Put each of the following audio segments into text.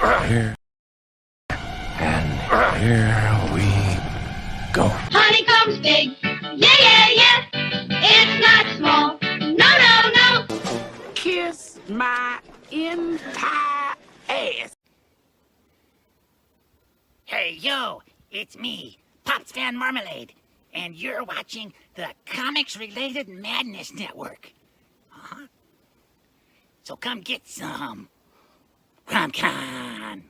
Here. And here we go. Honeycomb's big. Yeah, yeah, yeah. It's not small. No, no, no. Kiss my entire ass. Hey, yo, it's me, Pops Van Marmalade, and you're watching the Comics-Related Madness Network. Uh-huh. So come get some. CRoM Con.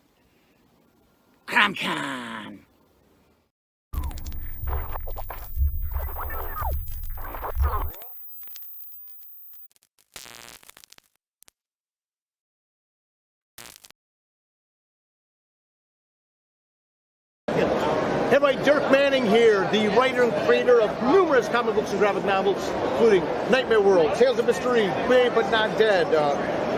CRoM Con. Hey, everybody, Dirk Manning here, the writer and creator of numerous comic books and graphic novels, including Nightmare World, Tales of Mystery, Brave But Not Dead,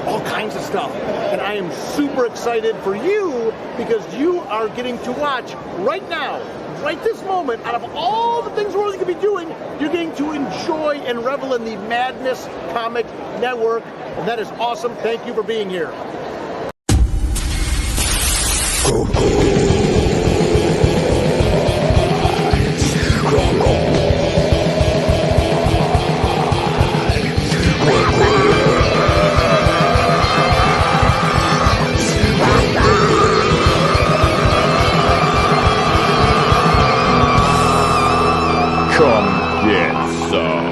all kinds of stuff. And I am super excited for you because you are getting to watch right now, right this moment, out of all the things we're really going to be doing, you're getting to enjoy and revel in the Madness Comic Network. And that is awesome. Thank you for being here. Come get some.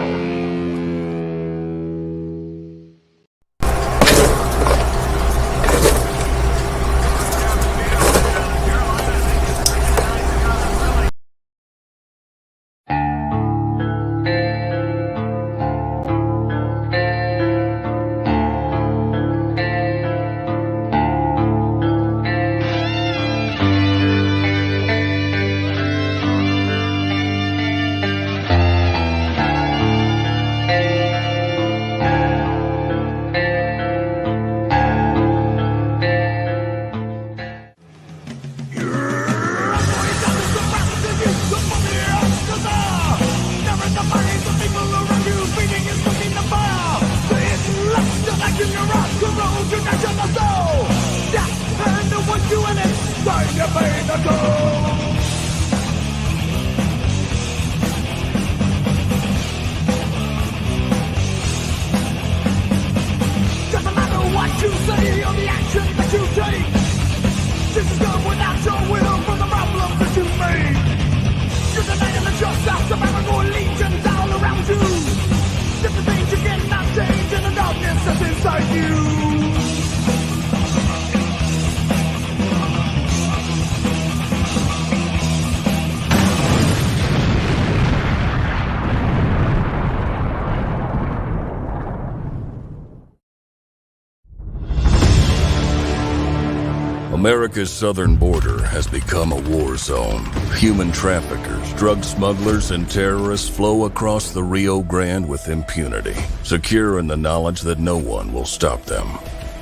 America's southern border has become a war zone. Human traffickers, drug smugglers, and terrorists flow across the Rio Grande with impunity, secure in the knowledge that no one will stop them.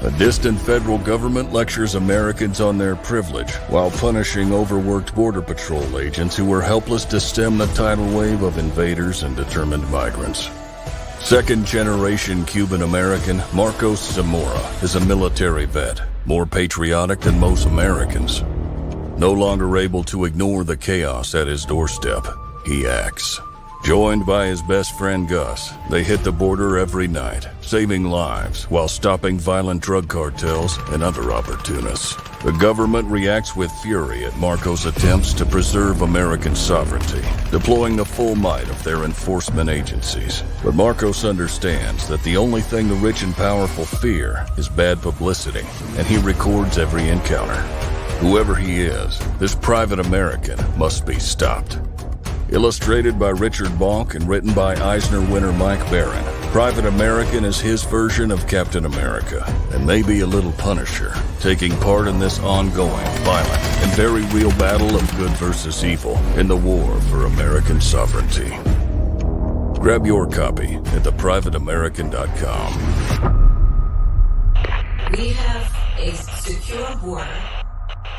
A distant federal government lectures Americans on their privilege while punishing overworked Border Patrol agents who were helpless to stem the tidal wave of invaders and determined migrants. Second-generation Cuban-American Marcos Zamora is a military vet, more patriotic than most Americans. No longer able to ignore the chaos at his doorstep, he acts. Joined by his best friend Gus, they hit the border every night, saving lives while stopping violent drug cartels and other opportunists. The government reacts with fury at Marco's attempts to preserve American sovereignty, deploying the full might of their enforcement agencies. But Marcos understands that the only thing the rich and powerful fear is bad publicity, and he records every encounter. Whoever he is, this private American must be stopped. Illustrated by Richard Bonk and written by Eisner winner Mike Baron, Private American is his version of Captain America, and maybe a little Punisher, taking part in this ongoing, violent, and very real battle of good versus evil in the war for American sovereignty. Grab your copy at theprivateamerican.com. We have a secure border,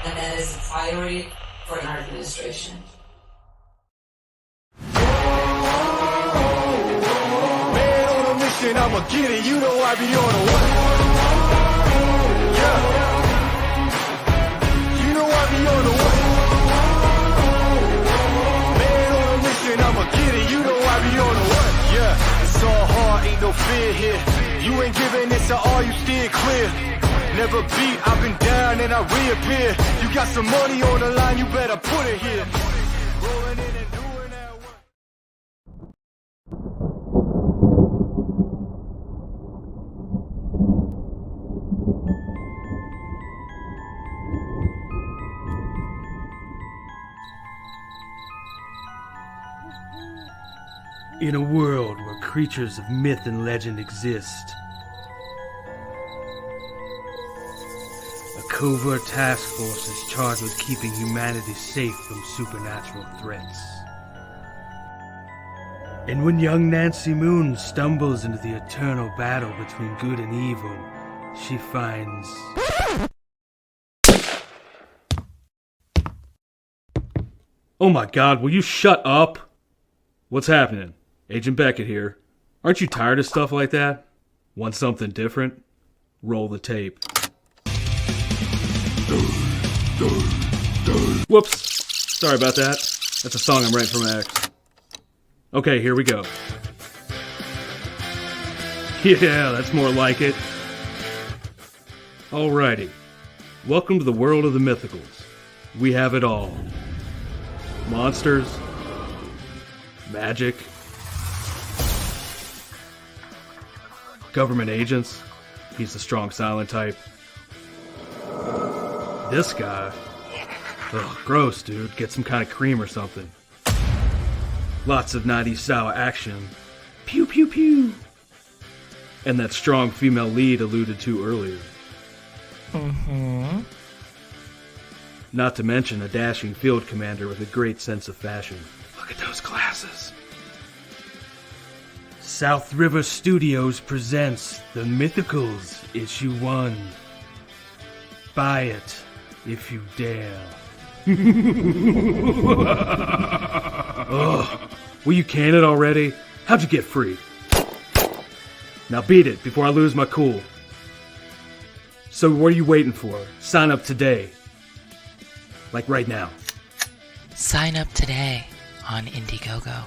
and that is a priority for our administration. I'ma get it, you know I be on the way. Yeah. fear here. You ain't giving this to all, you steer clear. Never beat, I've been down and I reappear. You got some money on the line, you better put it here. Rolling in and doing that work. In a world where creatures of myth and legend exist, a covert task force is charged with keeping humanity safe from supernatural threats. And when young Nancy Moon stumbles into the eternal battle between good and evil, she finds... Oh my god, will you shut up? What's happening? Agent Beckett here. Aren't you tired of stuff like that? Want something different? Roll the tape. Whoops. Sorry about that. That's a song I'm writing for my ex. Okay, here we go. Yeah, that's more like it. Alrighty. Welcome to the world of the mythicals. We have it all. Monsters. Magic. Government agents. He's the strong silent type. This guy. Ugh, gross, dude. Get some kind of cream or something. Lots of 90s style action. Pew pew pew. And that strong female lead alluded to earlier. Not to mention a dashing field commander with a great sense of fashion. Look at those glasses. South River Studios presents The Mythicals, Issue 1. Buy it, if you dare. Ugh. Will you can it already? How'd you get free? Now beat it before I lose my cool. So what are you waiting for? Sign up today. Like right now. Sign up today on Indiegogo.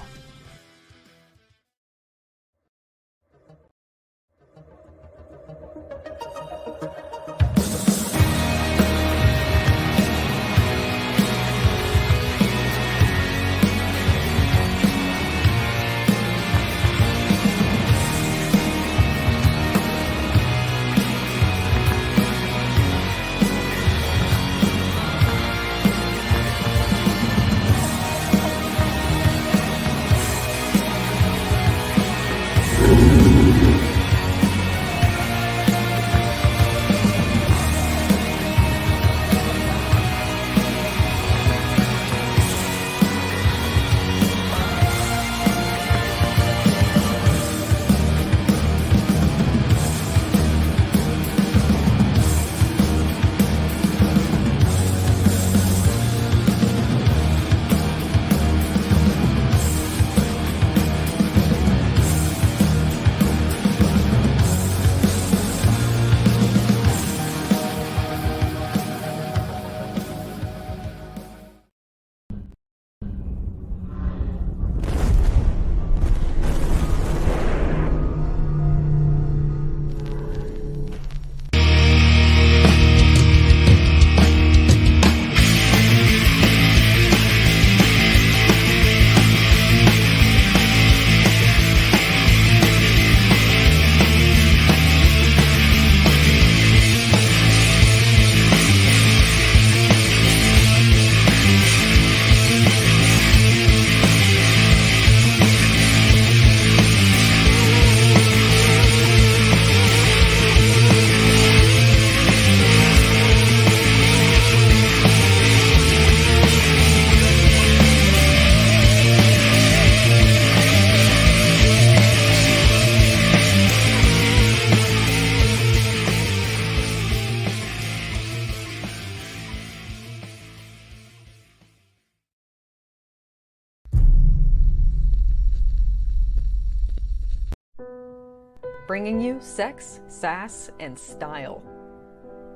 Bringing you sex, sass, and style.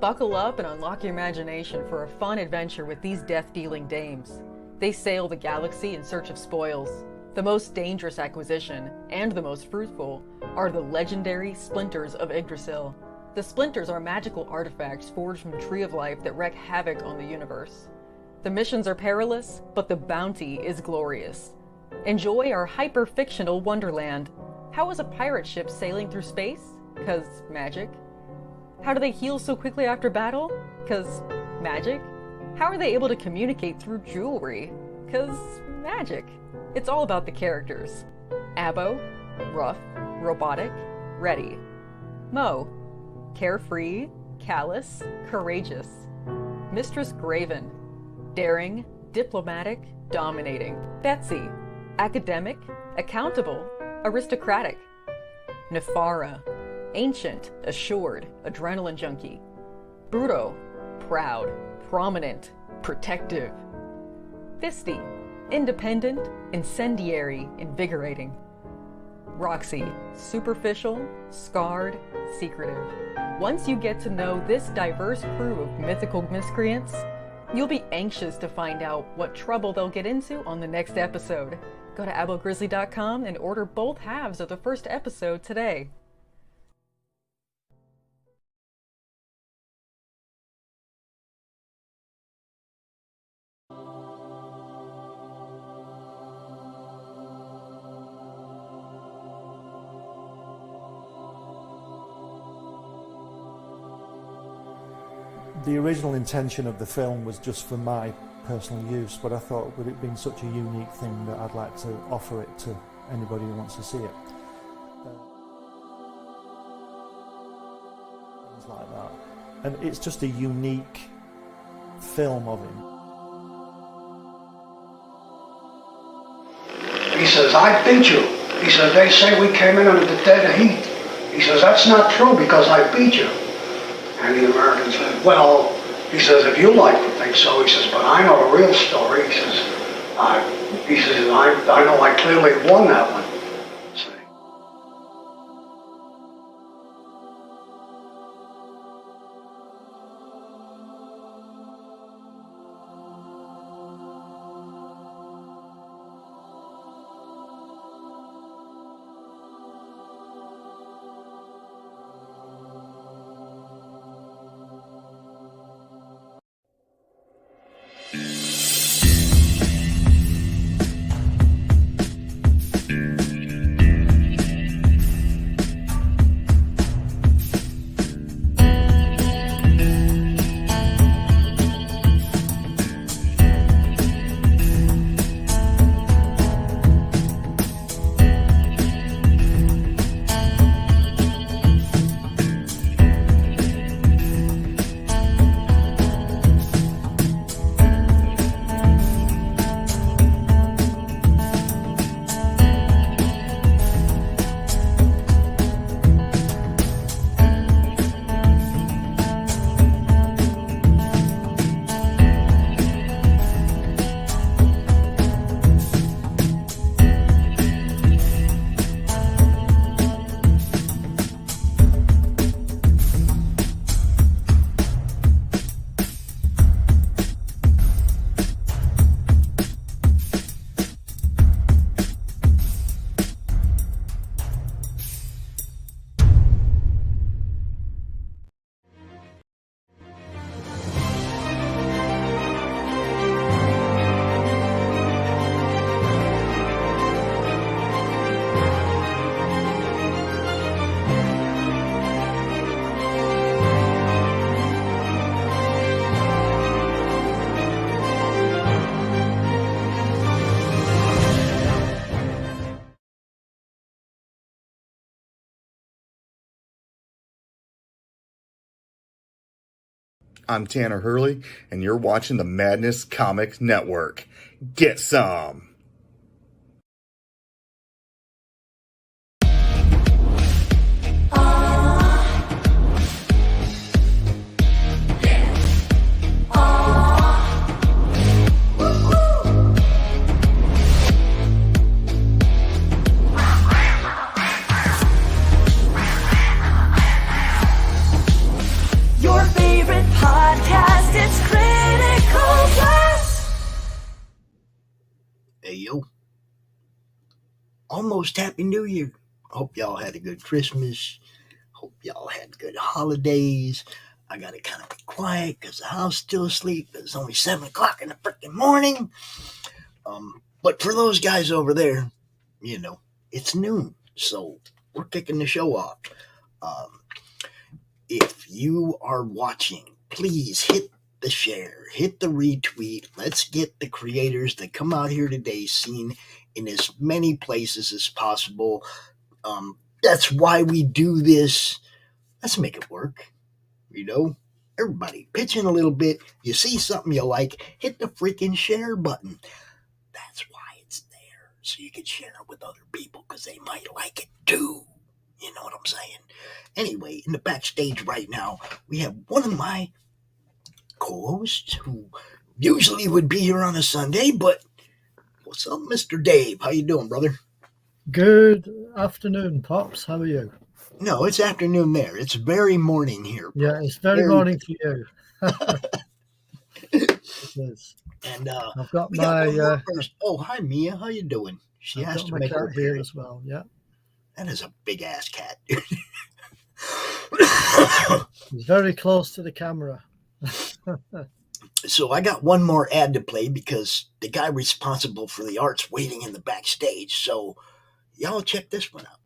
Buckle up and unlock your imagination for a fun adventure with these death-dealing dames. They sail the galaxy in search of spoils, the most dangerous acquisition, and the most fruitful, are the legendary Splinters of Yggdrasil. The Splinters are magical artifacts forged from the Tree of Life that wreak havoc on the universe. The missions are perilous, but the bounty is glorious. Enjoy our hyper-fictional wonderland. How is a pirate ship sailing through space? 'Cause magic. How do they heal so quickly after battle? 'Cause magic. How are they able to communicate through jewelry? 'Cause magic. It's all about the characters. Abo, rough, robotic, ready. Mo, carefree, callous, courageous. Mistress Graven, daring, diplomatic, dominating. Betsy, academic, accountable, aristocratic. Nefara, ancient, assured, adrenaline junkie. Bruto, proud, prominent, protective. Fisty, independent, incendiary, invigorating. Roxy, superficial, scarred, secretive. Once you get to know this diverse crew of mythical miscreants, you'll be anxious to find out what trouble they'll get into on the next episode. Go to abogrizzly.com and order both halves of the first episode today. The original intention of the film was just for my personal use, but I thought with it being such a unique thing that I'd like to offer it to anybody who wants to see it. Things like that. And it's just a unique film of him. He says, I beat you. He says, they say we came in under the dead of heat. He says, that's not true because I beat you. And the American said, well, he says, if you like to think so, he says, but I know the real story. He says, I know I clearly won that one. I'm Tanner Hurley, and you're watching the Madness Comics Network. Get some! Podcast, it's Critical Plus. Hey, yo. Almost Happy New Year. Hope y'all had a good Christmas. Hope y'all had good holidays. I gotta kind of be quiet because the house still asleep. It's only 7 o'clock in the freaking morning. But for those guys over there, you know, it's noon, so we're kicking the show off. If you are watching, please hit the share, hit the retweet. Let's get the creators that come out here today seen in as many places as possible. That's why we do this. Let's make it work. You know, everybody pitch in a little bit. You see something you like, hit the freaking share button. That's why it's there, so you can share it with other people because they might like it too. You know what I'm saying? Anyway, in the backstage right now, we have one of my co-hosts who usually would be here on a Sunday, but what's up, Mr. Dave? How you doing, brother? Good afternoon, Pops. How are you? No, it's afternoon there. It's very morning here. Bro. Yeah, it's very morning for you. It is. And I've got my oh, hi Mia, how you doing? She I've has got to my make her cat here as well. Yeah, that is a big ass cat. he's very close to the camera. So I got one more ad to play because the guy responsible for the art's waiting in the backstage. So y'all check this one out.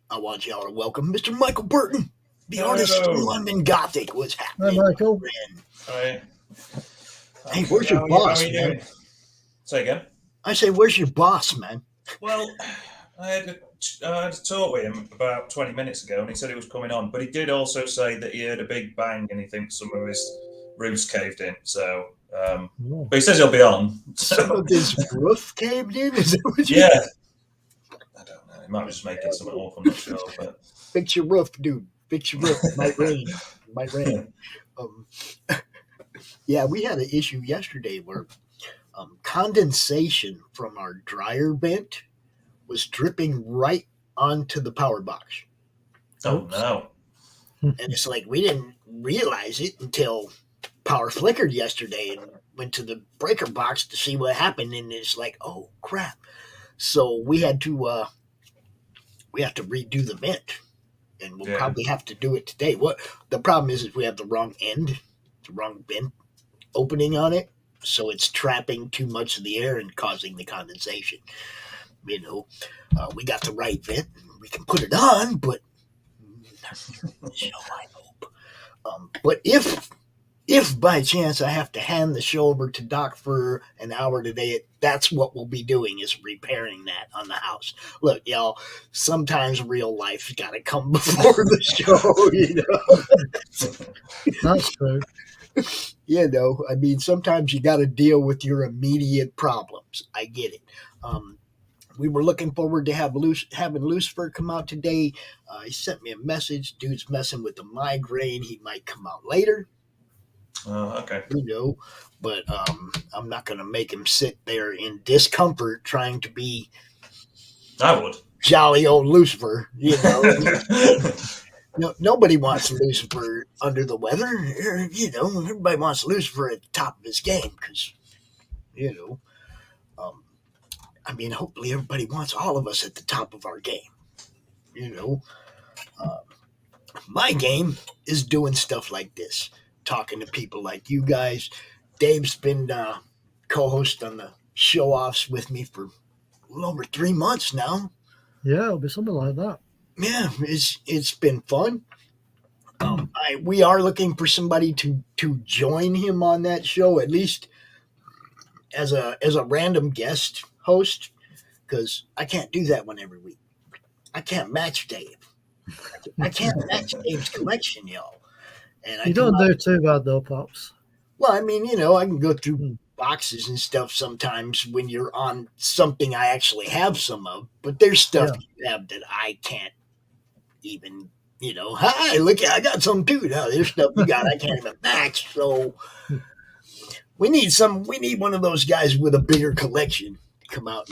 I want y'all to welcome Mr. Michael Burton, the artist of London Gothic. What's happening? Hi, Michael. Hi. Hey, where's your boss, how are you man? doing? Say again? I say, where's your boss, man? Well, I had a talk with him about 20 minutes ago, and he said he was coming on. But he did also say that he heard a big bang, and he thinks some of his roofs caved in. So, but he says he'll be on. Some of his roof caved in? Is that what you Yeah. I don't know. He might be just making something up. I'm not sure. But Fix your roof, dude. Fix your roof. It might rain. It might rain. Yeah, we had an issue yesterday where condensation from our dryer vent was dripping right onto the power box. Oh, no. And it's like we didn't realize it until power flickered yesterday and went to the breaker box to see what happened. And it's like, oh, crap. So we had to redo the vent. And we'll probably have to do it today. What the problem is we have the wrong end, the wrong vent opening on it, so it's trapping too much of the air and causing the condensation. You know, we got the right vent, we can put it on, but I hope. But if by chance I have to hand the show over to Doc for an hour today, that's what we'll be doing, is repairing that on the house. Look, y'all, sometimes real life's got to come before the show, you know. That's true. You know, I mean, sometimes you got to deal with your immediate problems. I get it. We were looking forward to having Lucifer come out today. He sent me a message. Dude's messing with the migraine. He might come out later. Oh, okay. You know, but I'm not going to make him sit there in discomfort trying to be I would. jolly old Lucifer, you know. No, nobody wants Lucifer under the weather. You know, everybody wants Lucifer at the top of his game because, you know, I mean, hopefully everybody wants all of us at the top of our game. You know, my game is doing stuff like this, talking to people like you guys. Dave's been co-host on the show-offs with me for a little over 3 months now. Yeah, it'll be something like that. Yeah, it's been fun. We are looking for somebody to join him on that show, at least as a random guest host, because I can't do that one every week. I can't match Dave. I can't match Dave's collection, y'all. And You don't do too bad though, Pops. Well, I mean, you know, I can go through boxes and stuff sometimes when you're on something I actually have some of, but there's stuff you have that I can't even, you know, hi, look, I got some too. Now there's stuff you got I can't even match. So we need one of those guys with a bigger collection to come out.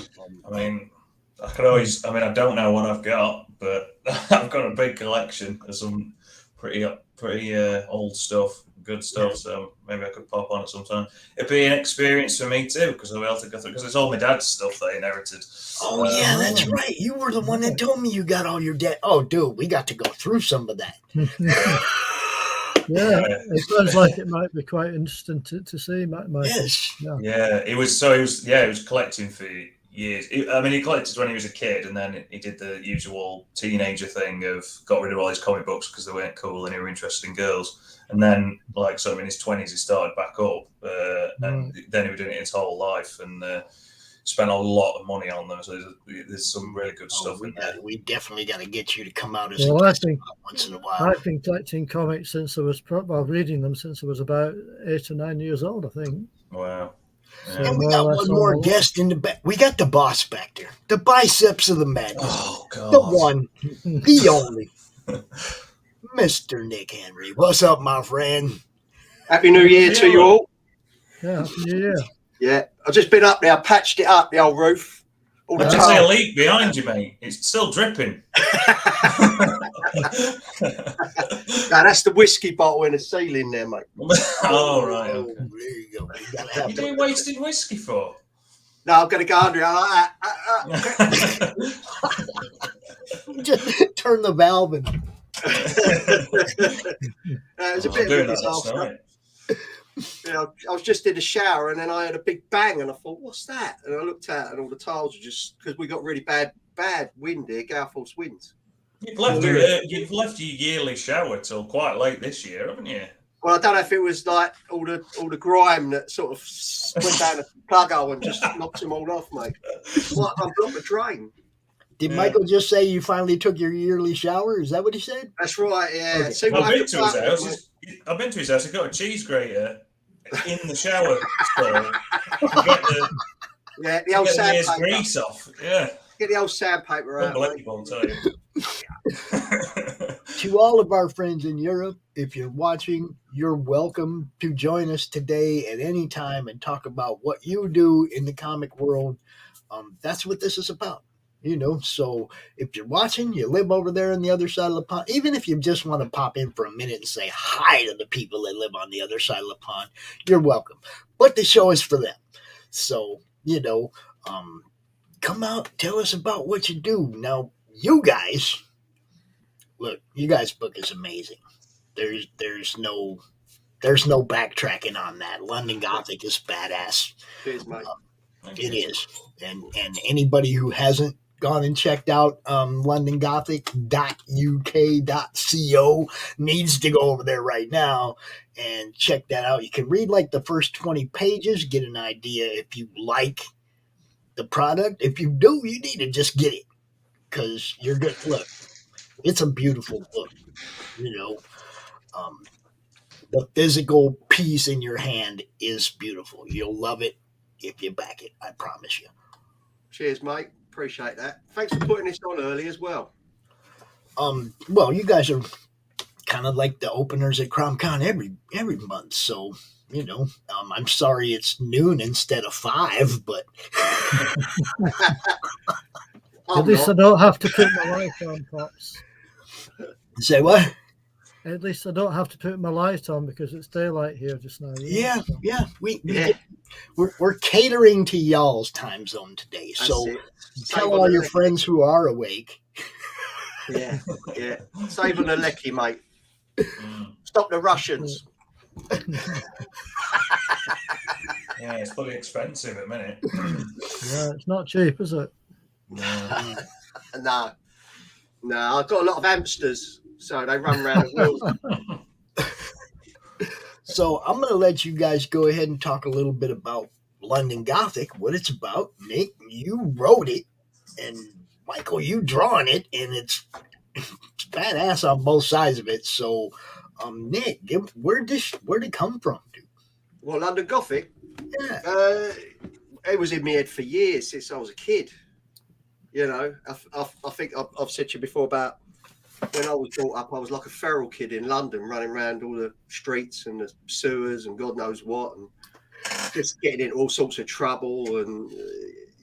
I mean, I don't know what I've got, but I've got a big collection of some pretty old stuff, good stuff. So maybe I could pop on it sometime. It'd be an experience for me too, because I'll be able to go through, because it's all my dad's stuff that I inherited. Oh yeah, that's right. You were the one that told me you got all your dad. Oh, dude, we got to go through some of that. Yeah, it sounds like it might be quite interesting to see. Yes. Yeah, he was collecting for years. He collected when he was a kid, and then he did the usual teenager thing of got rid of all his comic books because they weren't cool and he were interested in girls. And then, like, sort of in his 20s, he started back up, and then he was doing it his whole life, and spent a lot of money on them. So there's some really good stuff in there. We definitely got to get you to come out as Well, a guest once in a while. I've been collecting comics since I was reading them since I was about 8 or 9 years old, I think. Wow. So And we got one more guest in the back. We got the boss back there, the biceps of the madness. Oh, God. The one, the only, Mr. Nick Henry. What's up, my friend? Happy New Year to you all. Yeah, Happy New Year. Yeah, I've just been up there, patched it up, the old roof. All the I can see a leak behind you, mate. It's still dripping. No, that's the whiskey bottle in the ceiling there, mate. Oh, right. Okay. There you go. What are you doing wasting whiskey for? No, I'm going to go under it. Just turn the valve and... It was a bit of a disaster. You know, I was just in the shower and then I had a big bang and I thought, what's that? And I looked out and all the tiles were just, because we got really bad wind here, gale force winds. You've left your yearly shower till quite late this year, haven't you? Well, I don't know if it was like all the grime that sort of went down the plug hole and just knocked them all off, mate. Well, I blocked the drain. Did Michael just say you finally took your yearly shower? Is that what he said? That's right, yeah. Okay. See, I've been to his house. He's got a cheese grater in the shower stall. The old sandpaper. Grease off. Yeah. Get the old sandpaper out. Unbelievable, I'll tell you. To all of our friends in Europe, if you're watching, you're welcome to join us today at any time and talk about what you do in the comic world. That's what this is about. You know, so if you're watching, you live over there on the other side of the pond, even if you just want to pop in for a minute and say hi to the people that live on the other side of the pond, you're welcome. But the show is for them. So, you know, come out, tell us about what you do. Now, you guys, look, you guys' book is amazing. There's no backtracking on that. London Gothic is badass. Cheers, mate. It is. And anybody who hasn't gone and checked out londongothic.uk.co needs to go over there right now and check that out. You can read like the first 20 pages, get an idea if you like the product. If you do, you need to just get it because you're good. Look, it's a beautiful book. You know, the physical piece in your hand is beautiful. You'll love it if you back it. I promise you. Cheers, mate. Appreciate that. Thanks for putting this on early as well. Well, you guys are kind of like the openers at CRoM Con every month, so you know. I'm sorry it's noon instead of 5, but at least I don't have to put my light on, Pops. Say what? At least I don't have to put my light on because it's daylight here just now. Yeah. We're catering to y'all's time zone today, so tell all your friends who are awake. Yeah. Save on the lecky, mate. Stop the Russians. Yeah, it's fully expensive at the minute. Yeah, it's not cheap, is it? No. I've got a lot of hamsters, so they run around the wheels. So I'm going to let you guys go ahead and talk a little bit about London Gothic, what it's about. Nick, you wrote it, and Michael, you drawing it, and it's badass on both sides of it. So Nick, where'd it come from, dude? Well, London Gothic. Yeah. It was in my head for years since I was a kid. You know, I think I've said to you before about when I was brought up. I was like a feral kid in London, running around all the streets and the sewers and God knows what, and just getting into all sorts of trouble. And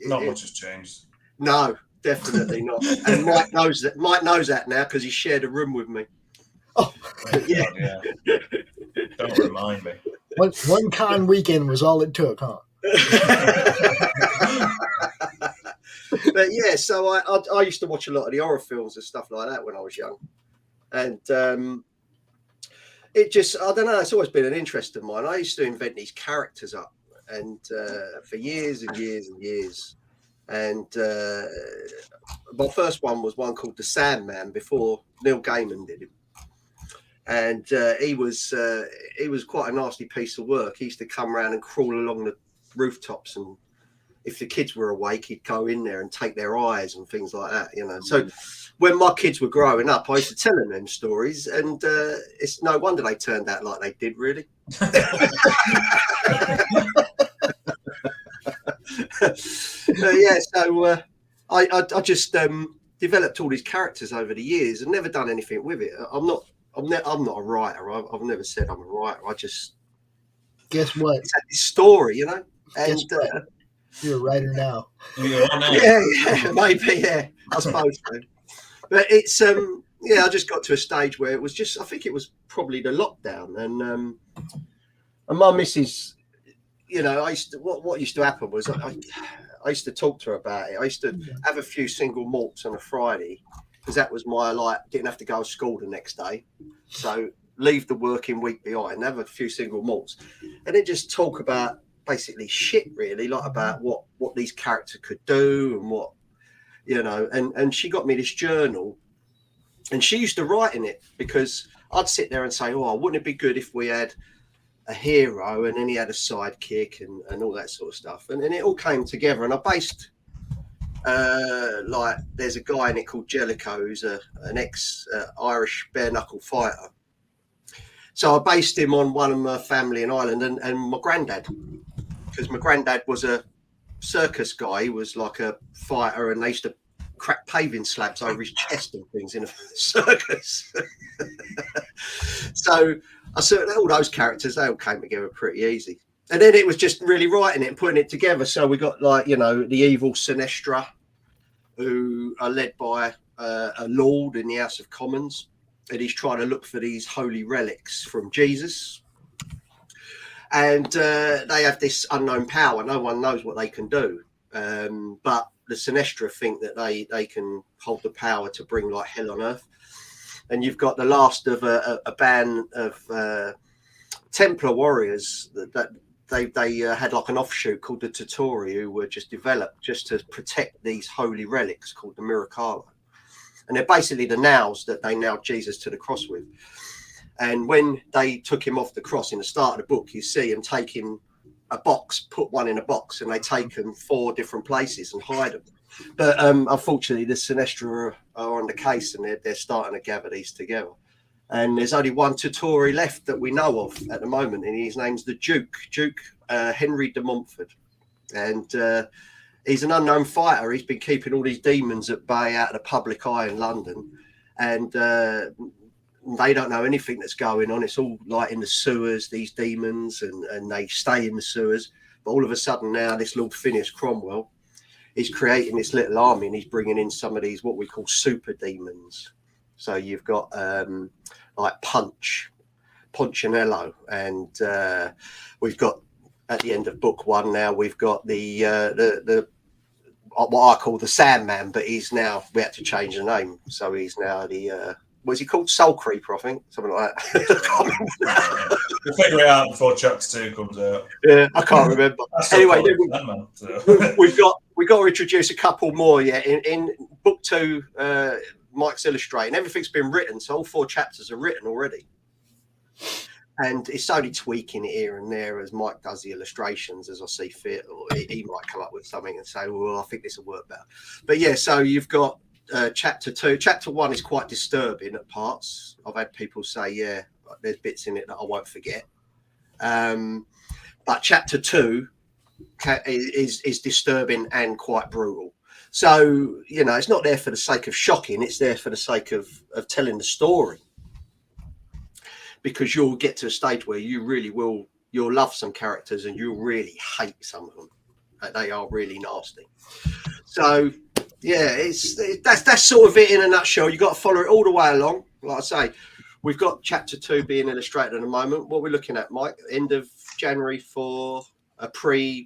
not much has changed. No, definitely not. And Mike knows that. Mike knows that now because he shared a room with me. Oh, yeah. Don't remind me. One con weekend was all it took, huh? But yeah, so I used to watch a lot of the horror films and stuff like that when I was young, and it just, I don't know, it's always been an interest of mine. I used to invent these characters up, and for years and years and years. And my first one was one called the Sandman before Neil Gaiman did it. And he was quite a nasty piece of work. He used to come around and crawl along the rooftops, and if the kids were awake, he'd go in there and take their eyes and things like that, you know. So when my kids were growing up, I used to tell them stories, and it's no wonder they turned out like they did, really. Yeah, so I just developed all these characters over the years and never done anything with it. I'm not a writer. I've never said I'm a writer. I just guess what? It's a story, you know. And you're a writer now. Yeah, maybe, yeah, I suppose so. But it's yeah, I just got to a stage where it was just, I think it was probably the lockdown, and my missus, you know, what used to happen was I used to talk to her about it. I used to have a few single malts on a Friday, because that was my, like, didn't have to go to school the next day, so leave the working week behind, have a few single malts, and then just talk about basically shit, really, like about what these characters could do and what, you know. And she got me this journal, and she used to write in it, because I'd sit there and say, oh, wouldn't it be good if we had a hero and then he had a sidekick and all that sort of stuff, and then it all came together. And I based like, there's a guy in it called Jellicoe, who's an ex Irish bare knuckle fighter. So I based him on one of my family in Ireland and my granddad, because my granddad was a circus guy. He was like a fighter, and they used to crack paving slabs over his chest and things in a circus. So I said all those characters, they all came together pretty easy. And then it was just really writing it and putting it together. So we got, like, you know, the evil Sinestra, who are led by a lord in the House of Commons, and he's trying to look for these holy relics from Jesus. And they have this unknown power. No one knows what they can do. But the Sinestra think that they can hold the power to bring, like, hell on earth. And you've got the last of a band of Templar warriors that they had like an offshoot called the Tutori, who were just developed just to protect these holy relics called the Miracala. And they're basically the nails that they nailed Jesus to the cross with. And when they took him off the cross in the start of the book, you see him taking a box, put one in a box, and they take them 4 different places and hide them. But unfortunately, the Sinestra are on the case, and they're starting to gather these together. And there's only one Tutori left that we know of at the moment, and his name's the Duke Henry de Montfort. And he's an unknown fighter. He's been keeping all these demons at bay out of the public eye in London. And they don't know anything that's going on. It's all like in the sewers, these demons, and they stay in the sewers. But all of a sudden now, this Lord Phineas Cromwell, he's creating this little army, and he's bringing in some of these what we call super demons. So you've got like Punchinello, and we've got, at the end of book 1 now, we've got the what I call the Sandman, but he's now, we had to change the name, so he's now the what's he called? Soul Creeper, I think, something like that. We'll figure it out before Chapter 2 comes out. Yeah, I can't remember. Anyway, we've got to introduce a couple more. Yeah, in book 2, Mike's illustrating. Everything's been written, so all 4 chapters are written already. And it's only tweaking it here and there as Mike does the illustrations as I see fit, or he might come up with something and say, well, I think this will work better. But yeah, so you've got chapter 2. Chapter 1 is quite disturbing at parts. I've had people say, yeah, There's bits in it that I won't forget. But chapter 2 is disturbing and quite brutal. So, you know, it's not there for the sake of shocking. It's there for the sake of telling the story. Because you'll get to a stage where you'll love some characters and you'll really hate some of them. They are really nasty. So, yeah, that's sort of it in a nutshell. You've got to follow it all the way along. Like I say, we've got chapter 2 being illustrated at the moment. What we're looking at, Mike, end of January for a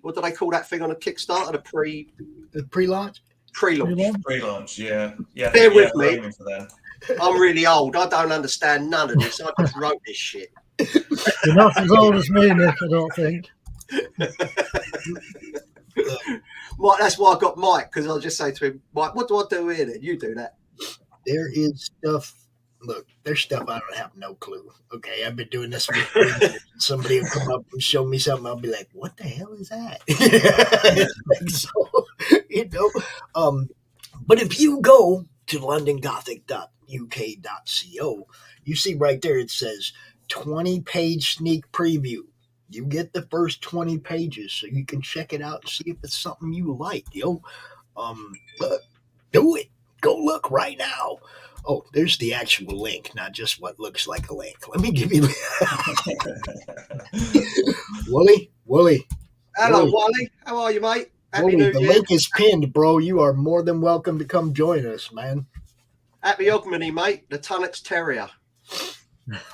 what do they call that thing on a Kickstarter? The pre-launch? Pre-launch, yeah. Bear with me. I'm really old. I don't understand none of this. I just wrote this shit. You're not as old as me, Nick, I don't think. Mike, that's why I got Mike, because I'll just say to him, Mike, what do I do here then? You do that. There is stuff. Look, there's stuff I don't have no clue. Okay, I've been doing this for 3 years. Somebody will come up and show me something. I'll be like, what the hell is that? So, you know, but if you go to londongothic.uk.co, you see right there it says 20-page sneak preview. You get the first 20 pages so you can check it out and see if it's something you like, yo. Do it. Go look right now. Oh, there's the actual link, not just what looks like a link. Let me give you Wooly. Hello, Wally. How are you, mate? Happy Wooly, New the Year. link is pinned, bro. You are more than welcome to come join us, man. Happy Ogmany, mate. The Tunnocks Terrier.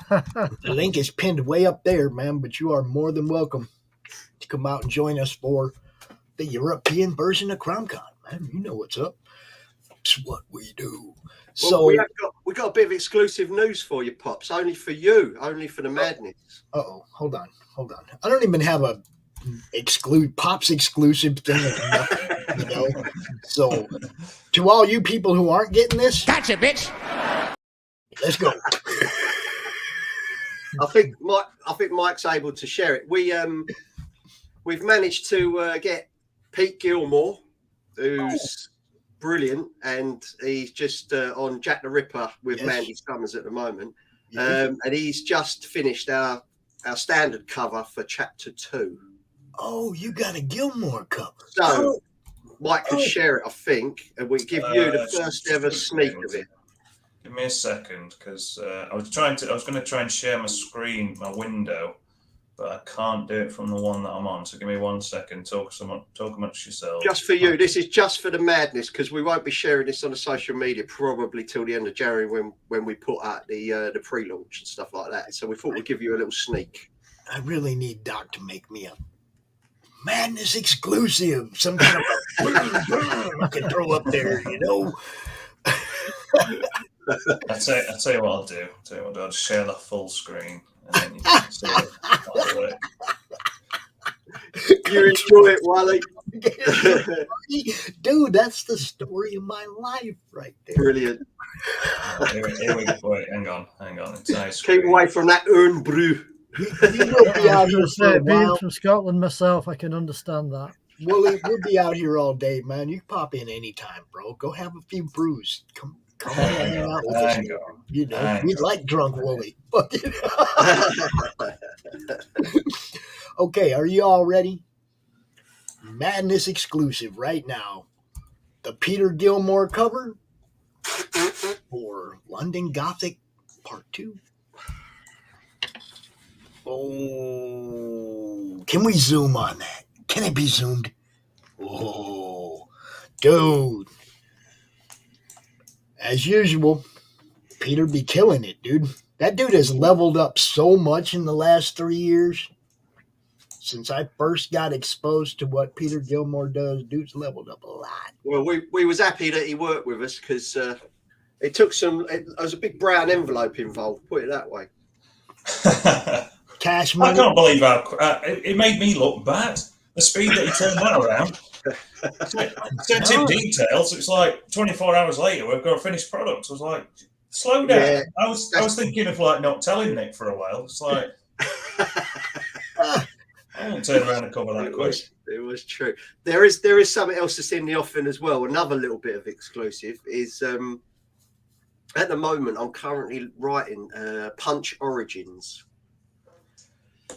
The link is pinned way up there, man, but you are more than welcome to come out and join us for the European version of CRoM Con, man. You know what's up. It's what we do. Well, So we got a bit of exclusive news for you, Pops. Only for you. Only for the madness. Uh-oh. Hold on. I don't even have a Pops exclusive thing, you know. So to all you people who aren't getting this, Gotcha, bitch. Let's go. I think Mike's able to share it. We've managed to get Pete Gilmore, who's brilliant, and he's just on Jack the Ripper with Mandy Summers at the moment. And he's just finished our standard cover for chapter 2. Oh, you got a Gilmore cover. So Mike could share it, I think, and we give you the first ever sneak of it. Give me a second, because I was going to try and share my screen, my window, but I can't do it from the one that I'm on. So give me 1 second. Talk amongst yourselves. Just for you. This is just for the madness, because we won't be sharing this on the social media probably till the end of January when we put out the pre-launch and stuff like that. So we thought we'd give you a little sneak. I really need Doc to make me a madness exclusive, some kind of I can throw up there, you know. I'll tell you what I'll do. I'll share the full screen, and then you can see it. You enjoy it, Wally. Dude, that's the story of my life right there. Brilliant. Here we go. Wait, hang on. It's nice. Keep away from that urn brew. Being from Scotland myself, I can understand that. Willie, we'll be out here all day, man. You can pop in anytime, bro. Go have a few brews. Come on, hang out with us. You know, we like drunk Willie. Okay, are you all ready? Madness exclusive right now. The Peter Gilmore cover for London Gothic Part 2. Oh, can we zoom on that? Can it be zoomed? Oh, dude. As usual, Peter be killing it, dude. That dude has leveled up so much in the last 3 years. Since I first got exposed to what Peter Gilmore does, dude's leveled up a lot. Well, we was happy that he worked with us because it took there was a big brown envelope involved, put it that way. Cash money. I can't believe how it made me look bad. The speed that he turned that around. Sent in details. It's like 24 hours later, we've got a finished product. I was like, slow down. Yeah, I was thinking of like not telling Nick for a while. It's like I won't turn around and cover that quick. It was true. There is something else that's in the offing as well. Another little bit of exclusive is At the moment, I'm currently writing Punch Origins.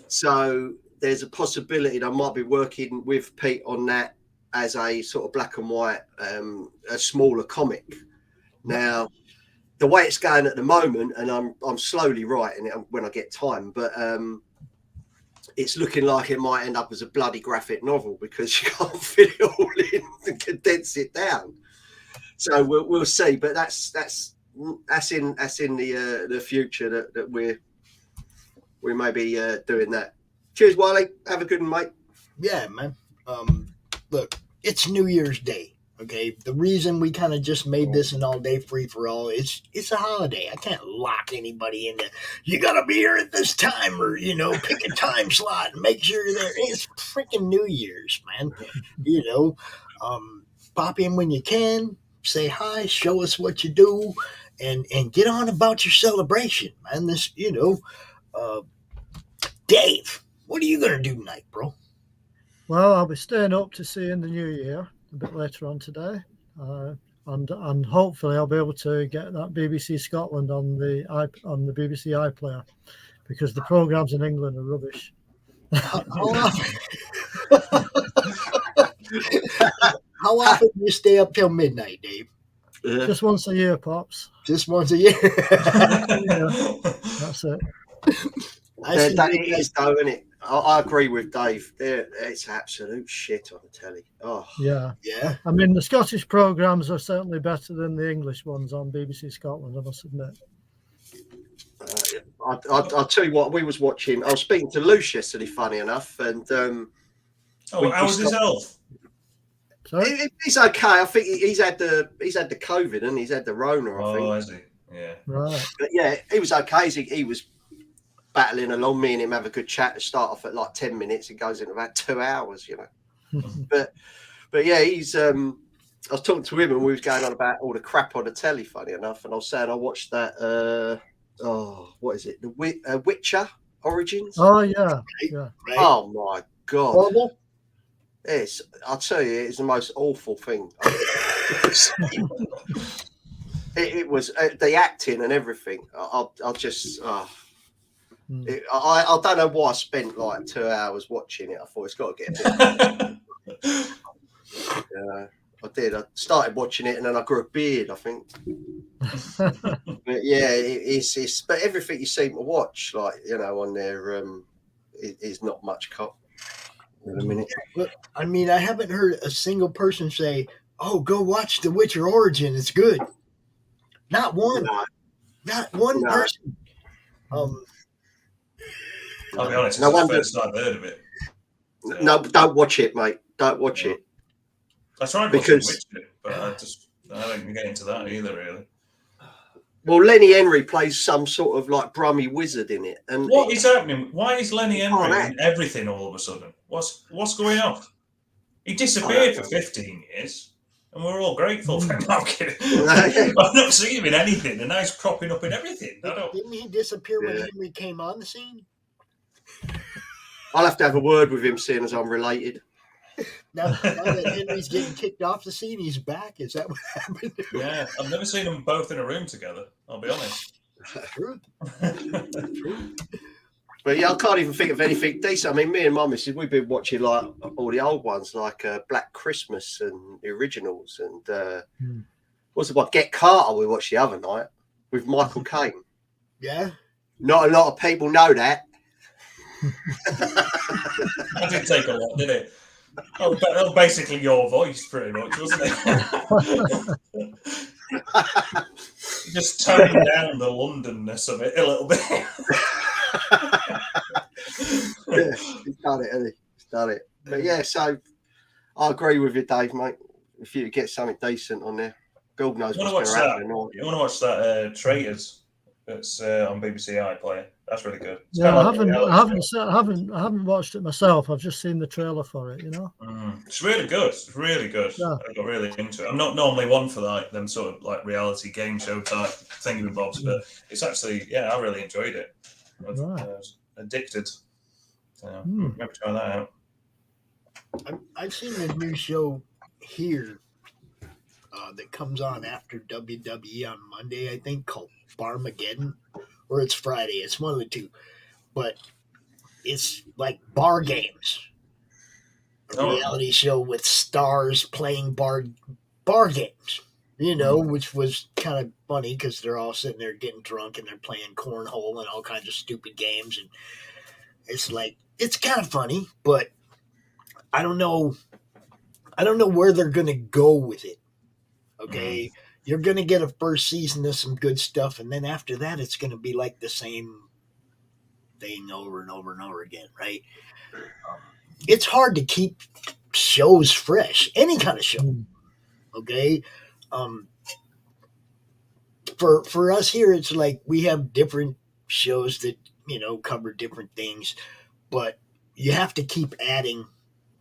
So there's a possibility that I might be working with Pete on that as a sort of black and white, a smaller comic. Now, the way it's going at the moment, and I'm slowly writing it when I get time, but it's looking like it might end up as a bloody graphic novel because you can't fit it all in and condense it down. So we'll see, but that's in the future that we may be doing that. Cheers, Wiley. Have a good one, mate. Yeah, man. Look, it's New Year's Day. Okay, the reason we kind of just made this an all-day free-for-all is it's a holiday. I can't lock anybody into, you got to be here at this time, or, pick a time slot and make sure you're there. It's freaking New Year's, man. Pop in when you can, say hi, show us what you do, and get on about your celebration, man. Dave, what are you going to do tonight, bro? Well, I'll be staying up to see in the new year a bit later on today, and hopefully I'll be able to get that BBC Scotland on the BBC iPlayer, because the programs in England are rubbish. How often do you stay up till midnight, Dave? Just once a year, Pops. Just once a year. Yeah, that's it. It is, though, isn't it? I agree with Dave. It's absolute shit on the telly. Oh, yeah. I mean, the Scottish programs are certainly better than the English ones on BBC Scotland, I must admit. I'll tell you what, we was watching. I was speaking to Luce yesterday, funny enough, and how was his health? He's okay. I think he's had the COVID and he's had the Rona. I think. Oh, has he? Yeah. Right. But yeah, he was okay. He was battling along. Me and him have a good chat to start off at like 10 minutes. It goes in about 2 hours, but yeah, he's. I was talking to him and we was going on about all the crap on the telly. Funny enough, and I was saying I watched that. What is it? The Witcher Origins. Oh yeah. Right. Oh my god. Horrible. I'll tell you, it's the most awful thing. It was the acting and everything. I don't know why I spent like 2 hours watching it. I thought it's got to get a bit. I did. I started watching it and then I grew a beard, I think. But yeah, it's but everything you seem to watch, like on there, is not much cop. In a minute. But I mean, I haven't heard a single person say, "Oh, go watch The Witcher Origin. It's good." Not one. Not one person. I'll be honest. It's the first I've heard of it. So. No, don't watch it, mate. Don't watch it. I tried watching Witcher, but I don't get into that either, really. Well, Lenny Henry plays some sort of like brummy wizard in it. And what is happening? Why is Lenny Henry in everything all of a sudden? What's going on? He disappeared for 15 years, and we're all grateful for him. No, I'm kidding. I've not seen him in anything, and now he's cropping up in everything. Didn't he disappear when Henry came on the scene? I'll have to have a word with him, seeing as I'm related. Now that Henry's getting kicked off the scene, he's back. Is that what happened? Yeah, I've never seen them both in a room together. I'll be honest. True. But yeah, I can't even think of anything decent. I mean, me and my missus, we've been watching like all the old ones, like Black Christmas and the originals, and what's the one? Get Carter. We watched the other night with Michael Caine. Yeah. Not a lot of people know that. That didn't take a lot, did it? Oh, that was basically your voice, pretty much, wasn't it? Just toned down the Londonness of it a little bit. He's done it, hasn't he? He's done it. But yeah, so I agree with you, Dave, mate. If you get something decent on there, God knows what's going to happen. You want to watch that Traitors? That's on BBC iPlayer. That's really good. It's I haven't watched it myself. I've just seen the trailer for it. It's really good. It's really good. Yeah. I got really into it. I'm not normally one for like them sort of like reality game show type thingamabobs, but it's actually I really enjoyed it. I was addicted. So maybe try that out. I've seen the new show here that comes on after WWE on Monday, I think, called Barmageddon, or it's Friday. It's one of the two, but it's like bar games, a reality show with stars playing bar games. You know, which was kind of funny because they're all sitting there getting drunk and they're playing cornhole and all kinds of stupid games, and it's like it's kind of funny, but I don't know where they're gonna go with it. Okay, you're gonna get a first season of some good stuff, and then after that, it's gonna be like the same thing over and over and over again, right? It's hard to keep shows fresh, any kind of show. Okay, for us here, it's like we have different shows that cover different things, but you have to keep adding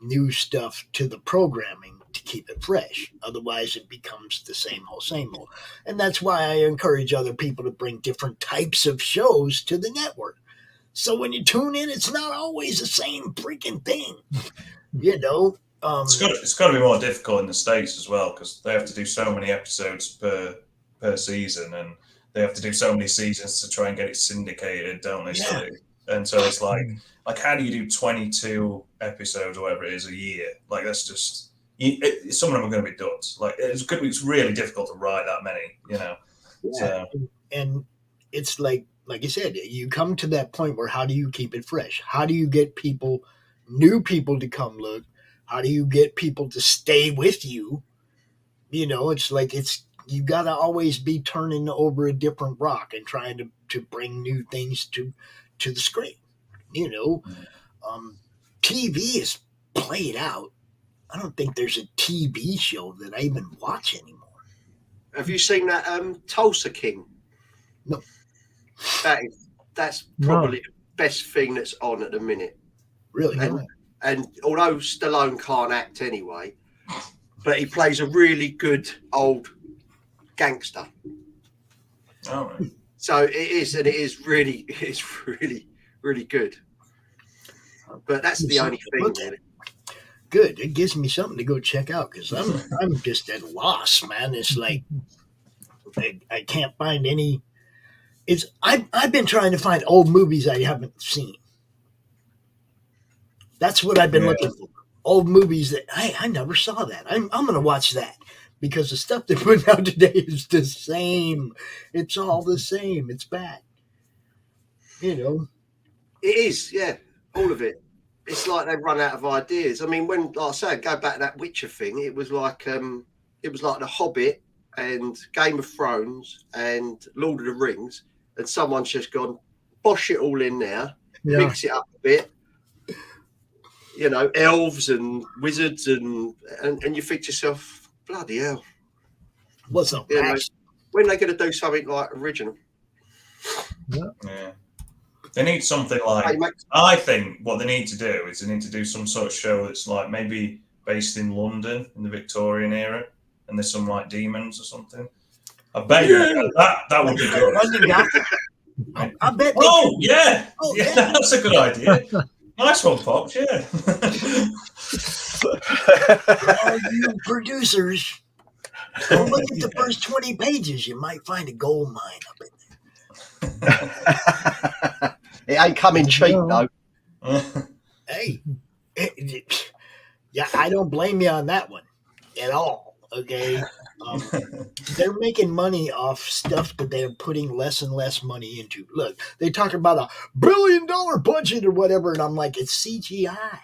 new stuff to the programming to keep it fresh. Otherwise, it becomes the same old. And that's why I encourage other people to bring different types of shows to the network. So when you tune in, it's not always the same freaking thing. It's got to be more difficult in the States as well because they have to do so many episodes per season, and they have to do so many seasons to try and get it syndicated, don't they? Yeah. And so it's like how do you do 22 episodes or whatever it is a year? Like that's just some of them are going to be duds. Like it's really difficult to write that many, Yeah. So. And it's like you said, you come to that point where how do you keep it fresh? How do you get new people to come look? How do you get people to stay with you? It's like you got to always be turning over a different rock and trying to bring new things to the screen. TV is played out. I don't think there's a TV show that I even watch anymore. Have you seen that Tulsa King? No. That's probably the best thing that's on at the minute. Really? And although Stallone can't act anyway, but he plays a really good old gangster. Oh, right. So it's really, really good. But that's the only thing. Really. Good. It gives me something to go check out because I'm just at loss, man. It's like I can't find any. I've been trying to find old movies I haven't seen. That's what I've been looking for. Old movies that I never saw that. I'm going to watch that because the stuff they're putting out today is the same. It's all the same. It's bad. It is, yeah. All of it. It's like they've run out of ideas. I mean, when, like I say, go back to that Witcher thing, it was like The Hobbit and Game of Thrones and Lord of the Rings, and someone's just gone, bosh it all in there, mix it up a bit. Elves and wizards and you think to yourself, bloody hell. What's up? When are they going to do something like original? Yeah. They need something like, I think what they need to do is they need to do some sort of show that's like maybe based in London in the Victorian era, and there's some like demons or something. I bet that would be good. I bet. That's a good idea. Nice one, Pops. Yeah. All you producers, go look at the first 20 pages. You might find a gold mine up in there. It ain't coming cheap, though. Hey, I don't blame you on that one at all. Okay, they're making money off stuff that they're putting less and less money into. Look, they talk about $1 billion budget or whatever, and I'm like, it's CGI.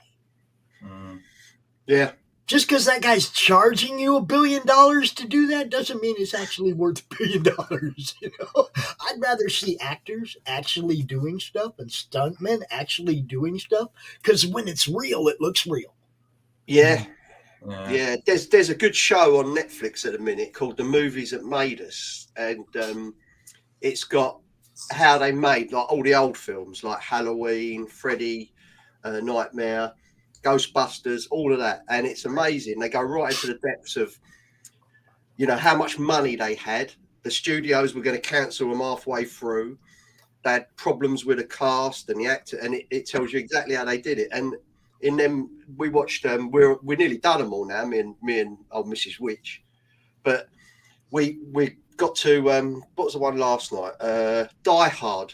Yeah. Just because that guy's charging you $1 billion to do that doesn't mean it's actually worth $1 billion. I'd rather see actors actually doing stuff and stuntmen actually doing stuff, because when it's real, it looks real. Yeah. There's a good show on Netflix at the minute called The Movies That Made Us, and it's got how they made like all the old films like Halloween, Freddy, Nightmare, Ghostbusters, all of that, and it's amazing. They go right into the depths of how much money they had. The studios were going to cancel them halfway through. They had problems with the cast and the actor, and it tells you exactly how they did it. And in them, we watched we're nearly done them all now, me and old Mrs. Witch, But we got to what was the one last night? Die Hard,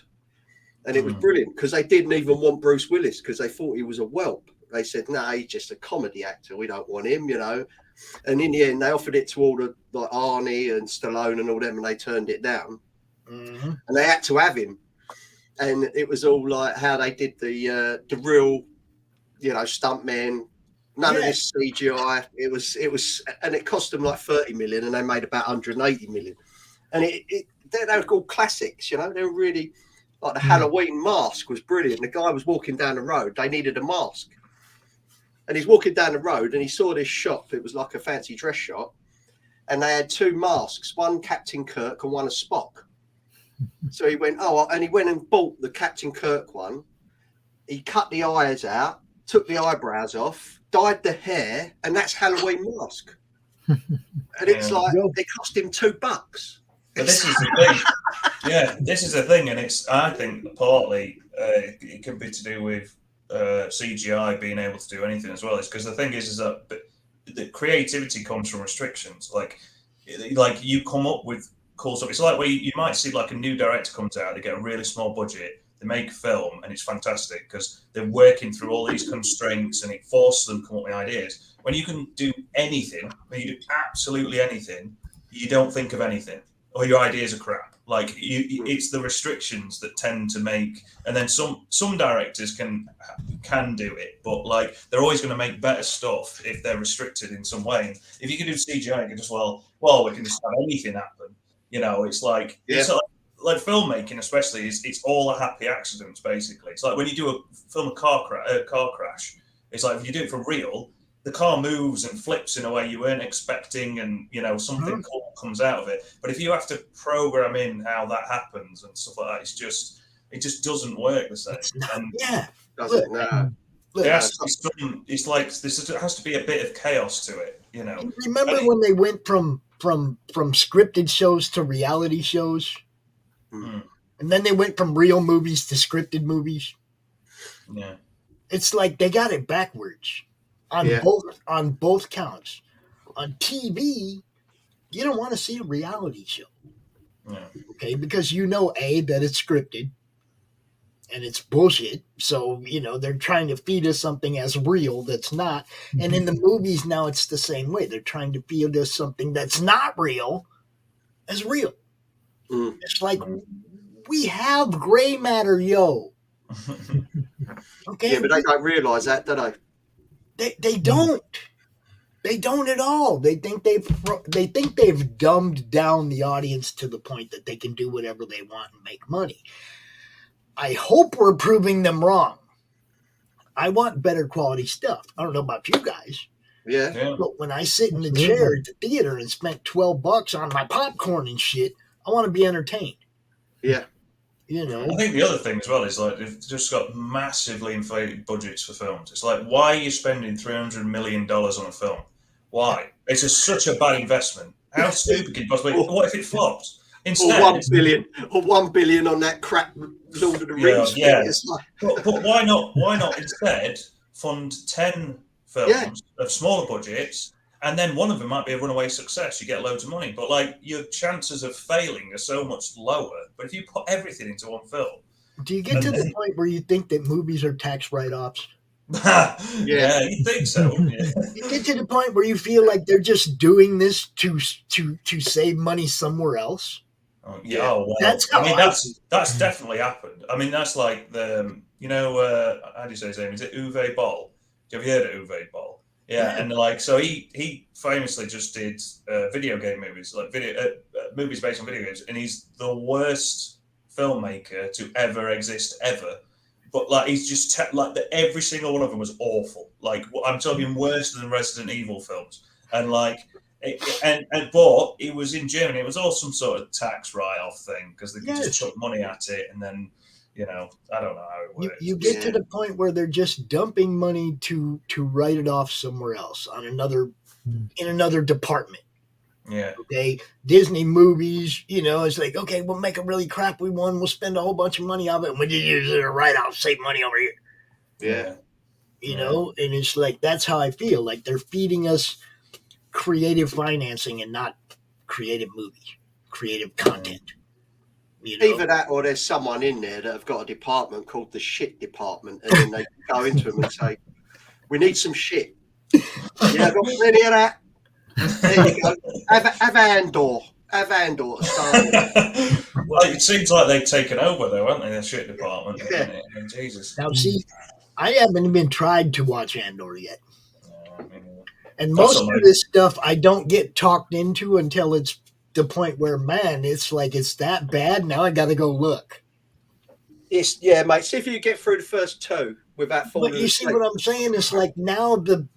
and it was brilliant because they didn't even want Bruce Willis because they thought he was a whelp. They said, "No, he's just a comedy actor. We don't want him," you know. And in the end, they offered it to all the like Arnie and Stallone and all them, and they turned it down. And they had to have him. And it was all like how they did the real, you know, stuntmen. None of this CGI. It was, and it cost them like 30 million, and they made about 180 million. And they were called classics, you know. They were really like the Halloween mask was brilliant. The guy was walking down the road. They needed a mask. And he's walking down the road and he saw this shop. It was like a fancy dress shop. And they had two masks, one Captain Kirk and one a Spock. So he went, and he went and bought the Captain Kirk one. He cut the eyes out, took the eyebrows off, dyed the hair, and that's Halloween mask. And it's like, it cost him $2. But this is the thing. Yeah, this is the thing. And I think partly it can be to do with CGI being able to do anything as well. It's because the thing is that the creativity comes from restrictions. Like you come up with cool stuff. It's like where you might see like a new director comes out, they get a really small budget, they make a film, and it's fantastic because they're working through all these constraints and it forces them to come up with ideas. When you can do anything, when you do absolutely anything, you don't think of anything, or your ideas are crap. Like it's the restrictions that tend to make, and then some directors can do it, but like they're always going to make better stuff if they're restricted in some way. If you can do CGI, you can just we can just have anything happen. You know, it's like like filmmaking, especially, it's all a happy accident basically. It's like when you do a film a car crash. It's like if you do it for real, the car moves and flips in a way you weren't expecting, and you know something cool comes out of it. But if you have to program in how that happens and stuff like that, it just doesn't work the same. Doesn't. There has to be some. It's like there has to be a bit of chaos to it. You know. Remember when they went from scripted shows to reality shows, and then they went from real movies to scripted movies? Yeah. It's like they got it backwards. On both counts. On TV, you don't want to see a reality show. Yeah. Okay, because you know that it's scripted and it's bullshit. So, you know, they're trying to feed us something as real that's not. And in the movies now it's the same way. They're trying to feed us something that's not real as real. It's like we have gray matter, yo. Okay. Yeah, but they don't realise that, do they? They don't. They don't at all. They think they've dumbed down the audience to the point that they can do whatever they want and make money. I hope we're proving them wrong. I want better quality stuff. I don't know about you guys. Yeah. But when I sit in the chair at the theater and spent $12 on my popcorn and shit, I want to be entertained. Yeah. You know, I think the other thing as well is like they've just got massively inflated budgets for films. It's like, why are you spending $300 million on a film? Why? It's such a bad investment. How stupid can you possibly? What if it flops? Instead, or 1 billion on that crap Lord of the Rings. Yeah. But why not? Why not instead fund 10 films of smaller budgets? And then one of them might be a runaway success. You get loads of money, but like your chances of failing are so much lower. But if you put everything into one film, do you get to the point where you think that movies are tax write-offs? Yeah, you think so? Yeah. You get to the point where you feel like they're just doing this to save money somewhere else. Oh, yeah. Oh, well. That's how that's definitely happened. I mean, that's like the how do you say his name? Is it Uwe Boll? Have you heard of Uwe Boll? Yeah, and like so he famously just did video game movies, like movies based on video games, and he's the worst filmmaker to ever exist ever. But like he's just every single one of them was awful. Like I'm talking worse than Resident Evil films, and like but it was in Germany. It was all some sort of tax write-off thing because they could just chuck money at it, and then. You know, I don't know how it works. You get to the point where they're just dumping money to write it off somewhere else in another department. Yeah. Okay. Disney movies, you know, it's like, okay, we'll make a really crappy one. We'll spend a whole bunch of money on it. And we just use it to write off, save money over here. Yeah. You know, and it's like, that's how I feel. Like they're feeding us creative financing and not creative movie, creative content. You know? Either that or there's someone in there that have got a department called the shit department, and then they go into them and say, "We need some shit." Yeah, got plenty of that. There you go. Have Andor. Have Andor to start with. Well, it seems like they've taken over, though, haven't they? The shit department. Yeah. I mean, Jesus. Now, see, I haven't even tried to watch Andor yet. And most of this stuff I don't get talked into until it's the point where, man, it's like it's that bad. Now I got to go look. Yeah, mate. See if you get through the first two without falling. But you see what I'm saying? It's like now the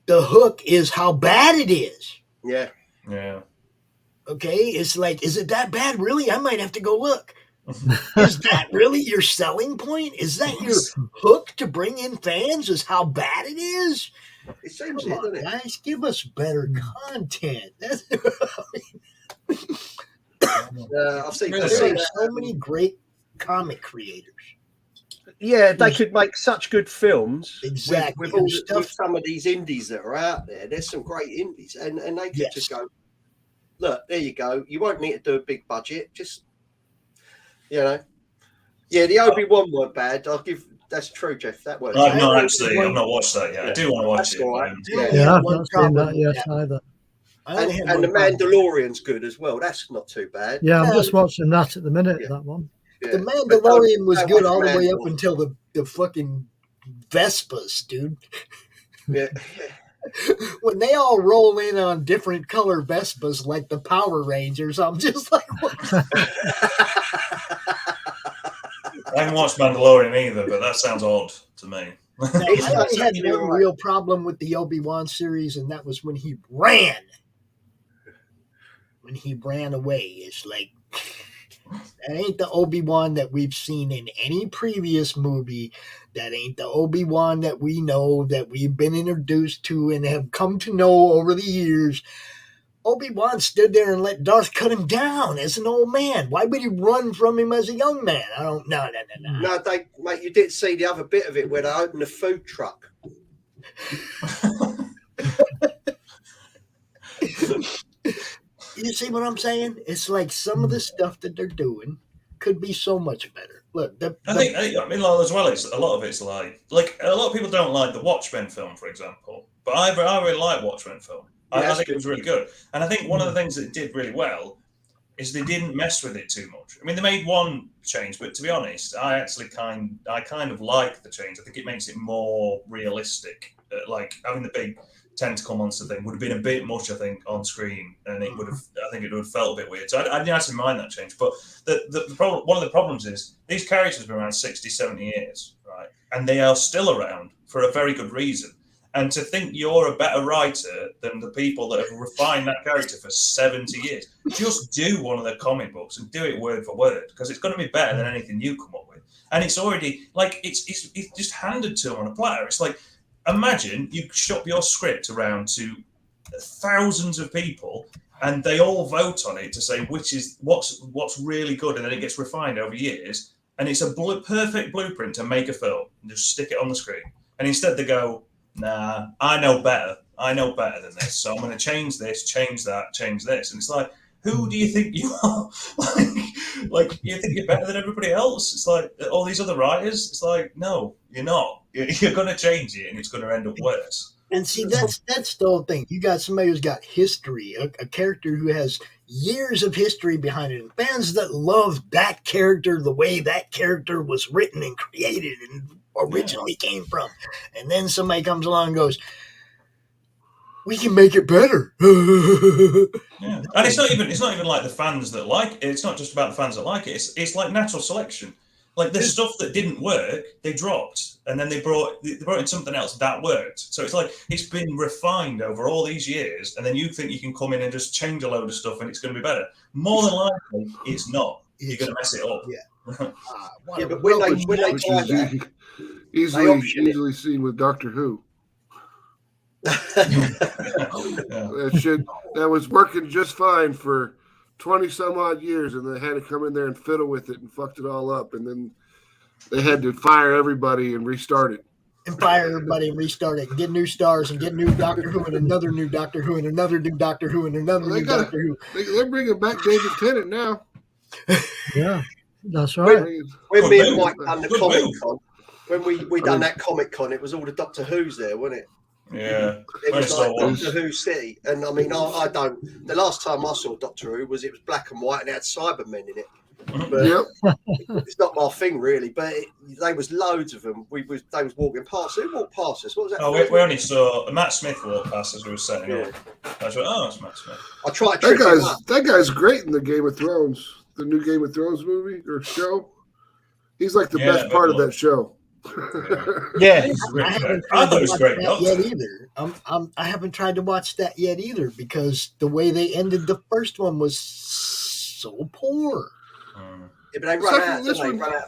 hook is how bad it is. Yeah. Yeah. Okay, it's like, is it that bad? Really? I might have to go look. Is that really your selling point? Is that your hook to bring in fans? Is how bad it is? It seems Come on, guys, give us better content. That's I've seen so many great comic creators. Yeah, they could make such good films. Exactly. With some of these indies that are out there. There's some great indies, and they could just go, look, there you go. You won't need to do a big budget. Just, you know. Yeah, the Obi-Wan weren't bad. That's true, Jeff. That was. I've not watched that yet. I do want to watch it. Right. Yeah, I've not seen that yet either. And the Mandalorian's good as well. That's not too bad. Yeah, I'm just watching that at the minute, that one. Yeah. The Mandalorian was good all the way up until the fucking Vespas, dude. Yeah. When they all roll in on different color Vespas like the Power Rangers, I'm just like, what? I haven't watched Mandalorian either, but that sounds odd to me. Now, I only had one real problem with the Obi-Wan series, and that was when he ran. When he ran away. It's like, that ain't the Obi-Wan that we've seen in any previous movie. That ain't the Obi-Wan that we know, that we've been introduced to and have come to know over the years. Obi-Wan stood there and let Darth cut him down as an old man. Why would he run from him as a young man? I don't know. No, mate, you didn't see the other bit of it where they opened the food truck. You see what I'm saying? It's like some of the stuff that they're doing could be so much better. Look, I mean, as well, it's a lot of it's like a lot of people don't like the Watchmen film, for example, but I really like Watchmen film. I think it was really good, and I think one of the things that it did really well is they didn't mess with it too much. I mean, they made one change, but to be honest, I kind of like the change. I think it makes it more realistic. Like having the big tentacle monster thing would have been a bit much, I think, on screen, and it would have. I think it would have felt a bit weird. So I didn't actually mind that change. But the problem, one of the problems is these characters have been around 60, 70 years, right? And they are still around for a very good reason. And to think you're a better writer than the people that have refined that character for 70 years, just do one of their comic books and do it word for word, because it's going to be better than anything you come up with. And it's already like it's just handed to them on a platter. It's like, imagine you shop your script around to thousands of people and they all vote on it to say what's really good, and then it gets refined over years, and it's a perfect blueprint to make a film and just stick it on the screen. And instead they go, nah, I know better than this, so I'm going to change this, change that, change this. And it's like, who do you think you are? like you think you're better than everybody else? It's like all these other writers. It's like, no, you're not. You're going to change it, and it's going to end up worse. And see, that's the whole thing. You got somebody who's got history, a character who has years of history behind it, and fans that love that character, the way that character was written and created and originally came from. And then somebody comes along and goes, we can make it better. Yeah. And it's not even like the fans that like it. It's not just about the fans that like it. It's like natural selection. Like the stuff that didn't work, they dropped, and then they brought in something else that worked. So it's like it's been refined over all these years, and then you think you can come in and just change a load of stuff and it's going to be better. More than likely, it's not. You're going to mess it up. Yeah. Yeah, but when they easily seen with Doctor Who. That was working just fine for 20 some odd years, and they had to come in there and fiddle with it and fucked it all up, and then they had to fire everybody and restart it. and fire everybody and restart it and get new stars and get new Doctor Who and another new Doctor Who and another new Doctor Who and another new Doctor Who. They're bringing back David Tennant now. Yeah, that's right. When me and Mike done the Comic Con, when we done that Comic Con, it was all the Doctor Who's there, wasn't it? Yeah. It was like Doctor Who City. And I mean, I don't. The last time I saw Doctor Who was black and white and it had Cybermen in it. But it's not my thing really. But there was loads of them. They was walking past. Who walked past us? What was that? Oh, we only saw Matt Smith walk past as we were setting up. I was like, oh, it's Matt Smith. I tried. That guy's great in the Game of Thrones, the new Game of Thrones movie or show. He's like the best part of that show. Yeah, I thought it was great. Yet either. I haven't tried to watch that yet either because the way they ended the first one was so poor. Yeah, but they run out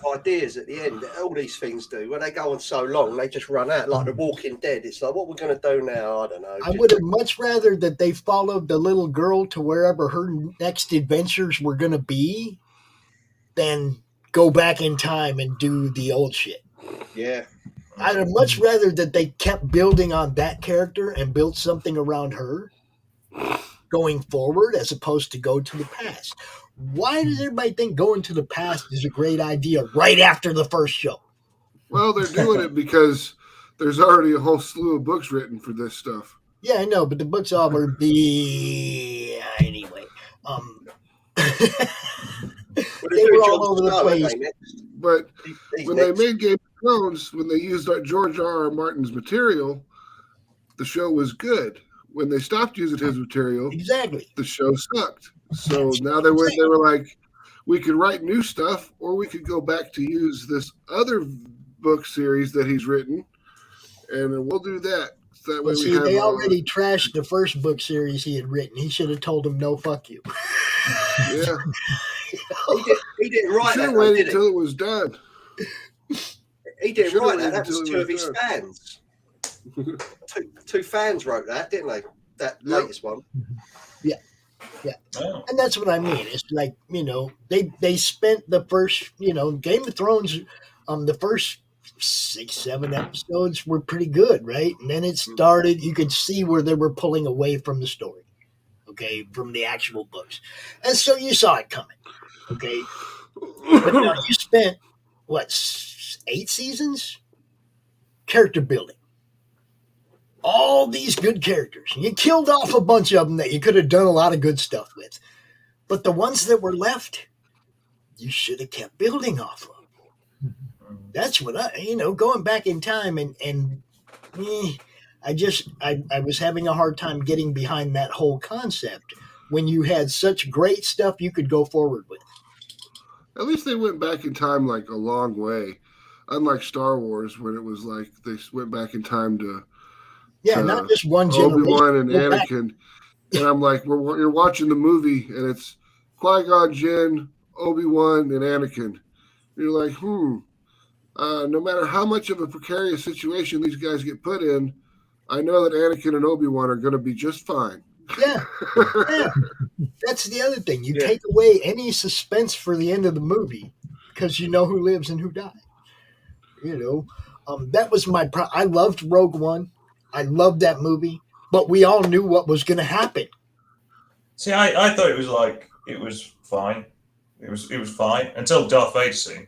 of ideas at the end. All these things do. When they go on so long, they just run out. Like The Walking Dead. It's like, what we're going to do now? I don't know. I would have much rather that they followed the little girl to wherever her next adventures were going to be than go back in time and do the old shit. Yeah. I'd have much rather that they kept building on that character and built something around her going forward as opposed to go to the past. Why does everybody think going to the past is a great idea right after the first show? Well, they're doing it because there's already a whole slew of books written for this stuff. Yeah, I know, but the books all were anyway. They were all over the place. But when they made Game of Thrones, when they used George R.R. Martin's material, the show was good. When they stopped using his material, the show sucked. So now they were like, we could write new stuff, or we could go back to use this other book series that he's written, and we'll do that. So that way they already trashed the first book series he had written. He should have told them, no, fuck you. Yeah. He didn't write that. Wait until it was done. He didn't write that. That was two of his fans. Two fans wrote that, didn't they? That latest one. Yeah. And that's what I mean. It's like, they spent the first, Game of Thrones, the first 6-7 episodes were pretty good, right? And then it started, you could see where they were pulling away from the story, okay, from the actual books. And so you saw it coming, okay? But now you spent, 8 seasons? Character building. All these good characters. You killed off a bunch of them that you could have done a lot of good stuff with. But the ones that were left, you should have kept building off of. That's what going back in time I was having a hard time getting behind that whole concept when you had such great stuff you could go forward with. At least they went back in time like a long way. Unlike Star Wars, when it was like they went back in time to not just one generation. Obi-Wan and Anakin. And I'm like, you're watching the movie, and it's Qui-Gon Jinn, Obi-Wan, and Anakin. You're like, no matter how much of a precarious situation these guys get put in, I know that Anakin and Obi-Wan are going to be just fine. Yeah. That's the other thing. You take away any suspense for the end of the movie because you know who lives and who died. That was my problem. I loved Rogue One. I loved that movie, but we all knew what was going to happen. See, I thought it was fine. It was fine until Darth Vader scene.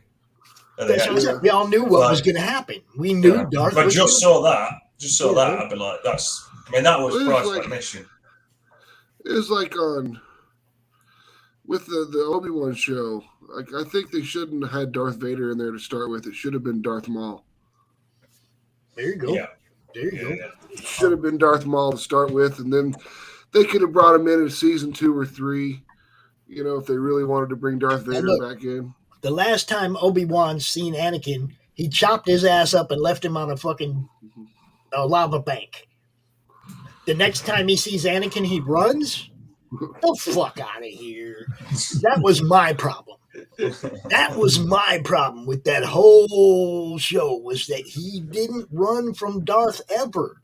We all knew what was going to happen. We knew Darth. But just saw that. I'd be like, that was priceless mission. It was like with the Obi-Wan show. Like, I think they shouldn't have had Darth Vader in there to start with. It should have been Darth Maul. There you go. Yeah. There you go. It should have been Darth Maul to start with, and then they could have brought him in season 2 or 3. If they really wanted to bring Darth Vader back in. The last time Obi-Wan seen Anakin, he chopped his ass up and left him on a fucking lava bank. The next time he sees Anakin, he runs. The fuck out of here. That was my problem. That was my problem with that whole show, was that he didn't run from Darth ever.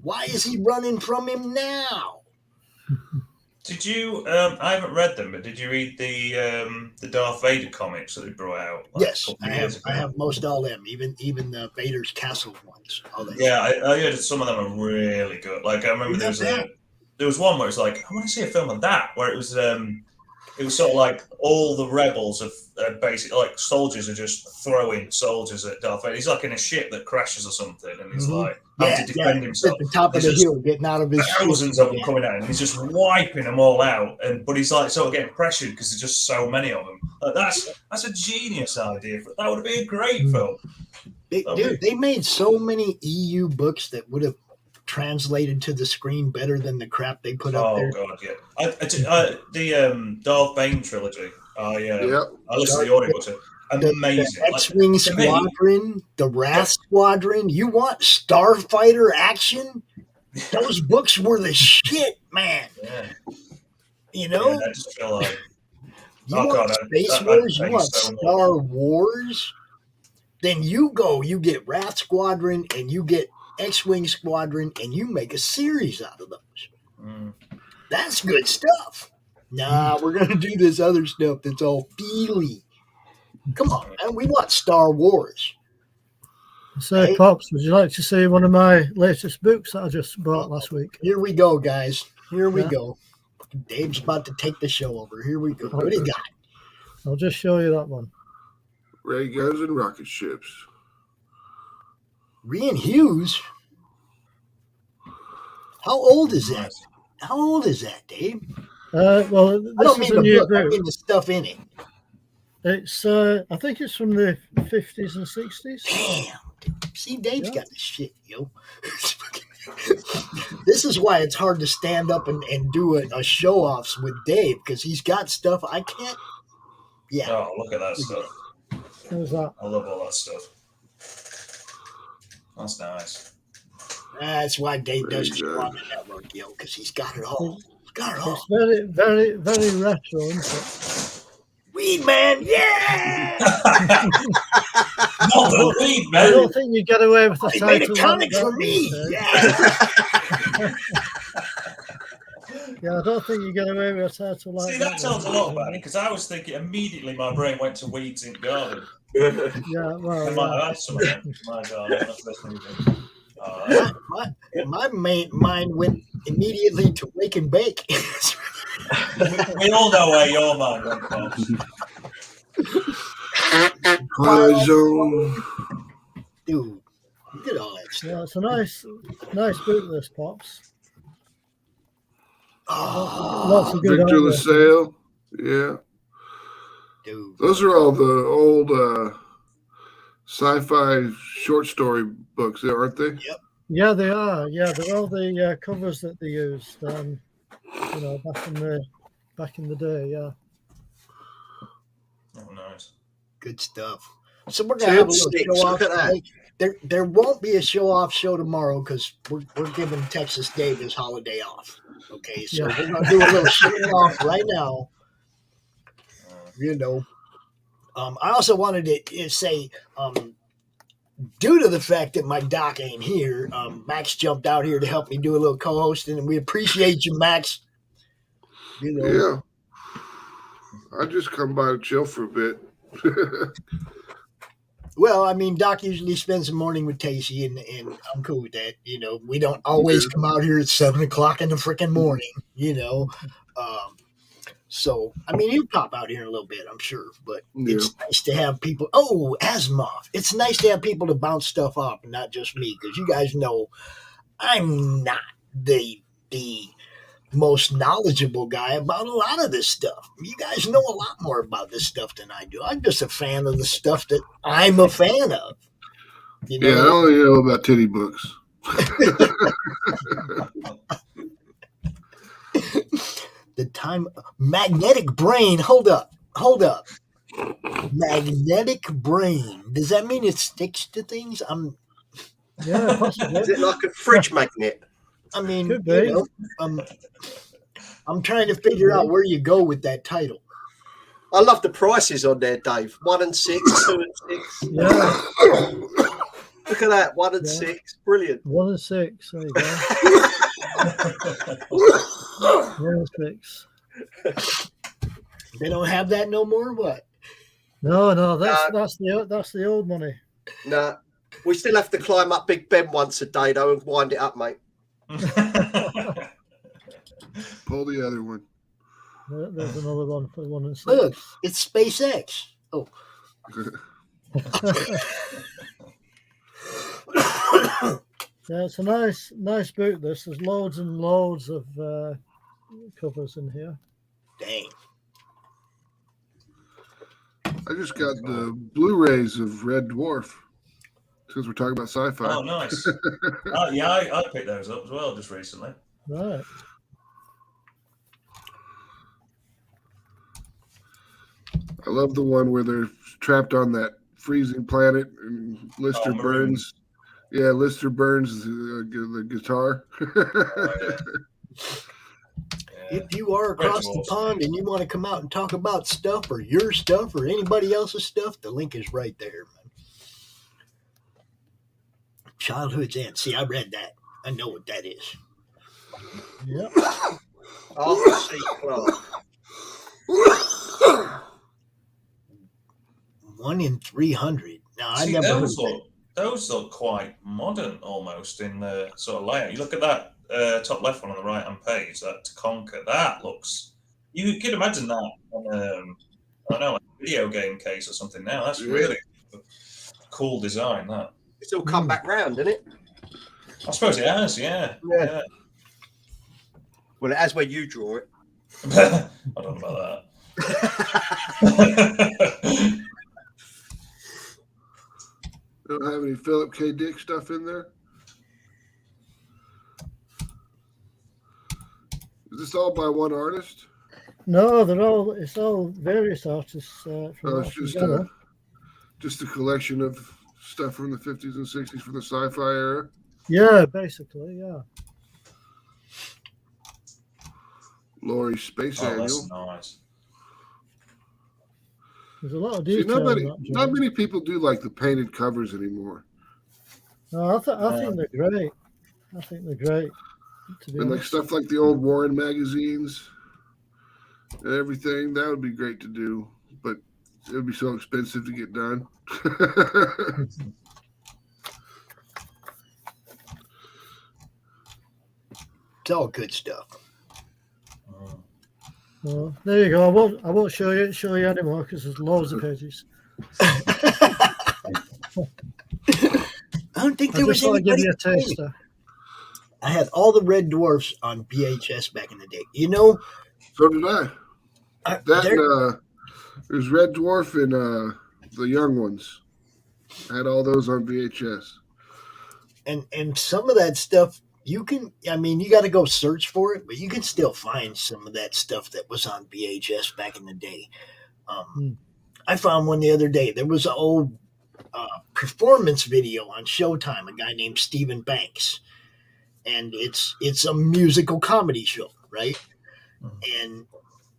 Why is he running from him now? Did you? I haven't read them, but did you read the Darth Vader comics that they brought out? Yes, I have most all them, even the Vader's Castle ones. All that. Yeah, I heard some of them are really good. Like I remember there was one where it's like I want to see a film of that where it was sort of like all the rebels of basically like soldiers are just throwing soldiers at Darth Vader. He's like in a ship that crashes or something, and he's like having to defend himself. At the top of the hill, getting out of his thousands of them coming out, and he's just wiping them all out. But he's like sort of getting pressured because there's just so many of them. Like, that's a genius idea. That would be a great film. They made so many EU books that would have translated to the screen better than the crap they put up there. Oh god, yeah. The Darth Bane trilogy. I listened to the audiobooks. Amazing. The X-Wing Squadron, the Wrath Squadron. You want Starfighter action? Those books were the shit, man. Yeah. You know? I just feel like you want Space Wars? You want Star Wars? Then you get Wrath Squadron and you get X-Wing Squadron and you make a series out of those. That's good stuff. Nah, we're going to do this other stuff that's all feely. Come on, man. We want Star Wars. So, hey, Pops, would you like to see one of my latest books that I just bought last week? Here we go, guys. Here we go. Dave's about to take the show over. Here we go. What do you got? I'll just show you that one. Ray guns and rocket ships. Rian Hughes? How old is that? How old is that, Dave? Well, I don't mean the book. I mean the stuff in it. It's I think it's from the 50s and 60s. Damn. See, Dave's got this shit, yo. This is why it's hard to stand up and do a show-offs with Dave, because he's got stuff I can't. Yeah. Oh, look at that stuff. Who's that? I love all that stuff. That's nice. That's why Dave does the Squadron Network, yo, because he's got it all. He's got it all. It's very, very, very retro, isn't it? Weed Man, yeah! Not the Weed Man. I don't think you get away with the title. He made a comic for me. Yeah. Yeah, I don't think you get away with a title like that. See, that tells a lot about it, because I was thinking immediately my brain went to Weeds in Garden. Yeah, well, I might have had some of that in my garden. That's listening to my mind went immediately to Wake and Bake. We all know where your mind went from. Dude, look at all that stuff. Yeah, it's a nice book, this, Pops. Lots of good Victor LaSalle. Yeah. Dude. Those are all the old sci-fi short story books, aren't they? Yep. Yeah, they are. Yeah, they're all the covers that they used. Back in the day. Yeah. Oh, nice. Good stuff. So we're gonna have a little show off. There won't be a show off show tomorrow because we're giving Texas Dave his holiday off. Okay, so we're gonna do a little show off right now. You know, I also wanted to say, due to the fact that my doc ain't here, Max jumped out here to help me do a little co-hosting, and we appreciate you, Max. You know. Yeah. I just come by to chill for a bit. Well, I mean, Doc usually spends the morning with Tacey, and I'm cool with that. You know, we don't always come out here at 7 o'clock in the freaking morning, you know. So, I mean, he'll pop out here in a little bit, I'm sure. But it's nice to have people. Oh, Asimov. It's nice to have people to bounce stuff off, and not just me, because you guys know I'm not the most knowledgeable guy about a lot of this stuff. You guys know a lot more about this stuff than I do. I'm just a fan of the stuff that I'm a fan of. You know? Yeah, I only know about titty books. The time magnetic brain. Hold up. Magnetic brain. Does that mean it sticks to things? Yeah, possibly. Is it like a fridge magnet? I mean, you know, I'm trying to figure out where you go with that title. I love the prices on there, Dave. 1 and 6, 2 and 6. Yeah. Look at that, 1 and 6. Brilliant. 1 and 6. There you go. Six. They don't have that no more. What? No, that's the old money. No, we still have to climb up Big Ben once a day though and wind it up, mate. Pull the other one. There's another one for 1 and 6. Look, it's SpaceX. Oh. Yeah, it's a nice book. There's loads and loads of covers in here. Dang. I just got the Blu-rays of Red Dwarf since we're talking about sci-fi. Oh, nice. Yeah, I picked those up as well just recently. Right. I love the one where they're trapped on that freezing planet and Lister burns. Yeah, Lister burns the guitar. If you are across the pond and you want to come out and talk about stuff or your stuff or anybody else's stuff, the link is right there, man. Childhood's End. See, I read that. I know what that is. Yep. Oh, see, well. 1 in 300. Now, See, I never those look quite modern almost in the sort of layout. You look at that top left one on the right hand page, that To Conquer, that looks, you could imagine that on I don't know, a video game case or something now. That's really cool design, that. It's all come back round, isn't it? I suppose it has, yeah. Well, it has where you draw it. I don't know about that. Don't have any Philip K. Dick stuff in there? Is this all by one artist? No, it's all various artists. It's just a collection of stuff from the 50s and 60s from the sci-fi era? Yeah, basically, yeah. Laurie Space Annual. That's nice. There's a lot of See, detail. not many people do like the painted covers anymore. No, I think they're great. I think they're great. And like stuff like the old Warren magazines and everything, that would be great to do, but it would be so expensive to get done. It's all good stuff. Well, there you go. I won't show you anymore because there's loads of pages. I don't think there was anybody. Give you a taster. I had all the Red Dwarfs on VHS back in the day. You know. So did I. There's Red Dwarf and the Young Ones. I had all those on VHS. And some of that stuff you can. I mean, you got to go search for it, but you can still find some of that stuff that was on VHS back in the day. I found one the other day. There was an old performance video on Showtime. A guy named Stephen Banks. And it's a musical comedy show, right? And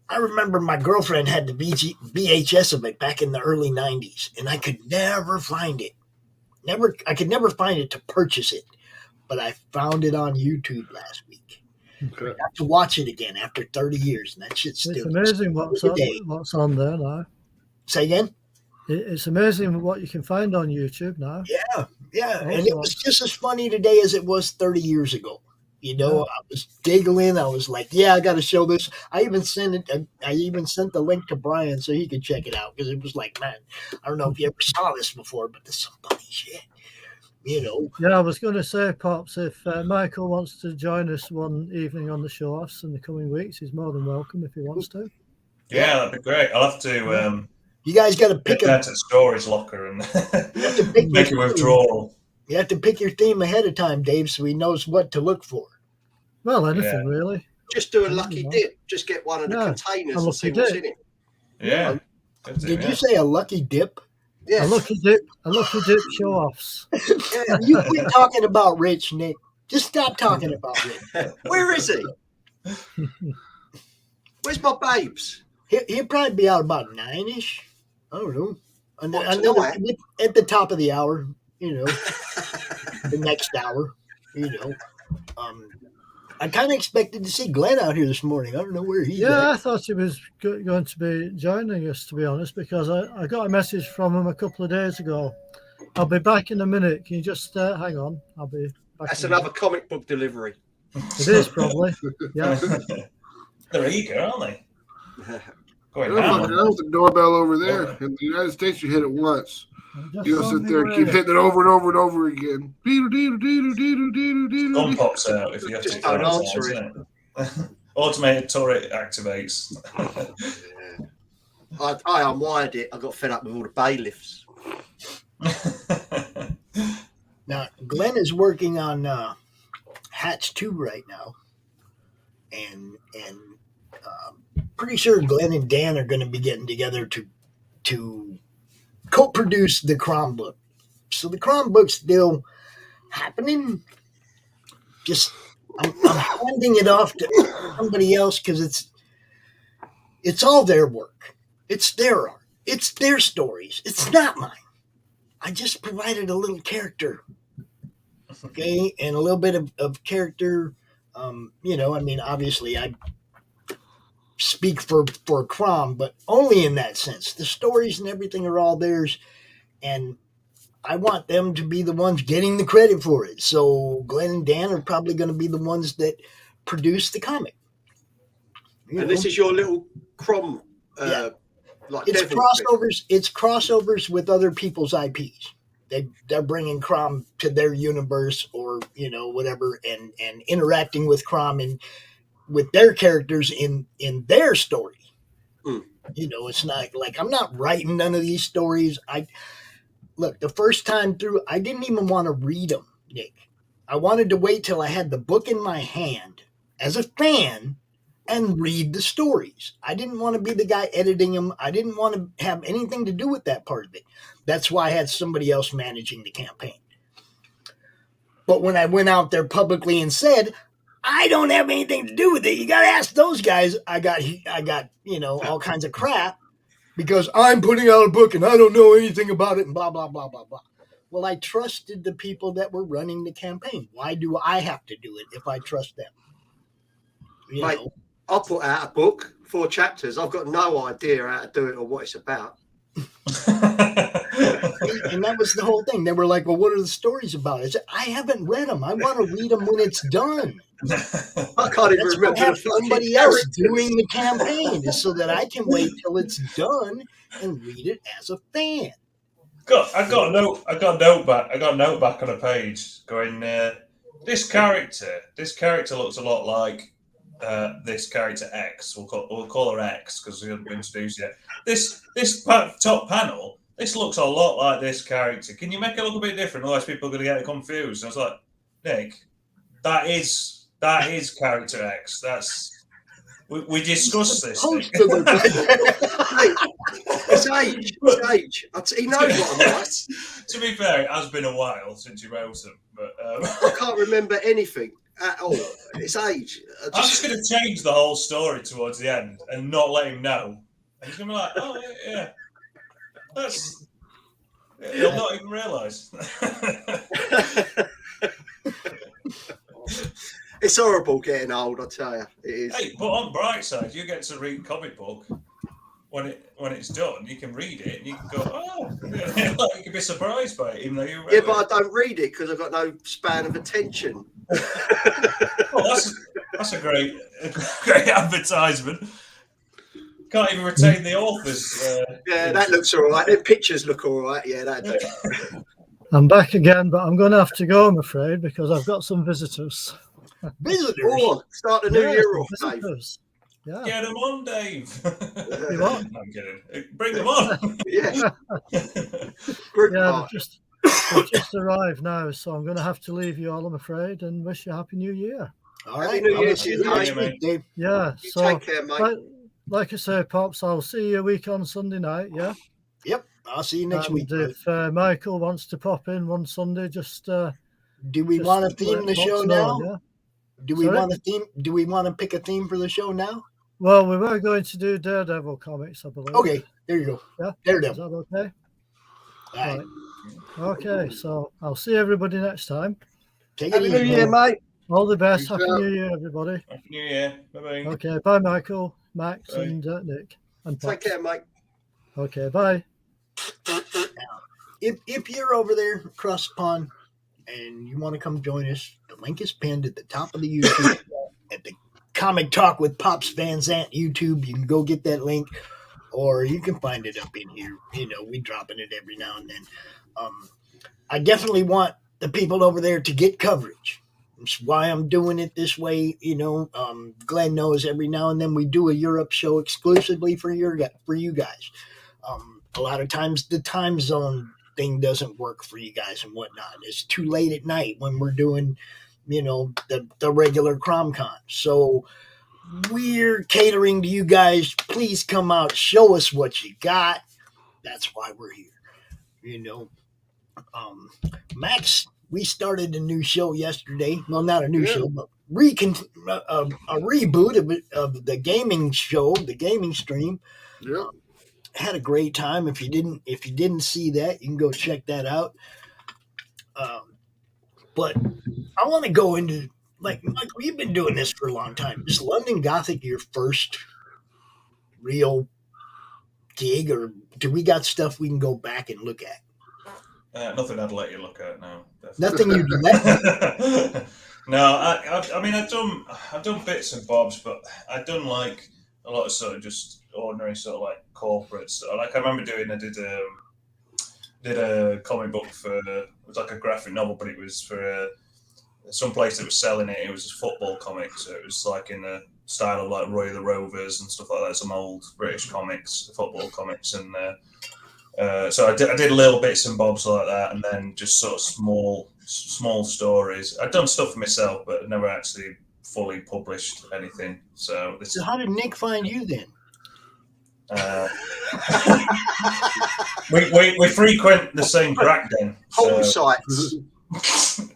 I remember my girlfriend had the VHS of it back in the early 90s, and I could never find it. I could never find it to purchase it, but I found it on YouTube last week. Okay. I got to watch it again after 30 years, and that shit's still. It's amazing what's on there now. Say again? It's amazing what you can find on YouTube now. Yeah. And it was just as funny today as it was 30 years ago. You know, I was giggling. I was like, I got to show this. I even sent the link to Brian so he could check it out because it was like, man, I don't know if you ever saw this before, but this is some funny shit. You know. Yeah, I was going to say, Pops, if Michael wants to join us one evening on the show-offs in the coming weeks, he's more than welcome if he wants to. Yeah, that'd be great. I'll have to... You guys got to pick that to storage locker and make a withdrawal. You have to pick your theme ahead of time, Dave, so he knows what to look for. Well, anything really. Just do a lucky dip. Just get one of the containers and see what's in it. Yeah. Did you say a lucky dip? Yeah. A lucky dip show-offs. Yeah, you quit talking about Rich, Nick. Just stop talking about Rich. Where is he? Where's my babes? He'll probably be out about 9-ish. I don't know. At the top of the hour, you know, the next hour, you know. I kind of expected to see Glenn out here this morning. I don't know where he's at. Yeah, I thought he was going to be joining us, to be honest, because I got a message from him a couple of days ago. I'll be back in a minute. Can you just hang on? I'll be back. That's another comic book delivery. It is probably. Yeah. They're eager, aren't they? Fucking hell with the doorbell over there. In the United States, you hit it once. You'll sit there and keep hitting it over and over and over again. Gun pops out if you have to. Just don't answer it. Automated turret activates. I unwired it. I got fed up with all the bailiffs. Now, Glenn is working on Hatch 2 right now. And pretty sure Glenn and Dan are going to be getting together to co-produce the CRoM book. So the CRoM book's still happening. Just I'm handing it off to somebody else because it's all their work. It's their art. It's their stories. It's not mine. I just provided a little character, okay, and a little bit of character. Obviously I speak for CRoM, but only in that sense. The stories and everything are all theirs, and I want them to be the ones getting the credit for it. So Glenn and Dan are probably going to be the ones that produce the comic. And this is your little CRoM. It's crossovers. It's crossovers with other people's IPs. They're bringing CRoM to their universe, or whatever, and interacting with CRoM and with their characters in their story. It's not like I'm not writing none of these stories. Look, the first time through, I didn't even want to read them, Nick. I wanted to wait till I had the book in my hand as a fan and read the stories. I didn't want to be the guy editing them. I didn't want to have anything to do with that part of it. That's why I had somebody else managing the campaign. But when I went out there publicly and said, I don't have anything to do with it, you got to ask those guys, I got all kinds of crap because I'm putting out a book and I don't know anything about it and blah, blah, blah, blah, blah. Well, I trusted the people that were running the campaign. Why do I have to do it if I trust them? Mate, I'll put out a book, 4 chapters. I've got no idea how to do it or what it's about. And that was the whole thing. They were like, well, what are the stories about? I said, I haven't read them. I want to read them when it's done. I can't even remember. Have somebody else doing the campaign so that I can wait till it's done and read it as a fan. I got a note back on a page going, this character looks a lot like this character X. We'll call her X because we haven't been introduced yet. This top panel, this looks a lot like this character. Can you make it look a bit different? Otherwise, people are going to get confused. And I was like, Nick, that is character X. We discussed this. It's age. He knows what I'm like. To be fair, it has been a while since you wrote them, but I can't remember anything at all. It's age. I'm just going to change the whole story towards the end and not let him know. And he's going to be like, oh yeah, he'll not even realise. It's horrible getting old, I tell you. It is. Hey, but on bright side, you get to read comic book when it's done. You can read it and you can go, oh, yeah. Like you can be surprised by it, even though you read it. But I don't read it because I've got no span of attention. Well, that's a great advertisement. Can't even retain the authors. Yeah, that looks all right. The pictures look all right. Yeah, that does. I'm back again, but I'm going to have to go, I'm afraid, because I've got some visitors. Visitors? Oh, start the new year off, Dave. Yeah. Get them on, Dave. You what? No, I'm kidding. Bring them on. Yeah. They've just arrived now, so I'm going to have to leave you all, I'm afraid, and wish you a Happy New Year. All right. Happy New Year to you, Dave. Yeah. You So, take care, mate. like I say, Pops, I'll see you a week on Sunday night, yeah? Yep. I'll see you next week. If Michael wants to pop in one Sunday, just... do we want to theme the show now? Yeah? Do we want to pick a theme for the show now? Well, we were going to do Daredevil comics, I believe. Okay, there you go. Yeah, Daredevil. Is that okay? All right. Okay, so I'll see everybody next time. Take it Happy easy. New Year, mate. All the best. Peace Happy out. New Year, everybody. Happy New Year. Bye-bye. Okay, bye, Michael, Max, Bye. and Nick. And Take Pops. care, mate. Okay, bye. If you're over there across the pond and you want to come join us, the link is pinned at the top of the YouTube at the Comic Talk with Pops Van Zant YouTube. You can go get that link, or you can find it up in here. You know, we dropping it every now and then. I definitely want the people over there to get coverage. That's why I'm doing it this way. You know, Glenn knows every now and then we do a Europe show exclusively for you guys. A lot of times the time zone thing doesn't work for you guys and whatnot. It's too late at night when we're doing, you know, the regular CRoM Con. So we're catering to you guys. Please come out, show us what you got. That's why we're here. You know, Max, we started a new show yesterday. Well, not a new show, but a reboot of the gaming show, the gaming stream. Yeah. Had a great time. If you didn't see that, you can go check that out. But I want to go into, like, Michael, you've been doing this for a long time. Is London Gothic your first real gig, or do we got stuff we can go back and look at? Nothing I'd let you look at now. Nothing you'd let. No, I mean I've done bits and bobs, but I've done like a lot of sort of just ordinary sort of like corporate stuff. Like I remember did a comic book for, it was like a graphic novel, but it was for some place that was selling it. It was a football comic, so it was like in the style of like Roy of the Rovers and stuff like that. Some old British comics, football comics, and so I did little bits and bobs like that, and then just sort of small stories. I'd done stuff for myself, but never actually fully published anything. So how did Nick find you then? We frequent the same crack den. Home sites.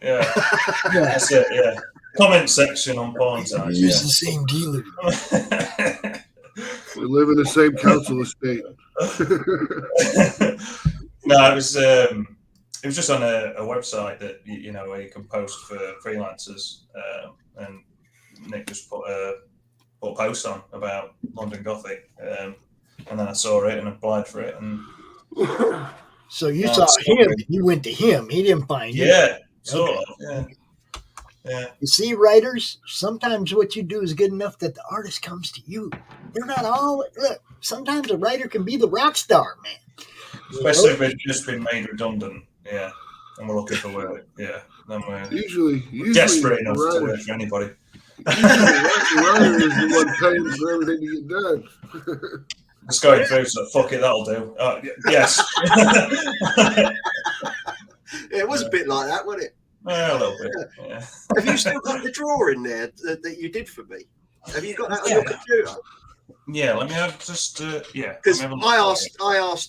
Yeah, that's it. Yeah, comment section on porn sites. Use the same dealer. We live in the same council estate. No, it was just on a website that you know where you can post for freelancers, and Nick just put a post on about London Gothic, and then I saw it and applied for it, and so you saw him, you went to him. He didn't find you. Yeah, sort of. Yeah. Yeah. You see, writers, sometimes what you do is good enough that the artist comes to you. They're not all. Look, sometimes a writer can be the rock star, man. Especially if it's just been made redundant. Yeah. And we're looking for work. Yeah. Then we're usually desperate enough to work for anybody. The writer is the one paying for everything to get done. It's going through, so fuck it, that'll do. Yes. Yeah, it was a bit like that, wasn't it? A little bit. Yeah. Have you still got the drawing there that you did for me? Have you got that on your computer? Yeah, let me have just yeah. Because I asked.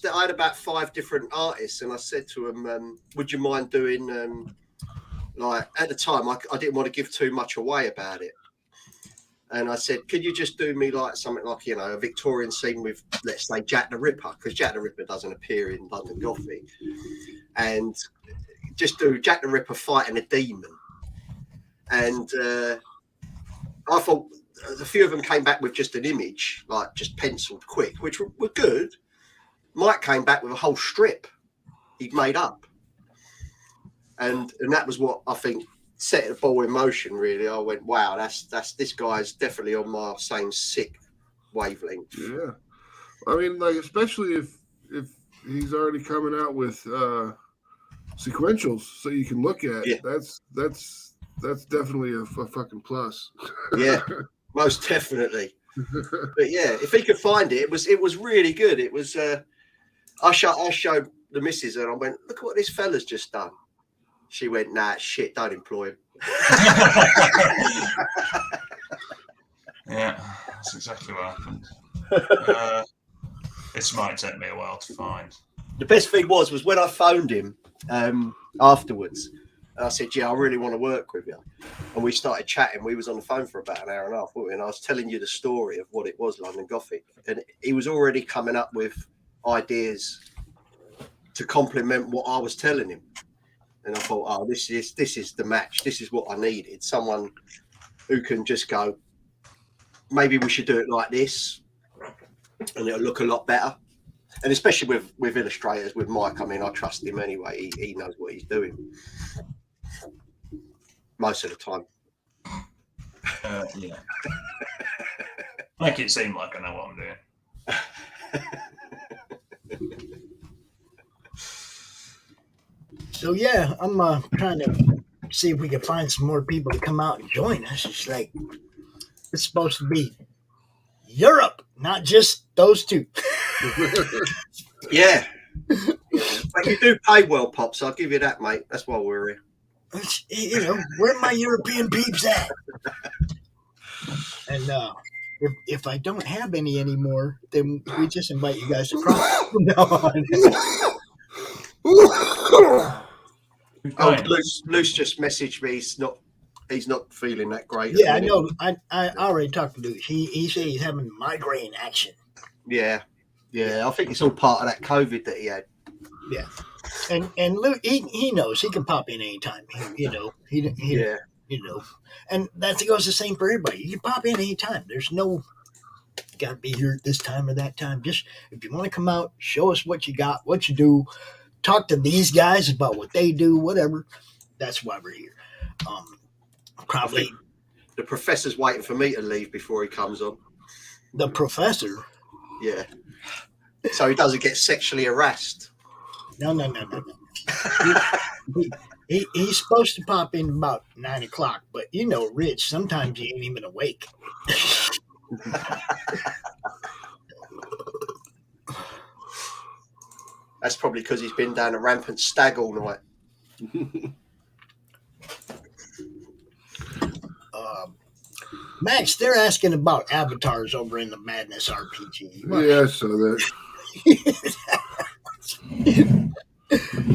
I had about 5 different artists, and I said to them, "Would you mind doing like at the time I didn't want to give too much away about it." And I said, could you just do me like something like, you know, a Victorian scene with, let's say, Jack the Ripper, because Jack the Ripper doesn't appear in London Gothic, and just do Jack the Ripper fighting a demon. And I thought a few of them came back with just an image, like just penciled quick, which were good. Mike came back with a whole strip he'd made up. And that was what I think set the ball in motion, really. I went, wow, that's this guy's definitely on my same sick wavelength. Yeah. I mean, like, especially if he's already coming out with sequentials so you can look at, that's definitely a fucking plus. Yeah, most definitely. But yeah, if he could find it, it was really good. It was I showed the missus and I went, look at what this fella's just done. She went, nah, shit, don't employ him. Yeah, that's exactly what happened. It might take me a while to find. The best thing was when I phoned him afterwards, and I said, yeah, I really want to work with you. And we started chatting. We was on the phone for about an hour and a half, weren't we? And I was telling you the story of what it was, London Gothic. And he was already coming up with ideas to complement what I was telling him. And I thought, oh, this is the match. This is what I needed. Someone who can just go, maybe we should do it like this, and it'll look a lot better. And especially with illustrators, with Mike, I mean, I trust him anyway. He knows what he's doing most of the time. Yeah. Make it seem like I know what I'm doing. So yeah, I'm trying to see if we can find some more people to come out and join us. It's like it's supposed to be Europe, not just those two. Yeah. But you do pay well, Pops. I'll give you that, mate. That's why we're here. You know, where my European peeps at? And if I don't have any anymore, then we just invite you guys to cross. Luce just messaged me. He's not feeling that great. Yeah, I know. I already talked to Luce. He said he's having migraine action. Yeah. I think it's all part of that COVID that he had. Yeah, and Luke, he knows he can pop in anytime. You know, and that goes the same for everybody. You can pop in anytime. There's no got to be here at this time or that time. Just if you want to come out, show us what you got, what you do, talk to these guys about what they do, whatever. That's why we're here. Probably the professor's waiting for me to leave before he comes on. The professor? Yeah. So he doesn't get sexually harassed. No. He's supposed to pop in about 9 o'clock, but you know, Rich, sometimes he ain't even awake. That's probably because he's been down a rampant stag all night. Max, they're asking about avatars over in the Madness RPG. Yeah, I saw that.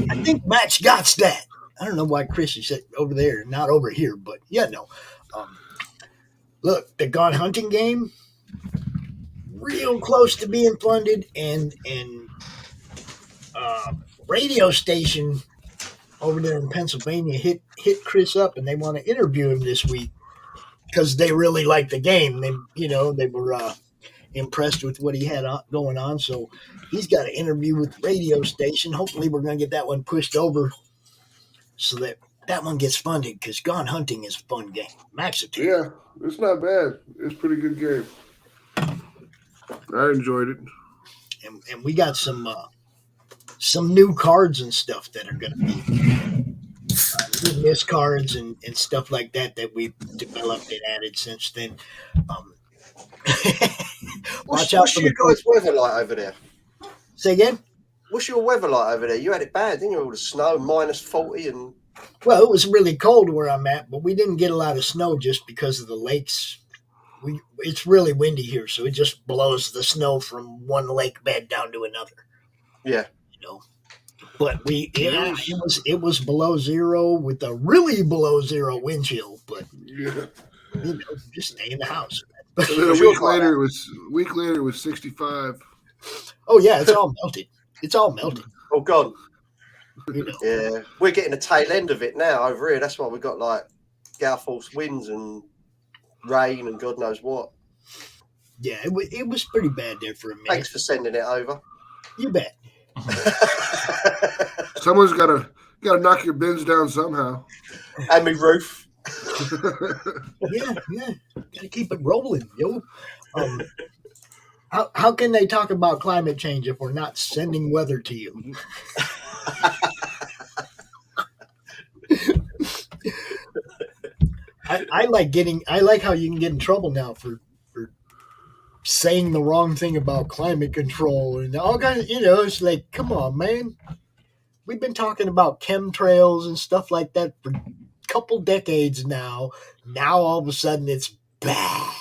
I think Max got that. I don't know why Christie said over there, not over here, but yeah, no. Look, the Gone Hunting game, real close to being funded, and radio station over there in Pennsylvania hit Chris up, and they want to interview him this week because they really like the game. They were impressed with what he had going on, so he's got an interview with the radio station. Hopefully, we're going to get that one pushed over so that one gets funded because Gone Hunting is a fun game. Max it. Yeah, it's not bad. It's a pretty good game. I enjoyed it. And we got some new cards and stuff that are going to be miss cards and stuff like that we've developed and added since then. What's your guys' weather like over there? Say again? What's your weather like over there? You had it bad, didn't you? All the snow, -40 and... Well, it was really cold where I'm at, but we didn't get a lot of snow just because of the lakes. It's really windy here, so it just blows the snow from one lake bed down to another. Yeah. But it was below zero with a really below zero wind chill, but just stay in the house. And then a week later it was 65. Oh yeah, it's all melted. It's all melted. Oh God. Yeah, we're getting the tail end of it now over here. That's why we got like gale force winds and rain and God knows what. Yeah, it was pretty bad there for a minute. Thanks for sending it over. You bet. Someone's got to knock your bins down somehow. And me roof. Yeah. Got to keep it rolling, yo. How can they talk about climate change if we're not sending weather to you? I like how you can get in trouble now for saying the wrong thing about climate control and all kinds of, it's like, come on, man. We've been talking about chemtrails and stuff like that for a couple decades now. Now all of a sudden it's bad.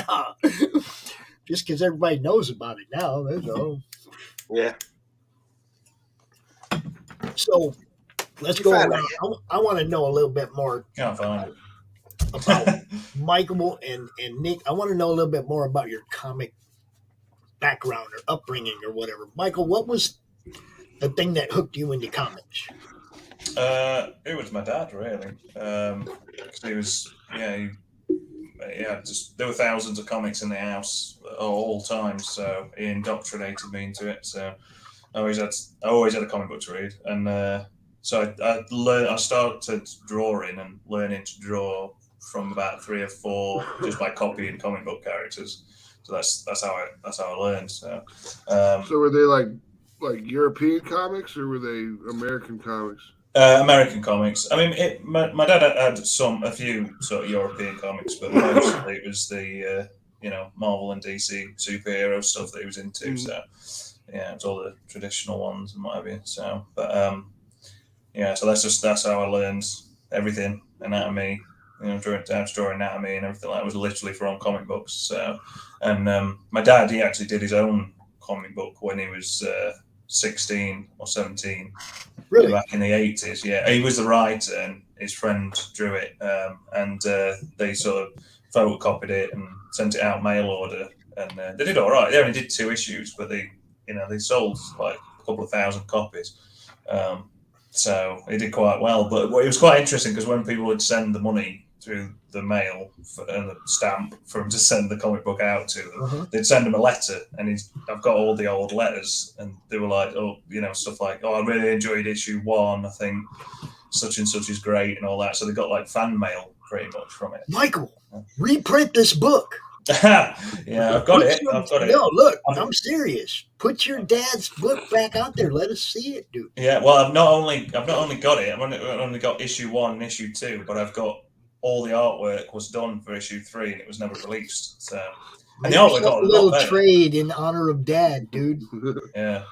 No. Just because everybody knows about it now, that's all. Yeah. So let's go around. I want to know a little bit more. Can't find it. About Michael and Nick. I want to know a little bit more about your comic background or upbringing or whatever. Michael, what was The thing that hooked you into comics? It was my dad, really. He was, just there were thousands of comics in the house at all times, so he indoctrinated me into it. So I always had a comic book to read, and so I started drawing and learning to draw from about 3 or 4 just by copying comic book characters. So that's how I learned. So were they like European comics, or were they American comics? American comics. I mean, my dad had a few sort of European comics, but mostly it was the Marvel and DC superhero stuff that he was into. So yeah, it's all the traditional ones and what have you. So, but so that's how I learned everything, anatomy. Drawing anatomy and everything like that was literally from comic books. So, and my dad, he actually did his own comic book when he was 16 or 17. Really? Back in the 80s, yeah. He was the writer and his friend drew it, and they sort of photocopied it and sent it out mail order, and they did all right. They only did 2 issues, but they sold like a couple of thousand copies. So they did quite well. But it was quite interesting because when people would send the money through the mail and the stamp for him to send the comic book out to them, they'd send him a letter, and I've got all the old letters, and they were like, stuff like, I really enjoyed issue 1, I think such and such is great and all that. So they got like fan mail pretty much from it. Michael, reprint this book. Yeah, I've got it. No, look, I'm serious. Put your dad's book back out there. Let us see it, dude. Yeah, well, I've not only got it. I've only got issue 1 and issue 2, but I've got all the artwork was done for issue 3, and it was never released. So, and the artwork got a little lot better. trade in honor of Dad, dude. Yeah.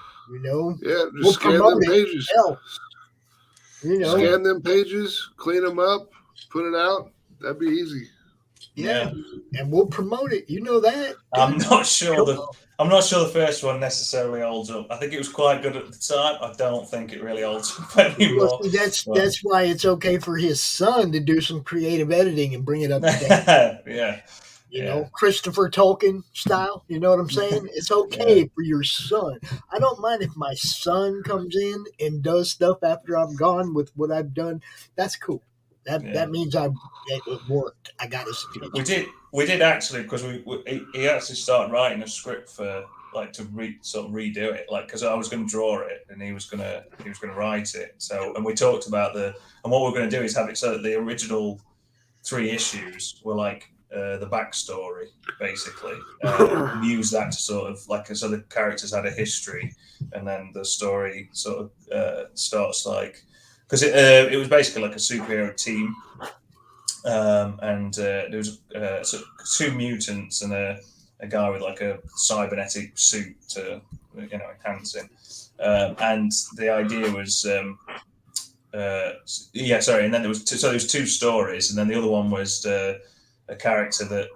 Yeah, just scan them pages. Scan them pages, clean them up, put it out. That'd be easy. Yeah, and we'll promote it. You know that. I'm not sure the first one necessarily holds up. I think it was quite good at the time. I don't think it really holds up anymore. Well, that's why it's okay for his son to do some creative editing and bring it up to date. Yeah. You know, Christopher Tolkien style. You know what I'm saying? It's okay for your son. I don't mind if my son comes in and does stuff after I'm gone with what I've done. That's cool. That means it worked. I got his attention. We did actually, because he actually started writing a script for like to redo it, like because I was going to draw it and he was going to write it. So, and we talked about what we're going to do is have it so that the original 3 issues were like the backstory, basically. Use that to sort of like so the characters had a history, and then the story sort of starts like. Because it was basically like a superhero team, and there was 2 mutants and a guy with like a cybernetic suit to enhance him. And the idea was, and then there was 2 stories, and then the other one was a character that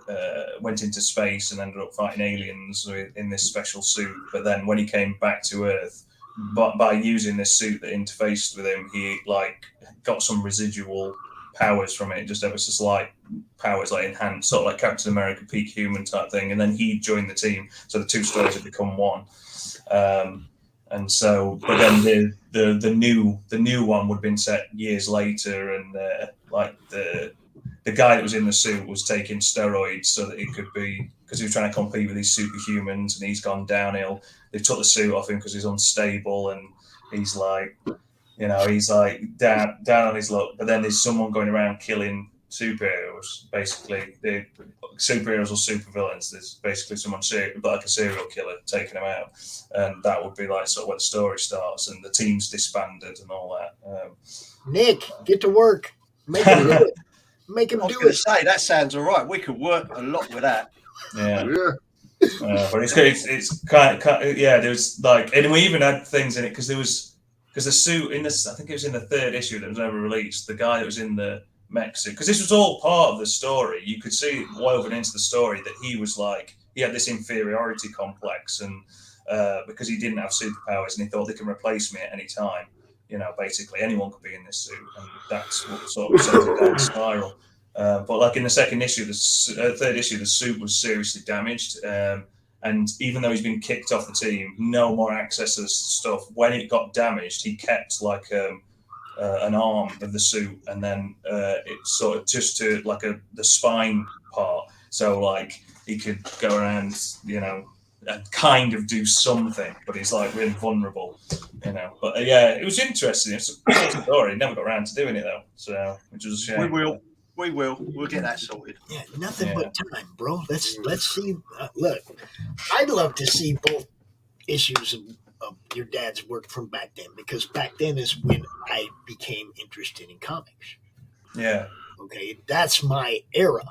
went into space and ended up fighting aliens in this special suit. But then when he came back to Earth, but by using this suit that interfaced with him, he like got some residual powers from it, just ever so slight powers, like enhanced, sort of like Captain America peak human type thing. And then he joined the team, so the 2 stories had become one. And so, but then the new one would have been set years later, and like the guy that was in the suit was taking steroids so that he could be, because he was trying to compete with these superhumans, and he's gone downhill. They took the suit off him because he's unstable, and he's like, down on his luck. But then there's someone going around killing superheroes. Basically, the superheroes or supervillains. There's basically someone like a serial killer taking them out, and that would be like sort of where the story starts, and the team's disbanded and all that. Nick, get to work. Make him do it. Make him do it. I was going to say that sounds all right. We could work a lot with that. Yeah. But it's kind of there's like, and we even had things in it because the suit in this, I think it was in the 3rd issue that was never released, the guy that was in the mech suit, because this was all part of the story, you could see woven into the story that he was like, he had this inferiority complex, and because he didn't have superpowers and he thought they can replace me at any time, basically anyone could be in this suit, and that's what sort of sent it down the spiral. But like in the 2nd issue, the 3rd issue, the suit was seriously damaged, And even though he's been kicked off the team, no more access to stuff. When it got damaged, he kept like an arm of the suit, and then it sort of just to like the spine part. So like he could go around, you know, and kind of do something, but he's like really vulnerable, you know. But yeah, it was interesting. It's a cool story. Never got around to doing it though, so which was a shame. We'll get that sorted. Yeah, nothing but time, bro. Let's see. Look, I'd love to see both issues of your dad's work from back then, because back then is when I became interested in comics. Yeah. Okay, that's my era.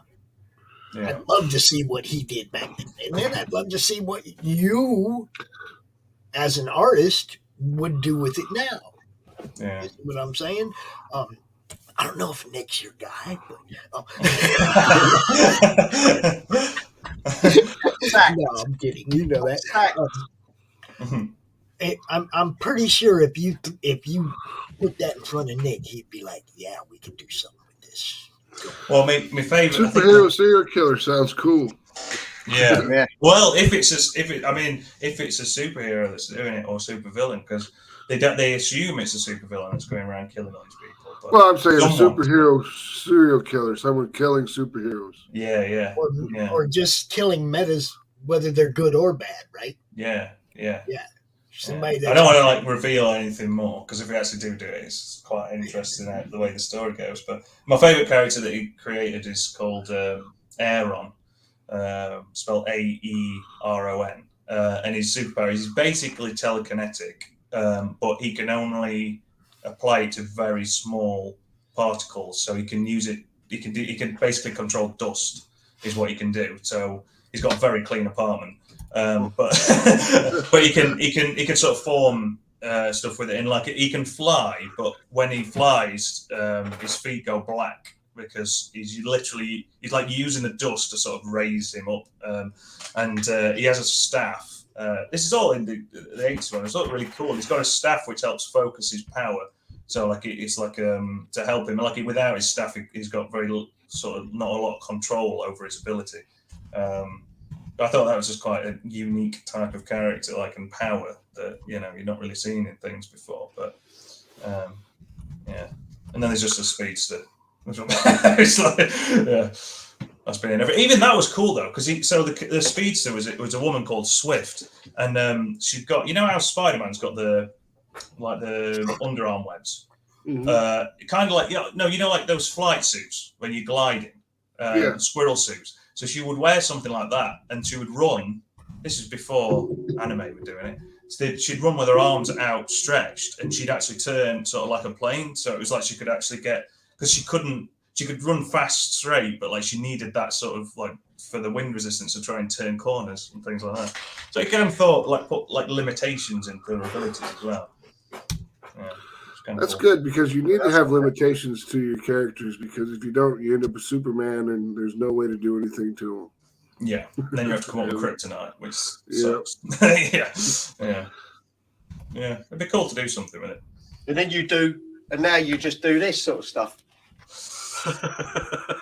Yeah. I'd love to see what he did back then, and then I'd love to see what you, as an artist, would do with it now. Yeah. You see what I'm saying? I don't know if Nick's your guy, but no, I'm kidding. You know that. I'm pretty sure if you put that in front of Nick, he'd be like, "Yeah, we can do something with this." Well, my favorite superhero serial killer sounds cool. Yeah. Well, if it's a superhero that's doing it, or supervillain, because they assume it's a supervillain that's going around killing all these people. But well, I'm saying a superhero serial killer, someone killing superheroes. Yeah. Or just killing metas, whether they're good or bad, right? Yeah. Somebody I don't want to like reveal anything more, because if we actually do it, it's quite interesting the way the story goes. But my favorite character that he created is called Aaron, spelled Aeron, and his superpower is basically telekinetic, but he can only apply it to very small particles. So he can use it. He can basically control dust, is what he can do. So he's got a very clean apartment. But he can sort of form stuff with it, and like he can fly, but when he flies, his feet go black because he's like using the dust to sort of raise him up, and he has a staff. This is all in the 80s one. It's all really cool. He's got a staff which helps focus his power. So like it's like to help him. Like without his staff, he's got very sort of not a lot of control over his ability. I thought that was just quite a unique type of character, like in power that you're not really seeing in things before. But yeah, and then there's just a speedster. It's like, yeah, that's been everything. Even that was cool though, because the speedster was a woman called Swift, and she's got how Spider-Man's got the underarm webs, kind of like like those flight suits when you're gliding, squirrel suits. So she would wear something like that, and she would run. This is before anime were doing it. So she'd run with her arms outstretched, and she'd actually turn sort of like a plane. So it was like she could actually because she could run fast straight, but like she needed that sort of like for the wind resistance to try and turn corners and things like that. So it kind of put like limitations in their abilities as well. Yeah. That's good, because you need to have limitations to your characters, because if you don't, you end up with Superman and there's no way to do anything to him. Yeah, then you have to come up with kryptonite, which sucks. Yeah. It'd be cool to do something with it. And then now you just do this sort of stuff.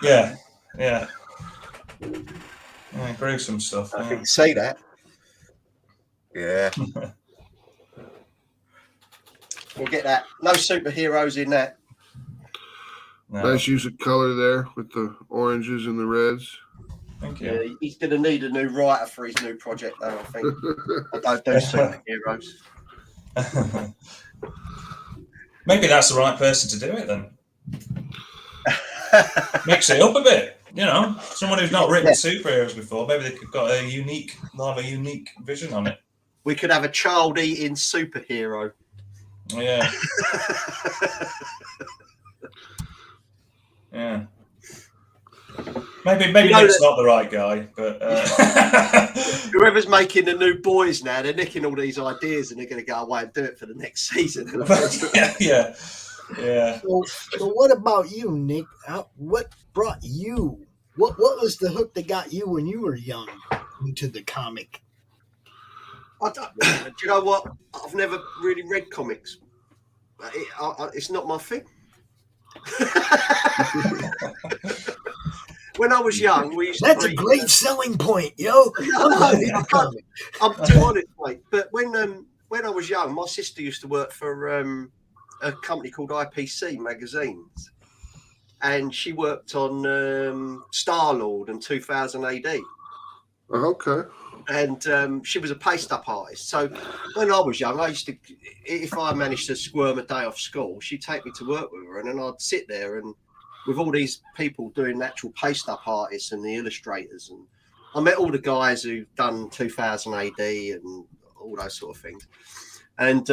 Yeah, gruesome stuff. I can say that. Yeah. We'll get that. No superheroes in that. No. Nice use of color there with the oranges and the reds. Thank you. Yeah, he's going to need a new writer for his new project, though, I think. I don't do superheroes. Maybe that's the right person to do it then. Mix it up a bit, Someone who's not written superheroes before. Maybe they've got a unique vision on it. We could have a child-eating superhero. Yeah. Yeah. Maybe Nick's not the right guy, but whoever's making the new boys now, they're nicking all these ideas and they're going to go away and do it for the next season. Yeah. So what about you, Nick? What brought you? What was the hook that got you when you were young into the comic? Do you know what? I've never really read comics. It's not my thing. when I was young, we used That's to a great selling point, yo. I'm too honest, mate. But when I was young, my sister used to work for a company called IPC Magazines, and she worked on Star-Lord and 2000 AD. Okay. And she was a paste-up artist. So when I was young, I used to, if I managed to squirm a day off school, she'd take me to work with her, and then I'd sit there and with all these people doing actual paste-up artists and the illustrators, and I met all the guys who've done 2000 AD and all those sort of things. And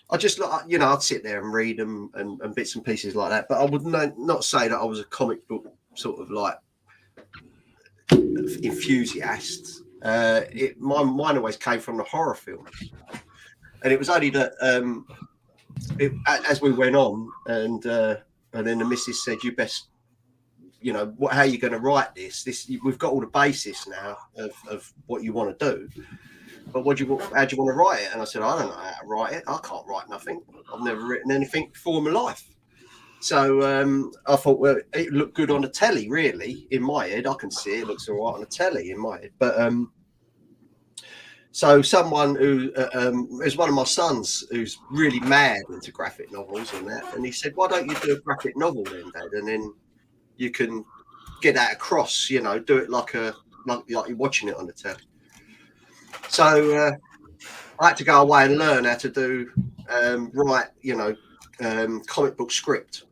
I just, I'd sit there and read them and bits and pieces like that. But I would not say that I was a comic book sort of like enthusiast. Mine always came from the horror films, and it was only that as we went on, and then the missus said, "You best, how are you going to write this? We've got all the basis now of what you want to do, but how do you want to write it?" And I said, "I don't know how to write it. I can't write nothing. I've never written anything before in my life." So I thought, well, it looked good on the telly, really. In my head, I can see it looks all right on the telly in my head. But so someone who is one of my sons who's really mad into graphic novels and that, and he said, "Why don't you do a graphic novel then, Dad? And then you can get that across, do it like you're watching it on the telly." So I had to go away and learn how to do write, comic book script.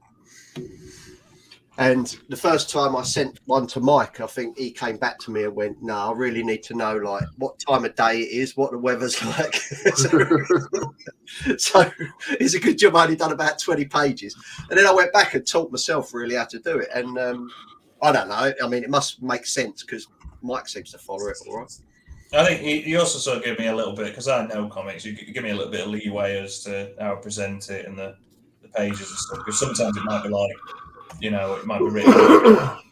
And the first time I sent one to Mike, I think he came back to me and went, "No, I really need to know like what time of day it is, what the weather's like." So it's a good job I only done about 20 pages. And then I went back and taught myself really how to do it. And I don't know. I mean, it must make sense because Mike seems to follow it all right. I think you also sort of give me a little bit, because I know comics, you give me a little bit of leeway as to how I present it and the pages and stuff. Because sometimes it might be like, it might be written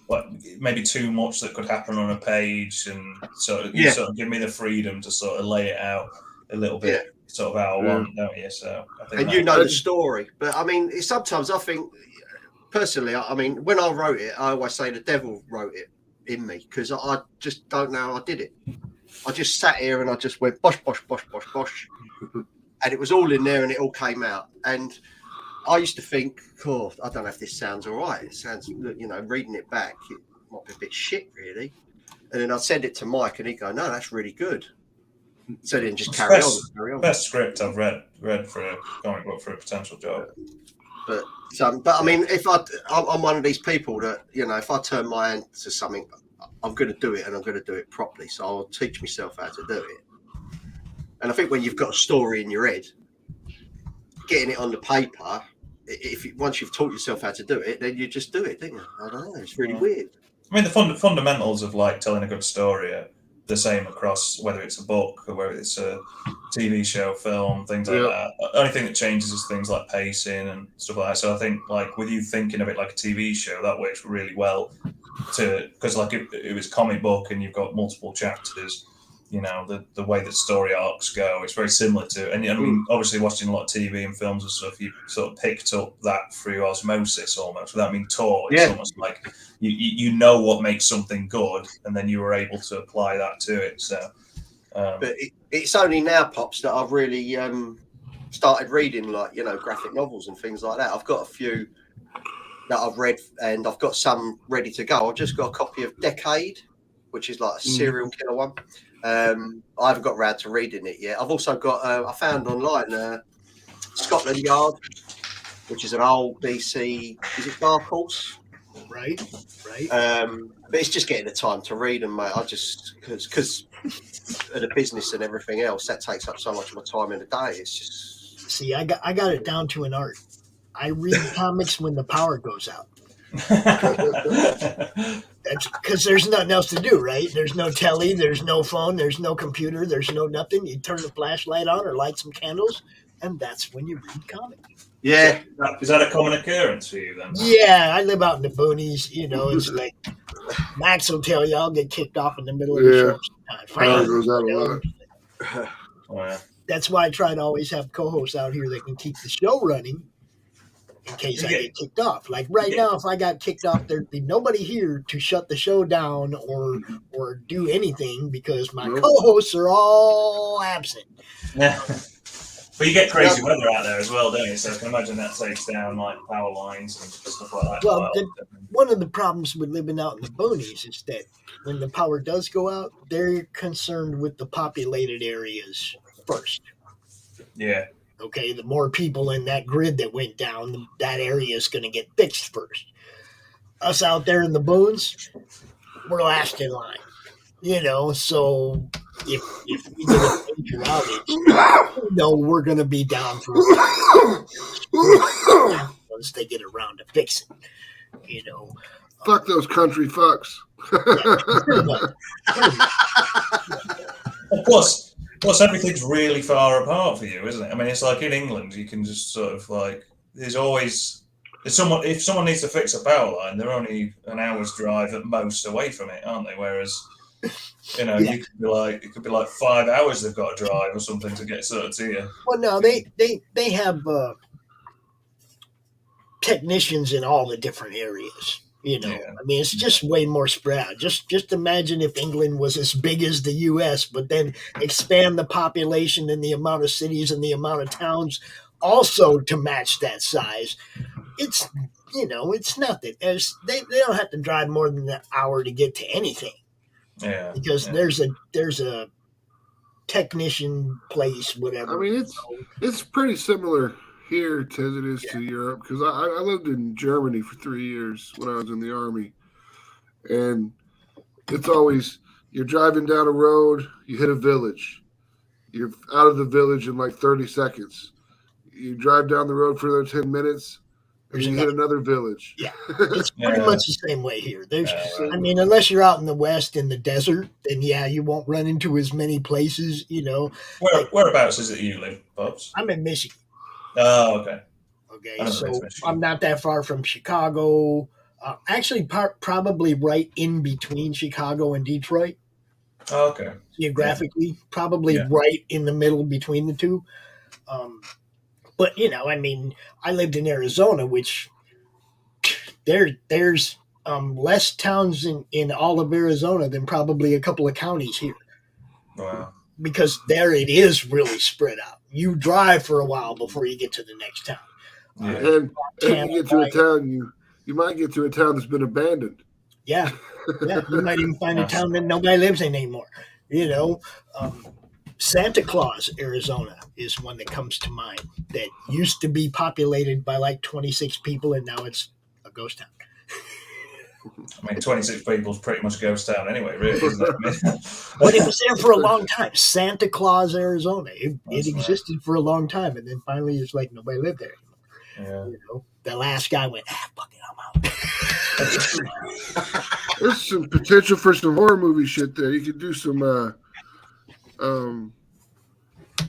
like maybe too much that could happen on a page, and so you sort of give me the freedom to sort of lay it out a little bit, sort of how I want, don't you? So I think the story, but I mean, sometimes I think personally, I mean, when I wrote it, I always say the devil wrote it in me because I just don't know how I did it. I just sat here and I just went bosh, bosh, bosh, bosh, bosh. And it was all in there and it all came out. And I used to think, I don't know if this sounds all right. It sounds, reading it back, it might be a bit shit, really. And then I'd send it to Mike and he'd go, "No, that's really good." So then just carry on. Best script I've read for a comic book for a potential job. But I mean, I'm one of these people that, if I turn my hand to something, I'm going to do it and I'm going to do it properly. So I'll teach myself how to do it. And I think when you've got a story in your head, getting it on the paper, once you've taught yourself how to do it, then you just do it, don't you? I don't know. It's really weird. I mean, the fundamentals of like telling a good story are the same across whether it's a book or whether it's a TV show, film, things like that. The only thing that changes is things like pacing and stuff like that. So I think like with you thinking of it like a TV show, that works really well because like it was comic book and you've got multiple chapters. The way that story arcs go, it's very similar to, and I mean, obviously watching a lot of TV and films and stuff, you sort of picked up that through osmosis almost, without being taught. It's almost like you know what makes something good, and then you were able to apply that to it. So, but it's only now, Pops, that I've really started reading like graphic novels and things like that. I've got a few that I've read, and I've got some ready to go. I've just got a copy of Decade, which is like a serial killer one. I haven't got around to reading it yet. I've also got, I found online Scotland Yard, which is an old DC, is it Dark Horse? Right. But it's just getting the time to read them, mate. I just, because of the business and everything else, that takes up so much of my time in the day. It's just... See, I got it down to an art. I read comics when the power goes out. That's because there's nothing else to do, right? There's no telly, there's no phone, there's no computer, there's no nothing. You turn the flashlight on or light some candles, and that's when you read comics. Yeah. Is that a common occurrence for you then? Yeah, I live out in the boonies. It's like Max will tell you I'll get kicked off in the middle of the show sometimes. Power goes out a lot. That's why I try to always have co-hosts out here that can keep the show running in case I get kicked off. Like right now, if I got kicked off, there'd be nobody here to shut the show down or do anything because my co-hosts are all absent. Yeah. But you get crazy weather out there as well, don't you? So I can imagine that takes down like power lines and stuff like that. Well, one of the problems with living out in the boonies is that when the power does go out, they're concerned with the populated areas first. Yeah. Okay, the more people in that grid that went down, that area is going to get fixed first. Us out there in the boons, we're last in line. So if we get a major outage, we're going to be down for a while once they get around to fix it. Fuck those country fucks. Plus, everything's really far apart for you, isn't it? I mean, it's like in England, you can just sort of like, there's always, if someone needs to fix a power line, they're only an hour's drive at most away from it, aren't they? Whereas, you could be like 5 hours they've got to drive or something to get sort of to you. Well, no, they have technicians in all the different areas. I mean, it's just way more spread out. Just imagine if England was as big as the U.S., but then expand the population and the amount of cities and the amount of towns also to match that size. It's it's nothing. They don't have to drive more than an hour to get to anything. Yeah, because there's a technician place, whatever. I mean, it's pretty similar here as it is to Europe, because I lived in Germany for 3 years when I was in the Army, and it's always, you're driving down a road, you hit a village, you're out of the village in like 30 seconds, you drive down the road for another 10 minutes, and you hit another village. Yeah, it's pretty much the same way here. I mean, unless you're out in the West in the desert, then you won't run into as many places, Whereabouts is it you live, Bobs? I'm in Michigan. Oh, okay. Okay, so I'm not that far from Chicago. Actually, probably right in between Chicago and Detroit. Oh, okay. Geographically, probably right in the middle between the two. But I mean, I lived in Arizona, which there's less towns in all of Arizona than probably a couple of counties here. Wow. Because there it is really spread out. You drive for a while before you get to the next town. And you get to a town, you might get to a town that's been abandoned. Yeah. You might even find a town that nobody lives in anymore. Santa Claus, Arizona, is one that comes to mind. That used to be populated by like 26 people, and now it's a ghost town. I mean, 26 people is pretty much ghost town anyway, really, isn't it? But it was there for a long time. Santa Claus, Arizona. It existed for a long time, and then finally it's like nobody lived there anymore. Yeah. The last guy went, fuck it, I'm out. There's some potential for some horror movie shit there. You could do some, what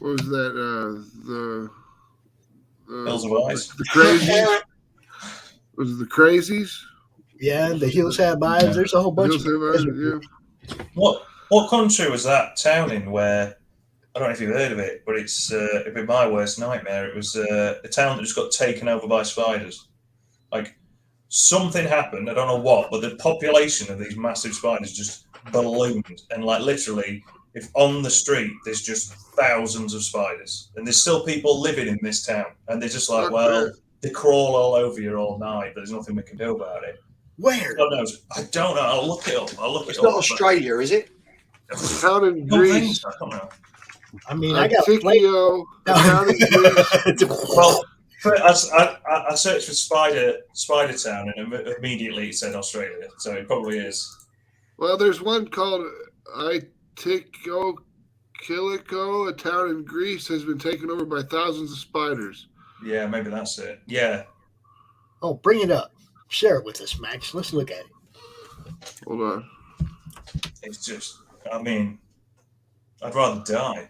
was that? The Hills of Ice. The Crazies. Was it the Crazies? Yeah, the Hills Have Eyes. There's a whole bunch of them. Yeah. What country was that town in where, I don't know if you've heard of it, but it's been my worst nightmare. It was a town that just got taken over by spiders. Like, something happened, I don't know what, but the population of these massive spiders just ballooned. And like literally, if on the street, there's just thousands of spiders. And there's still people living in this town. And they're just like, they crawl all over you all night, but there's nothing we can do about it. Where? I don't know. I'll look it up. It's not Australia, is it? Town in Greece. I don't know. I mean, I got Tikio, town in Greece. Well, I searched for Spider Town, and immediately it said Australia, so it probably is. Well, there's one called Tikio Kiliko, a town in Greece, has been taken over by thousands of spiders. Yeah, maybe that's it. Yeah. Oh, bring it up. Share it with us, Max. Let's look at it. Hold on. It's just, I mean, I'd rather die.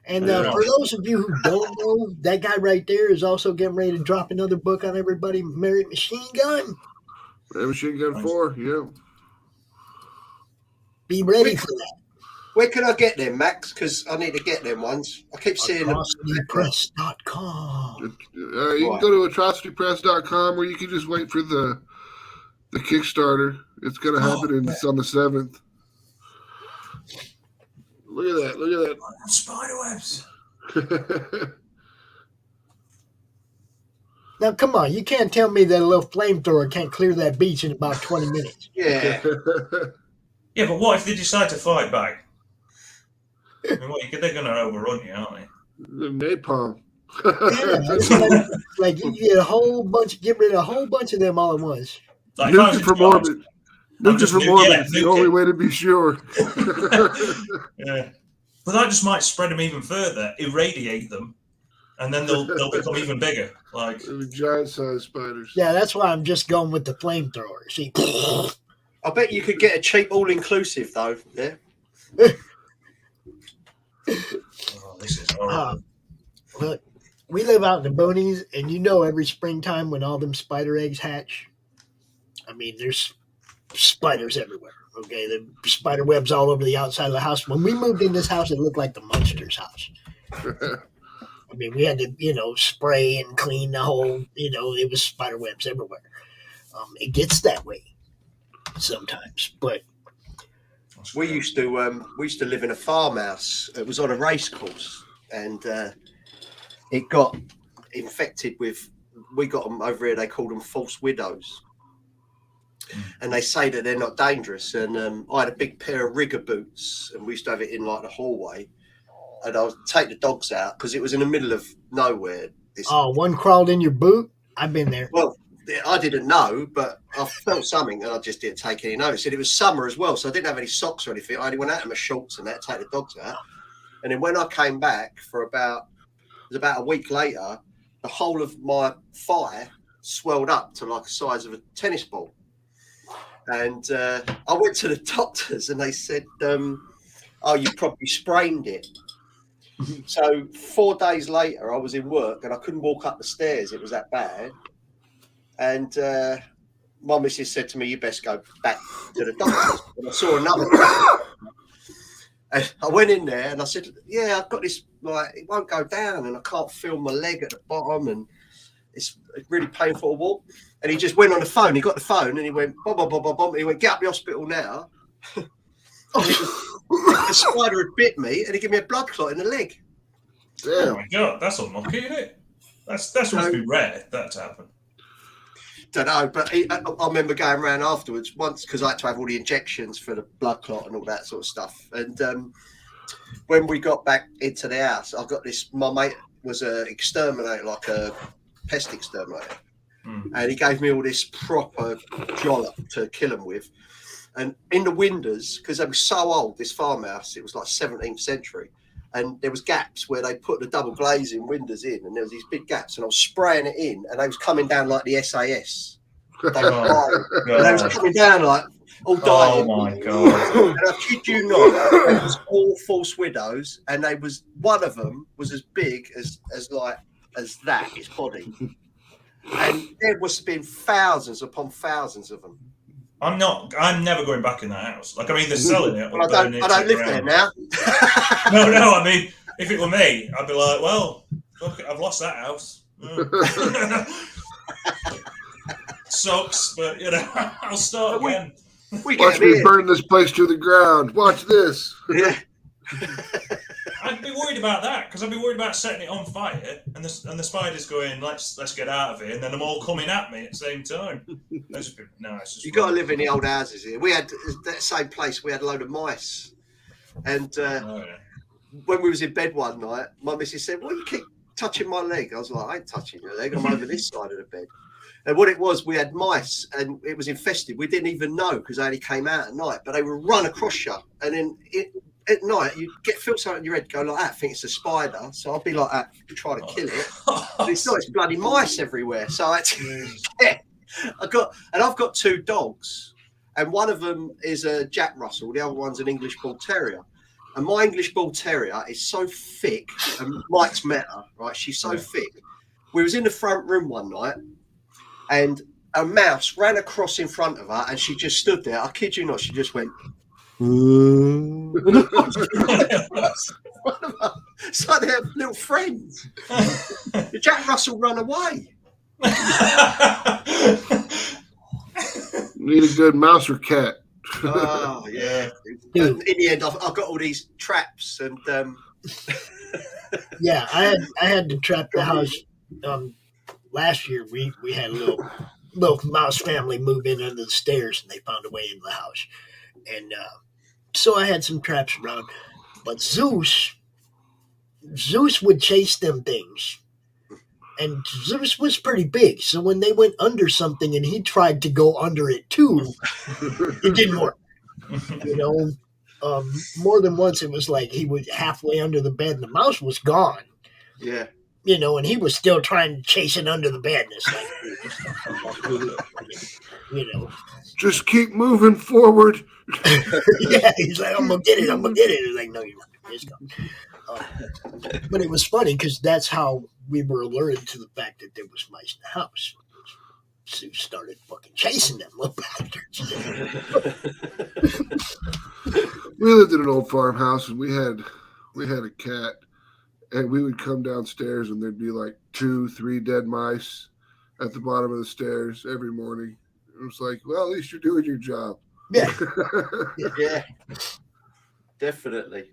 And for those of you who don't know, that guy right there is also getting ready to drop another book on everybody, Married Machine Gun. Married Machine Gun 4, yeah. Be ready for that. Where can I get them, Max? Because I need to get them ones. I keep seeing them. AtrocityPress.com. You can go to atrocitypress.com, or you can just wait for the Kickstarter. It's going to happen, and it's on the 7th. Look at that! Look at that! Spiderwebs. Now, come on. You can't tell me that a little flamethrower can't clear that beach in about 20 minutes. Yeah. Yeah, but what if they decide to fight back? I mean, they're going to overrun you, aren't they? The napalm. Yeah, like you get get rid of a whole bunch of them all at once. Like Nuke it from orbit. Nuke it from orbit. It's the only way to be sure. Yeah. But that just might spread them even further, irradiate them, and then they'll become even bigger. Like giant-sized spiders. Yeah, that's why I'm just going with the flamethrower. See, I bet you could get a cheap all-inclusive though. Yeah. Oh, this is horrible. Look, we live out in the boonies, and you know every springtime when all them spider eggs hatch, I mean, there's spiders everywhere. Okay, the spider webs all over the outside of the house. When we moved in this house, it looked like the Munsters' house. I mean, we had to, spray and clean the whole, it was spider webs everywhere. It gets that way sometimes, but we used to live in a farmhouse. It was on a race course, and it got infected with. We got them over here. They called them false widows, and they say that they're not dangerous. And I had a big pair of rigger boots, and we used to have it in like the hallway. And I would take the dogs out because it was in the middle of nowhere. One crawled in your boot? I've been there. Well, I didn't know, but I felt something and I just didn't take any notice. And it was summer as well, so I didn't have any socks or anything. I only went out in my shorts and that to take the dogs out. And then when I came back it was about a week later, the whole of my thigh swelled up to like the size of a tennis ball. And I went to the doctors and they said, you probably sprained it. So 4 days later, I was in work and I couldn't walk up the stairs. It was that bad. And my missus said to me, you best go back to the doctors. And I saw another doctor. And I went in there and I said, yeah, I've got this, it won't go down and I can't feel my leg at the bottom and it's really painful to walk. And he just went on the phone. He got the phone and he went, bom, bom, bom, bom, bom. He went, get up the hospital now. The spider had bit me and he gave me a blood clot in the leg. Damn. Oh my god, that's unlucky, isn't it? That's must be rare that to happen. Don't know, but I remember going around afterwards once because I had to have all the injections for the blood clot and all that sort of stuff. And when we got back into the house, I got this. My mate was an exterminator, like a pest exterminator, and he gave me all this proper jollop to kill them with. And in the windows, because they were so old, this farmhouse, it was like 17th century. And there was gaps where they put the double glazing windows in, and there was these big gaps, and I was spraying it in, and they was coming down like the SAS. They was coming down like all dying. Oh my god! And I kid you not, it was all false widows, and they was one of them was as big as that, his body, and there must have been thousands upon thousands of them. I'm never going back in that house. Like, I'm either selling it or I don't live there now. No, I mean, if it were me, I'd be like, well, look, I've lost that house. Sucks, but, I'll start again. Watch me burn this place to the ground. Watch this. Yeah. I'd be worried about that, because I'd be worried about setting it on fire and the spiders going, let's get out of here, and then them all coming at me at the same time. It's just you got to live in the old houses here. We had that same place. We had a load of mice, and when we was in bed one night, my missus said, "Why you keep touching my leg?" I was like, "I ain't touching your leg. I'm over this side of the bed." And what it was, we had mice, and it was infested. We didn't even know because they only came out at night, but they would run across you, and then at night, you feel something in your head go like that, think it's a spider. So I'll be like that, try to kill it. But it's not, it's bloody mice everywhere. So I've got 2 dogs, and one of them is a Jack Russell, the other one's an English Bull Terrier. And my English Bull Terrier is so thick, and Mike's met her, right? She's so thick. We was in the front room one night, and a mouse ran across in front of her, and she just stood there. I kid you not, she just went. It's like they're little friends. Did Jack Russell run away? Need a good mouse or cat. Oh yeah. In the end, I've got all these traps and. Yeah, I had to trap the house. Last year we had a little mouse family move in under the stairs, and they found a way into the house, and so I had some traps around. But Zeus would chase them things. And Zeus was pretty big, so when they went under something and he tried to go under it too, it didn't work. You know, more than once it was like he was halfway under the bed and the mouse was gone. Yeah. You know, and he was still trying to chase it under the bed. And it's like, you know. Just keep moving forward. Yeah, he's like, I'm going to get it. It's like, no, you're not. Just go. But it was funny because that's how we were alerted to the fact that there was mice in the house. So we started fucking chasing them little bastards. We lived in an old farmhouse, and we had a cat, and we would come downstairs, and there'd be like 2-3 dead mice at the bottom of the stairs every morning. It was like, well, at least you're doing your job. Yeah. Yeah. Definitely.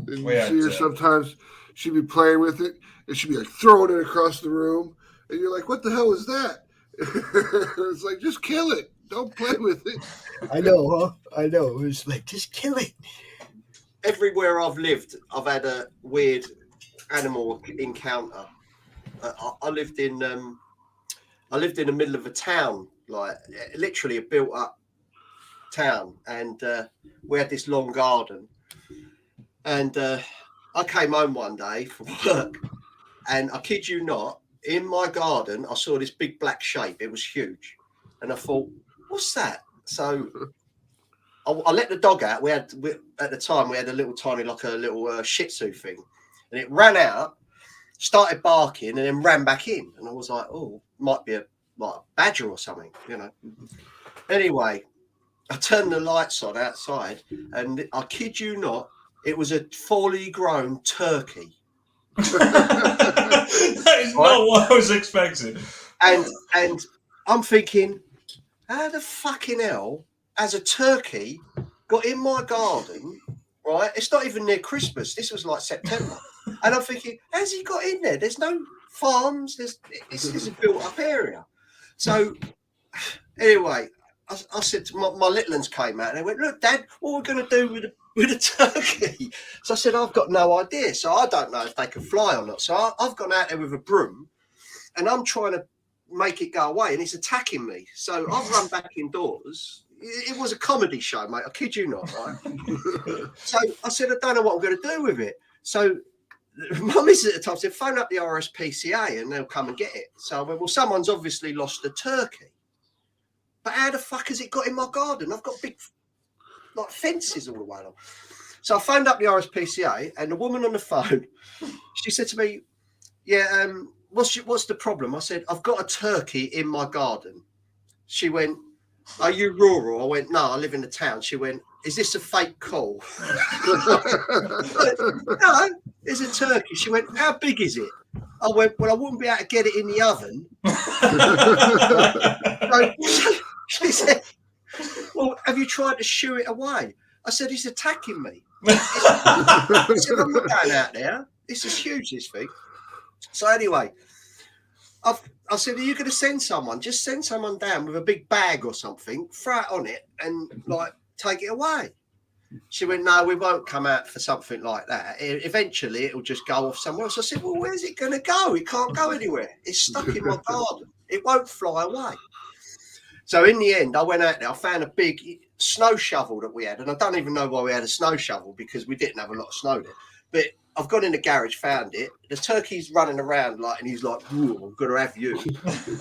And you see her sometimes, she'd be playing with it, and she'd be like throwing it across the room, and you're like, what the hell is that? It's like, just kill it. Don't play with it. I know, huh? I know. It was like, just kill it. Everywhere I've lived, I've had a weird animal encounter. I lived in the middle of a town, like literally a built-up town, and we had this long garden. And I came home one day from work, and I kid you not, in my garden, I saw this big black shape. It was huge. And I thought, what's that? So I let the dog out. At the time, we had a little tiny, like a little Shih Tzu thing. And it ran out, started barking, and then ran back in. And I was like, oh, might be a badger or something, you know. Anyway, I turned the lights on outside, and I kid you not, it was a fully grown turkey. That is not what I was expecting. And I'm thinking, how the fucking hell has a turkey got in my garden, right? It's not even near Christmas. This was like September. And I'm thinking, how's he got in there? There's no farms. This is a built-up area. So anyway, I said to my little ones came out and they went, look, Dad, what are we going to do with a turkey? So I said, I've got no idea. So I don't know if they can fly or not. So I've gone out there with a broom and I'm trying to make it go away and it's attacking me. So I've run back indoors. It was a comedy show, mate. I kid you not, right? So I said, I don't know what I'm going to do with it. So my missus at the time said, phone up the RSPCA and they'll come and get it. So I went, well, someone's obviously lost a turkey. But how the fuck has it got in my garden? I've got big like fences all the way along. So I phoned up the RSPCA and the woman on the phone, she said to me, yeah, what's the problem? I said, I've got a turkey in my garden. She went, are you rural? I went, no, I live in the town. She went, is this a fake call? No, it's a turkey. She went, how big is it? I went, well, I wouldn't be able to get it in the oven. So she said, well, have you tried to shoo it away? I said, he's attacking me. I said, I'm not going out there. This is huge, this thing. So anyway, I said, are you going to send someone? Just send someone down with a big bag or something, throw it on it and like take it away. She went, no, we won't come out for something like that. Eventually, it'll just go off somewhere else. I said, well, where's it going to go? It can't go anywhere. It's stuck in my garden. It won't fly away. So in the end, I went out there. I found a big snow shovel that we had. And I don't even know why we had a snow shovel because we didn't have a lot of snow there. But I've gone in the garage, found it. The turkey's running around and he's like, I'm going to have you.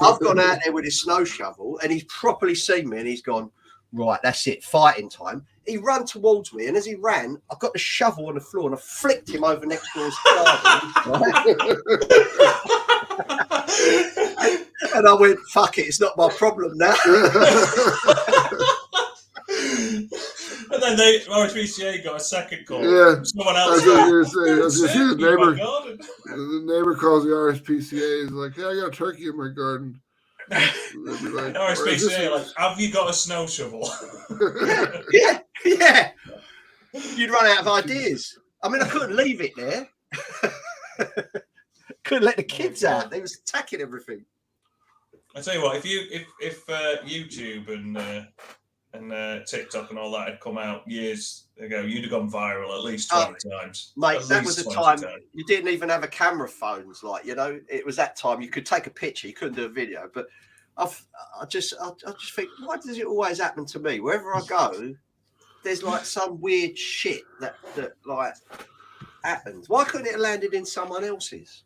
I've gone out there with his snow shovel and he's properly seen me and he's gone, right, that's it, fighting time. He ran towards me, and as he ran, I got the shovel on the floor and I flicked him over next door's garden. And I went, fuck it, it's not my problem now. And then the RSPCA got a second call. Yeah, Someone else. I was going to say the neighbor. My garden. The neighbor calls the RSPCA. He's like, "Yeah, I got a turkey in my garden." Like, RSPCA, like, have you got a snow shovel? yeah. You'd run out of ideas. I mean, I couldn't leave it there. Couldn't let the kids out. They was attacking everything. I tell you what, if YouTube and TikTok and all that had come out years ago, you'd have gone viral at least 20 times. Mate, that was the time you didn't even have a camera phones. Like, you know, it was that time you could take a picture, you couldn't do a video. But I just think, why does it always happen to me? Wherever I go, there's like some weird shit that like happens. Why couldn't it have landed in someone else's?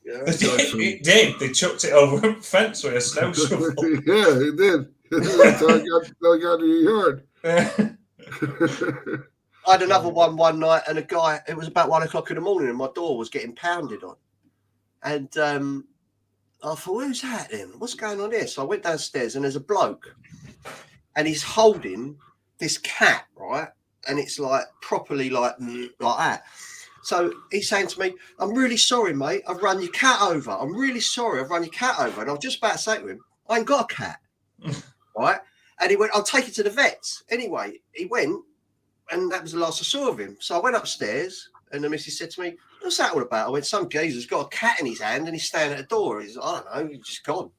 Yeah. It did. They chucked it over a fence with a snow shovel. Yeah, it did. That's how I got to your yard. I had another one night, and a guy. It was about 1 o'clock in the morning, and my door was getting pounded on. And I thought, "Who's that then? What's going on here?" So I went downstairs, and there's a bloke, and he's holding this cat, right? And it's like properly like that. So he's saying to me, "I'm really sorry, mate. I've run your cat over. I'm really sorry. I've run your cat over." And I was just about to say to him, "I ain't got a cat." Right? And he went, "I'll take it to the vets." Anyway, he went, and that was the last I saw of him. So I went upstairs, and the missus said to me, "What's that all about?" I went, "Some geezer's got a cat in his hand, and he's standing at the door." He's, "I don't know, he's just gone."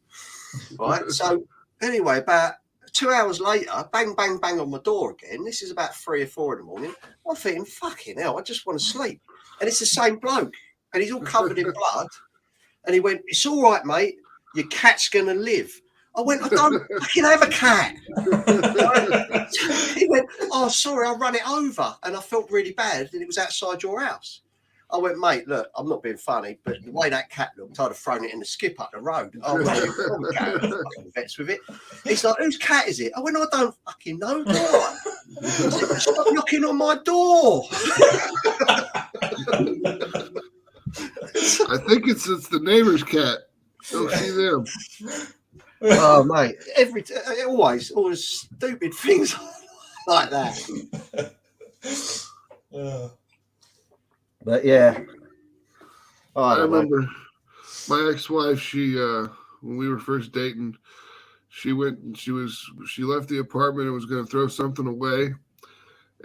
Right? So anyway, about 2 hours later, bang, bang, bang on my door again. This is about 3 or 4 in the morning. I'm thinking, fucking hell, I just want to sleep. And it's the same bloke, and he's all covered in blood. And he went, "It's all right, mate. Your cat's going to live." I went, "I don't fucking have a cat." He went, "Oh, sorry, I run it over." And I felt really bad, and it was outside your house. I went, "Mate, look, I'm not being funny, but the way that cat looked, I'd have thrown it in the skip up the road." "Oh, mate, you've got a cat. I'm fucking vets with it." He's like, "Whose cat is it?" I went, "I don't fucking know, do I?" He said, "Stop knocking on my door." I think it's the neighbor's cat. Don't see them. Oh, mate, always stupid things like that. But yeah, I remember my ex-wife. She when we were first dating, she went and she left the apartment and was going to throw something away,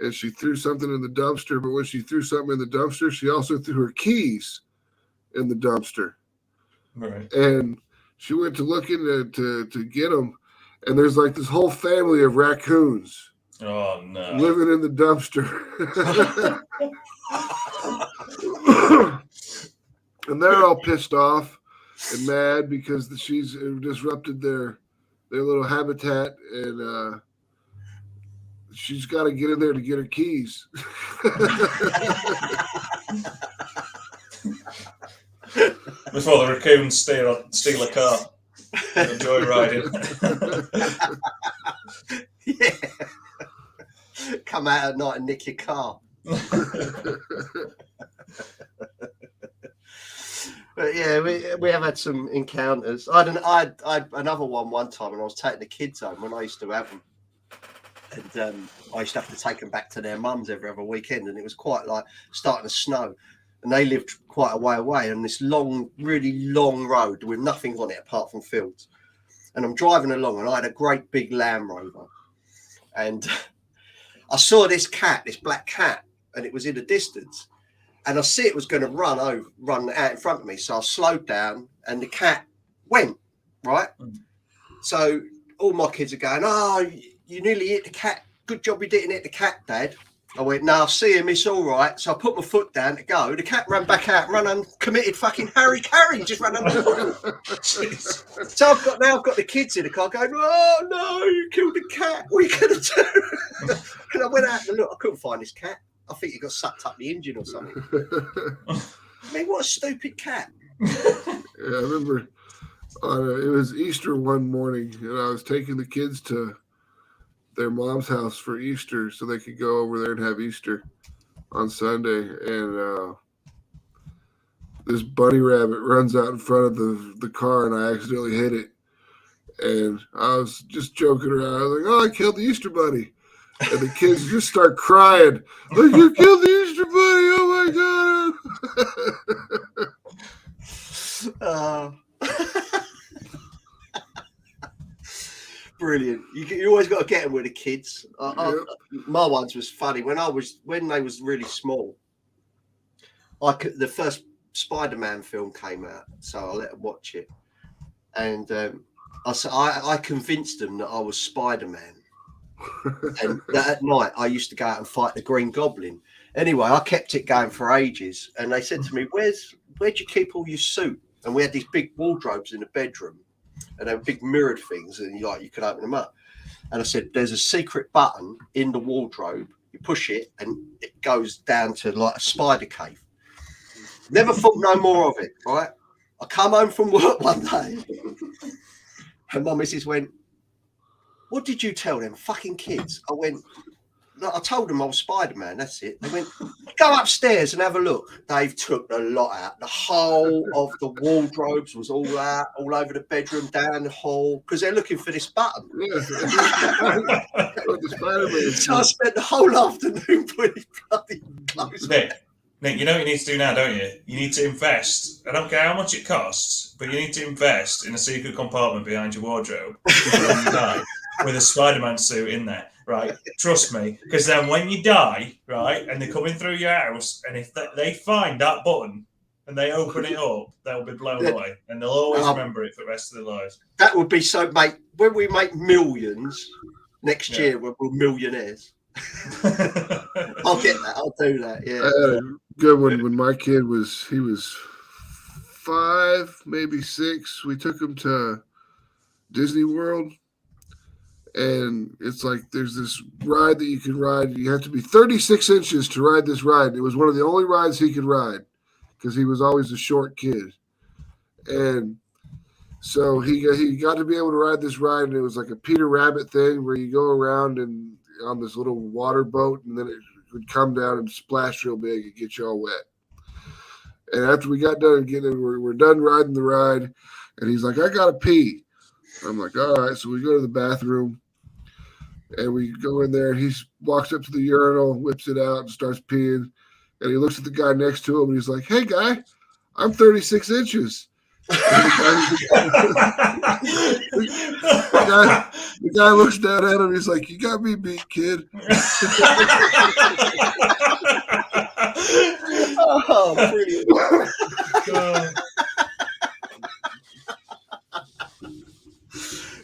and she threw something in the dumpster. But when she threw something in the dumpster, she also threw her keys in the dumpster. Right. And she went to look in to get them, and there's like this whole family of raccoons. Oh no! Living in the dumpster. And they're all pissed off and mad because she's disrupted their little habitat, and she's got to get in there to get her keys. Before the raccoons steal a car, enjoy riding. Yeah. Come out at night and nick your car. But yeah, we have had some encounters. I had another one time when I was taking the kids home when I used to have them, and I used to have to take them back to their mums every other weekend, and it was quite like starting to snow, and they lived quite a way away on this long, really long road with nothing on it apart from fields. And I'm driving along, and I had a great big Land Rover, and I saw this black cat, and it was in the distance. And I see it was going to run out in front of me. So I slowed down, and the cat went, right? So all my kids are going, "Oh, you nearly hit the cat. Good job you didn't hit the cat, Dad." I went, "No, I see him. It's all right." So I put my foot down to go. The cat ran back out, ran and committed fucking Harry Carey. Just ran under. So I've got the kids in the car going, "Oh no, you killed the cat. What are you going to do?" And I went out to look. I couldn't find this cat. I think he got sucked up the engine or something. I mean, what a stupid cat. Yeah, I remember it was Easter one morning, and I was taking the kids to their mom's house for Easter so they could go over there and have Easter on Sunday. And this bunny rabbit runs out in front of the car, and I accidentally hit it. And I was just joking around. I was like, "Oh, I killed the Easter bunny." And the kids just start crying. Like, you killed the Easter Bunny. Oh my God. Brilliant. You always got to get them with the kids. My ones was funny when they was really small. The first Spider-Man film came out, so I let them watch it, and I convinced them that I was Spider-Man. And that at night I used to go out and fight the Green Goblin. Anyway, I kept it going for ages, and they said to me, where'd you keep all your suit? And we had these big wardrobes in the bedroom, and they were big mirrored things, and you could open them up. And I said, there's a secret button in the wardrobe. You push it, and it goes down to like a spider cave. Never thought no more of it, right? I come home from work one day, and my missus went, what did you tell them fucking kids? I went, I told them I was Spider-Man, that's it. They went, go upstairs and have a look. They've took a lot out. The whole of the wardrobes was all out, all over the bedroom, down the hall, because they're looking for this button. So I spent the whole afternoon putting bloody clothes on. Nick, you know what you need to do now, don't you? You need to invest. I don't care how much it costs, but you need to invest in a secret compartment behind your wardrobe with a Spider-Man suit in there, right? Trust me, because then when you die, right, and they're coming through your house, and if they find that button and they open it up, they'll be blown away, and they'll always remember it for the rest of their lives. That would be so, mate. When we make millions next year, we're millionaires. I'll get that. I'll do that. Yeah. I had a good one when my kid was 5, maybe 6. We took him to Disney World, and it's like there's this ride that you can ride. You have to be 36 inches to ride this ride. It was one of the only rides he could ride because he was always a short kid, and so he got to be able to ride this ride, and it was like a Peter Rabbit thing where you go around and on this little water boat, and then it would come down and splash real big and get you all wet. And after we got done getting, we're done riding the ride, and he's like, I gotta pee. I'm like, all right. So we go to the bathroom, and we go in there, and he walks up to the urinal, whips it out, and starts peeing. And he looks at the guy next to him, and he's like, hey, guy, I'm 36 inches. The guy looks down at him. He's like, you got me beat, kid. Oh, brilliant.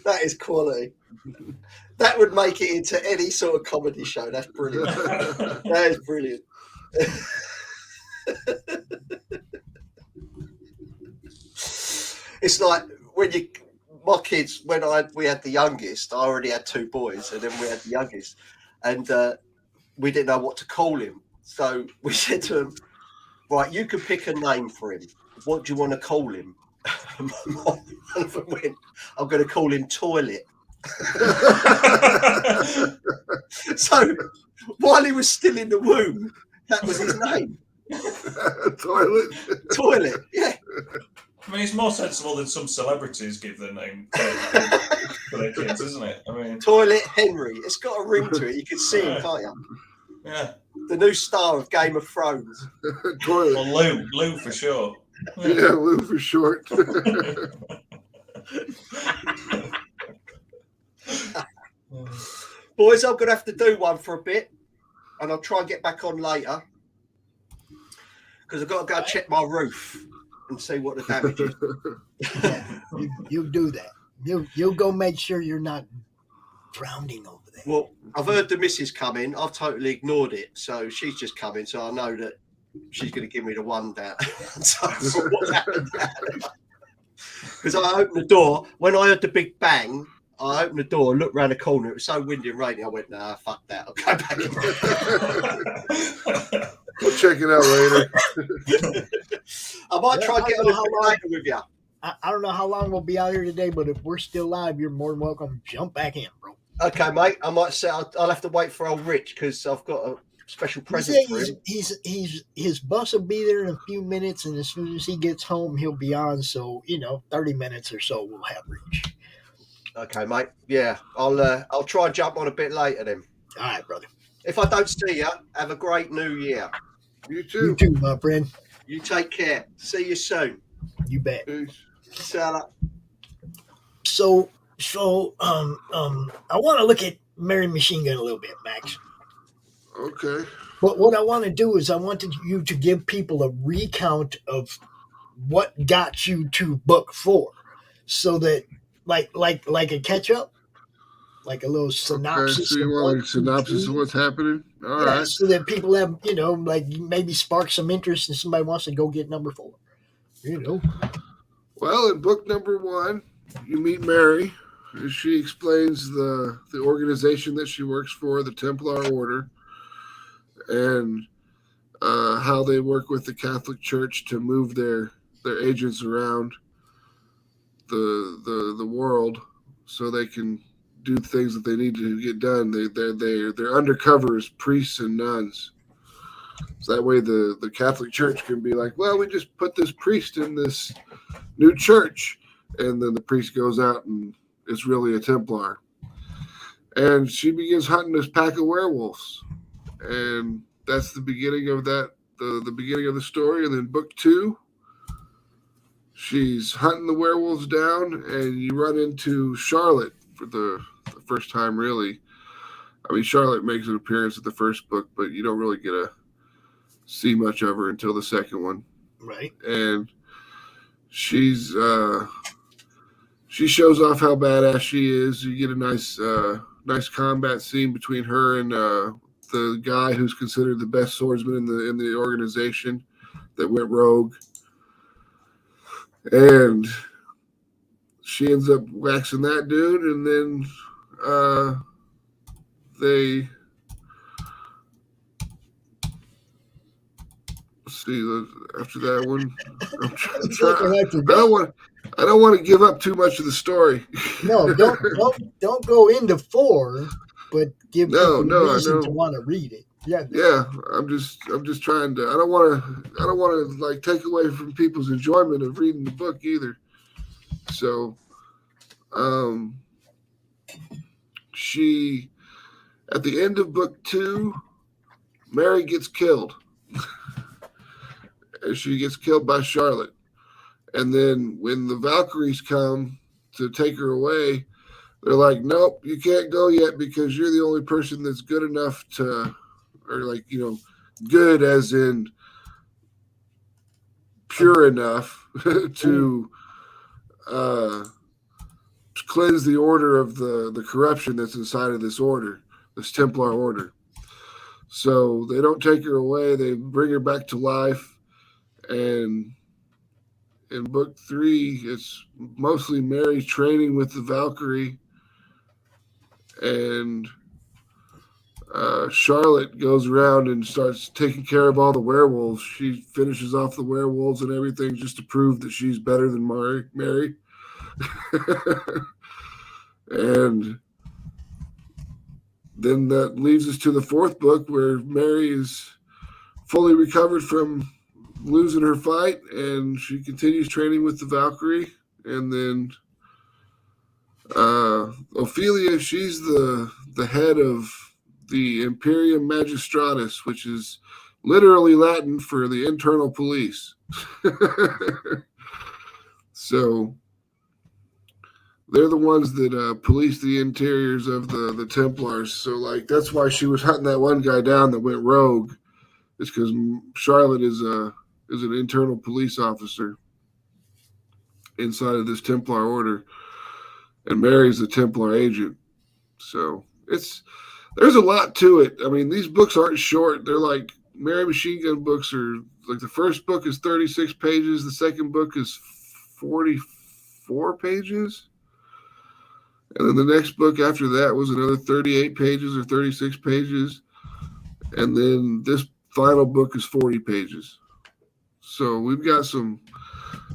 That is quality. That would make it into any sort of comedy show. That's brilliant. That is brilliant. It's like my kids, we had the youngest, I already had 2 boys, and then we had the youngest, and we didn't know what to call him. So we said to him, right, you can pick a name for him. What do you want to call him? One of them went, I'm going to call him Toilet. So while he was still in the womb, that was his name. Toilet, yeah. I mean, it's more sensible than some celebrities give their name for their kids, isn't it? I mean, Toilet Henry. It's got a ring to it. You can see him, can't you? Yeah. The new star of Game of Thrones. Toilet. Well, Lou for sure. Yeah, Lou for short. Boys, I'm going to have to do one for a bit, and I'll try and get back on later because I've got to go check my roof and see what the damage is. You do that. You'll go make sure you're not drowning over there. Well, I've heard the missus come in. I've totally ignored it, so she's just come in, so I know that she's going to give me the one down. So what's happened? Because I opened the door when I heard the big bang. I opened the door, looked around the corner. It was so windy and rainy. I went, nah, fuck that. I'll go back in. We'll check it out later. I might try and get a little bit later with you. I don't know how long we'll be out here today, but if we're still live, you're more than welcome. Jump back in, bro. Okay, mate. I might say I'll have to wait for old Rich because I've got a special present for him. His bus will be there in a few minutes, and as soon as he gets home, he'll be on. So 30 minutes or so, we'll have Rich. Okay, mate. Yeah, I'll try and jump on a bit later then. All right, brother. If I don't see you, have a great New Year. You too. You too, my friend. You take care. See you soon. You bet. Sarah. So, I want to look at Mary Machine Gun a little bit, Max. Okay. But what I want to do is I wanted you to give people a recount of what got you to book 4, so that like a catch up, like a little synopsis. Okay, so you want a synopsis of what's happening? All right. So that people have, like maybe spark some interest and somebody wants to go get number 4. Well, in book number 1, you meet Mary. She explains the organization that she works for, the Templar Order, and how they work with the Catholic Church to move their agents around the world so they can do things that they need to get done. They're undercover as priests and nuns. So that way the Catholic Church can be like, well, we just put this priest in this new church. And then the priest goes out and it's really a Templar. And she begins hunting this pack of werewolves. And that's the beginning of that, the beginning of the story. And then book 2, she's hunting the werewolves down, and you run into Charlotte for the first time, really. I mean, Charlotte makes an appearance at the first book, but you don't really get to see much of her until the second one. Right. And she shows off how badass she is. You get a nice combat scene between her and the guy who's considered the best swordsman in the organization that went rogue. And she ends up waxing that dude, and then they see after that one. I don't want to give up too much of the story. No, don't go into 4, but give people a reason to want to read it. Yeah. I'm just trying to. I don't want to like take away from people's enjoyment of reading the book either. So, she at the end of book 2, Mary gets killed. And she gets killed by Charlotte. And then when the Valkyries come to take her away, they're like, nope, you can't go yet because you're the only person that's good enough to, or like, good as in pure enough to cleanse the order of the corruption that's inside of this order, this Templar order. So they don't take her away. They bring her back to life. And in book 3, it's mostly Mary training with the Valkyrie, and Charlotte goes around and starts taking care of all the werewolves. She finishes off the werewolves and everything just to prove that she's better than Mary. And then that leads us to the 4th book, where Mary is fully recovered from losing her fight, and she continues training with the Valkyrie. And then Ophelia, she's the head of the Imperium Magistratus, which is literally Latin for the internal police. So they're the ones that police the interiors of the Templars. So like that's why she was hunting that one guy down that went rogue. It's because Charlotte is an internal police officer inside of this Templar order, and Mary's a Templar agent. So there's a lot to it. I mean, these books aren't short. They're like Mary Machine Gun books are like the first book is 36 pages. The second book is 44 pages. And then the next book after that was another 38 pages or 36 pages. And then this final book is 40 pages. So we've got some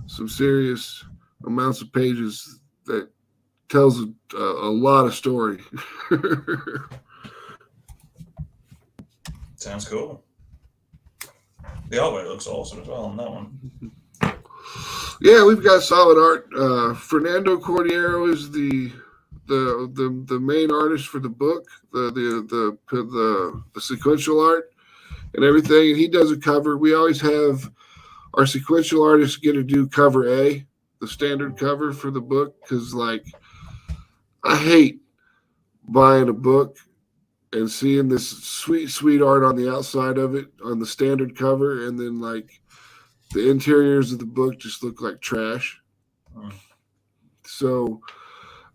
serious amounts of pages that tells a lot of story. Sounds cool. The artwork looks awesome as well on that one. Yeah, we've got solid art. Fernando Cordero is the the main artist for the book, the sequential art and everything, and he does a cover. We always have our sequential artists get to do cover A, the standard cover for the book, because like I hate buying a book and seeing this sweet art on the outside of it on the standard cover, and then like the interiors of the book just look like trash. So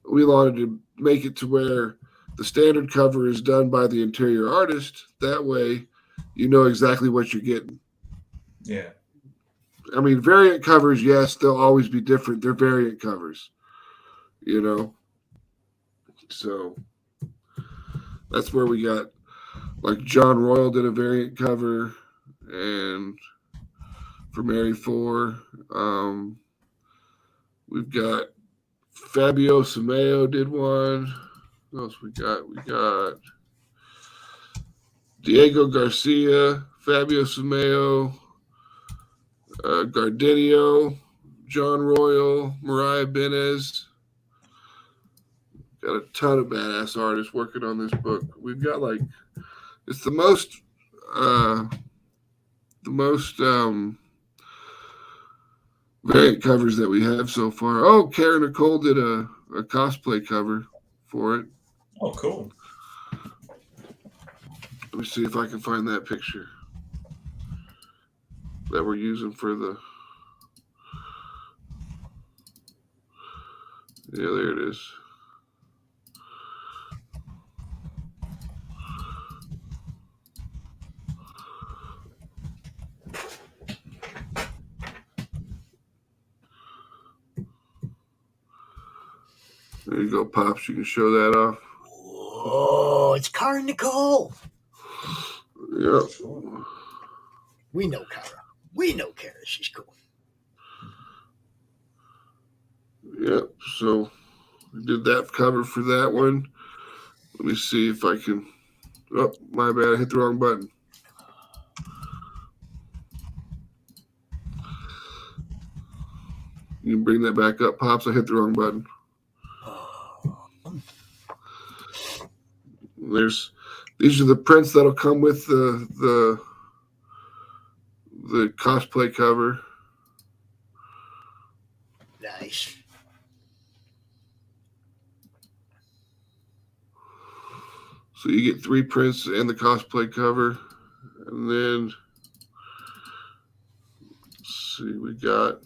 we wanted to make it to where the standard cover is done by the interior artist. That way you know exactly what you're getting. Yeah. I mean, variant covers, yes, they'll always be different. They're variant covers, you know. So that's where we got, like, John Royal did a variant cover, and for Mary 4, we've got Fabio Simeo did one. What else we got? We got Diego Garcia, Fabio Simeo, Gardinio, John Royal, Mariah Benez. Got a ton of badass artists working on this book. We've got like, it's the most variant covers that we have so far. Oh, Karen Nicole did a cosplay cover for it. Oh, cool. Let me see if I can find that picture that we're using for the. Yeah, there it is. There you go, Pops. You can show that off. Oh, it's Karen Nicole. Yep. We know Kara. We know Kara. She's cool. Yep. So we did that cover for that one. Let me see if I can. Oh, my bad. I hit the wrong button. You can bring that back up, Pops. I hit the wrong button. These are the prints that'll come with the cosplay cover. Nice. So you get 3 prints and the cosplay cover, and then let's see, we got.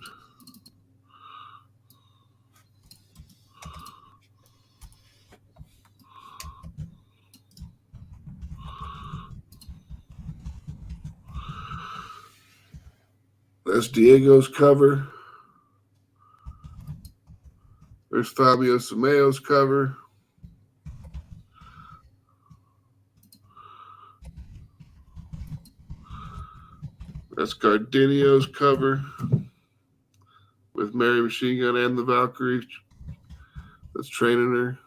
That's Diego's cover. There's Fabio Simeo's cover. That's Gardinio's cover with Mary Machine Gun and the Valkyrie that's training her.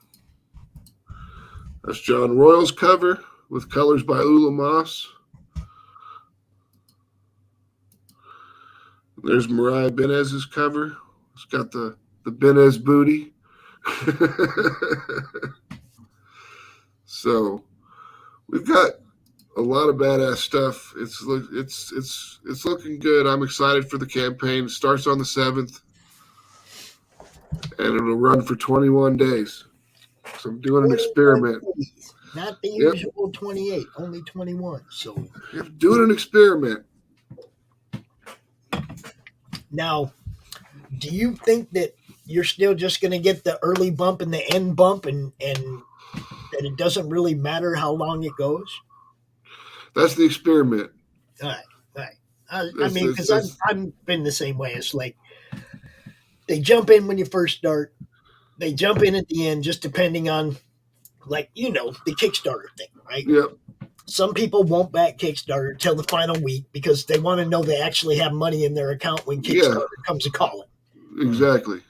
That's John Royal's cover with colors by Ula Moss. There's Mariah Benez's cover. It's got the Benez booty. So we've got a lot of badass stuff. It's looking good. I'm excited for the campaign. It starts on the 7th, and it'll run for 21 days. So I'm doing an experiment. Not the usual 28, only 21. So doing an experiment. Now, do you think that you're still just going to get the early bump and the end bump, and that it doesn't really matter how long it goes? That's the experiment. All right. I mean, because I've been the same way. It's like they jump in when you first start. They jump in at the end, just depending on, like, the Kickstarter thing, right? Yep. Some people won't back Kickstarter till the final week because they want to know they actually have money in their account when Kickstarter comes a calling. Exactly.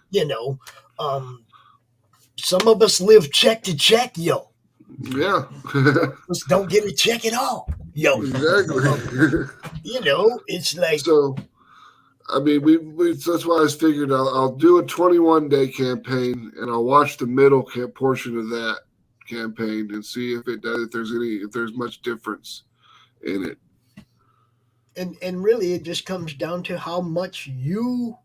Some of us live check to check, yo. Yeah. Just don't get a check at all, yo. Exactly. It's like. So I mean, so that's why I figured I'll do a 21-day campaign, and I'll watch the middle portion of that campaign and see if there's much difference in it. And really, it just comes down to how much you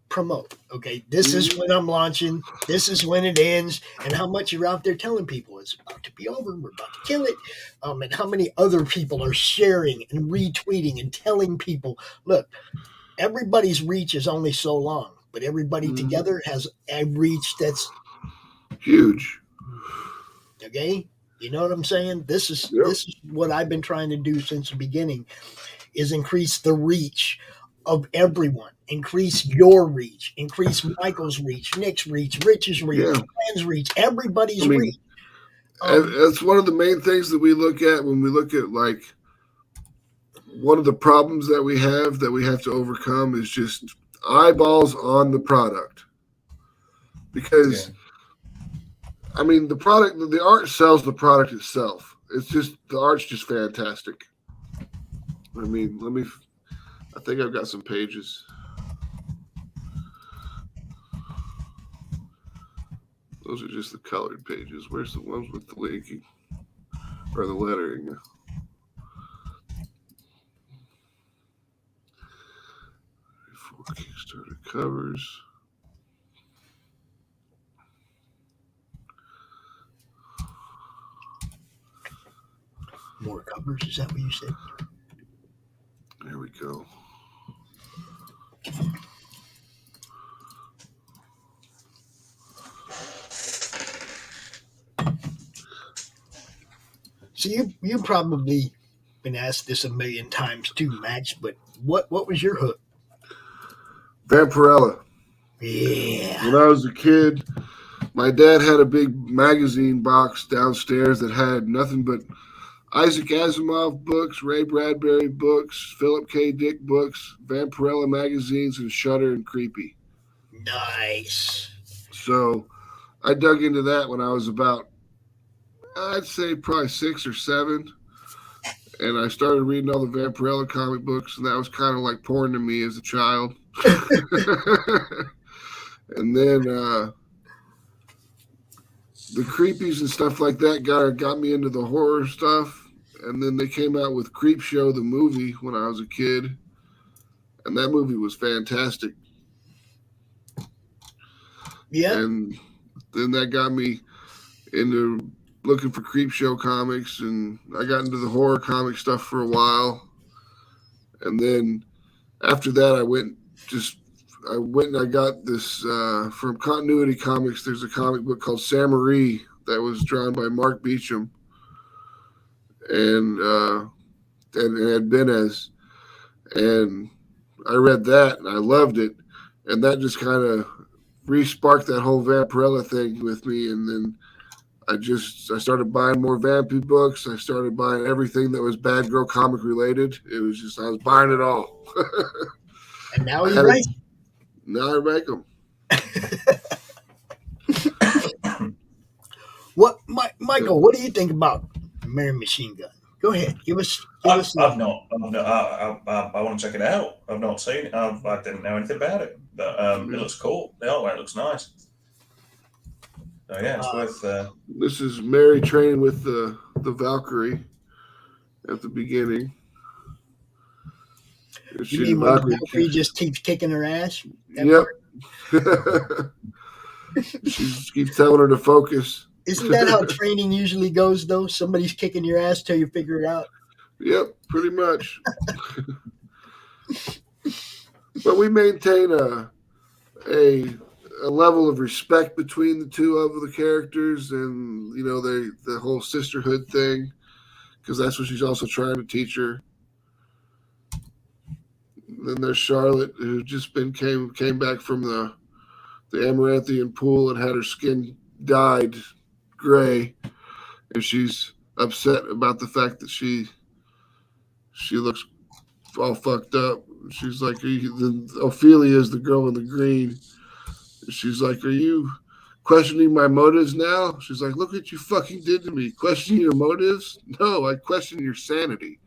promote. Okay, this is when I'm launching. This is when it ends, and how much you're out there telling people it's about to be over. We're about to kill it, and how many other people are sharing and retweeting and telling people, look, everybody's reach is only so long, but everybody together has a reach that's huge. Okay, you know what I'm saying? This is what I've been trying to do since the beginning, is increase the reach of everyone. Increase your reach. Increase Michael's reach, Nick's reach, Rich's reach, Glenn's reach, everybody's reach. That's one of the main things that we look at when we look at, like, one of the problems that we have to overcome is just eyeballs on the product. Because, I mean, the art sells the product itself. It's just, the art's just fantastic. I mean, I think I've got some pages. Those are just the colored pages. Where's the ones with the linking or the lettering? Before Kickstarter covers. More covers? Is that what you said? There we go. So you've probably been asked this a million times too, Max, but what was your hook? Vampirella. Yeah. When I was a kid, my dad had a big magazine box downstairs that had nothing but Isaac Asimov books, Ray Bradbury books, Philip K. Dick books, Vampirella magazines, and Shudder and Creepy. Nice. So I dug into that when I was about, I'd say probably 6 or 7. And I started reading all the Vampirella comic books, and that was kind of like porn to me as a child. And then the Creepies and stuff like that got me into the horror stuff. And then they came out with Creepshow, the movie, when I was a kid. And that movie was fantastic. Yeah. And then that got me into looking for Creepshow comics, and I got into the horror comic stuff for a while. And then after that, I went and I got this from Continuity Comics. There's a comic book called Samaree that was drawn by Mark Beecham and Ed Benez. And I read that and I loved it. And that just kind of re-sparked that whole Vampirella thing with me. And then I started buying more Vampy books. I started buying everything that was Bad Girl comic related. It was just, I was buying it all. And now you write. Now I make them. Michael, what do you think about Mary Machine Gun? Go ahead. Give us. I want to check it out. I've not seen it. I didn't know anything about it. But it looks cool. The artwork looks nice. So yeah, it's worth. This is Mary training with the Valkyrie at the beginning. You mean when the Valkyrie just keeps kicking her ass? Yep. She keeps telling her to focus. Isn't that how training usually goes, though? Somebody's kicking your ass till you figure it out. Yep, pretty much. But we maintain a level of respect between the two of the characters, and the whole sisterhood thing, because that's what she's also trying to teach her. And then there's Charlotte, who just came back from the Amaranthian pool and had her skin dyed gray, and she's upset about the fact that she looks all fucked up. She's like, Ophelia is the girl in the green. She's like, are you questioning my motives now? She's like, look what you fucking did to me. Questioning your motives? No, I question your sanity.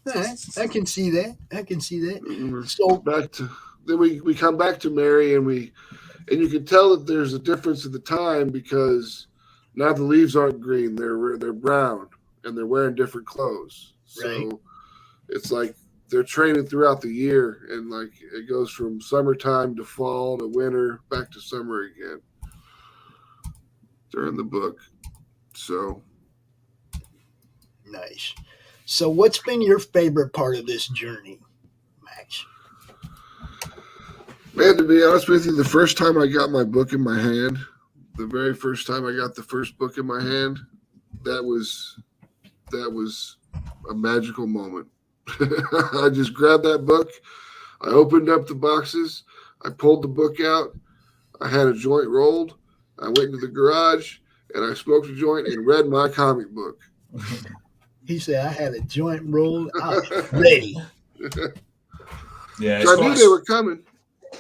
All right. I can see that. So back to then we come back to Mary and you can tell that there's a difference in the time because now the leaves aren't green, they're brown and they're wearing different clothes. So it's like they're training throughout the year, and like it goes from summertime to fall to winter back to summer again during the book. So nice. So what's been your favorite part of this journey, Max? Man, to be honest with you, the first time I got my book in my hand, the very first time I got the first book in my hand, that was a magical moment. I just grabbed that book. I opened up the boxes. I pulled the book out. I had a joint rolled. I went into the garage and I smoked a joint and read my comic book. He said, I had a joint rolled. I was ready. Yeah, So I knew they were coming.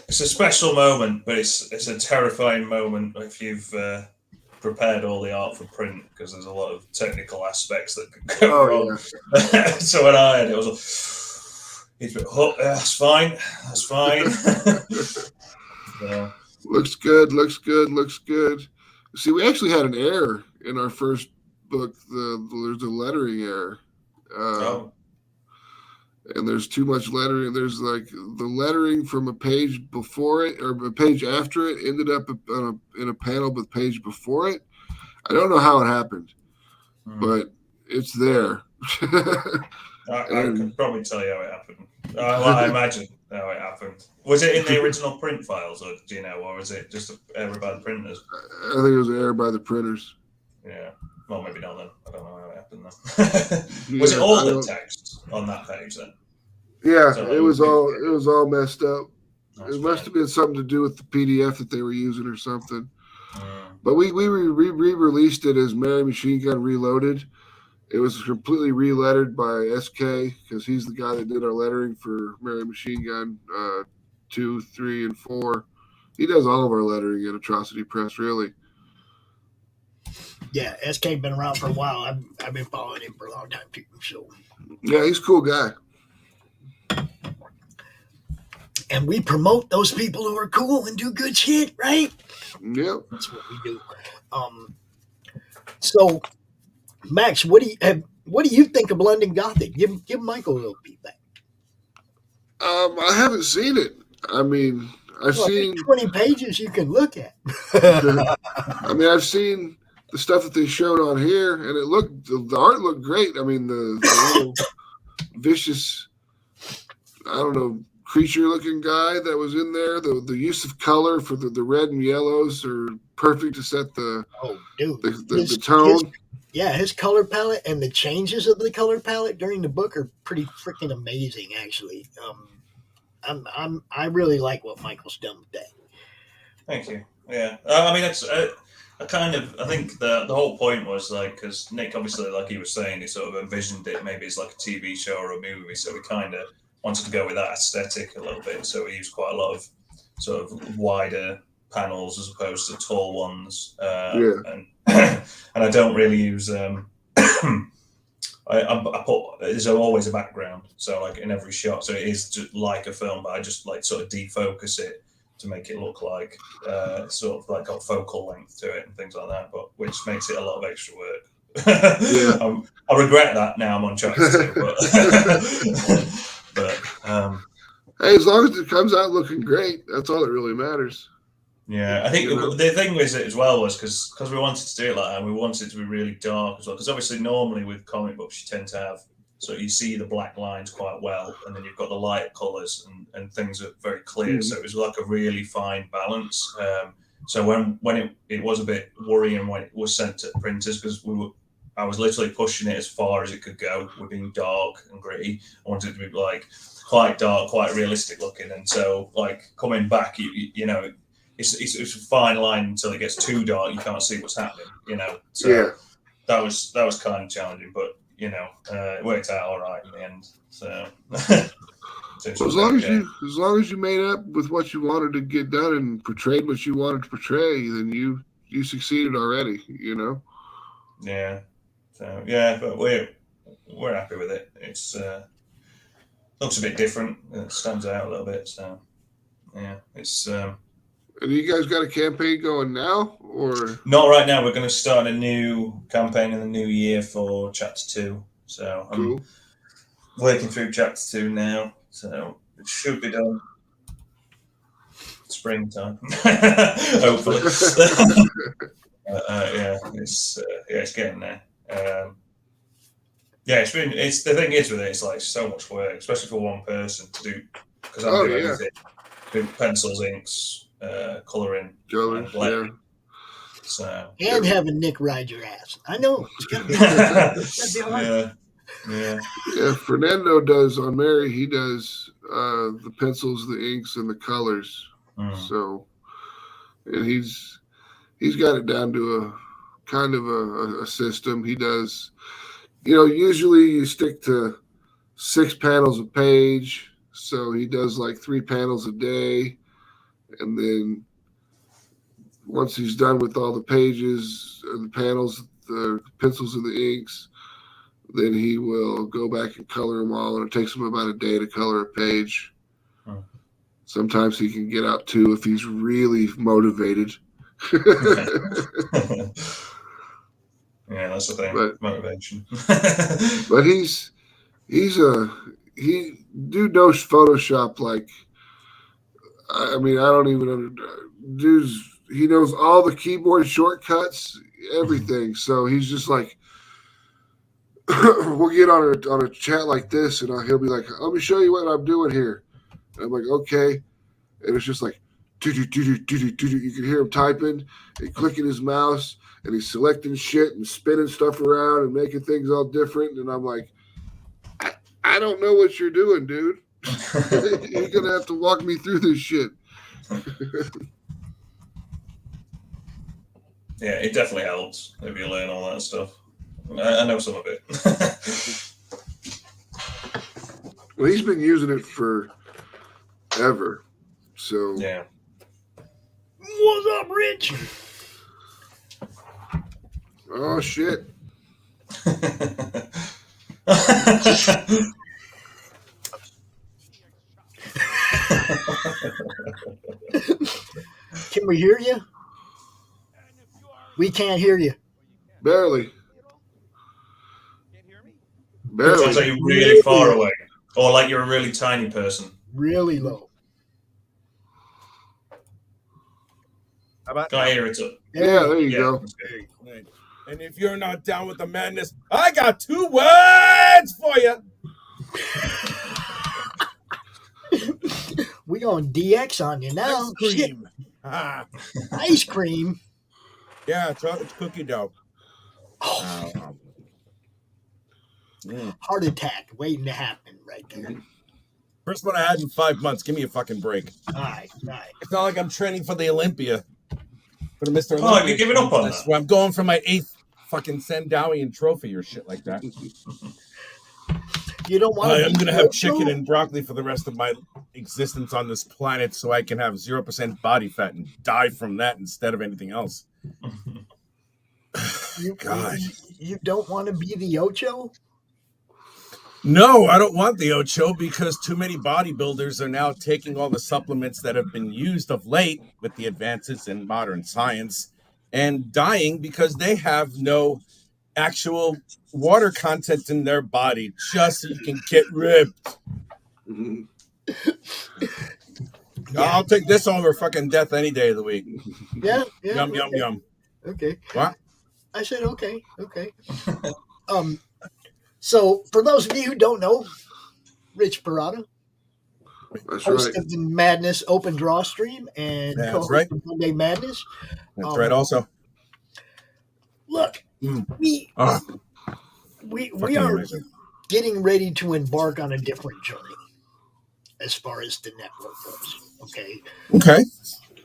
It's a special moment, but it's a terrifying moment if you've prepared all the art for print, because there's a lot of technical aspects that could go wrong. Yeah. So when I had it, I was like, that's fine. So. Looks good. See, we actually had an error in our first book. There's a lettering error. And there's too much lettering. There's like the lettering from a page before it or a page after it ended up in a panel with page before it. I don't know how it happened, but it's there. I can probably tell you how it happened. I imagine how it happened. Was it in the original print files, or do you know, or was it just an error by the printers? I think it was an error by the printers. Yeah. Well, maybe not then. I don't know how it happened then. Was it all the text on that page then? Yeah, so it was all messed up. It must have been something to do with the PDF that they were using or something. But we re-released it as Mary Machine Gun Reloaded. It was completely re-lettered by SK because he's the guy that did our lettering for Mary Machine Gun 2, 3, and 4. He does all of our lettering at Atrocity Press, really. Yeah, SK been around for a while. I've been following him for a long time too. So yeah, he's a cool guy. And we promote those people who are cool and do good shit, right? Yep. That's what we do. So Max, what do you think of London Gothic? Give Michael a little feedback. I haven't seen it. I mean, I've seen 20 pages you can look at. I mean, I've seen the stuff that they showed on here, and the art looked great. I mean, the little vicious, I don't know, creature-looking guy that was in there. The use of color for the red and yellows are perfect to set the the tone. His color palette and the changes of the color palette during the book are pretty freaking amazing. Actually, I really like what Michael's done with that. Thank you. Yeah, I mean, it's I think the whole point was like, because Nick obviously, like he was saying, he sort of envisioned it maybe as like a TV show or a movie, so we kind of wanted to go with that aesthetic a little bit. So we used quite a lot of sort of wider panels as opposed to tall ones. And I don't really use. I put there's always a background, so like in every shot, so it is just like a film, but I just like sort of defocus it to make it look like sort of like got focal length to it and things like that, but which makes it a lot of extra work. I regret that now. I'm on track to, but hey, as long as it comes out looking great, that's all that really matters. Yeah, I think the thing with it as well was because we wanted to do it like that, and we wanted it to be really dark as well. Because obviously, normally with comic books, you tend to have so you see the black lines quite well, and then you've got the light colours and things are very clear. So it was like a really fine balance. So when it was a bit worrying when it was sent to printers because I was literally pushing it as far as it could go. We're being dark and gritty. I wanted it to be like quite dark, quite realistic looking, and so like coming back, you know. It's a fine line until it gets too dark. You can't see what's happening, you know. So that was kind of challenging, but you know, it worked out all right in the end. So, well, as long as you made up with what you wanted to get done and portrayed what you wanted to portray, then you succeeded already, you know. Yeah. So yeah, but we're happy with it. It's looks a bit different. It stands out a little bit. So yeah, it's. And you guys got a campaign going now, or not right now? We're going to start a new campaign in the new year for Chapter 2. So I'm working through Chapter 2 now. So it should be done springtime, hopefully. Yeah, it's getting there. Yeah, it's the thing is with it, it's like so much work, especially for one person to do, because I'm doing everything. Do pencils, inks, colouring, and lettering. So and having Nick ride your ass. I know. It's gotta be hard. Yeah, Fernando does on Mary. He does the pencils, the inks, and the colors. So, and he's got it down to a kind of a system. He does, usually you stick to 6 panels a page. So he does like 3 panels a day. And then once he's done with all the pages, the panels, the pencils, and the inks, then he will go back and color them all. And it takes him about a day to color a page. Sometimes he can get out 2 if he's really motivated. Yeah, that's the thing. Motivation. But he knows Photoshop like, I mean, I don't even he knows all the keyboard shortcuts, everything. So he's just like, we'll get on a chat like this, and he'll be like, let me show you what I'm doing here. And I'm like, okay. And it's just like, you can hear him typing and clicking his mouse, and he's selecting shit and spinning stuff around and making things all different. And I'm like, I don't know what you're doing, dude. You're going to have to walk me through this shit. Yeah, it definitely helps if you learn all that stuff. I know some of it. Well, he's been using it forever. So yeah. What's up, Rich? Oh shit. Can we hear you? We can't hear you. Barely. It sounds like you're really far away, or like you're a really tiny person. Really low. How about Can't hear it up. Yeah, there you go. Right. And if you're not down with the madness, I got 2 words for you. We going DX on you now. Ice cream. Ice cream. Yeah, it's cookie dough. Heart attack waiting to happen right there. First one I had in 5 months. Give me a fucking break. All right. It's not like I'm training for the Olympia. For the Mr. Oh, you're giving up on that? Well, I'm going for my 8th fucking Sandowian trophy or shit like that. You don't want I'm going to have chicken and broccoli for the rest of my existence on this planet so I can have 0% body fat and die from that instead of anything else. God. You don't want to be the Ocho? No, I don't want the Ocho because too many bodybuilders are now taking all the supplements that have been used of late with the advances in modern science and dying because they have no actual water content in their body just so you can get ripped. I'll take this over fucking death any day of the week. Yeah. Yum, yum, yum. Okay. What? I said, okay. So, for those of you who don't know, Rich Perotta, host of the Madness Open Draw Stream and co-host of Monday Madness. That's right, also. Look, we are getting ready to embark on a different journey as far as the network goes, Okay.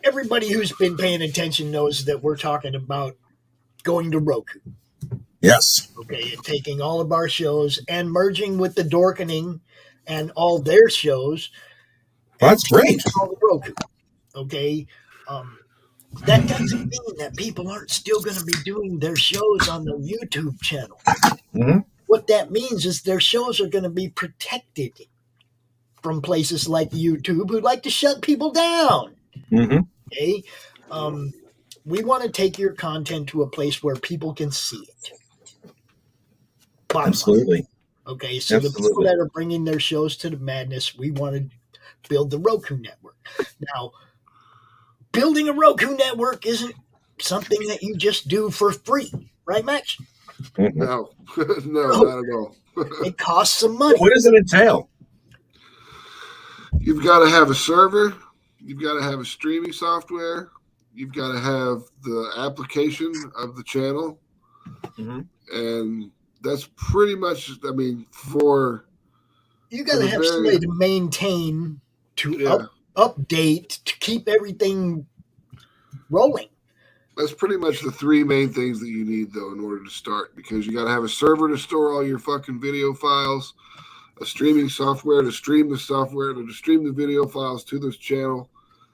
Everybody who's been paying attention knows that we're talking about going to Roku. Yes. Okay, and taking all of our shows and merging with the Dorkening and all their shows. That's great. All the Roku. Okay. That doesn't mean that people aren't still going to be doing their shows on the YouTube channel. Mm-hmm. What that means is their shows are going to be protected from places like YouTube who like to shut people down. Mm-hmm. Okay. We want to take your content to a place where people can see it. Absolutely. Okay, so the people that are bringing their shows to the madness, we want to build the Roku network. Now, building a Roku network isn't something that you just do for free, right, Max? No, not at all. It costs some money. What does it entail? You've got to have a server. You've got to have a streaming software. You've got to have the application of the channel. Mm-hmm. And that's pretty much, I mean, for... You got to have somebody to maintain, to update, to keep everything rolling. That's pretty much the three main things that you need, though, in order to start. Because you got to have a server to store all your fucking video files, a streaming software to stream the software, to stream the video files to this channel,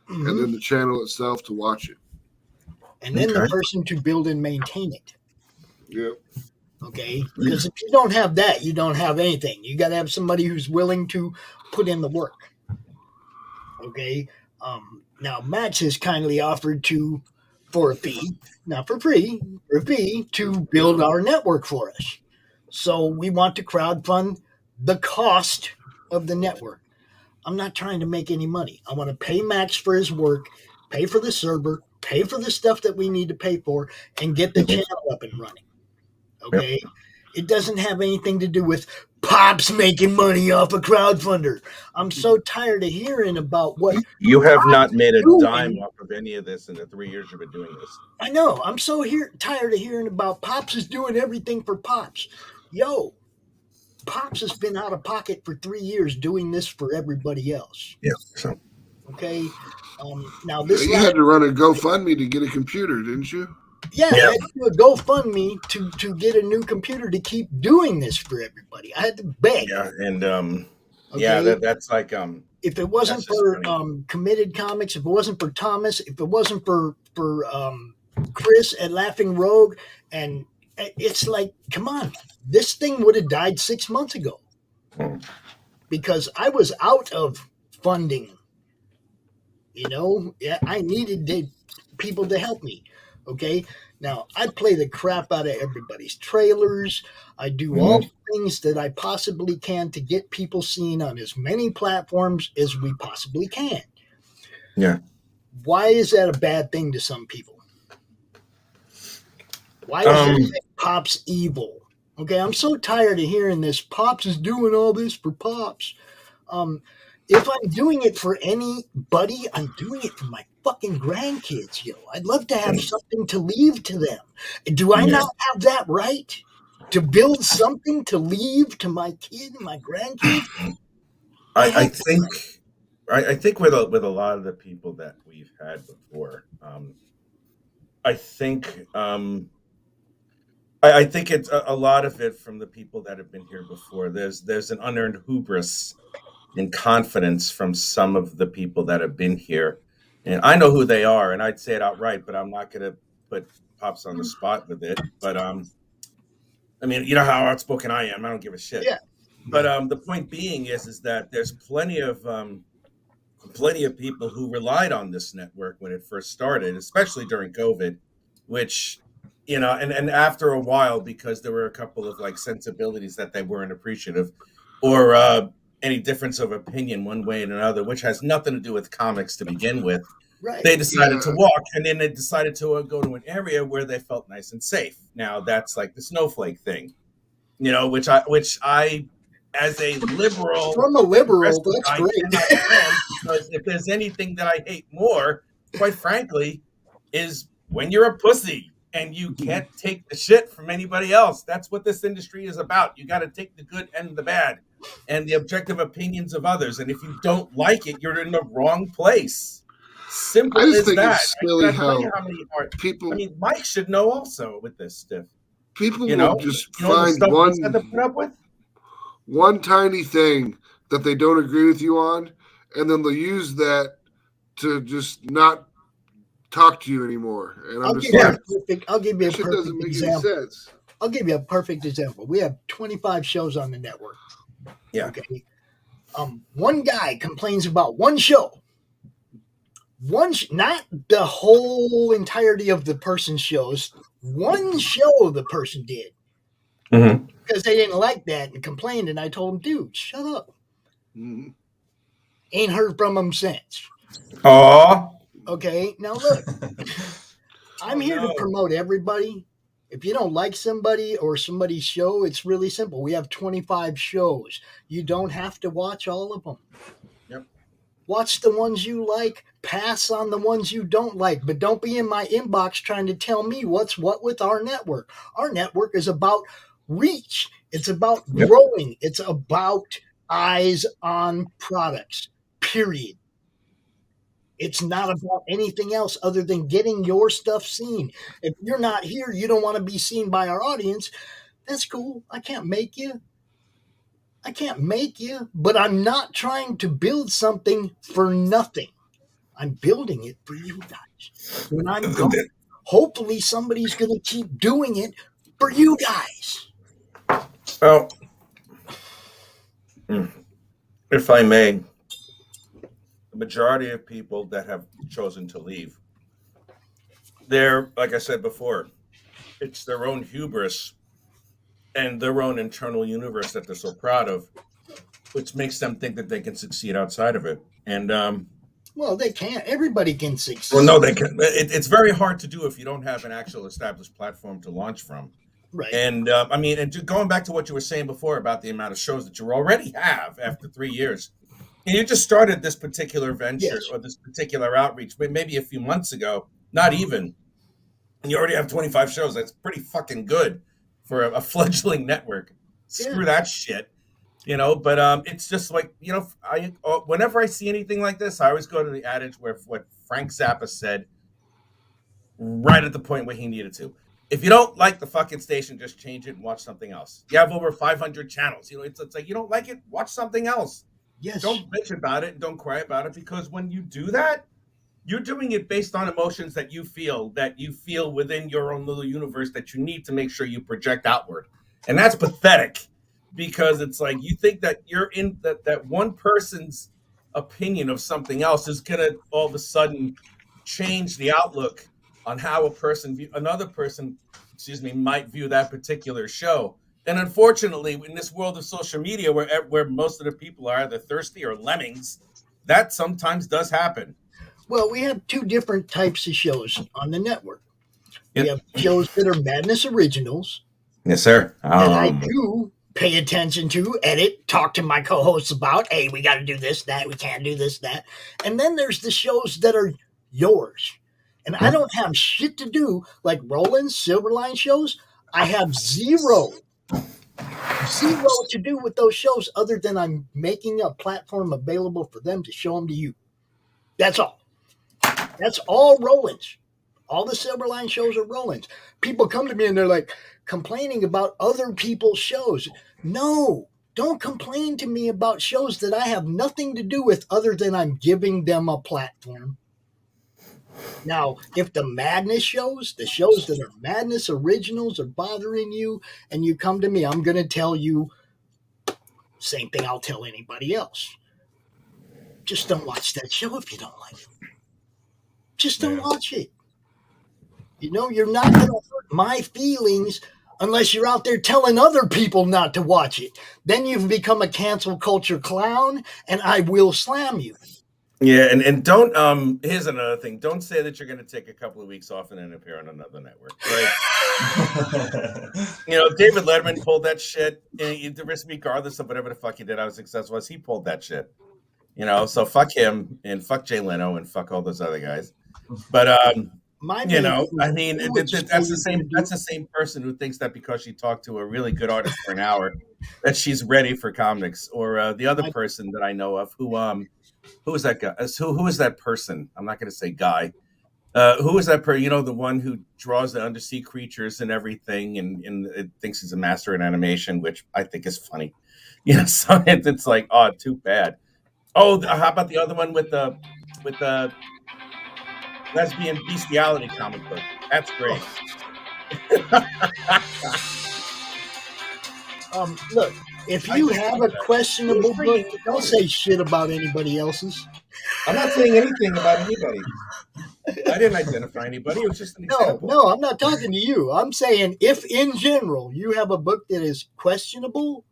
and then the channel itself to watch it. And then the person to build and maintain it. Yep. Okay? Because if you don't have that, you don't have anything. You got to have somebody who's willing to put in the work. Okay? Now, Max has kindly offered to, for a fee, not for free, for a fee, to build our network for us. So we want to crowdfund the cost of the network. I'm not trying to make any money. I want to pay Max for his work, pay for the server, pay for the stuff that we need to pay for, and get the channel up and running. Okay? Yep. It doesn't have anything to do with Pops making money off a crowdfunder. I'm so tired of hearing about what you have not made a dime off of any of this in the 3 years you've been doing this. I know. I'm so tired of hearing about Pops is doing everything for Pops. Yo, Pops has been out of pocket for 3 years doing this for everybody else. Yeah. So. Okay. Now this you had to run a GoFundMe to get a computer, didn't you? Yeah, I had to do a GoFundMe to get a new computer to keep doing this for everybody. I had to beg. Yeah, and that's like if it wasn't for Committed Comics, if it wasn't for Thomas, if it wasn't for Chris at Laughing Rogue, and it's like, come on, this thing would have died 6 months ago because I was out of funding. You know, I needed people to help me. Okay, now I play the crap out of everybody's trailers. I do all the things that I possibly can to get people seen on as many platforms as we possibly can. Yeah. Why is that a bad thing to some people? Why is it Pops evil? Okay, I'm so tired of hearing this. Pops is doing all this for Pops. If I'm doing it for anybody, I'm doing it for my fucking grandkids, yo. I'd love to have something to leave to them. Do I not have that right? To build something to leave to my kid and my grandkids? I think with a lot of the people that we've had before, I think it's a lot of it from the people that have been here before. There's an unearned hubris and confidence from some of the people that have been here. And I know who they are, and I'd say it outright, but I'm not going to put Pops on the spot with it. But, I mean, you know how outspoken I am. I don't give a shit. Yeah. But the point being is that there's plenty of people who relied on this network when it first started, especially during COVID, which, you know, and after a while, because there were a couple of like sensibilities that they weren't appreciative or any difference of opinion one way and another, which has nothing to do with comics to begin with. Right. They decided to walk, and then they decided to go to an area where they felt nice and safe. Now that's like the snowflake thing, you know, which I as a liberal, from a liberal, that's great. Because if there's anything that I hate more, quite frankly, is when you're a pussy and you can't take the shit from anybody else. That's what this industry is about. You got to take the good and the bad and the objective opinions of others. And if you don't like it, you're in the wrong place. Simple I just as think that. it's silly how many people. I mean, Mike should know also with this stuff. People will just find one tiny thing that they don't agree with you on, and then they'll use that to just not talk to you anymore. And I'll give you a perfect example. I'll give you a perfect example. We have 25 shows on the network. Yeah. Okay. one guy complains about one show. Not the whole entirety of the person's shows. One show the person did. Because they didn't like that and complained, and I told him, dude, shut up. Ain't heard from him since. Aww. Okay, now look. I'm here to promote everybody. If you don't like somebody or somebody's show, it's really simple. We have 25 shows. You don't have to watch all of them. Yep. Watch the ones you like. Pass on the ones you don't like. But don't be in my inbox trying to tell me what's what with our network. Our network is about reach. It's about growing. It's about eyes on products, period. It's not about anything else other than getting your stuff seen. If you're not here, you don't want to be seen by our audience, that's cool. I can't make you. But I'm not trying to build something for nothing. I'm building it for you guys. When I'm gone, hopefully somebody's going to keep doing it for you guys. Well, if I may, the majority of people that have chosen to leave, they're, like I said before, it's their own hubris and their own internal universe that they're so proud of, which makes them think that they can succeed outside of it. And well, they can't. Everybody can succeed. Well, no, they can. It's very hard to do if you don't have an actual established platform to launch from. Right. And I mean, and just going back to what you were saying before about the amount of shows that you already have after 3 years. And you just started this particular venture or this particular outreach maybe a few months ago, not even. And you already have 25 shows. That's pretty fucking good for a fledgling network. Screw that shit, you know. But it's just like, you know, whenever I see anything like this, I always go to the adage where what Frank Zappa said right at the point where he needed to. If you don't like the fucking station, just change it and watch something else. You have over 500 channels. You know, it's like, you don't like it, watch something else. Yes. Don't bitch about it and don't cry about it, because when you do that, you're doing it based on emotions that you feel within your own little universe that you need to make sure you project outward. And that's pathetic, because it's like you think that you're in that one person's opinion of something else is going to all of a sudden change the outlook on how another person might view that particular show. And unfortunately, in this world of social media, where most of the people are either thirsty or lemmings, that sometimes does happen. Well, we have two different types of shows on the network. We have shows that are Madness Originals. Yes, sir. That I do pay attention to, edit, talk to my co-hosts about. Hey, we got to do this, that. We can't do this, that. And then there's the shows that are yours. And I don't have shit to do, like Roland's Silverline shows. I have zero to do with those shows other than I'm making a platform available for them to show them to you. That's all. That's all Roland's. All the Silverline shows are Roland's. People come to me and they're like complaining about other people's shows. No, don't complain to me about shows that I have nothing to do with other than I'm giving them a platform. Now, if the Madness shows, the shows that are Madness Originals are bothering you and you come to me, I'm going to tell you same thing I'll tell anybody else. Just don't watch that show if you don't like it. Just don't watch it. You know, you're not going to hurt my feelings unless you're out there telling other people not to watch it. Then you've become a cancel culture clown and I will slam you. Yeah, and don't here's another thing. Don't say that you're going to take a couple of weeks off and then appear on another network. Right? You know, David Letterman pulled that shit. Regardless of whatever the fuck he did, how successful was, he pulled that shit. You know, so fuck him and fuck Jay Leno and fuck all those other guys. But you know, I mean, that's the same person who thinks that because she talked to a really good artist for an hour that she's ready for comics, or the other person that I know of who is that guy? Who is that person? I'm not going to say guy. Who is that person? You know, the one who draws the undersea creatures and everything, and it thinks he's a master in animation, which I think is funny. You know, so it's like, oh, too bad. Oh, how about the other one with the lesbian bestiality comic book? That's great. Look, If you have a questionable book, don't say shit about anybody else's. I'm not saying anything about anybody. I didn't identify anybody. It was just an example. No, I'm not talking to you. I'm saying if in general you have a book that is questionable,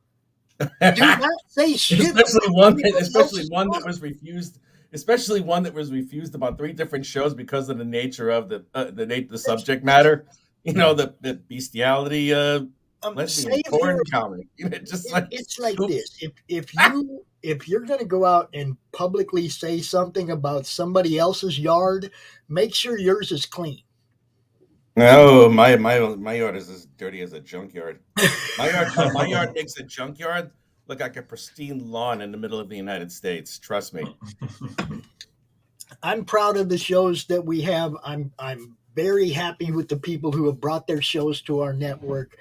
do not say shit. Especially one that was refused. Especially one that was refused about 3 different shows because of the nature of the subject matter. You know, the bestiality, lesbian porn comic. It's like this. If you're going to go out and publicly say something about somebody else's yard, make sure yours is clean. No, my yard is as dirty as a junkyard. My yard makes a junkyard look like a pristine lawn in the middle of the United States. Trust me. I'm proud of the shows that we have. I'm very happy with the people who have brought their shows to our network.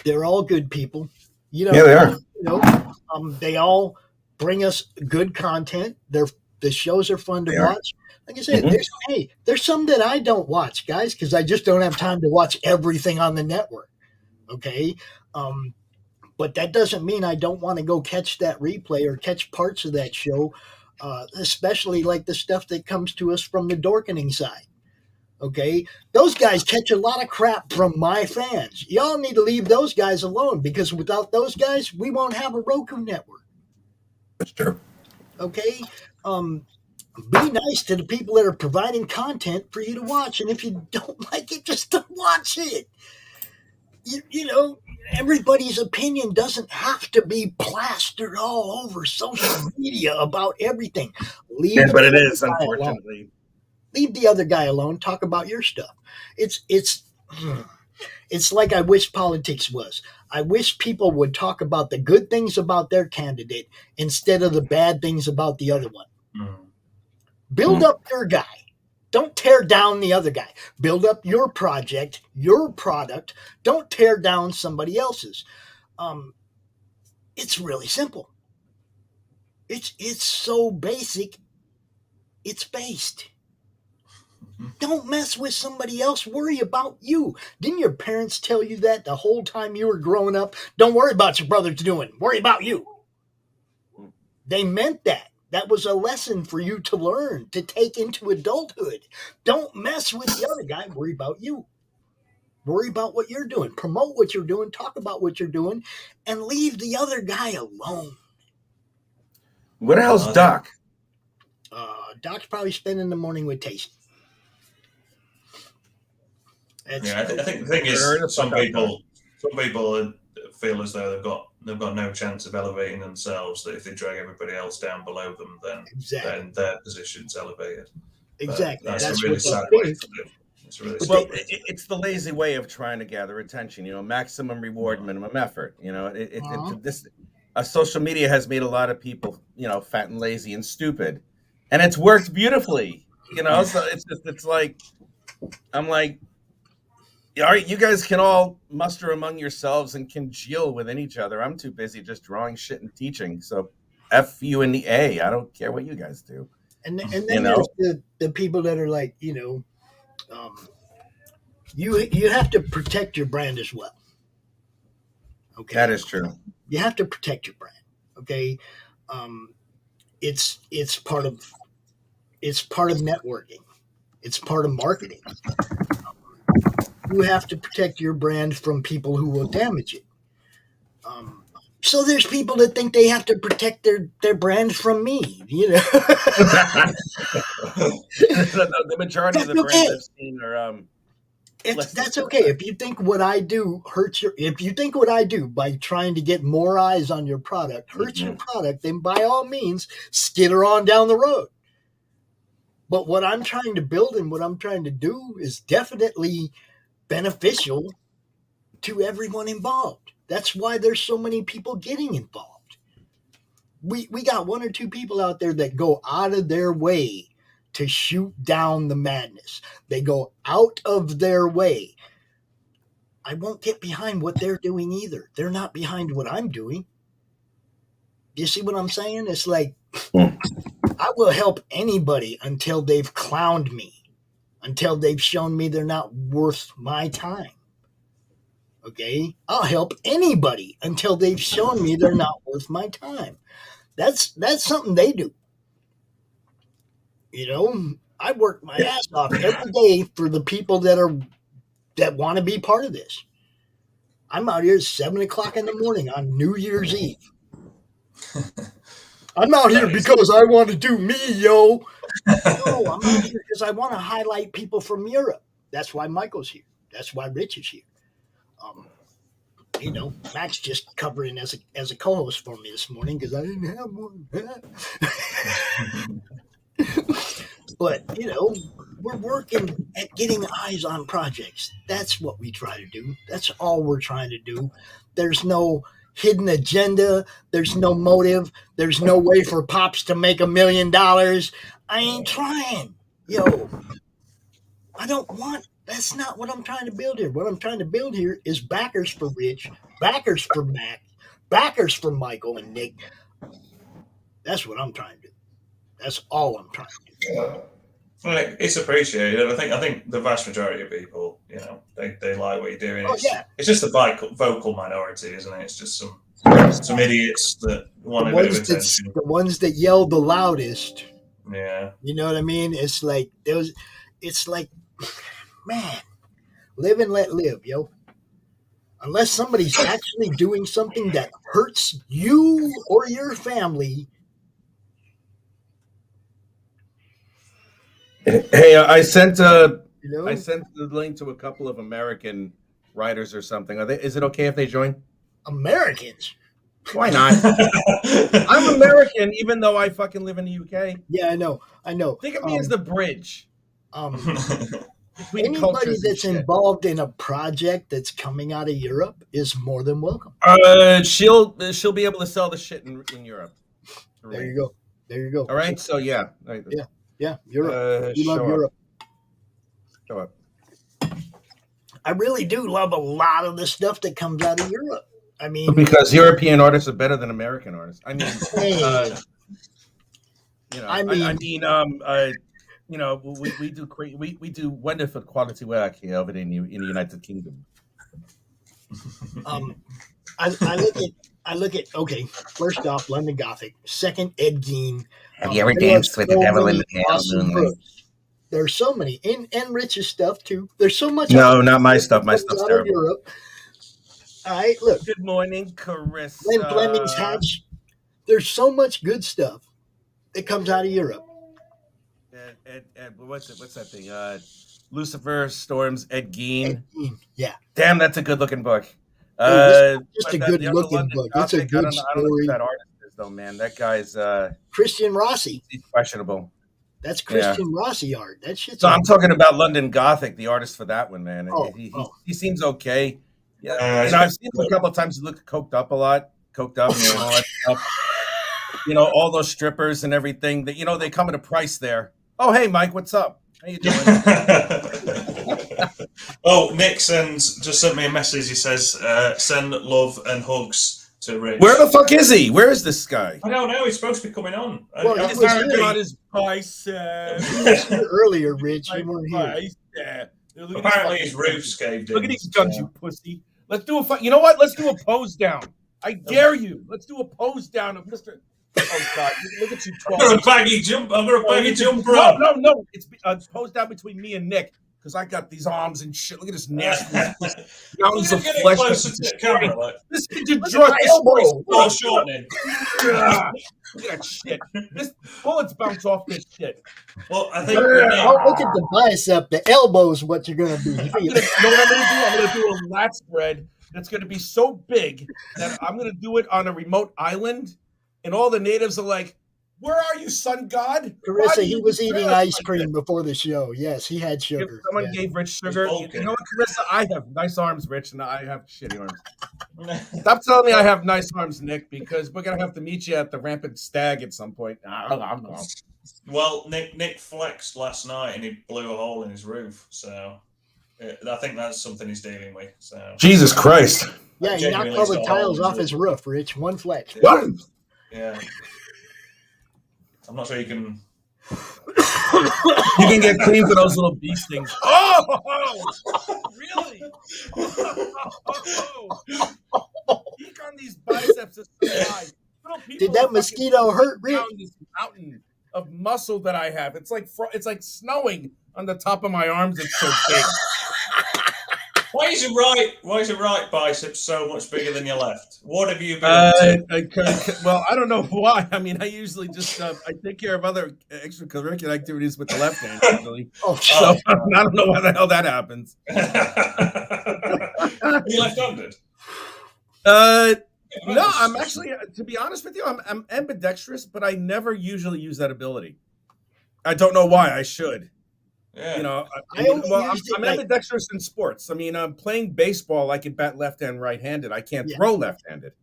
They're all good people. You know, yeah, they are. You know, they all bring us good content. The shows are fun to watch. Like I said, there's some that I don't watch, guys, because I just don't have time to watch everything on the network. Okay. But that doesn't mean I don't want to go catch that replay or catch parts of that show, especially like the stuff that comes to us from the Dorkening side. Okay, those guys catch a lot of crap from my fans. Y'all need to leave those guys alone, because without those guys, we won't have a Roku network. That's true. Okay, be nice to the people that are providing content for you to watch, and if you don't like it, just don't watch it. You know, everybody's opinion doesn't have to be plastered all over social media about everything. But it is, unfortunately. Leave the other guy alone. Talk about your stuff. It's like I wish politics was. I wish people would talk about the good things about their candidate instead of the bad things about the other one. Build up your guy. Don't tear down the other guy. Build up your project, your product. Don't tear down somebody else's. It's really simple. It's so basic. It's based. Don't mess with somebody else. Worry about you. Didn't your parents tell you that the whole time you were growing up? Don't worry about your brother's doing. Worry about you. They meant that. That was a lesson for you to learn, to take into adulthood. Don't mess with the other guy. Worry about you. Worry about what you're doing. Promote what you're doing. Talk about what you're doing. And leave the other guy alone. What the hell's Doc? Doc's probably spending the morning with Tasty. I think the thing is, some people feel as though they've got no chance of elevating themselves. That if they drag everybody else down below them, then their position's elevated. Exactly. That's a really sad way to live. It's the lazy way of trying to gather attention. You know, maximum reward, minimum effort. You know, social media has made a lot of people, you know, fat and lazy and stupid, and it's worked beautifully. You know, so it's like, I'm like, all right, you guys can all muster among yourselves and congeal within each other. I'm too busy just drawing shit and teaching. So F you and the A. I don't care what you guys do. And then there's the people that are like, you know, you have to protect your brand as well. Okay. That is true. You have to protect your brand. Okay. It's part of networking. It's part of marketing. You have to protect your brand from people who will damage it. So there's people that think they have to protect their brand from me, you know. the majority of the brands I've seen are that's okay. If you think what I do hurts if you think what I do by trying to get more eyes on your product hurts your product, then by all means skitter on down the road. But what I'm trying to build and what I'm trying to do is definitely beneficial to everyone involved. That's why there's so many people getting involved. We got 1 or 2 people out there that go out of their way to shoot down the madness. They go out of their way. I won't get behind what they're doing either. They're not behind what I'm doing. You see what I'm saying? It's like, I will help anybody until they've clowned me, until they've shown me they're not worth my time. Okay, I'll help anybody until they've shown me they're not worth my time. That's something they do. You know, I work my ass off every day for the people that want to be part of this. I'm out here at 7 o'clock in the morning on New Year's Eve. I'm out here because I want to do me, yo. No, I'm out here because I want to highlight people from Europe. That's why Michael's here. That's why Rich is here. You know, Matt's just covering as a co-host for me this morning because I didn't have one. But, you know, we're working at getting eyes on projects. That's what we try to do. That's all we're trying to do. There's no hidden agenda. There's no motive. There's no way for Pops to make $1 million. I ain't trying. Yo, I don't want, that's not what I'm trying to build here. What I'm trying to build here is backers for Rich, backers for Mac, backers for Michael and Nick. That's what I'm trying to do. That's all I'm trying to do. Well, it's appreciated. I think the vast majority of people, you know, they like what you're doing. It's just the vocal minority, isn't it? It's just some idiots that want a bit of attention. The ones that yell the loudest. Yeah. You know what I mean? It's like man, live and let live, yo. Unless somebody's actually doing something that hurts you or your family. Hey, I sent the link to a couple of American writers or something. Is it okay if they join? Americans? Why not? I'm American, even though I fucking live in the UK. Yeah, I know. Think of me as the bridge. Anybody that's involved in a project that's coming out of Europe is more than welcome. She'll be able to sell the shit in Europe. There you go. All right, so yeah. Yeah, Europe. You love Europe. Show up. I really do love a lot of the stuff that comes out of Europe. I mean, because European artists are better than American artists. I mean, you know, we do wonderful quality work here over in the United Kingdom. I look at okay. First off, London Gothic. Second, Ed Gein. Have you ever danced with the devil in the pale moonlight? There's so many, and Rich's stuff too. There's so much. No, not my stuff. My stuff's terrible. Europe. All right, look. Good morning, Carissa. Glenn Fleming's Hatch. There's so much good stuff that comes out of Europe. What's that thing? Lucifer Storms, Ed Gein. Yeah. Damn, that's a good looking book. Just a good looking book. It's a good story. I don't know who that artist is, though, man. That guy's Christian Rossi. He's questionable. That's Christian Rossi art. That shit's. So I'm talking about London Gothic, the artist for that one, man. He seems okay. Yeah, I've seen him a couple of times. He looked coked up a lot, and all that stuff. You know, all those strippers and everything. That they come at a price there. Oh, hey, Mike, what's up? How you doing? Oh, Nick just sent me a message. He says, "Send love and hugs to Rich." Where the fuck is he? Where is this guy? I don't know. He's supposed to be coming on. Well, he's on his bicep. He was here earlier, Rich. You weren't here. Apparently, his roof's caved in. Look at these guns, you pussy. Let's do a. You know what? Let's do a pose down. I dare you. Let's do a pose down of Mr. Oh God! Look at you. I'm gonna baggy jump. Bro. No. It's pose down between me and Nick because I got these arms and shit. Look at this nasty mountains of flesh. Closer to the camera, like. This kid just dropped this elbow. Shortening. Look at that shit. This bullets bounce off this shit. Well, I think. Look at the bicep. The elbow is what you're gonna be. You know what I'm gonna do? I'm gonna do a lat spread that's gonna be so big that I'm gonna do it on a remote island. And all the natives are like, "Where are you, sun god?" Carissa, he was eating ice cream before the show. Yes, he had sugar. Someone gave Rich sugar. You know what, Carissa? I have nice arms, Rich, and I have shitty arms. Stop telling me I have nice arms, Nick, because we're gonna have to meet you at the Rampant Stag at some point. Well, Nick flexed last night and he blew a hole in his roof, so I think that's something he's dealing with. So Jesus Christ! Yeah, he knocked all the tiles off his roof, Rich. One flex. What? Yeah, I'm not sure you can. You can get clean for those little bee stings. Oh! Oh, really? Peak on these biceps is so high. Did that mosquito hurt, Rick? Down this mountain of muscle that I have. It's like snowing on the top of my arms. It's so big. Why is your right bicep so much bigger than your left? What have you been up to? Well, I don't know why. I mean, I usually just I take care of other extracurricular activities with the left hand usually. So I don't know why the hell that happens. Are you left-handed? No, I'm actually, to be honest with you, I'm ambidextrous, but I never usually use that ability. I don't know why. I should. Yeah. You know, I'm ambidextrous in sports. I mean, I'm playing baseball. I can bat left and right-handed. I can't throw left-handed.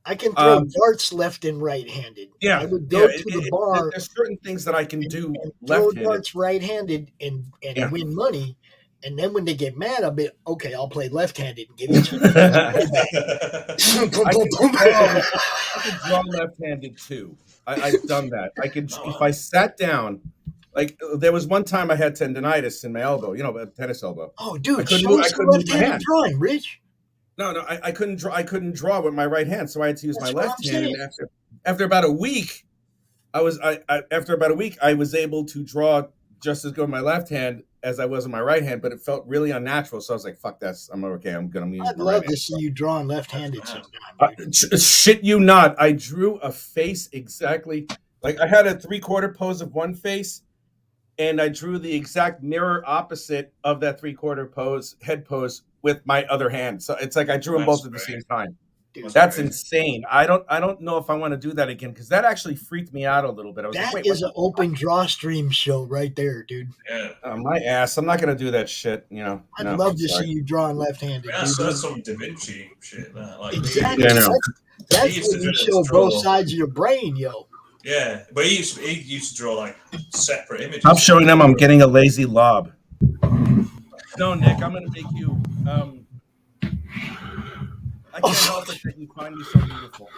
I can throw darts left and right-handed. Yeah, I would go to the bar. There's certain things that I can do throw left-handed. darts right-handed and win money. And then when they get mad, I'll be okay. I'll play left-handed and give it to I can draw left-handed too. I've done that. I could if I sat down. Like there was one time I had tendonitis in my elbow, you know, a tennis elbow. Oh, dude, I couldn't move my hand. Drawing, Rich. No, I couldn't draw. I couldn't draw with my right hand, so I had to use my left hand. And after about a week, I was able to draw just as good with my left hand as I was in my right hand, but it felt really unnatural. So I was like, "Fuck this! I'm okay. I'm gonna use." I'd love to see you drawing left-handed sometime. Shit you not! I drew a face exactly like I had a 3/4 pose of one face. And I drew the exact mirror opposite of that 3/4 pose, head pose, with my other hand. So it's like I drew them both at the same time. Dude, that's insane. I don't know if I want to do that again because that actually freaked me out a little bit. I was that like, is an open draw stream show right there, dude. Yeah. My ass. I'm not gonna do that shit. You know. I'd love to see you drawing left-handed. That's some Da Vinci shit. Like, exactly. That's when you show both sides of your brain, yo. Yeah, but he used to draw like separate images. I'm showing them I'm getting a lazy lob. No, Nick, I'm gonna make you. I can't help it that you find me so beautiful.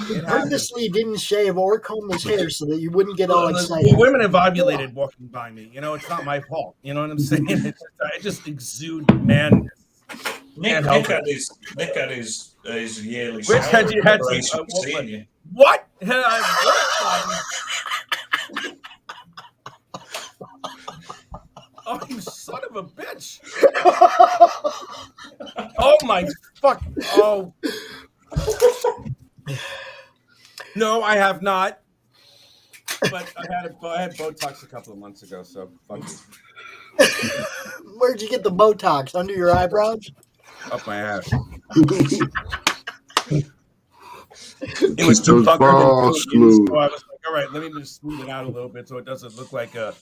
He purposely didn't shave or comb his hair so that you wouldn't get all excited. Well, women have ovulated walking by me. You know, it's not my fault. You know what I'm saying? I just exude madness. Nick had his yearly. Which had you had what? Oh, you son of a bitch! Oh my fuck! Oh, no, I have not. But I had Botox a couple of months ago, so fuck you. Where'd you get the Botox? Under your eyebrows? Up my ass. It was too puckered and smooth. So I was like, all right, let me just smooth it out a little bit so it doesn't look like a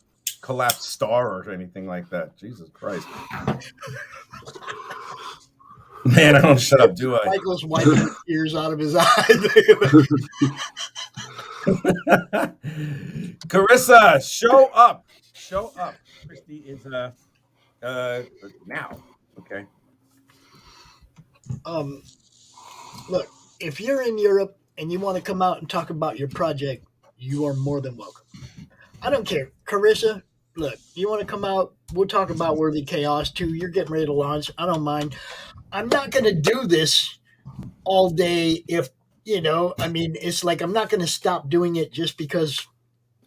collapsed star or anything like that. Jesus Christ. Man, I don't shut up, do I? Michael's wiping tears out of his eyes. Carissa, show up. Show up. Christy is now. Okay. Look, if you're in Europe and you want to come out and talk about your project, you are more than welcome. I don't care. Carissa, look, you want to come out, we'll talk about Worthy Chaos too. You're getting ready to launch. I don't mind. I'm not going to do this all day if, I mean, it's like I'm not going to stop doing it just because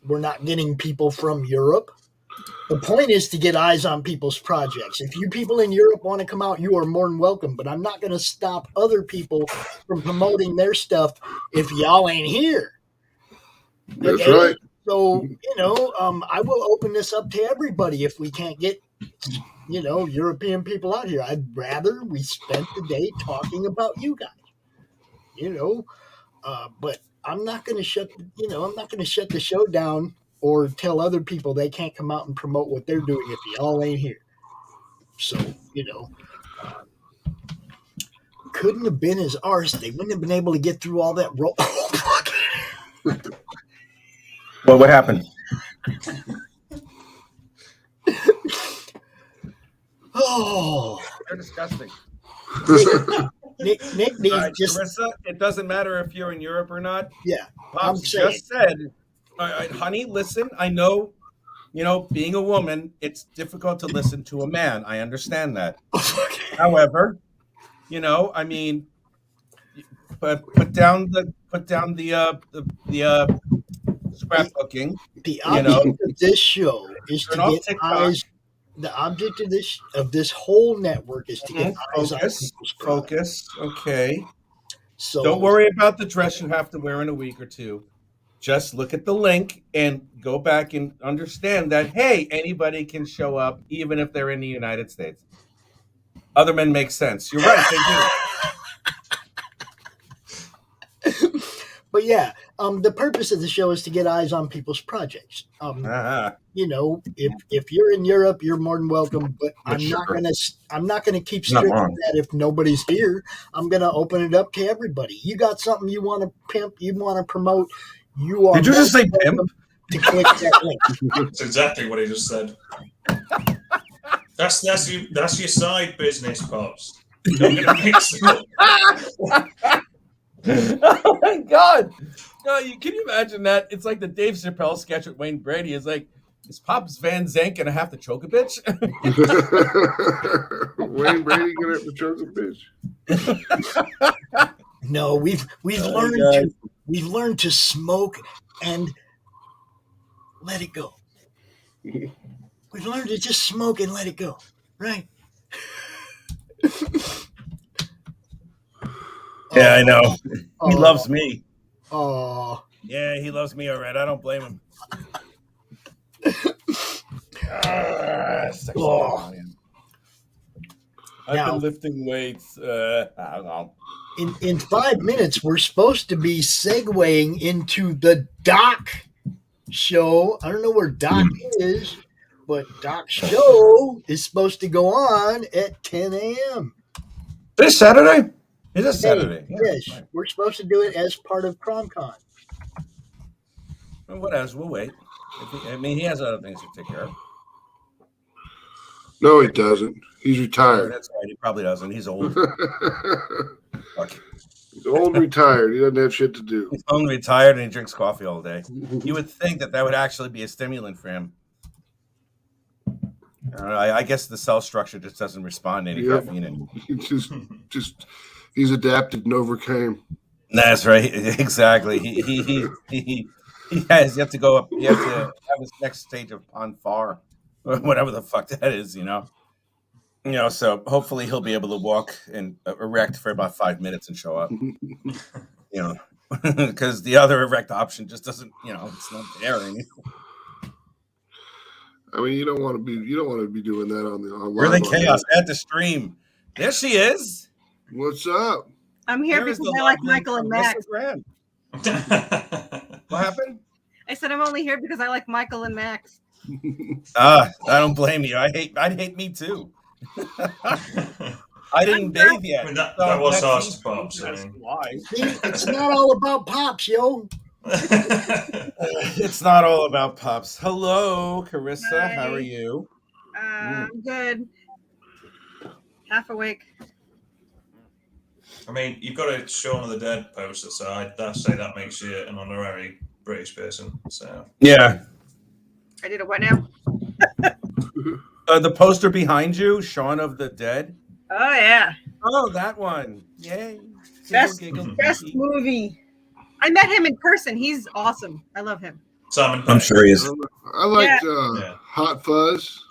we're not getting people from Europe. The point is to get eyes on people's projects. If you people in Europe want to come out, you are more than welcome. But I'm not going to stop other people from promoting their stuff if y'all ain't here. That's right. So, I will open this up to everybody if we can't get, European people out here. I'd rather we spent the day talking about you guys, but I'm not going to shut the show down or tell other people they can't come out and promote what they're doing if y'all ain't here. So, couldn't have been his arse. They wouldn't have been able to get through all that roll. Well, what happened? Oh, they're disgusting. Nick needs Carissa, it doesn't matter if you're in Europe or not. Yeah, Pops just said, honey, listen, I know being a woman, it's difficult to listen to a man. I understand that. However, I mean, put down the scrapbooking. The object of this show is Turn to off get TikTok. eyes. The object of this whole network is to get eyes on Focus. people's products. Focus. Okay. So Don't worry about the dress you have to wear in a week or two. Just look at the link and go back and understand that, hey, anybody can show up, even if they're in the United States. Other men make sense. You're right, they do. But yeah, the purpose of the show is to get eyes on people's projects. If you're in Europe, you're more than welcome. But I'm not gonna keep strict with that if nobody's here. I'm gonna open it up to everybody. You got something you want to pimp, you want to promote. You are. Did you just say pimp? To click that link. That's exactly what he just said. That's your side business, Pops. You're not gonna mix it up. Oh my God! No, can you imagine that? It's like the Dave Chappelle sketch with Wayne Brady. It's like, is Pops Van Zandt gonna have to choke a bitch? Wayne Brady gonna have to choke a bitch? No, we've learned to smoke and let it go. We've learned to just smoke and let it go, right? Yeah, I know. He loves me. Oh. Yeah, he loves me, all right. I don't blame him. I've been lifting weights. I don't know. In 5 minutes, we're supposed to be segueing into the Doc show. I don't know where Doc is, but Doc's show is supposed to go on at 10 a.m. This Saturday? It is Saturday. Yes, right. We're supposed to do it as part of CRoM Con. Well, whatever, we'll wait. He has other things to take care of. No, he doesn't. He's retired. That's right. He probably doesn't. He's old. He's old and retired. He doesn't have shit to do. He's old and retired, and he drinks coffee all day. You would think that would actually be a stimulant for him. I guess the cell structure just doesn't respond to any caffeine anymore. Just he's adapted and overcame. That's right. Exactly. He has yet to go up. He has to have his next stage of on far, whatever the fuck that is. So hopefully he'll be able to walk and erect for about 5 minutes and show up. Because the other erect option just doesn't. It's not there anymore. I mean, you don't want to be doing that on the online. We're the chaos at the stream. There she is. What's up? I'm here because I like Michael and Max. What happened? I said I'm only here because I like Michael and Max. I don't blame you. I'd hate me too. I didn't bathe yet. I mean, that was us, Pops. It's not all about Pops, yo. It's not all about Pops. Hello, Carissa. Hi. How are you? I'm good. Half awake. I mean, you've got a Shaun of the Dead poster, so I'd say that makes you an honorary British person. So yeah. I did a what now? The poster behind you, Shaun of the Dead. Oh yeah. Oh, that one. Yay. Best movie. I met him in person. He's awesome. I love him. Simon, I'm sure he is. I liked Hot Fuzz.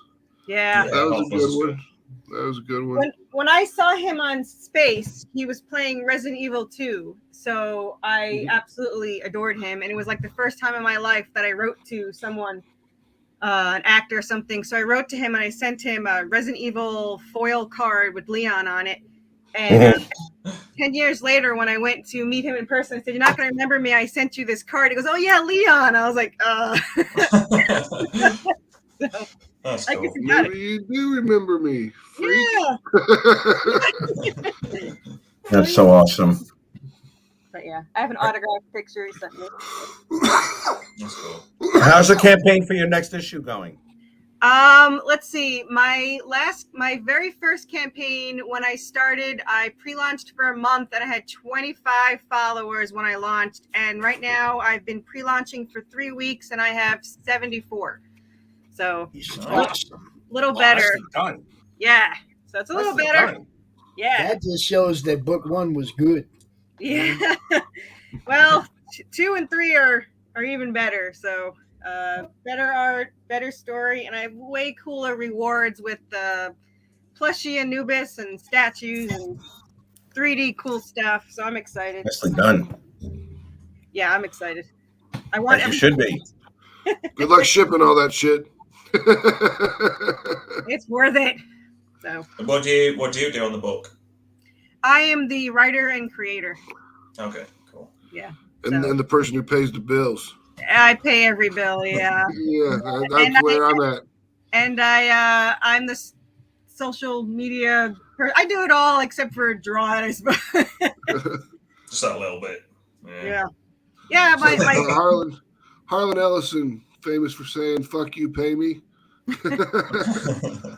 Yeah. That was a good one. That was a good one. When I saw him on Space, he was playing Resident Evil 2. So I absolutely adored him. And it was like the first time in my life that I wrote to someone, an actor or something. So I wrote to him and I sent him a Resident Evil foil card with Leon on it. And 10 years later, when I went to meet him in person, I said, "You're not going to remember me. I sent you this card." He goes, "Oh, yeah, Leon." I was like, So, that's cool. Maybe you do remember me. Freak. Yeah. That's so awesome. But yeah, I have an autographed picture he sent me. That's cool. How's the campaign for your next issue going? Let's see. My very first campaign, when I started, I pre-launched for a month and I had 25 followers when I launched. And right now I've been pre-launching for 3 weeks and I have 74. So Awesome. little better. Nicely done. Yeah. So it's a little Nicely better. done. Yeah. That just shows that book 1 was good. Yeah. Well, 2 and 3 are even better. So better art, better story, and I have way cooler rewards with plushie Anubis and statues and 3D cool stuff. So I'm excited. Nicely done. Yeah, I'm excited. I want. As you should be. Good luck shipping all that shit. It's worth it. So. What do you do on the book? I am the writer and creator. Okay, cool. Yeah. And the person who pays the bills. I pay every bill. Yeah. Yeah, that's where I'm at. And I'm the social media. I do it all except for drawing, I suppose. Just that little bit. Yeah. Yeah. Harlan Ellison, famous for saying "fuck you, pay me." The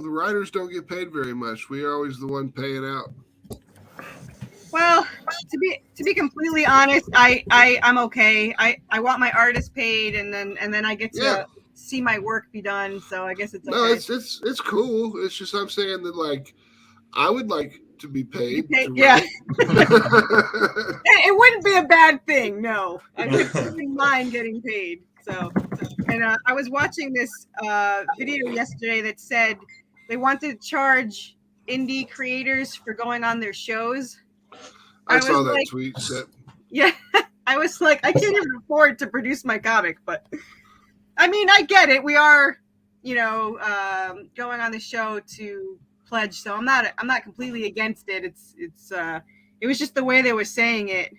writers don't get paid very much. We are always the one paying out. Well, to be completely honest, I'm okay. I want my artist paid, and then I get to see my work be done. So I guess it's okay. No, it's cool. It's just I'm saying that like I would like to be paid. Yeah. It wouldn't be a bad thing. No, I wouldn't mind getting paid. So, and I was watching this video yesterday that said they wanted to charge indie creators for going on their shows. I saw that tweet. Yeah, I was like, I can't even afford to produce my comic, but I mean, I get it. We are, going on the show to pledge, so I'm not completely against it. It was just the way they were saying it.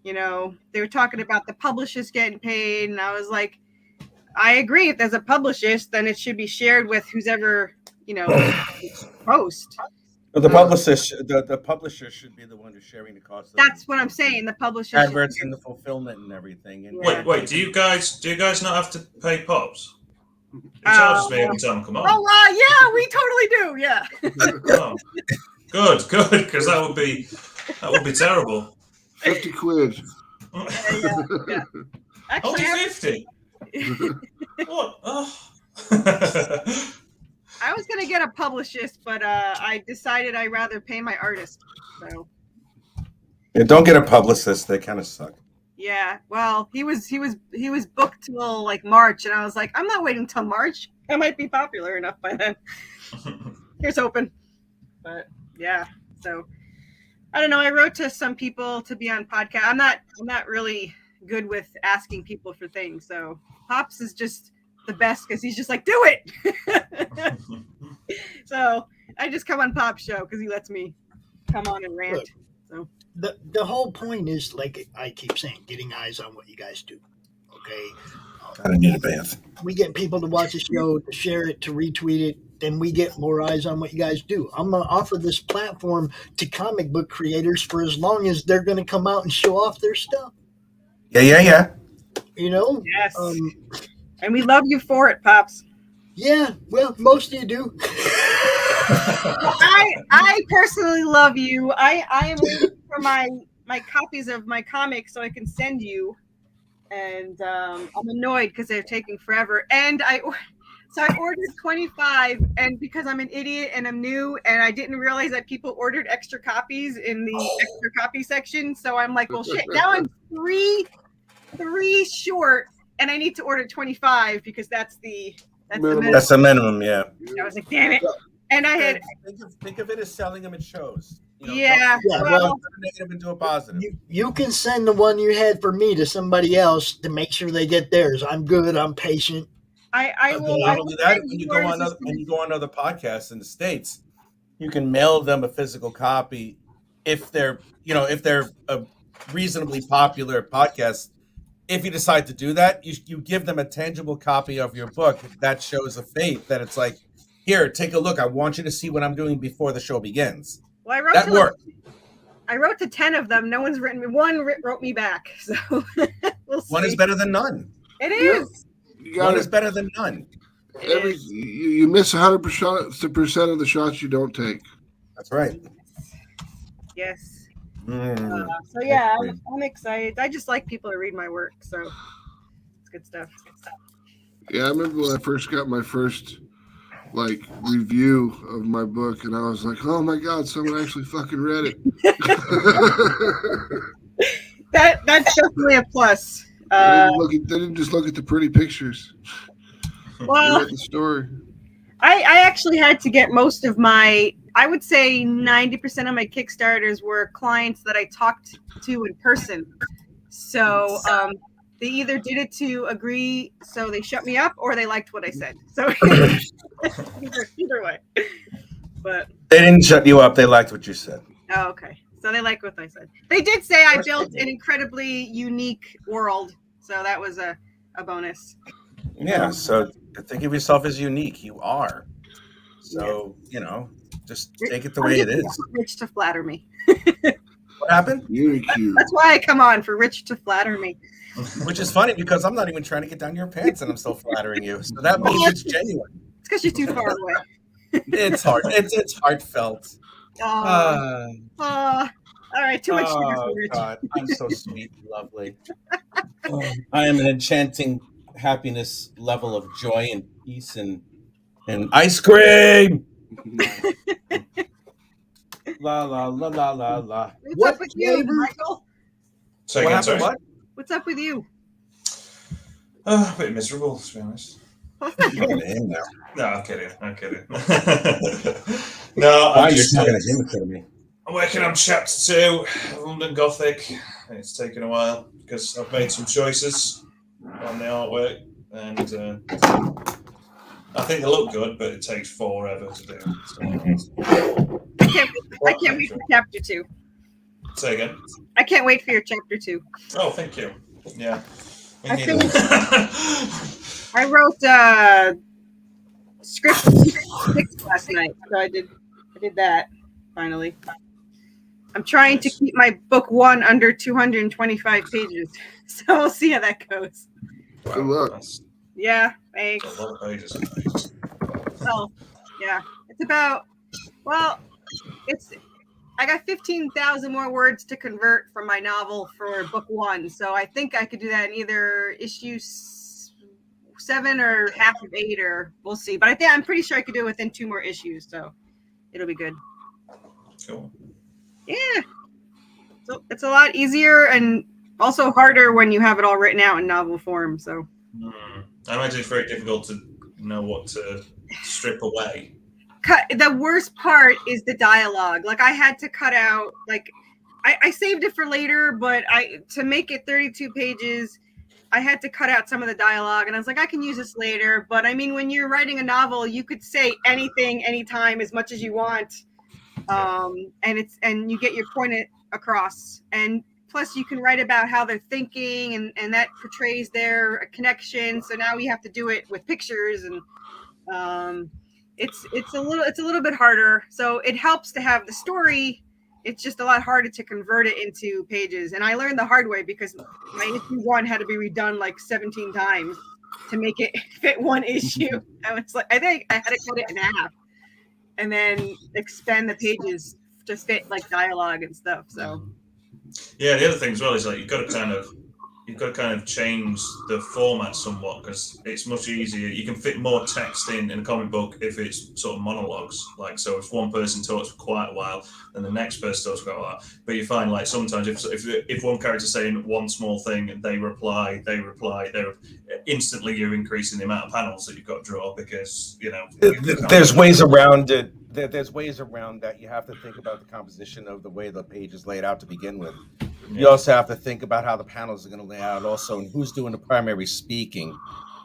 They were talking about the publishers getting paid, and I was like, I agree. If there's a publicist, then it should be shared with who's ever, post. Well, the publisher should be the one who's sharing the cost. That's what I'm saying. The publisher adverts and the fulfillment and everything. And wait. Do you guys not have to pay Pops? He charges me every time I come on. Oh, yeah, we totally do. Yeah. Oh, good, because that would be terrible. 50 quid. Yeah. Actually, only 50. What? Oh. I was gonna get a publicist, but I decided I'd rather pay my artist. So. Yeah, don't get a publicist. They kind of suck. Yeah. Well, he was booked till like March, and I was like, I'm not waiting till March. I might be popular enough by then. Here's hoping. But yeah. So I don't know. I wrote to some people to be on podcast. I'm not really good with asking people for things. So Pops is just the best because he's just like, do it. So I just come on Pop's show because he lets me come on and rant. Look, so the whole point is, like I keep saying, getting eyes on what you guys do. Okay. I need a bath. We get people to watch the show, to share it, to retweet it. Then we get more eyes on what you guys do. I'm going to offer this platform to comic book creators for as long as they're going to come out and show off their stuff. Yeah. Yes. And we love you for it, Pops. Yeah, well, most of you do. I personally love you. I am waiting for my copies of my comics so I can send you. And I'm annoyed because they're taking forever. And I ordered 25, and because I'm an idiot and I'm new and I didn't realize that people ordered extra copies in the extra copy section. So I'm like, well, shit, now I'm three short, and I need to order 25 because that's the minimum. That's the minimum, yeah. I was like, damn it. And I had think of it as selling them at shows. Yeah. Well, negative into a positive. You can send the one you had for me to somebody else to make sure they get theirs. I'm good. I'm patient. I will. Not only that, when you go on other podcasts in the States, you can mail them a physical copy if they're a reasonably popular podcast. If you decide to do that, you give them a tangible copy of your book. That shows a faith that it's like, here, take a look. I want you to see what I'm doing before the show begins. Well, I wrote to 10 of them. No one's written me. One wrote me back. So we'll see. One is better than none. It is. One is better than none. You miss 100% of the shots you don't take. That's right. Yes. So yeah, I'm excited. I just like people to read my work. So it's good stuff. Yeah, I remember when I first got my first review of my book, and I was like, "Oh my god, someone actually fucking read it." That's definitely a plus. They didn't just look at the pretty pictures. Well, they read the story. I actually had to get most of my, I would say 90% of my Kickstarters were clients that I talked to in person. So they either did it to agree, so they shut me up, or they liked what I said. So either way. But they didn't shut you up. They liked what you said. Oh, okay. So they liked what I said. They did say I built an incredibly unique world. So that was a bonus. Yeah. So think of yourself as unique. You are. So, just take it the way it is. Rich to flatter me. What happened? That's why I come on, for Rich to flatter me. Which is funny because I'm not even trying to get down your pants and I'm still flattering you. So that means it's genuine. It's because you're too far away. It's hard. It's heartfelt. All right, too much sugar for Rich. God, I'm so sweet and lovely. I am an enchanting happiness level of joy and peace and ice cream. La la la la la la. What's up with you, Michael? Say again, sorry. What? What's up with you? A bit miserable, to be honest. Well, that's not good. No, I'm kidding. No, I'm just talking to him instead of me. I'm working on chapter 2, London Gothic. It's taken a while because I've made some choices on the artwork, and I think they look good, but it takes forever to do. So. I can't wait for chapter 2. Say again. I can't wait for your chapter 2. Oh, thank you. Yeah. I wrote script 6 last night, so I did that finally. I'm trying to keep my book 1 under 225 pages, so we'll see how that goes. Good luck. Yeah, thanks. A lot of pages. Oh, yeah. It's about, I got 15,000 more words to convert from my novel for book 1, so I think I could do that in either issue 7 or half of 8, or we'll see. But I'm pretty sure I could do it within 2 more issues, so it'll be good. Cool. Yeah. So it's a lot easier and also harder when you have it all written out in novel form. So I imagine it's very difficult to know what to strip away. The worst part is the dialogue. Like, I had to cut out, I saved it for later, but to make it 32 pages, I had to cut out some of the dialogue, and I was like, I can use this later. But I mean, when you're writing a novel, you could say anything, anytime, as much as you want. And you get your point across, and plus you can write about how they're thinking, and that portrays their connection. So now we have to do it with pictures, and it's a little bit harder. So it helps to have the story. It's just a lot harder to convert it into pages. And I learned the hard way because my issue 1 had to be redone like 17 times to make it fit 1 issue. I was like, I think I had to cut it in half and then expand the pages to fit like dialogue and stuff. So yeah, the other thing as well is you've got to kind of change the format somewhat, because it's much easier. You can fit more text in a comic book if it's sort of monologues. So if one person talks for quite a while, then the next person talks for quite a while. But you find sometimes if one character's saying one small thing and they reply, instantly you're increasing the amount of panels that you've got to draw, because there's ways around it. There's ways around that. You have to think about the composition of the way the page is laid out to begin with. You also have to think about how the panels are going to lay out also, and who's doing the primary speaking.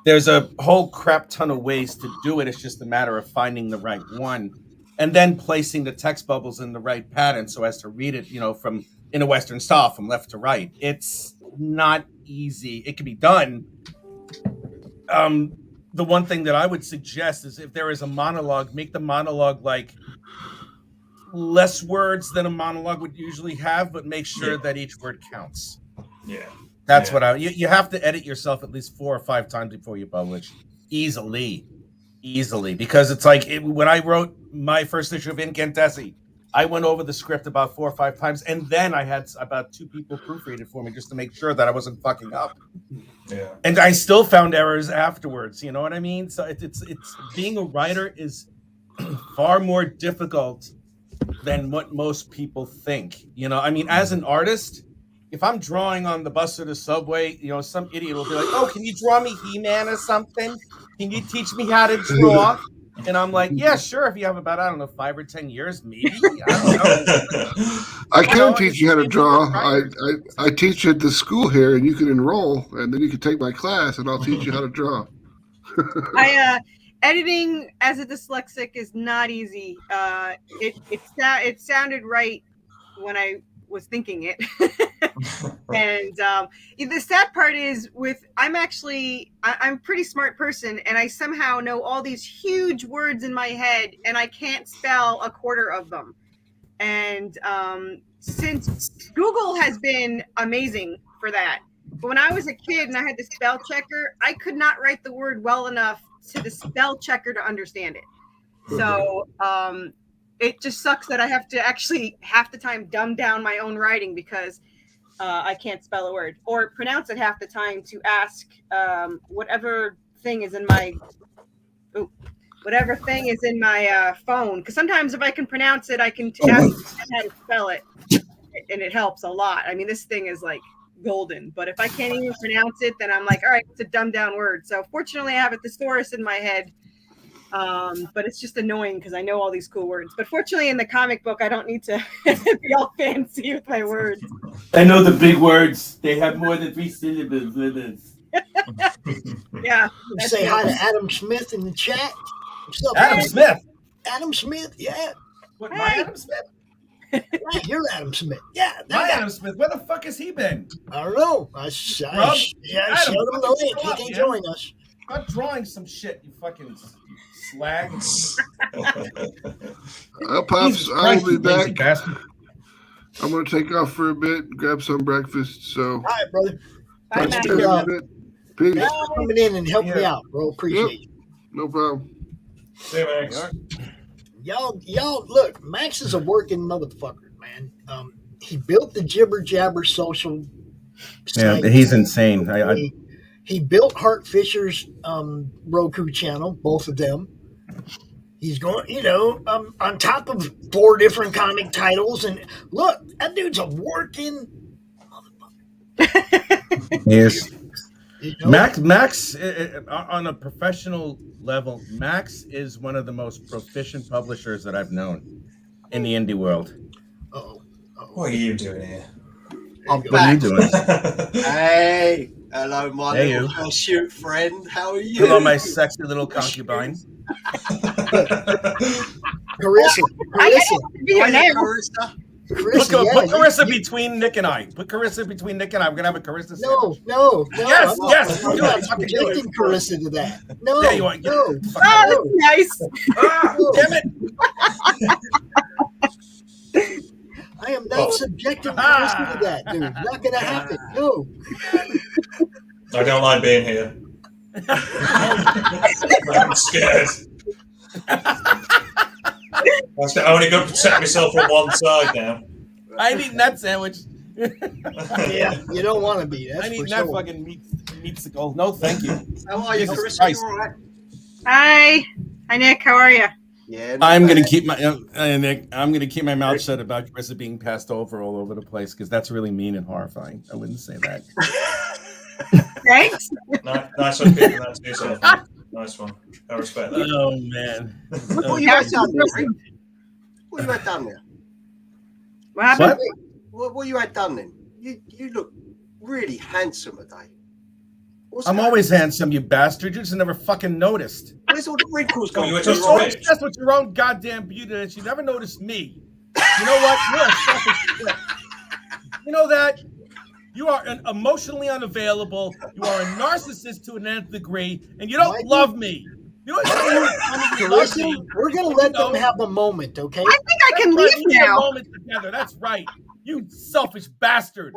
There's a whole crap ton of ways to do it. It's just a matter of finding the right one and then placing the text bubbles in the right pattern so as to read it, from in a Western style from left to right. It's not easy. It can be done. The one thing that I would suggest is if there is a monologue, make the monologue less words than a monologue would usually have, but make sure that each word counts. Yeah. That's what you have to edit yourself at least 4 or 5 times before you publish. Easily. Because it's when I wrote my first issue of Incantessi, I went over the script about 4 or 5 times, and then I had about 2 people proofread it for me just to make sure that I wasn't fucking up. Yeah. And I still found errors afterwards. You know what I mean? So it's being a writer is far more difficult than what most people think. You know, I mean, as an artist, if I'm drawing on the bus or the subway, you know, some idiot will be like, "Oh, can you draw me He-Man or something? Can you teach me how to draw?" And I'm like, "Yeah, sure. If you have about, I don't know, 5 or 10 years, maybe." I don't know. I can teach you how to draw. I teach at the school here, and you can enroll, and then you can take my class, and I'll teach you how to draw. Editing as a dyslexic is not easy. It sounded right when I was thinking it. And the sad part is I'm a pretty smart person, and I somehow know all these huge words in my head, and I can't spell a quarter of them. And since Google has been amazing for that, but when I was a kid and I had the spell checker, I could not write the word well enough to the spell checker to understand it. So it just sucks that I have to actually half the time dumb down my own writing because I can't spell a word or pronounce it half the time to ask whatever thing is in my phone. Because sometimes if I can pronounce it, I can ask how to spell it, and it helps a lot. I mean, this thing is like golden, but if I can't even pronounce it, then I'm like, all right, it's a dumbed down word. So fortunately, I have a thesaurus in my head. But it's just annoying because I know all these cool words. But fortunately, in the comic book, I don't need to be all fancy with my words. I know the big words. They have more than 3 syllables. Yeah. Say hi to Adam Smith in the chat. What's up, Adam Smith? Adam Smith, yeah. What, my Adam Smith? Yeah, you're Adam Smith. Yeah, my Adam Smith. Where the fuck has he been? I don't know. I showed him the link. He can join us. I'm drawing some shit, you fucking slag. Pops, I will be back. I'm going to take off for a bit, grab some breakfast. So, all right, brother. Peace. Thanks for coming in and helping me out, bro. Appreciate you. No problem. See you, Max. Y'all, look, Max is a working motherfucker, man. He built the Jibber Jabber social site. Yeah, he's insane. He built Hart Fisher's Roku channel, both of them. He's going, on top of 4 different comic titles. And look, that dude's a working motherfucker. Yes. Max, on a professional level, Max is one of the most proficient publishers that I've known in the indie world. What are you doing here? What are you doing? Hey, hello, my little shoot friend. How are you? Hello, my sexy little concubine. Carissa. Put Carissa between Nick and I. Put Carissa between Nick and I. We're gonna have a Carissa sandwich. No. Yes. I'm not subjecting Carissa to that. No. Yeah, you want? No. Oh, that's nice. Damn it. I am not subjecting Carissa to that, dude. Not gonna happen. No. I don't like being here. I'm scared. I'm only going to protect myself on one side now. I ain't eating that sandwich. Yeah, you don't want to be. I need that fucking meatsicle. No, thank you. How are you, Carissa? You all right? Hi, Nick. How are you? Yeah. I'm gonna keep my Nick. I'm gonna keep my mouth shut about Carissa being passed over all over the place because that's really mean and horrifying. I wouldn't say that. Thanks. Nice one, keeping that to yourself. Nice one. I respect that. Oh man. What you had done there? What you had done there? What happened? What you had done then? You look really handsome today. I'm always handsome, you bastard. You just never fucking noticed. Where's all the wrinkles going? You're so obsessed with your own goddamn beauty that you never noticed me. You know what? You're a selfish shit. You know that? You are emotionally unavailable. You are a narcissist to an nth degree, and you don't love me. You know what? We're gonna let them have a moment, okay? I think I can leave now. A moment together. That's right. You selfish bastard.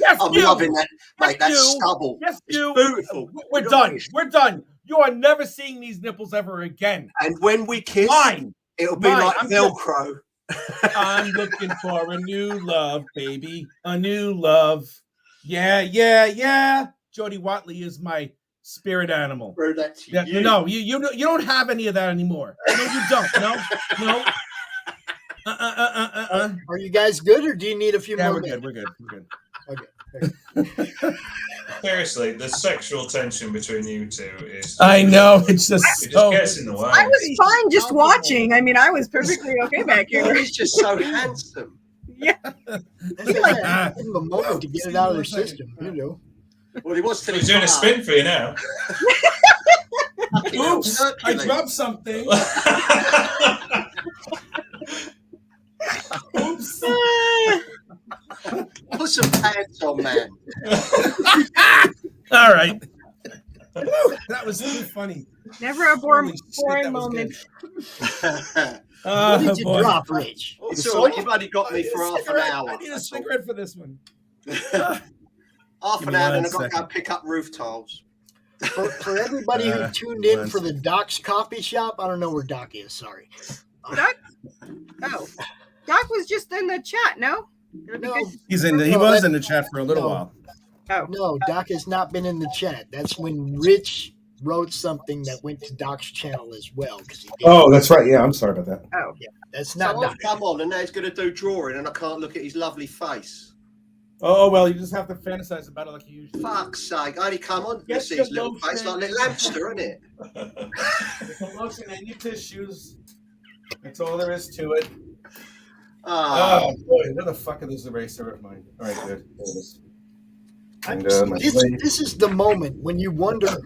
Yes, I'm you. loving that. Yes, Mate, that's you. stubble. Yes, it's you. beautiful. We're done. We're done. You are never seeing these nipples ever again. And when we kiss, Mine. it'll be like Velcro. I'm looking for a new love, baby. A new love. Yeah, yeah, yeah. Jody Watley is my spirit animal. Bro, that's Yeah, you. no, you don't have any of that anymore. No, you don't. No. Are you guys good, or do you need a few more We're minutes? good. We're good. Okay. Seriously, the sexual tension between you two is. I know, it's just it just gets in the way. I was fine just watching. I mean, I was perfectly okay back here. He's just so handsome. Yeah. Give him a moment to get it out of their system, you know. Well, he was He's doing a spin for you now. Oops, I dropped something. Oops. Put some pants on, man. All right. That was really funny. Never a boring that was moment. What did you drop, Rich? Also, you've only got me for half an hour. I need a cigarette for this one. Half an hour, and I've got to go pick up roof tiles. For everybody who tuned in for the Doc's coffee shop, I don't know where Doc is. Sorry. Doc? Oh, Doc was just in the chat. No, He was in the chat for a little while. Oh no, Doc has not been in the chat. That's when Rich wrote something that went to Doc's channel as well. Oh, that's right. Yeah, I'm sorry about that. Oh, yeah, that's not. So I've come on, and now he's going to do drawing, and I can't look at his lovely face. Oh well, you just have to fantasize about it like you usually. Fuck's sake! I only come on to Get see your his little face, like a little hamster, isn't it? The lotion and your tissues. That's all there is to it. Oh boy, where the fuck is this eraser of mine? All right, good. There it is. And, This is the moment when you wonder,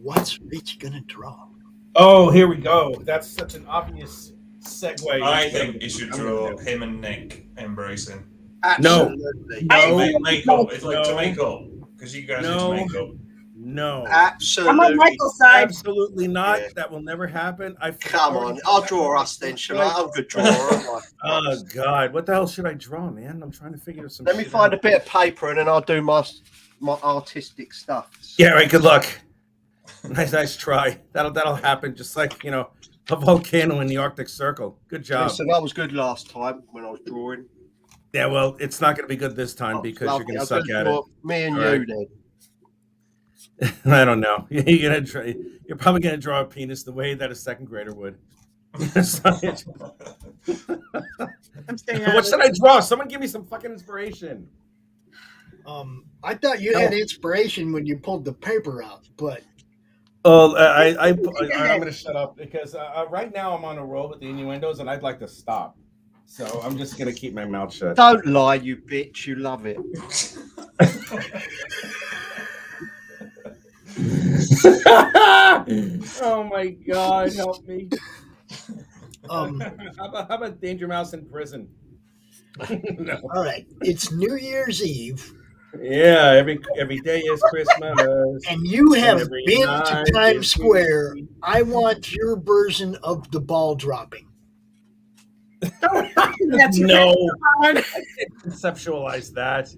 what's Rich gonna draw? Oh, here we go. That's such an obvious segue. I think you should draw him and Nick embracing. Absolutely. Make up. It's like to make up. Because you guys need to make up. No. Absolutely. I'm on Michael's side. Absolutely not. Yeah. That will never happen. Come on, I'll draw us then, shall I? I'm a good drawer, aren't I? Oh God, what the hell should I draw, man? I'm trying to figure some. Let me find a bit of paper and then I'll do my artistic stuff. Yeah, right. Good luck. Nice try. That'll happen. Just like a volcano in the Arctic Circle. Good job. Listen, I was good last time when I was drawing. Yeah, well, it's not going to be good this time because you're going to suck at it. Me and All you right. then. I don't know. You're probably going to draw a penis the way that a second grader would. I'm staying out What should I draw? Someone give me some fucking inspiration. I thought you had inspiration when you pulled the paper out, but Oh, I'm going to shut up because right now I'm on a roll with the innuendos and I'd like to stop. So I'm just going to keep my mouth shut. Don't lie, you bitch. You love it. Oh my God, help me. How about Danger Mouse in prison? No. All right, it's New Year's Eve. Yeah, every day is Christmas. And you have every been night to is Times Square. Christmas. I want your version of the ball dropping. That's No, right. I can't conceptualize that.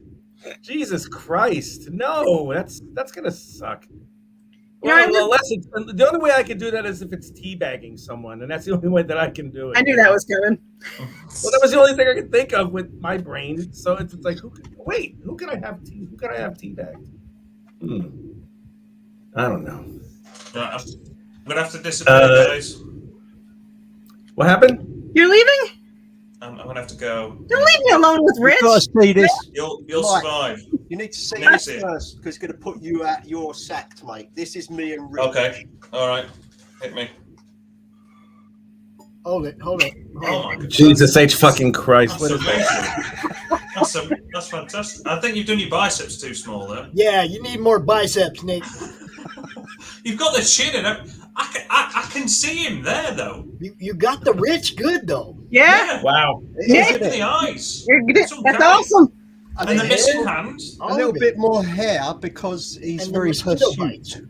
Jesus Christ, no, that's gonna suck. The only way I can do that is if it's teabagging someone, and that's the only way that I can do it. I knew that was coming. Well, that was the only thing I could think of with my brain. So it's like, who can I have teabagged? I don't know. Right, I'm gonna have to disappear, guys. What happened? You're leaving? I'm gonna have to go. Don't leave me alone with Rich. You've got to see this. You'll Mike, survive. You need to see Let me this see it. first because it's going to put you at your sacked, mate. This is me and Rich. Okay. All right. Hit me. Hold it. Oh my God. Jesus H fucking Christ! That's What is that? amazing. That's fantastic. I think you've done your biceps too small though. Yeah, you need more biceps, Nick. You've got the chin and I can see him there though. You got the Rich good though. Yeah. Wow. Yeah. Look at the eyes. You're good. It's That's uncanny. awesome. And the missing hand. A little bit more hair because he's very hirsute.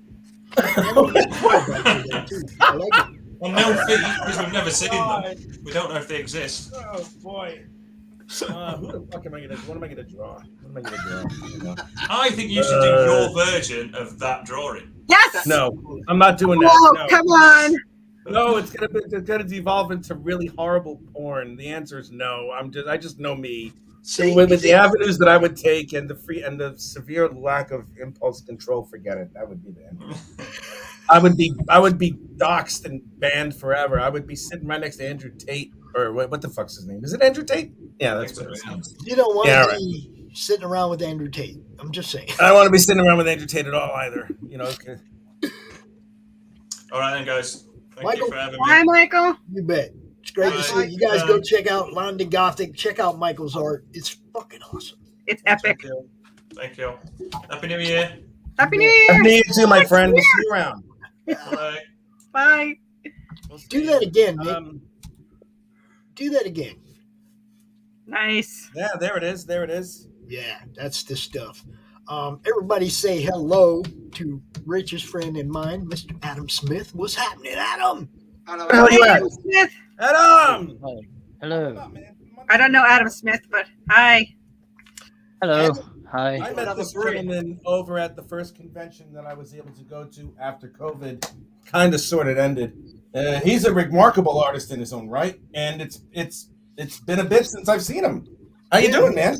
And no feet because we've never seen them. We don't know if they exist. Oh boy. Who the fuck am I gonna? What am I gonna draw? I think you should do your version of that drawing. Yes. No, I'm not doing that. Oh, No. come on. No, it's gonna devolve into really horrible porn. The answer is no. I just know me. With the avenues that I would take and the severe lack of impulse control, forget it. That would be the end. I would be doxxed and banned forever. I would be sitting right next to Andrew Tate, or what the fuck's his name? Is it Andrew Tate? Yeah, that's what it is. You don't want to be sitting around with Andrew Tate. I'm just saying. I don't want to be sitting around with Andrew Tate at all either. You know. Okay. All right then, guys. Thank you for having me. Bye, Michael. You bet. It's great to see you. You guys go check out London Gothic. Check out Michael's art. It's fucking awesome. It's epic. Thank you. Happy New Year. Happy New Year. Happy New Year too, my friend. We'll see you around. Bye. Bye. Do that again, Nick. Do that again. Nice. Yeah, there it is. There it is. Yeah, that's the stuff. Everybody say hello to Rich's friend and mine, Mr. Adam Smith. What's happening, Adam? Hello, Adam Smith. Adam. Hello. I don't know Adam Smith, but hi. Hello. Hi. I met this gentleman over at the first convention that I was able to go to after COVID kind of sort of ended. He's a remarkable artist in his own right, and it's been a bit since I've seen him. How you doing, man?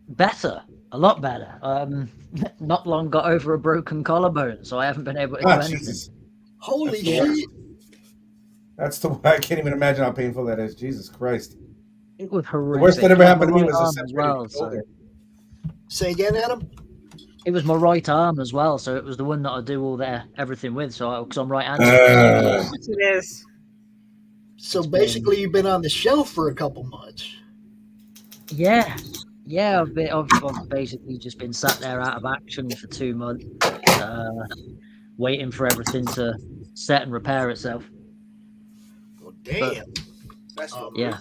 Better. A lot better. Not long got over a broken collarbone, so I haven't been able to do anything. Jesus. Holy shit. That's the way. I can't even imagine how painful that is. Jesus Christ. It was horrific. The worst that ever happened to me was a as separated well, so. Say again, Adam? It was my right arm as well, so it was the one that I do all everything with, so because I'm right-handed. It is. So basically, you've been on the shelf for a couple months. Yeah, I've basically just been sat there out of action for 2 months, waiting for everything to set and repair itself. Well, damn. But, yeah.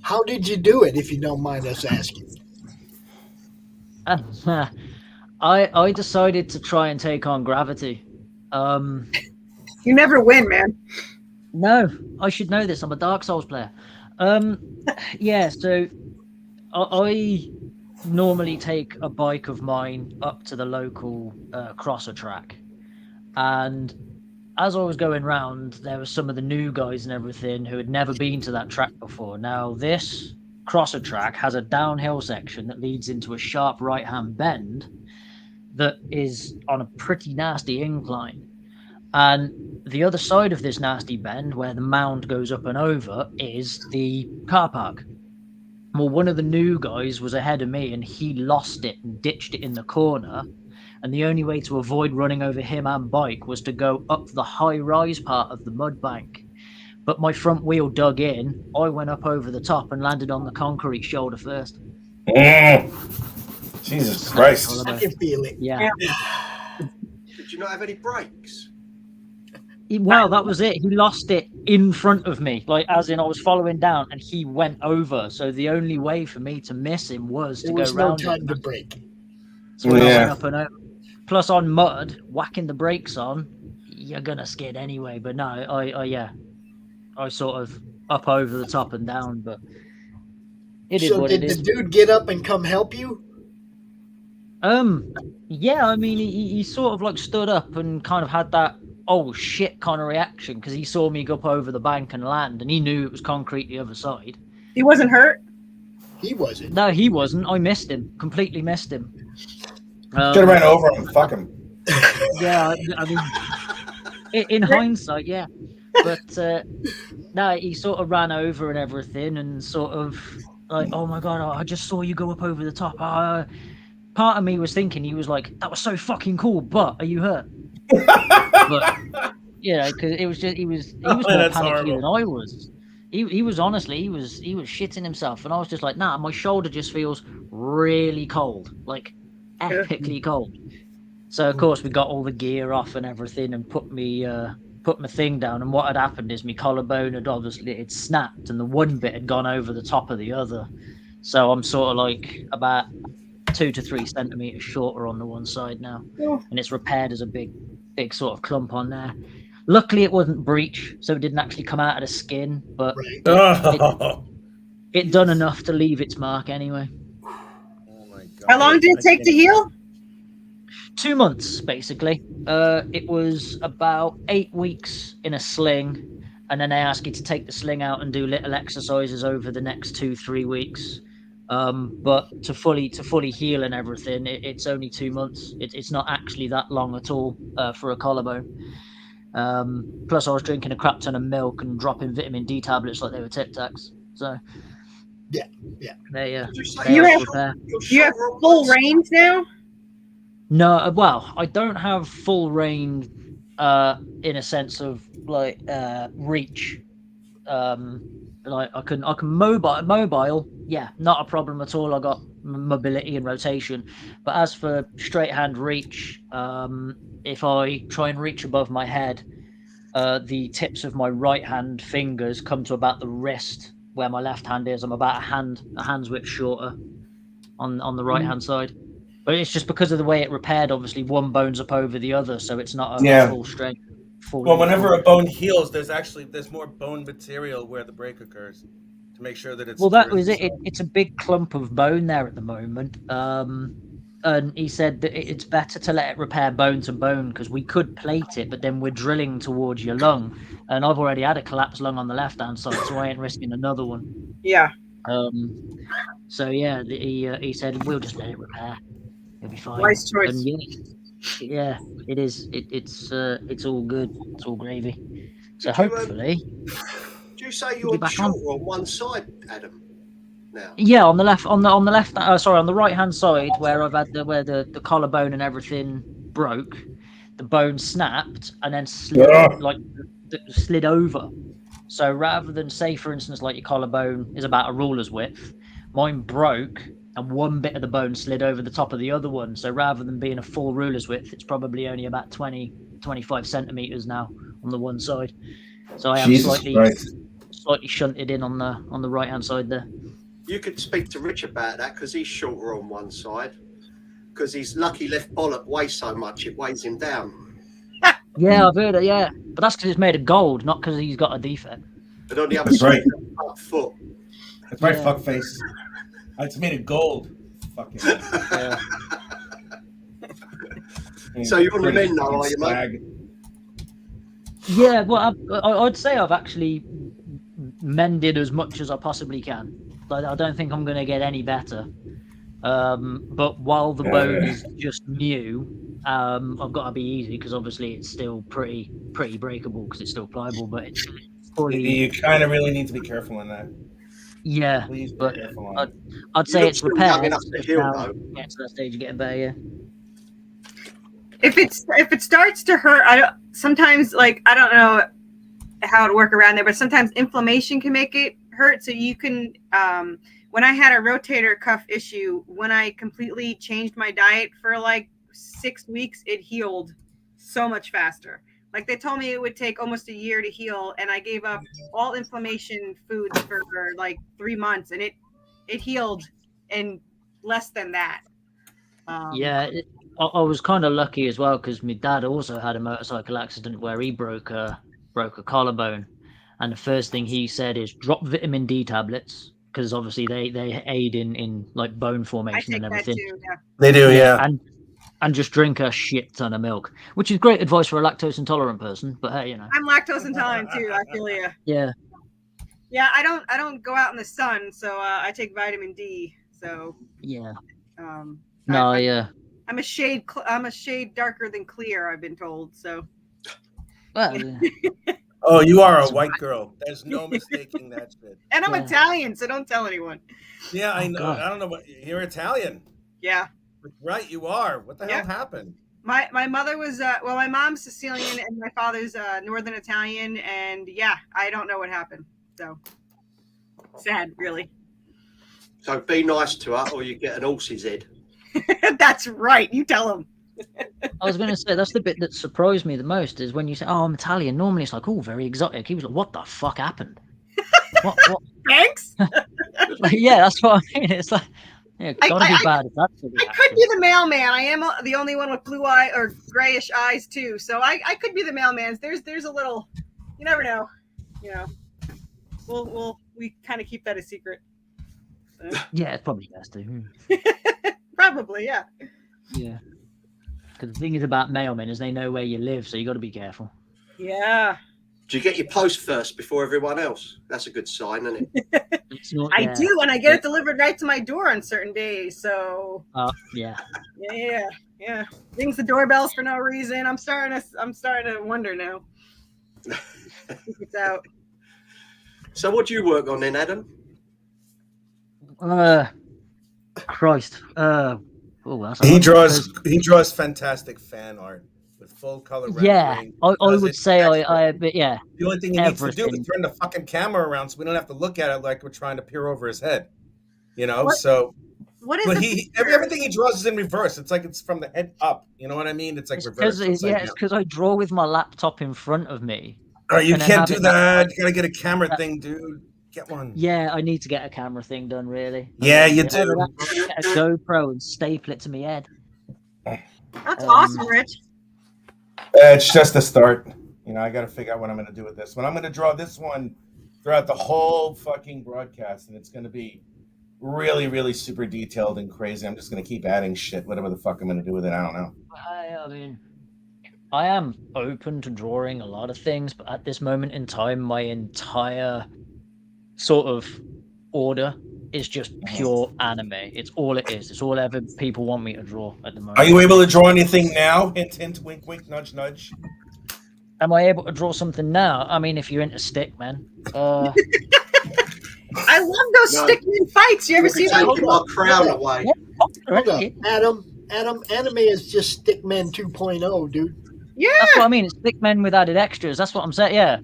How did you do it, if you don't mind us asking? I decided to try and take on gravity. You never win, man. No, I should know this. I'm a Dark Souls player. Yeah, so I normally take a bike of mine up to the local crosser track, and as I was going round, there were some of the new guys and everything who had never been to that track before. Now, this crosser track has a downhill section that leads into a sharp right-hand bend that is on a pretty nasty incline. And the other side of this nasty bend, where the mound goes up and over, is the car park. Well, one of the new guys was ahead of me, and he lost it and ditched it in the corner. And the only way to avoid running over him and bike was to go up the high-rise part of the mud bank. But my front wheel dug in, I went up over the top and landed on the concrete shoulder first. Jesus Christ. I can feel it. Yeah. Did you not have any brakes? Well, that was it. He lost it in front of me, like as in I was following down, and he went over. So the only way for me to miss him was to go round. No time to brake. So I went up and over. Plus, on mud, whacking the brakes on, you're gonna skid anyway. But no, I sort of up over the top and down. But it is what it is. So did the dude get up and come help you? Yeah. I mean, he sort of like stood up and kind of had that oh shit kind of reaction because he saw me go up over the bank and land, and he knew it was concrete the other side. He wasn't hurt? He wasn't. No, he wasn't. I missed him. Completely missed him. Should have ran over him. Fuck him. Yeah, I mean, in hindsight, yeah. But no, he sort of ran over and everything, and sort of like, oh my god, I just saw you go up over the top. Part of me was thinking, he was like, that was so fucking cool, but are you hurt? But you know, because it was just he was more panicky than I was. He was honestly he was shitting himself, and I was just like, nah, my shoulder just feels really cold, like epically cold. So of course we got all the gear off and everything, and put my thing down. And what had happened is my collarbone had obviously snapped, and the one bit had gone over the top of the other. So I'm sort of like about 2 to 3 centimeters shorter on the one side now, and it's repaired as a big sort of clump on there. Luckily, it wasn't breach, so it didn't actually come out of the skin, but it done enough to leave its mark anyway. How long did it take to heal? 2 months, basically. It was about 8 weeks in a sling, and then they ask you to take the sling out and do little exercises over the next 2-3 weeks. But to fully heal and everything, it's only 2 months. It's not actually that long at all for a collarbone. Plus, I was drinking a crap ton of milk and dropping vitamin D tablets like they were Tic Tacs. So yeah. You have full range now? No, well, I don't have full range in a sense of like reach. Like I can mobile, yeah, not a problem at all. I got mobility and rotation, but as for straight hand reach, if I try and reach above my head, the tips of my right hand fingers come to about the wrist where my left hand is. I'm about a hand's width shorter on the right hand side. But it's just because of the way it repaired. Obviously, one bone's up over the other, so it's not a full strength. Well, whenever a bone heals, there's more bone material where the break occurs to make sure that it's. Well, that was it. It's a big clump of bone there at the moment. And he said that it's better to let it repair bone to bone because we could plate it, but then we're drilling towards your lung. And I've already had a collapsed lung on the left hand side, so I ain't risking another one. Yeah. So yeah, he said we'll just let it repair. It'll be fine. Wise choice. And yeah, it is. It's all good. It's all gravy. So hopefully. Do you say you're shorter on one side, Adam? Now. Yeah, on the left. On the left. On the right hand side, where I've had where the collarbone and everything broke, the bone snapped and then slid slid over. So rather than say, for instance, like your collarbone is about a ruler's width, mine broke. And one bit of the bone slid over the top of the other one. So rather than being a full ruler's width, it's probably only about 20-25 centimeters now on the one side. So I am slightly shunted in on the right hand side there. You could speak to Rich about that because he's shorter on one side. Because his lucky left bollock weighs so much it weighs him down. Yeah, I've heard it. Yeah, but that's because it's made of gold, not because he's got a defect. But on the other side, foot. That's right, fuckface. It's made of gold. Fucking. Yeah. So you're on the mend now, are you, mate? Yeah, well, I'd say I've actually mended as much as I possibly can. Like, I don't think I'm going to get any better. But while the bone is just new, I've got to be easy because obviously it's still pretty breakable because it's still pliable. But it's fully... You kind of really need to be careful on that. Yeah, but I'd say it's repaired. Get to that stage of getting better. Yeah. If it starts to hurt, sometimes I don't know how to work around there, but sometimes inflammation can make it hurt. So you can, when I had a rotator cuff issue, when I completely changed my diet for 6 weeks, it healed so much faster. Like they told me it would take almost a year to heal, and I gave up all inflammation foods for 3 months, and it healed in less than that. Yeah, I was kind of lucky as well because my dad also had a motorcycle accident where he broke a collarbone, and the first thing he said is drop vitamin D tablets because obviously they aid in bone formation and everything. Too, yeah. They do, yeah. And just drink a shit ton of milk, which is great advice for a lactose intolerant person. But hey, I'm lactose intolerant too. I feel you. Yeah. Yeah, I don't go out in the sun, so I take vitamin D. So yeah. I'm a shade darker than clear. I've been told. So. Well. Oh, you are a white girl. There's no mistaking that shit. And I'm Italian, so don't tell anyone. Yeah, I know. God. I don't know what you're Italian. Yeah. Right, you are. What the hell happened? My mother was my mom's Sicilian and my father's Northern Italian, and I don't know what happened. So sad, really. So be nice to her, or you get an horse's head. That's right. You tell him. I was going to say that's the bit that surprised me the most is when you say, "Oh, I'm Italian." Normally, it's like, "Oh, very exotic." He was like, "What the fuck happened?" What? Thanks. Yeah, that's what I mean. It's like. Yeah, gotta be bad if that's what I could be the mailman. I am the only one with blue eye or grayish eyes too, so I could be the mailman. There's a little, you never know. We kind of keep that a secret. Yeah, it's probably best to. Probably, yeah. Yeah. Because the thing is about mailmen is they know where you live, so you got to be careful. Yeah. Do you get your post first before everyone else? That's a good sign, isn't it? I do, and I get it delivered right to my door on certain days. So. Yeah. Yeah. Rings the doorbells for no reason. I'm starting to wonder now. It's out. So, what do you work on then, Adam? Christ. He draws fantastic fan art with full color rendering. I would say but yeah. The only thing he needs to do is turn the fucking camera around so we don't have to look at it like we're trying to peer over his head. You know, what is everything he draws is in reverse. It's like it's from the head up. You know what I mean? It's like reverse. It's because I draw with my laptop in front of me. Oh, you can't do that. You gotta get a camera thing, dude. Get one. Yeah, I need to get a camera thing done, really. Yeah, you do. Get a GoPro and staple it to my head. That's awesome, Rich. It's just a start. You know, I got to figure out what I'm going to do with this one. I'm going to draw this one throughout the whole fucking broadcast, and it's going to be really, really super detailed and crazy. I'm just going to keep adding shit, whatever the fuck I'm going to do with it. I don't know. I mean, I am open to drawing a lot of things, but at this moment in time, my entire sort of order is just pure anime. It's all it is. It's all ever people want me to draw at the moment. Are you able to draw anything now? Hint, hint, wink, wink, nudge, nudge. Am I able to draw something now? I mean, if you're into stickmen. I love those stickman fights. You ever see that? Take my crown away. Hold up. Adam, anime is just Stickman 2.0, dude. Yeah. That's what I mean. It's stickmen with added extras. That's what I'm saying. Yeah.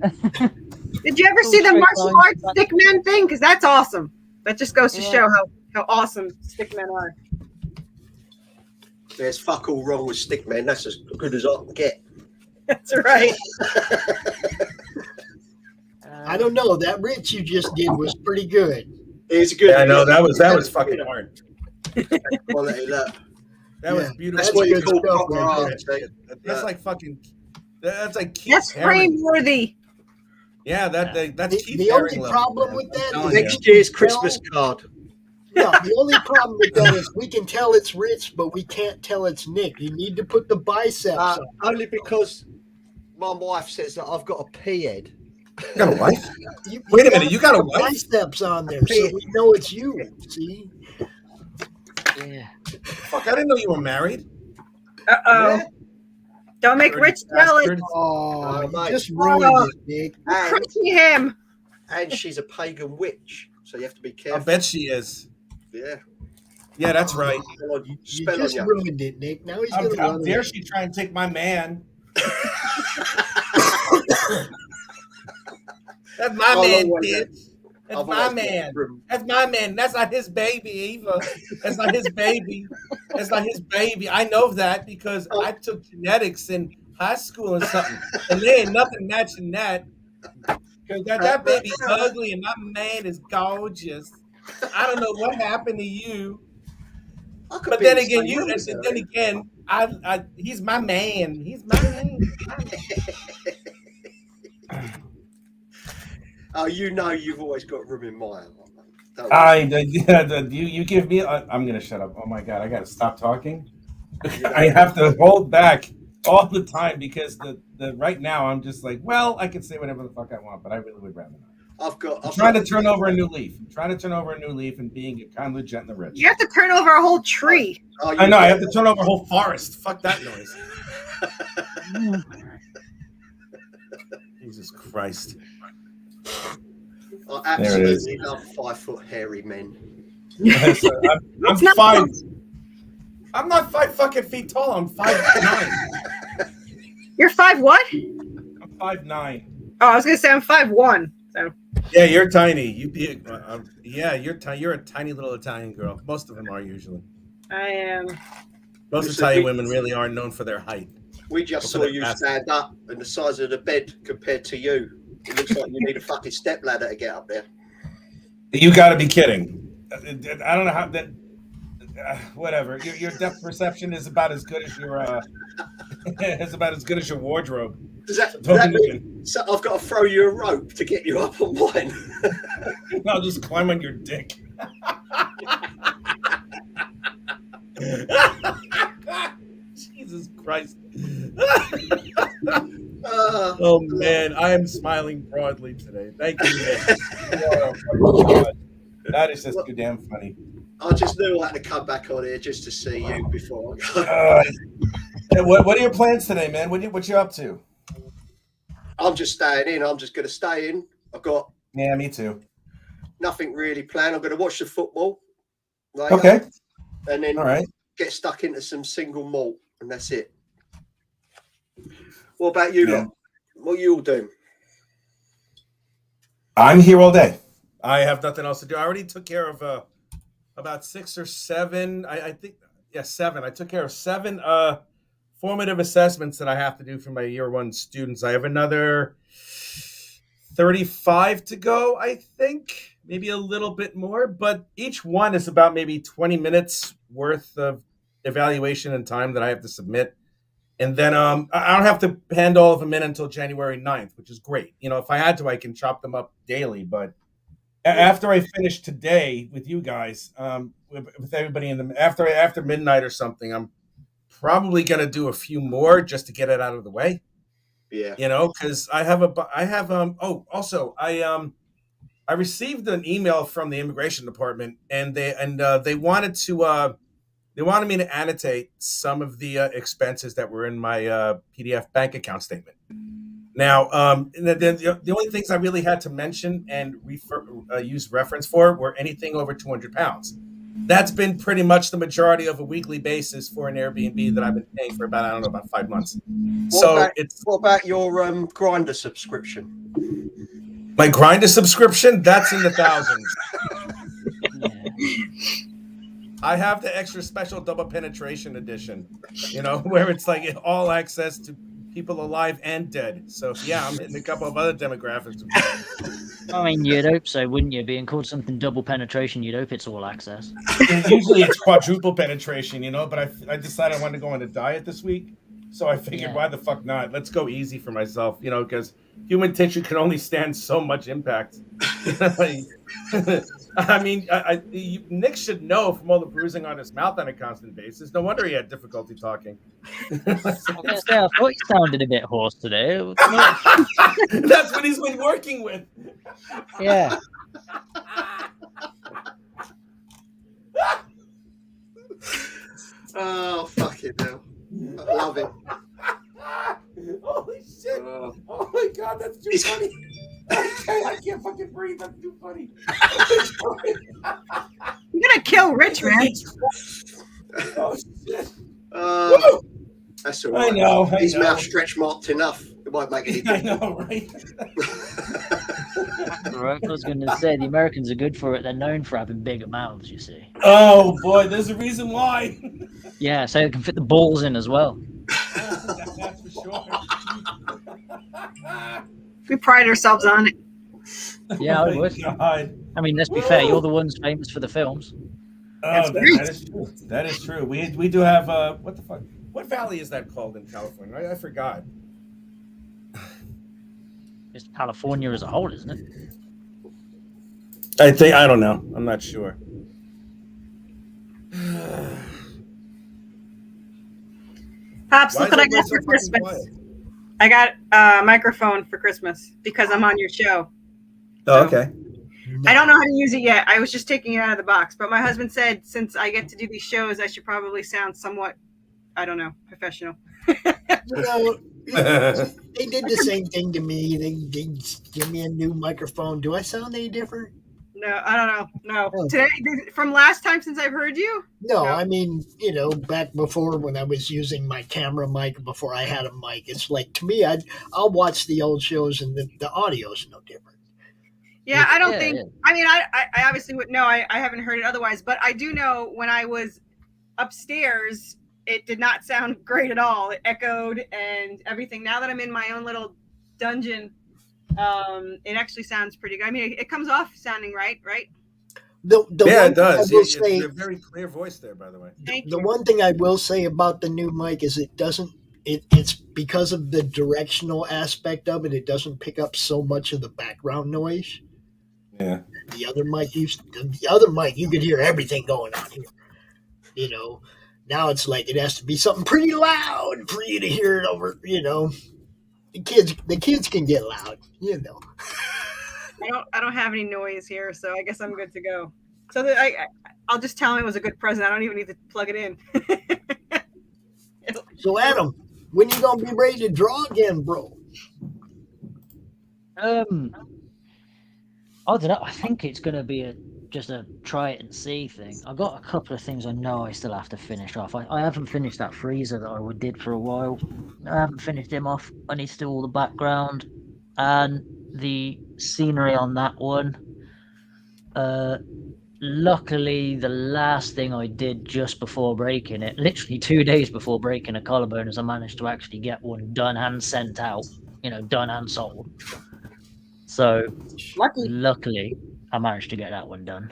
Did you ever see the martial arts stickman thing? Because that's awesome. That just goes to show how awesome stickmen are. There's fuck all wrong with stickmen. That's as good as I can get. That's right. I don't know. That Rich you just did was pretty good. It's good. Yeah, I know that was fucking hard. Quality, look. That was beautiful. That's what you call proper art. That's like fucking. That's like Keith That's frame worthy. Yeah, that's Keith the only problem with that next year's Christmas card. Yeah, the only problem with that is we can tell it's Rich, but we can't tell it's Nick. You need to put the biceps on. Only because my wife says that I've got a pea head. You got a wife? Wait a minute, you got a wife? Biceps on there, so we know it's you. See? Yeah. Fuck, I didn't know you were married. Yeah. Don't make Rich jealous. Oh, mate. just ruined it, Nick. Crushing him. And she's a pagan witch, so you have to be careful. I bet she is. Yeah. Yeah, that's right. You just ruined it, Nick. Now he's going to run. How dare she try and take my man? That's my man, bitch. That's my man. That's my man. That's not his baby, Eva. That's not his baby. That's not his baby. I know that because I took genetics in high school and something, and there ain't nothing matching that. Because that baby's ugly and my man is gorgeous. I don't know what happened to you. But then again, he's my man. He's my man. Oh, you know, you've always got room in my heart. You give me. I'm gonna shut up. Oh my god, I gotta stop talking. I have to hold back all the time because the right now I'm just like, well, I can say whatever the fuck I want, but I really would rather not. I'm trying to turn over a new leaf. I'm trying to turn over a new leaf and being kind of gentle and rich. You have to turn over a whole tree. I know. I have to turn over a whole forest. Fuck that noise. Jesus Christ. I absolutely love 5 foot hairy men. I'm 5. I'm not 5 fucking feet tall. I'm 5'9". You're 5 what? I'm 5'9". Oh, I was gonna say I'm 5'1". So. Yeah, you're tiny. You're a tiny little Italian girl. Most of them are usually. I am. Most Italian women really are known for their height. We just saw you stand up, and the size of the bed compared to you, it looks like you need a fucking stepladder to get up there. You got to be kidding! I don't know how that. Whatever. Your depth perception is about as good as your. It's about as good as your wardrobe. Does that mean so I've got to throw you a rope to get you up on mine? I'll just climb on your dick. Jesus Christ. Oh man, I am smiling broadly today. Thank you, Nick. That is just too damn funny. I just knew I had to come back on here just to see you before I go. What are your plans today, man? What you up to? I'm just staying in. I'm just going to stay in. I've got me too. Nothing really planned. I'm going to watch the football. Later, okay. And then all right. Get stuck into some single malt, and that's it. What about you, lot? What are you all doing? I'm here all day. I have nothing else to do. I already took care of about 6 or 7. I think 7. I took care of 7 formative assessments that I have to do for my year 1 students. I have another 35 to go, I think, maybe a little bit more, but each one is about maybe 20 minutes worth of evaluation and time that I have to submit. And then I don't have to hand all of them in until January 9th, which is great. You know, if I had to, I can chop them up daily. But after I finish today with you guys, with everybody after midnight or something, I'm probably going to do a few more just to get it out of the way. Yeah. You know, because I received an email from the immigration department, and they wanted me to annotate some of the expenses that were in my PDF bank account statement. Now, the only things I really had to mention and use reference for were anything over 200 pounds. That's been pretty much the majority of a weekly basis for an Airbnb that I've been paying for about 5 months. What about your Grindr subscription? My Grindr subscription? That's in the thousands. I have the extra special double penetration edition, you know, where it's like all access to people alive and dead. So yeah, I'm hitting a couple of other demographics. I mean, you'd hope so, wouldn't you? Being called something double penetration, you'd hope it's all access. Usually it's quadruple penetration, you know, but I decided I wanted to go on a diet this week. So I figured, why the fuck not? Let's go easy for myself, you know, because human tissue can only stand so much impact. I mean, Nick should know from all the bruising on his mouth on a constant basis. No wonder he had difficulty talking. I thought you sounded a bit hoarse today. That's what he's been working with. Yeah. Oh, fucking hell. I love it. Holy shit. Oh my God, that's too funny. I can't fucking breathe. That's too funny. You're going to kill Rich, man. Oh, shit. That's all right. I know. His mouth stretch marked enough. It won't make any difference. I know, right? Right, I was going to say, the Americans are good for it. They're known for having bigger mouths, you see. Oh, boy, there's a reason why. Yeah, so they can fit the balls in as well. That's for sure. We pride ourselves on it. Yeah, I would. God. I mean, let's be fair. You're the ones famous for the films. Oh, that is true. That is true. We do have what the fuck? What valley is that called in California? I forgot. Just California as a whole, isn't it? I don't know. I'm not sure. Pops, look what I got for Christmas. I got a microphone for Christmas because I'm on your show. Oh, okay. I don't know how to use it yet. I was just taking it out of the box. But my husband said since I get to do these shows, I should probably sound somewhat, I don't know, professional. You know, they did the same thing to me. They give me a new microphone. Do I sound any different? No, I don't know. No. Today, from last time since I've heard you? No, I mean, you know, back before when I was using my camera mic before I had a mic, it's like, to me, I'll watch the old shows and the audio's no different. Yeah, I don't think, I mean, I obviously would know. I haven't heard it otherwise, but I do know when I was upstairs, it did not sound great at all. It echoed and everything. Now that I'm in my own little dungeon, it actually sounds pretty good. I mean, it comes off sounding right? Yeah, it does. It's a very clear voice there, by the way. The one thing I will say about the new mic is it's because of the directional aspect of it. It doesn't pick up so much of the background noise. Yeah. The other mic, you could hear everything going on here. You know, Now it's like it has to be something pretty loud for you to hear it over. The kids can get loud. I don't have any noise here, so I guess I'm good to go. So I'll just tell him it was a good present. I don't even need to plug it in. So Adam, when you gonna be ready to draw again, bro? I don't know. I think it's gonna be just a try it and see thing. I've got a couple of things I know I still have to finish off. I haven't finished that freezer that I did for a while. I haven't finished him off. I need to do all the background and the scenery on that one. Luckily, the last thing I did just before breaking it, literally 2 days before breaking a collarbone, is I managed to actually get one done and sent out, done and sold. So, luckily, I managed to get that one done.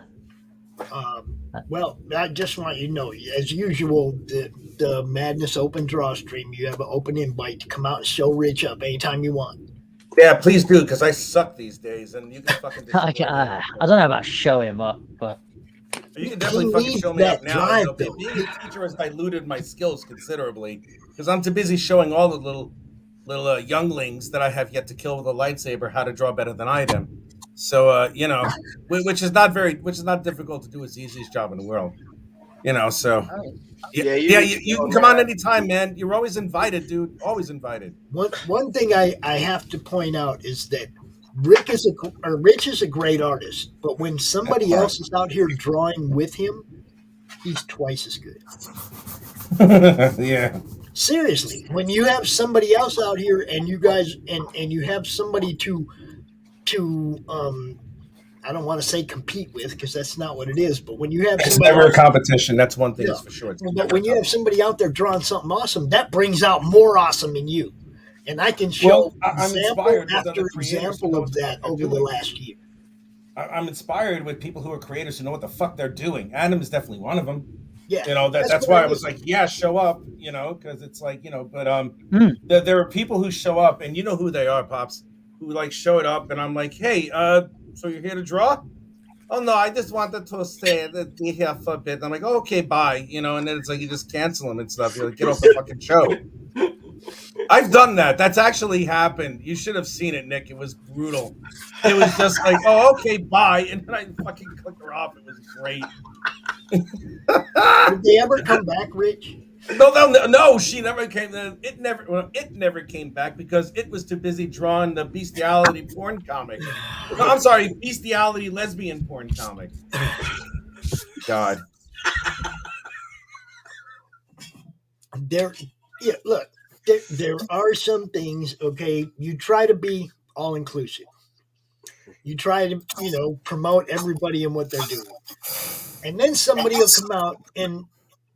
Well, I just want you to know, as usual, the Madness Open Draw stream, you have an open invite to come out and show Rich up anytime you want. Yeah, please do, because I suck these days, and you can fucking. I don't know about show him up, but you can definitely fucking show me up now. Being a teacher has diluted my skills considerably, because I'm too busy showing all the little younglings that I have yet to kill with a lightsaber how to draw better than I do. So which is not difficult to do. It's the easiest job in the world. So you can come on anytime, man. You're always invited, dude. Always invited. One thing I have to point out is that Rich is a great artist, but when somebody else is out here drawing with him, he's twice as good. Yeah. Seriously, when you have somebody else out here and you guys and you have somebody to I don't want to say compete with, because that's not what it is, but when you have it's never a competition. That's one thing that's for sure. But when you have somebody out there drawing something awesome, that brings out more awesome in you. And I can show example after example of that over the last year. I'm inspired with people who are creators who know what the fuck they're doing. Adam is definitely one of them. Yeah, that's why I was like, yeah, show up, because it's like, but there are people who show up, and you know who they are, Pops, who like showed up, and I'm like, hey, so you're here to draw? Oh no, I just wanted to stay and be here for a bit. I'm like, oh, okay, bye, and then it's like you just cancel them and stuff. You're like, get off the fucking show. I've done that. That's actually happened. You should have seen it, Nick. It was brutal. It was just like, oh, okay, bye, and then I fucking clicked her off. It was great. Did they ever come back, Rich? No, she never came. It never came back because it was too busy drawing the bestiality porn comic. No, I'm sorry, bestiality lesbian porn comic. God. There are some things. Okay, you try to be all inclusive. You try to promote everybody and what they're doing, and then somebody will come out and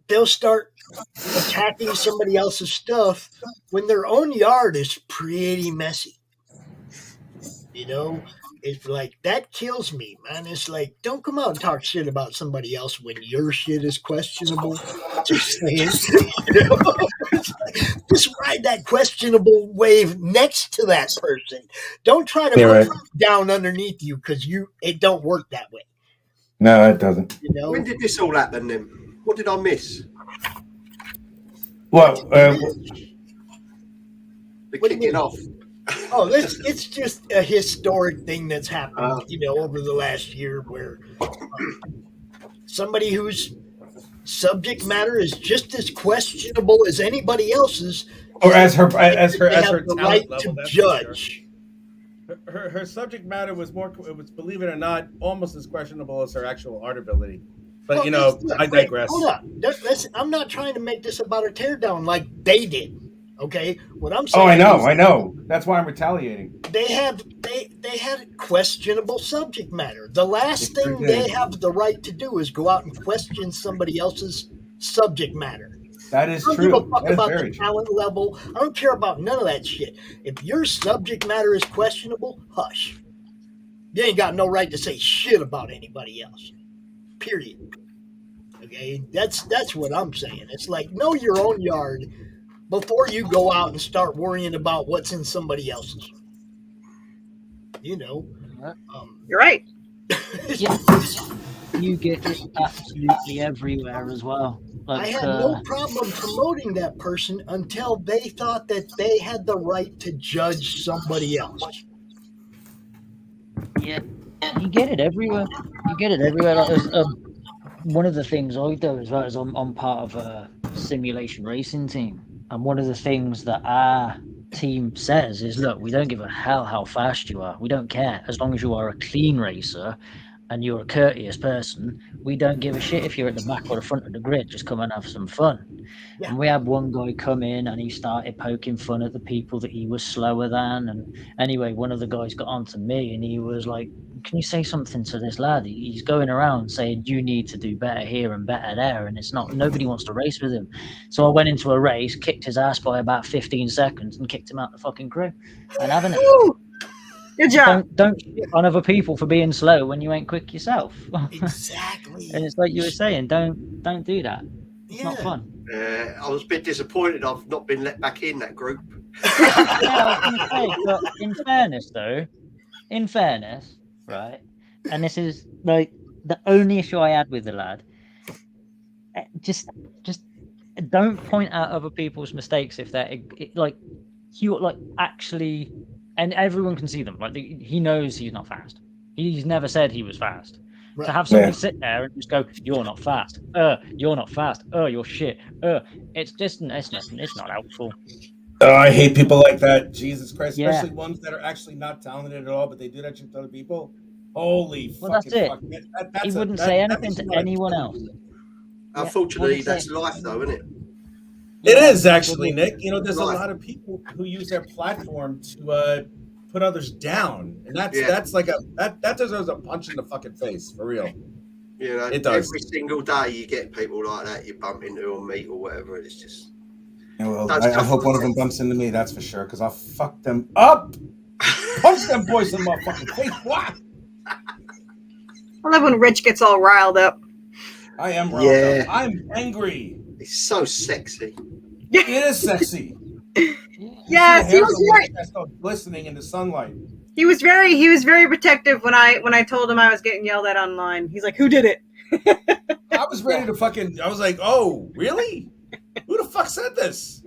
they'll start attacking somebody else's stuff when their own yard is pretty messy. It's like, that kills me, man. It's like, don't come out and talk shit about somebody else when your shit is questionable. Just saying. Just ride that questionable wave next to that person. Don't try to put it down underneath you, because it don't work that way. No, it doesn't. When did this all happen then? What did I miss? Well, the kicking off. Oh, it's just a historic thing that's happened, over the last year, where somebody whose subject matter is just as questionable as anybody else's, or as her have the the right to judge. Her subject matter was believe it or not, almost as questionable as her actual art ability. But I digress. Hold up. I'm not trying to make this about a teardown like they did. Okay, what I'm saying. Oh, I know. That's why I'm retaliating. They had questionable subject matter. The last thing they have the right to do is go out and question somebody else's subject matter. That is true. I don't give a fuck about the talent level. I don't care about none of that shit. If your subject matter is questionable, hush. You ain't got no right to say shit about anybody else. Period. Okay, that's what I'm saying. It's like, know your own yard before you go out and start worrying about what's in somebody else's. You're right. You get it absolutely everywhere as well. I had no problem promoting that person until they thought that they had the right to judge somebody else. Yeah, you get it everywhere. You get it everywhere. Like, one of the things I do as well is I'm part of a simulation racing team, and one of the things that our team says is, look, we don't give a hell how fast you are. We don't care as long as you are a clean racer and you're a courteous person. We don't give a shit if you're at the back or the front of the grid. Just come and have some fun. Yeah. And we had one guy come in and he started poking fun at the people that he was slower than. And anyway, one of the guys got on to me and he was like, can you say something to this lad? He's going around saying you need to do better here and better there, and it's not, nobody wants to race with him. So I went into a race, kicked his ass by about 15 seconds and kicked him out the fucking crew. And having it. Good job. Don't shit on other people for being slow when you ain't quick yourself. Exactly. And it's like you were saying, don't do that. It's not fun. I was a bit disappointed I've not been let back in that group. But in fairness, right? And this is like the only issue I had with the lad. Just don't point out other people's mistakes if they're like you like actually. And everyone can see them. Like he knows he's not fast. He's never said he was fast. Right. To have somebody sit there and just go, "You're not fast. You're not fast. You're shit." It's not helpful. Oh, I hate people like that. Jesus Christ, especially ones that are actually not talented at all, but they do that shit to other people. Holy fucking that's it. Fuck. He wouldn't say anything to anyone else. Unfortunately, that's life, though, isn't it? It is actually, Nick. You know, there's a lot of people who use their platform to put others down, and that's like that deserves a punch in the fucking face for real. You know, it does. Every single day you get people like that you bump into or meet or whatever. It's just. Yeah, well, I hope one of them bumps into me. That's for sure, because I'll fuck them up, punch them boys in my fucking face. What? I love when Rich gets all riled up. I am riled up. I'm angry. He's so sexy. It is sexy. Yes, he was very glistening in the sunlight. He was very protective when I told him I was getting yelled at online. He's like, "Who did it?" I was ready to I was like, "Oh, really? Who the fuck said this?"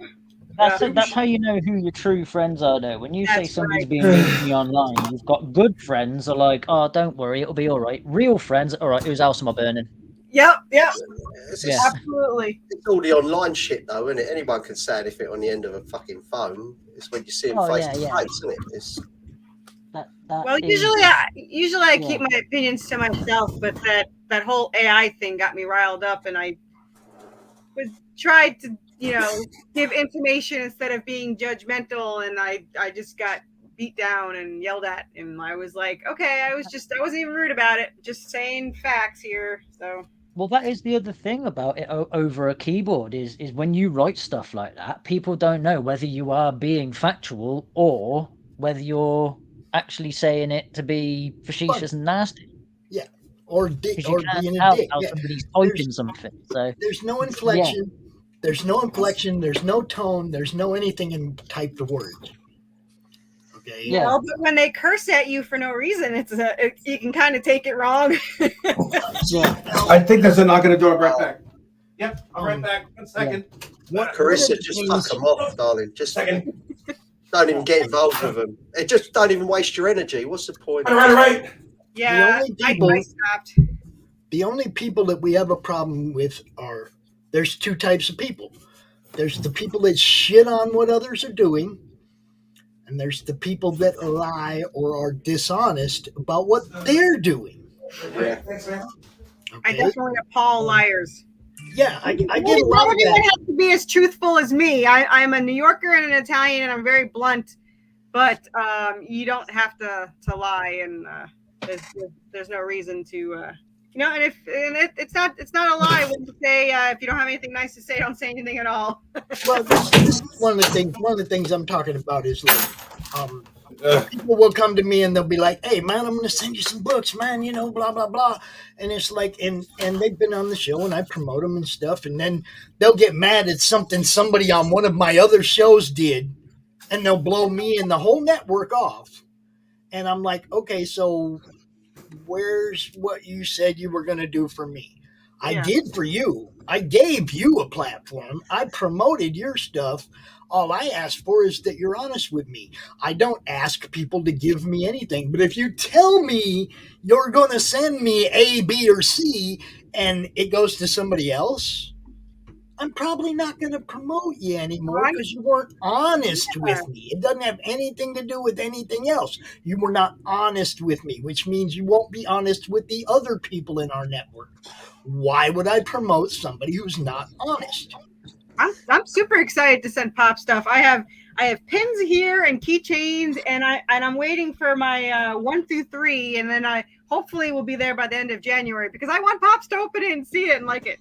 That's how you know who your true friends are, though. When you say somebody's being mean to me online, you've got good friends are like, "Oh, don't worry, it'll be all right." Real friends, all right, whose house am I burning? Yep. Absolutely. It's all the online shit, though, isn't it? Anyone can say anything on the end of a fucking phone. It's when you see them face to face, isn't it? It's... Well, usually I keep my opinions to myself, but that whole AI thing got me riled up, and I tried to, give information instead of being judgmental, and I just got beat down and yelled at, and I was like, okay, I wasn't even rude about it, just saying facts here. So. Well, that is the other thing about it over a keyboard is when you write stuff like that, people don't know whether you are being factual or whether you're actually saying it to be facetious and nasty. Yeah, or being a dick. Somebody's typing something. So there's no inflection. Yeah. There's no inflection. There's no tone. There's no anything in typed words. Okay. Yeah. Well, but when they curse at you for no reason, you can kind of take it wrong. I think there's a knock on the door. Right back. Yep, I'm right back. 1 second. What? Carissa, just fuck them off, darling. Just second. Don't even get involved with them. It just don't even waste your energy. What's the point? Right. Yeah, I stopped. The only people that we have a problem with there's two types of people. There's the people that shit on what others are doing, and there's the people that lie or are dishonest about what they're doing. Yeah. Okay. I definitely appall liars. Yeah, I get a lot of that. Not everyone has to be as truthful as me. I'm a New Yorker and an Italian, and I'm very blunt. But you don't have to lie, and there's no reason to. And it's not a lie when you say if you don't have anything nice to say, don't say anything at all. Well, this is one of the things I'm talking about is like people will come to me and they'll be like, "Hey man, I'm going to send you some books, man. Blah blah blah." And it's like, and they've been on the show and I promote them and stuff, and then they'll get mad at something somebody on one of my other shows did, and they'll blow me and the whole network off. And I'm like, okay, so where's what you said you were going to do for me? I did for you. I gave you a platform. I promoted your stuff. All I ask for is that you're honest with me. I don't ask people to give me anything. But if you tell me you're going to send me A, B, or C, and it goes to somebody else, I'm probably not going to promote you anymore because you weren't honest with me. It doesn't have anything to do with anything else. You were not honest with me, which means you won't be honest with the other people in our network. Why would I promote somebody who's not honest? I'm super excited to send Pop stuff. I have pins here and keychains, and I'm waiting for my 1 through 3, and then I hopefully will be there by the end of January because I want Pops to open it and see it and like it.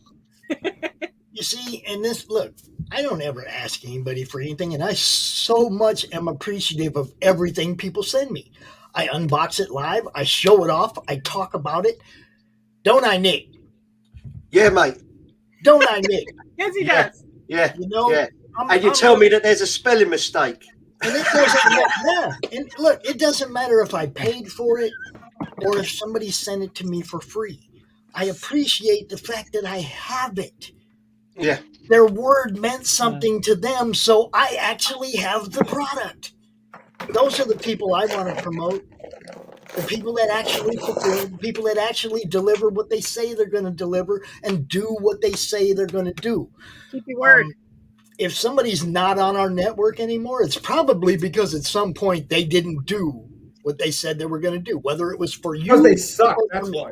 You see, and this, look, I don't ever ask anybody for anything, and I so much am appreciative of everything people send me. I unbox it live, I show it off, I talk about it. Don't I, Nick? Yeah, mate. Don't I, Nick? Yes, he does. Yeah, you know, yeah. And you tell me that there's a spelling mistake. And it doesn't and look, it doesn't matter if I paid for it or if somebody sent it to me for free. I appreciate the fact that I have it. Yeah. Their word meant something to them, so I actually have the product. Those are the people I want to promote. The people that actually fulfill, the people that actually deliver what they say they're going to deliver and do what they say they're going to do. Keep your word. If somebody's not on our network anymore, it's probably because at some point they didn't do what they said they were going to do, whether it was for you. Because they suck, that's why.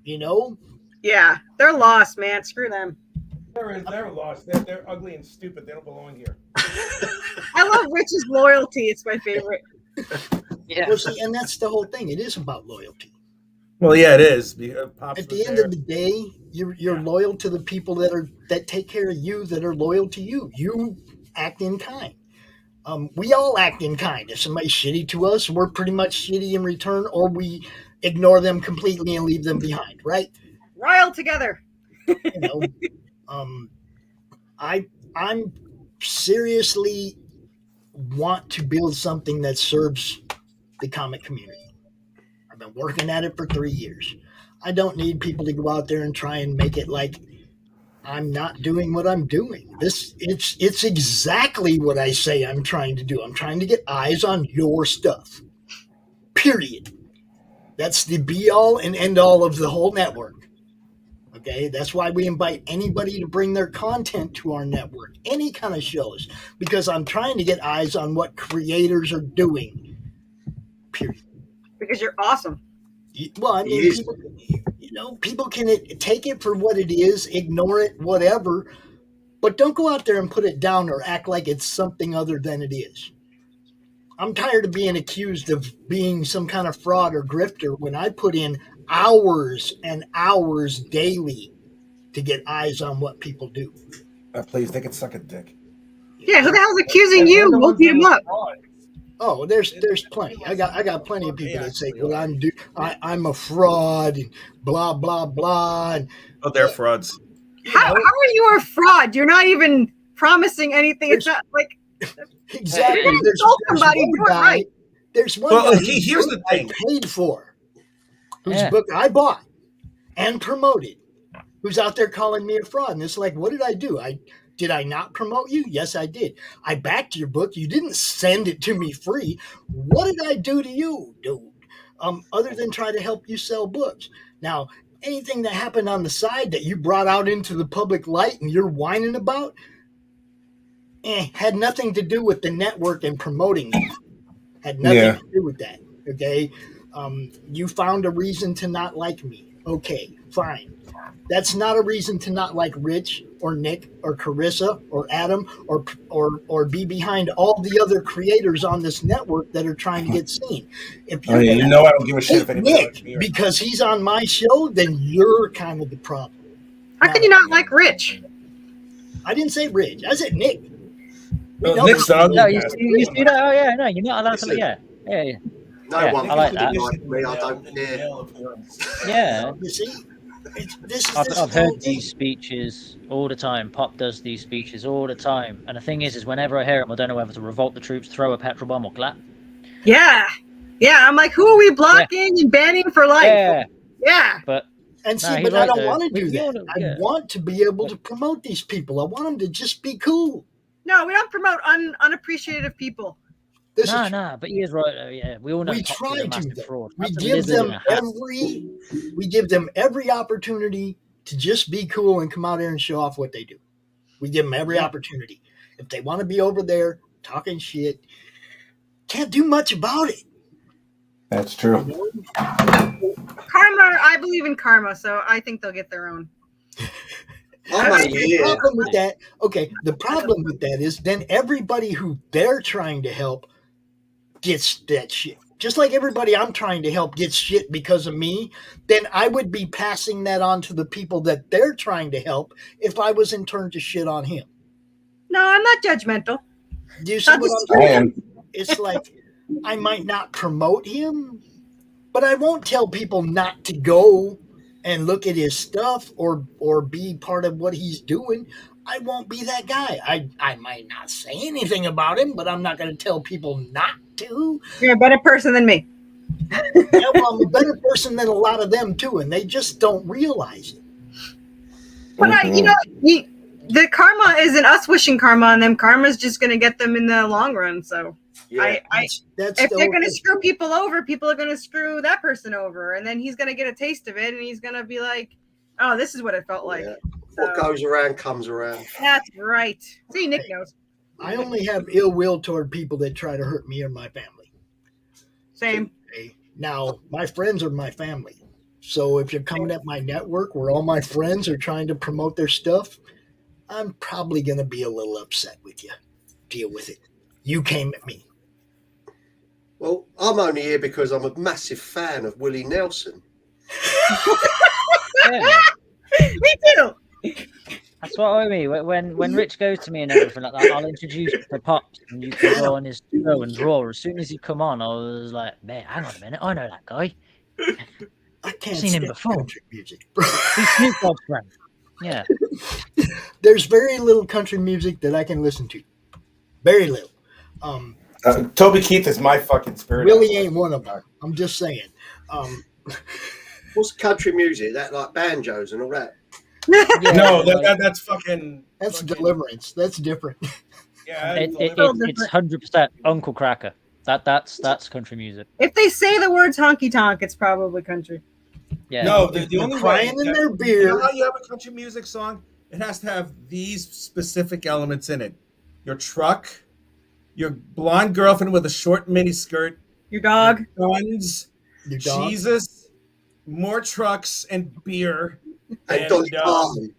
You know? Yeah, they're lost, man. Screw them. They're lost. They're ugly and stupid. They don't belong here. I love Rich's loyalty. It's my favorite. Yeah. Well, see, and that's the whole thing. It is about loyalty. Well, yeah, it is. At the end of the day, you're loyal to the people that take care of you, that are loyal to you. You act in kind. We all act in kind. If somebody's shitty to us, we're pretty much shitty in return, or we ignore them completely and leave them behind, right? Rile together. You know, I'm seriously want to build something that serves the comic community. I've been working at it for 3 years. I don't need people to go out there and try and make it like I'm not doing what I'm doing. It's exactly what I say I'm trying to do. I'm trying to get eyes on your stuff. Period. That's the be all and end all of the whole network. Okay, that's why we invite anybody to bring their content to our network, any kind of shows, because I'm trying to get eyes on what creators are doing. Period. Because you're awesome. Well, I mean, people can take it for what it is, ignore it, whatever, but don't go out there and put it down or act like it's something other than it is. I'm tired of being accused of being some kind of fraud or grifter when I put in hours and hours daily to get eyes on what people do. Please, they can suck a dick. Yeah, who the hell's accusing you? We'll beat him up. Oh, there's plenty. I got plenty of people that say, "Well, I'm a fraud," and blah blah blah. And, they're frauds. How are you a fraud? You're not even promising anything. It's not like exactly. There's one guy here's the thing. I paid for, whose book I bought and promoted, who's out there calling me a fraud. And it's like, what did I do? Did I not promote you? Yes, I did. I backed your book. You didn't send it to me free. What did I do to you, dude? Other than try to help you sell books. Now, anything that happened on the side that you brought out into the public light and you're whining about, had nothing to do with the network and promoting it. Had nothing to do with that. Okay. You found a reason to not like me. Okay, fine. That's not a reason to not like Rich or Nick or Carissa or Adam or be behind all the other creators on this network that are trying to get seen. If you're I don't give a shit if anybody likes me. Because he's on my show, then you're kind of the problem. How can you not like Rich? I didn't say Rich. I said Nick. Nick's the ugly guy. You see that? Oh yeah, no, you're not allowed to. Yeah. No one I like that. me. I don't care. Yeah. You see, I've heard these speeches all the time. Pop does these speeches all the time, and the thing is whenever I hear him, I don't know whether to revolt the troops, throw a petrol bomb, or clap. Yeah. Yeah, I'm like, who are we blocking and banning for life? Yeah. But and see, but I don't want to do that. I want to be able to promote these people. I want them to just be cool. No, we don't promote unappreciative people. No, but he is right. Yeah, we all know. We Pops try is a to. massive fraud. We That's a give lizard them in a hat. we give them every opportunity to just be cool and come out here and show off what they do. We give them every opportunity. If they want to be over there talking shit, can't do much about it. That's true. Karma, I believe in karma, so I think they'll get their own. The problem with that, the problem with that is then everybody who they're trying to help gets that shit. Just like everybody I'm trying to help gets shit because of me, then I would be passing that on to the people that they're trying to help if I was in turn to shit on him. No, I'm not judgmental. Do you see what I'm saying? It's like I might not promote him, but I won't tell people not to go and look at his stuff or be part of what he's doing. I won't be that guy. I might not say anything about him, but I'm not going to tell people not to. You're a better person than me. Yeah, well, I'm a better person than a lot of them too, and they just don't realize it. But the karma isn't us wishing karma on them. Karma's just going to get them in the long run. So if they're going to screw people over, people are going to screw that person over, and then he's going to get a taste of it, and he's going to be like, "Oh, this is what it felt like." Yeah. What goes around comes around. That's right. See, Nick knows. I only have ill will toward people that try to hurt me or my family. Same. Now, my friends are my family. So if you're coming at my network where all my friends are trying to promote their stuff, I'm probably going to be a little upset with you. Deal with it. You came at me. Well, I'm only here because I'm a massive fan of Willie Nelson. Me too. That's what I mean. When Rich goes to me and everything like that, I'll introduce you to Pops, and you can go on his show and draw. As soon as he come on, I was like, "Man, hang on a minute, I know that guy. I can't seen him before. Country music. He's Snoop Dogg's friend." Yeah. There's very little country music that I can listen to. Very little. Toby Keith is my fucking spirit. Willie ain't one of them. I'm just saying. What's country music? That like banjos and all that? No, that's fucking. That's Deliverance. That's different. Yeah, it's 100% Uncle Cracker. That's country music. If they say the words honky tonk, it's probably country. Yeah. No, the only crying way in their beer. You know how you have a country music song? It has to have these specific elements in it: your truck, your blonde girlfriend with a short mini skirt, your dog, guns, your dog. Jesus, more trucks and beer, and the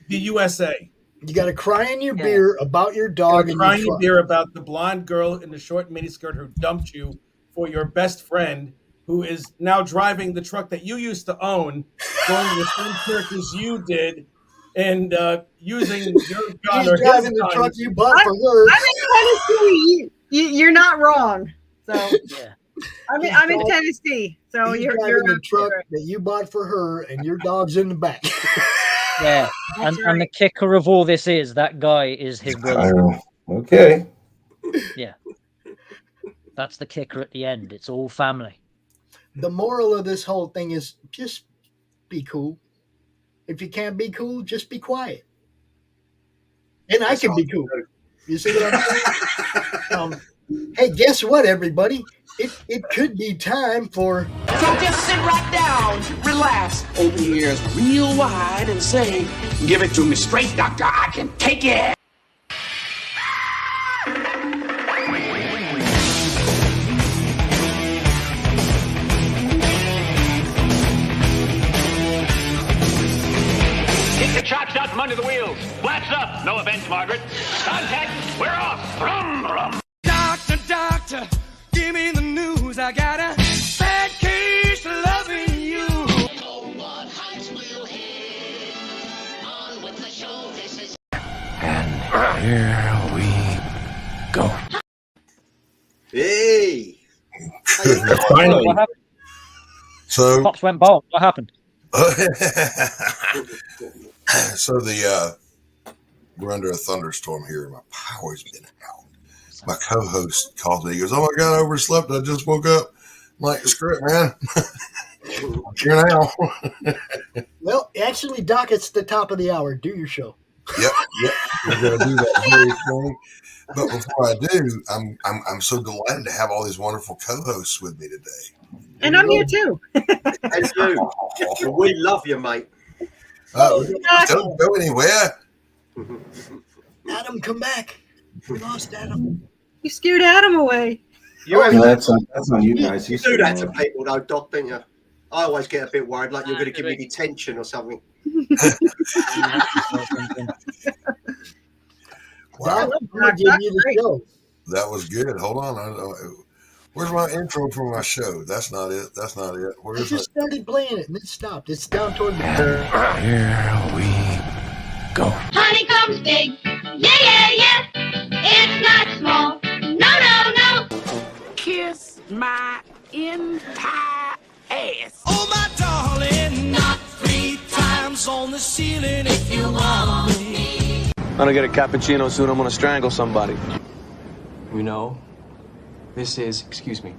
USA. You got to cry in your beer about your dog and cry in your your truck. beer about the blonde girl in the short miniskirt who dumped you for your best friend, who is now driving the truck that you used to own, going to the same church as you did, and using your gun He's or driving his the gun. truck you bought for her. I'm in Tennessee. You're not wrong. So yeah. I'm in Tennessee. So He's you're driving the truck that you bought for her, and your dog's in the back. Yeah, and the kicker of all this is that guy is his brother. Okay. Yeah, that's the kicker at the end. It's all family. The moral of this whole thing is just be cool. If you can't be cool, just be quiet. And I can be cool. You see what I'm saying? Hey, guess what, everybody? It could be time for... So just sit right down, relax, open your ears real wide and say, "Give it to me straight, doctor, I can take it." Kick the chocks out from under the wheels. Flaps up. No offense, Margaret. Contact. We're off. Rum, rum. Doctor, give me the news. I got a bad case of loving you. And here we go. Hey. Finally. What happened? So Pops went bald. What happened? So we're under a thunderstorm here. My power's been out. My co-host calls me. He goes, "Oh my God, I overslept. I just woke up." Like, screw it, man. Here now. Well, actually, Doc, it's the top of the hour. Do your show. Yep. We're gonna do that very thing. But before I do, I'm so delighted to have all these wonderful co-hosts with me today. And I'm here too. And you. We love you, mate. Don't go anywhere. Adam, come back. We lost Adam. You scared Adam away. That's on you guys. You do that to people, though, Doc, don't you? I always get a bit worried, like you're going to give me detention or something. Wow. That was good. Hold on. Where's my intro for my show? That's not it. Where I is just it? started playing it and it stopped. It's down toward the Here we go. Honeycomb's big. Yeah. It's not small. No. Kiss my entire ass. Oh, my darling. Not 3 times on the ceiling if you want me. I'm gonna get a cappuccino soon. I'm gonna strangle somebody. You know, this is, excuse me,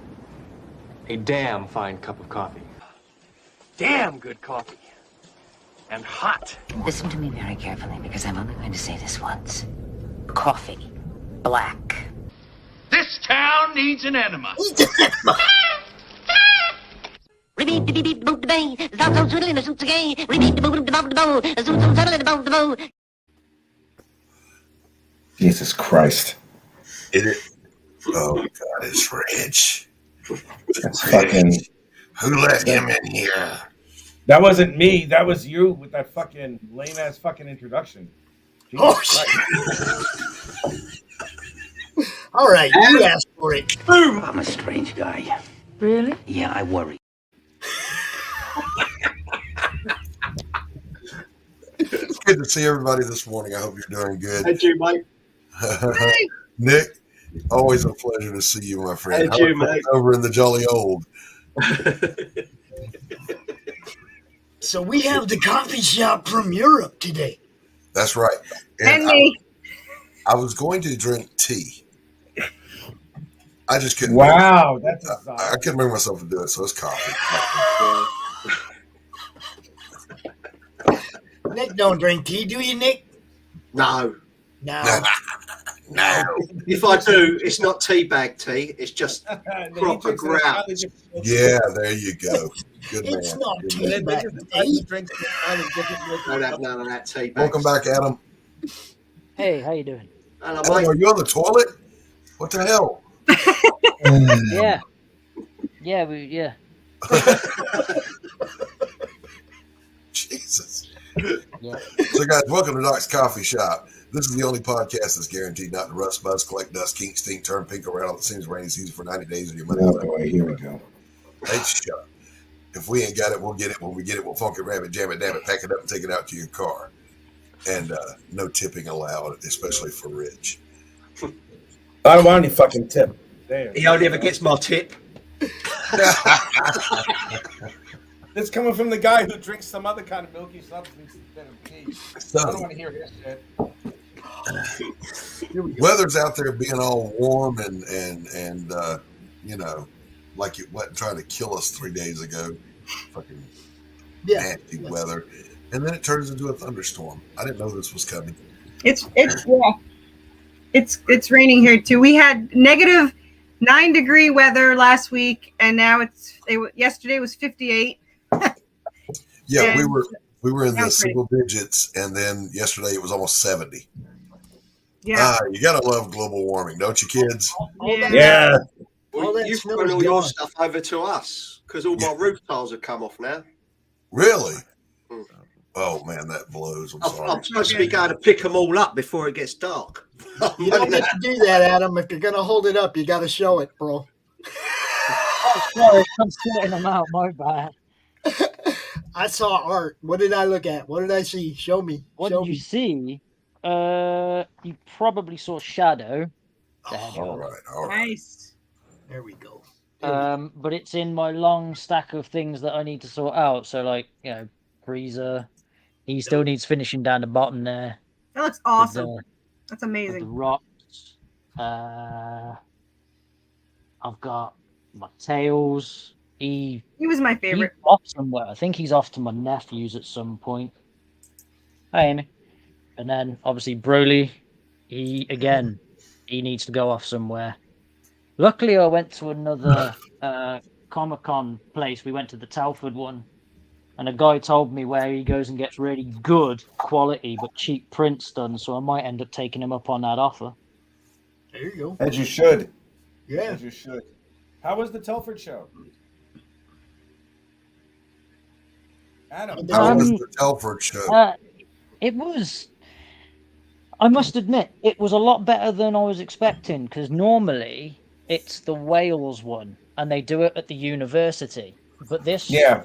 a damn fine cup of coffee. Damn good coffee. And hot. Listen to me very carefully, because I'm only going to say this once. Coffee. Black. This town needs an enema. Jesus Christ. Oh, God, it's Rich. That's fucking. Who let him in here? That wasn't me. That was you with that fucking lame ass fucking introduction. Jesus Christ. All right, you asked for it. Boom! I'm a strange guy. Really? Yeah, I worry. It's good to see everybody this morning. I hope you're doing good. And you, mate. Nick, always a pleasure to see you, my friend. And How you, about mate. over in the Jolly Old. So we have the coffee shop from Europe today. That's right. And me. I was going to drink tea. I just couldn't. Wow, I couldn't bring myself to do it, so it's coffee. Nick don't drink tea, do you, Nick? No. No. No. If I do, it's not tea bag tea. It's just proper ground. Yeah, there you go. Good man. It's not Good tea man. bag tea. None of that tea bags. Welcome back, Adam. Hey, how you doing? Hello, Adam, mate. are you on the toilet? What the hell? Yeah. Yeah. Jesus. Yeah. So, guys, welcome to Knox Coffee Shop. This is the only podcast that's guaranteed not to rust, buzz, collect dust, kink, stink, turn pink around all the seems rainy season for 90 days of your money. Oh boy, here we go. Hey, shut. If we ain't got it, we'll get it. When we get it, we'll funk it, ram it, jam it, damn it, pack it up, and take it out to your car. And no tipping allowed, especially for Rich. I don't want any fucking tip. Damn. He only ever gets my tip. This coming from the guy who drinks some other kind of milky substance instead of tea. I don't want to hear his shit. Weather's out there being all warm and you know, like it wasn't trying to kill us 3 days ago. Fucking nasty weather. And then it turns into a thunderstorm. I didn't know this was coming. It's raining here too. We had negative 9-degree weather last week, and now yesterday was 58. Yeah, And we were in the pretty. single digits, and then yesterday it was almost 70. Yeah. You gotta love global warming, don't you, kids? Yeah. Well, you've thrown all your stuff over to us because all my roof tiles have come off now. Really? Oh man, that blows. I'm sorry. I'm supposed to be going to pick them all up before it gets dark. You don't get to do that, Adam. If you're going to hold it up, you got to show it, bro. Oh, sorry, I'm sorting them out. My bad. I saw art. What did I look at? What did I see? Show me. What Show did you me. see? You probably saw Shadow. All right. Nice. There we go. But it's in my long stack of things that I need to sort out. So, like, you know, Breezer, he still needs finishing down the bottom there. That looks awesome. With That's the amazing. rocks. I've got Tails. He was my favorite. He's off somewhere. I think he's off to my nephew's at some point. Hi, Amy. And then obviously Broly, he needs to go off somewhere. Luckily, I went to another Comic-Con place. We went to the Telford one, and a guy told me where he goes and gets really good quality but cheap prints done. So I might end up taking him up on that offer. There you go. As you should. Yeah. As you should. How was the Telford show? Adam. How was the Telford show? It was. I must admit, it was a lot better than I was expecting, because normally it's the Wales one, and they do it at the university. But this year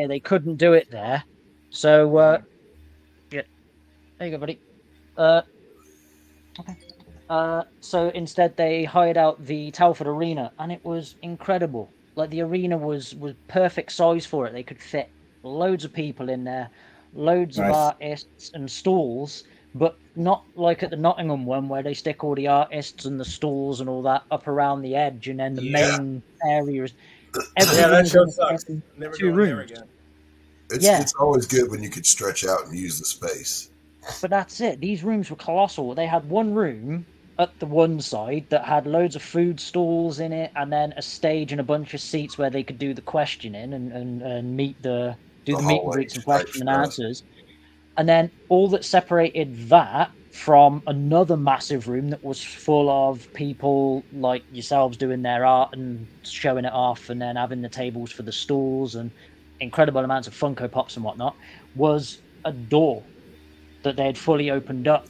they couldn't do it there. So, yeah. There you go, buddy. Okay. So instead they hired out the Telford Arena, and it was incredible. Like, the arena was perfect size for it. They could fit loads of people in there, loads of artists and stalls, but not like at the Nottingham one where they stick all the artists and the stalls and all that up around the edge, and then the main areas. Yeah, that show sucks. Never two going there rooms. again. It's always good when you could stretch out and use the space. But that's it. These rooms were colossal. They had one room at the one side that had loads of food stalls in it, and then a stage and a bunch of seats where they could do the questioning and meet the meet and greets and question and answers. And then all that separated that from another massive room that was full of people like yourselves doing their art and showing it off, and then having the tables for the stalls and incredible amounts of Funko Pops and whatnot, was a door that they had fully opened up.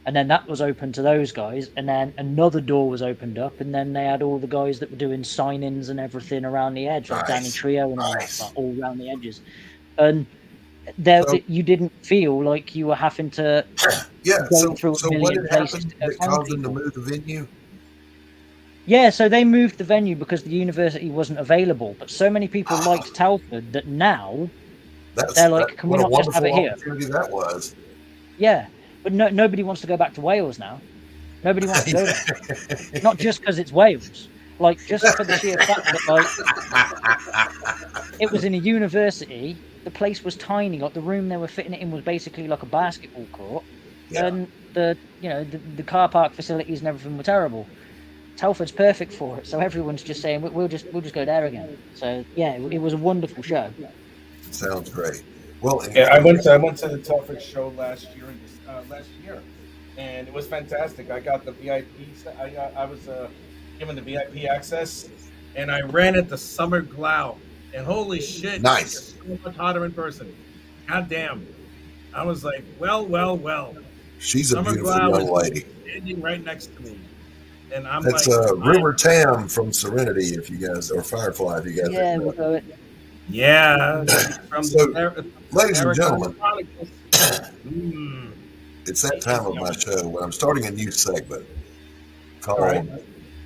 And then that was open to those guys, and then another door was opened up, and then they had all the guys that were doing sign-ins and everything around the edge, like Danny Trio and all that, like, all around the edges. And you didn't feel like you were having to go through a million places to go find caused them to move the venue? Yeah, so they moved the venue because the university wasn't available, but so many people liked Telford that now they're like, can we not just have it here? That was. Yeah. But nobody wants to go back to Wales now. Nobody wants to go there. Not just because it's Wales. Like, just for the sheer fact that, like, it was in a university. The place was tiny. Like, the room they were fitting it in was basically like a basketball court. Yeah. And the car park facilities and everything were terrible. Telford's perfect for it. So everyone's just saying, we'll just go there again. So, yeah, it was a wonderful show. Sounds great. Well, yeah, I went to the Telford show last year, and it was fantastic. I got the VIP. I was given the VIP access, and I ran into Summer Glau, and holy shit, nice, so much hotter in person. God damn, I was like, well. She's Summer a beautiful Glau young lady, standing right next to me, and I'm that's like, River Tam from Serenity, if you guys, or Firefly, if you guys. Yeah, we'll go it. Yeah. Ladies and gentlemen, it's that time of my show when I'm starting a new segment called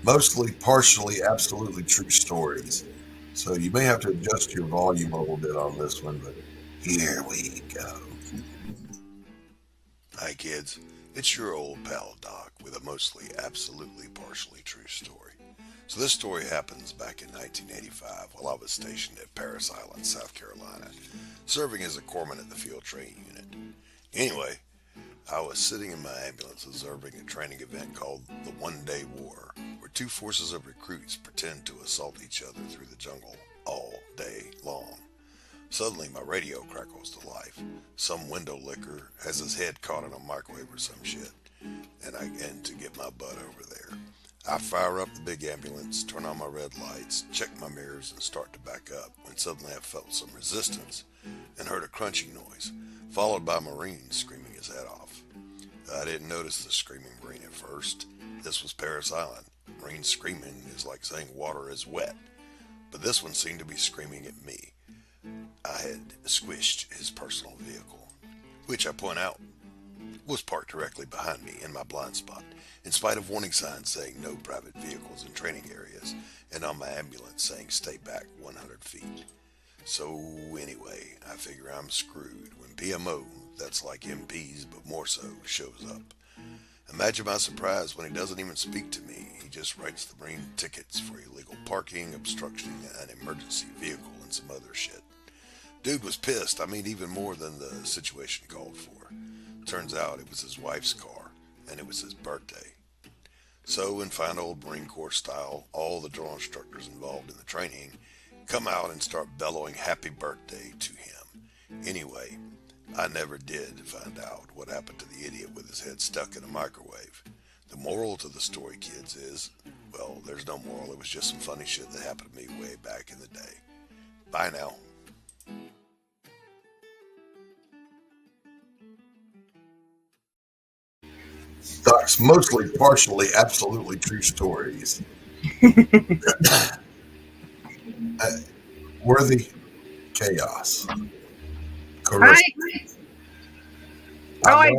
Mostly, Partially, Absolutely True Stories. So you may have to adjust your volume a little bit on this one, but here we go. Hi, kids. It's your old pal, Doc, with a mostly, absolutely, partially true story. So this story happens back in 1985 while I was stationed at Parris Island, South Carolina, serving as a corpsman at the Field Training Unit. Anyway, I was sitting in my ambulance observing a training event called the One Day War, where two forces of recruits pretend to assault each other through the jungle all day long. Suddenly, my radio crackles to life. Some window licker has his head caught in a microwave or some shit, and I begin to get my butt over there. I fire up the big ambulance, turn on my red lights, check my mirrors, and start to back up, when suddenly I felt some resistance and heard a crunching noise, followed by a Marine screaming his head off. I didn't notice the screaming Marine at first. This was Parris Island. Marine screaming is like saying water is wet, but this one seemed to be screaming at me. I had squished his personal vehicle, which I point out was parked directly behind me in my blind spot, in spite of warning signs saying no private vehicles in training areas, and on my ambulance saying stay back 100 feet. So anyway, I figure I'm screwed when PMO, that's like MPs but more so, shows up. Imagine my surprise when he doesn't even speak to me. He just writes the Marine tickets for illegal parking, obstructing an emergency vehicle, and some other shit. Dude was pissed. I mean, even more than the situation called for. Turns out it was his wife's car, and it was his birthday. So, in fine old Marine Corps style, all the drill instructors involved in the training come out and start bellowing happy birthday to him. Anyway, I never did find out what happened to the idiot with his head stuck in a microwave. The moral to the story, kids, is, well, there's no moral. It was just some funny shit that happened to me way back in the day. Bye now. Doc's mostly, partially, absolutely true stories. Worthy chaos. Correct. I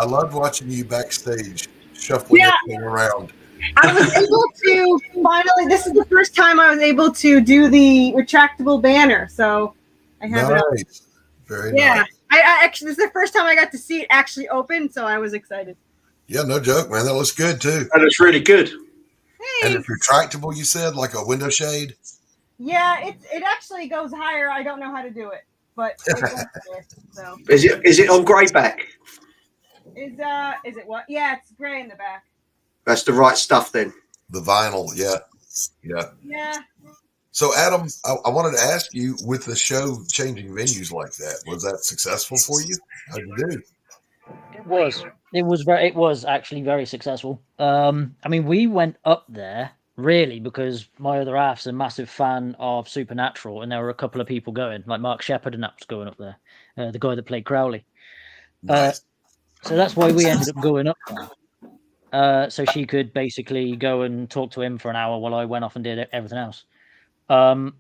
loved watching you backstage shuffling everything around. I was able to finally. This is the first time I was able to do the retractable banner, so I have it up. Very nice. I actually, this is the first time I got to see it actually open, so I was excited. Yeah, no joke, man. That looks good too. That looks really good. And it's retractable, you said, like a window shade? Yeah, it actually goes higher. I don't know how to do it, but it goes there, so. Is it on grey back? Is it what? Yeah, it's gray in the back. That's the right stuff then. The vinyl, yeah. Yeah. So, Adam, I wanted to ask you, with the show changing venues like that, was that successful for you? How'd you do? It was actually very successful. I mean, we went up there really because my other half's a massive fan of Supernatural, and there were a couple of people going, like Mark Sheppard and that was going up there, the guy that played Crowley. Nice. So that's why we ended up going up there. So she could basically go and talk to him for an hour while I went off and did everything else. But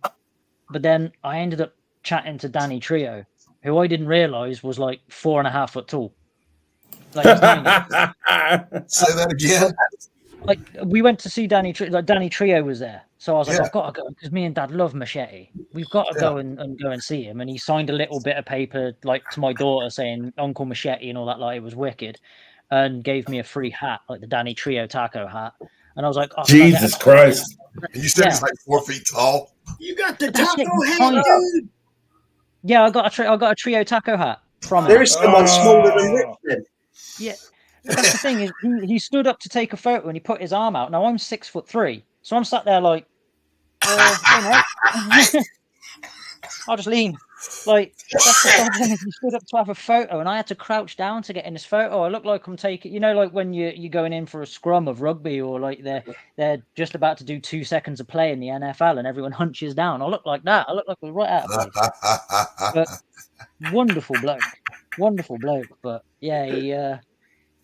then I ended up chatting to Danny Trio, who I didn't realize was like 4.5 foot tall. Like, say that again. Like, we went to see Danny. Like, Danny Trio was there, so I was like, Yeah. I've got to go because me and Dad love Machete. We've got to go and go and see him. And he signed a little bit of paper, like, to my daughter saying Uncle Machete and all that. Like, it was wicked, and gave me a free hat, like the Danny Trio taco hat. And I was like, oh, Jesus Christ! And you said he's like 4 feet tall. You got the That's taco it, hat, dude. Yeah, I got a Trio taco hat from him. There is someone smaller than Rich then. Yeah, but that's the thing is he stood up to take a photo and he put his arm out. Now I'm 6'3", so I'm sat there like, I'll just lean. Like, that's the problem. He stood up to have a photo, and I had to crouch down to get in this photo. I look like I'm taking, you know, like when you're going in for a scrum of rugby, or like they're just about to do 2 seconds of play in the NFL, and everyone hunches down. I look like that. I look like we're right out of place. But wonderful bloke. But yeah,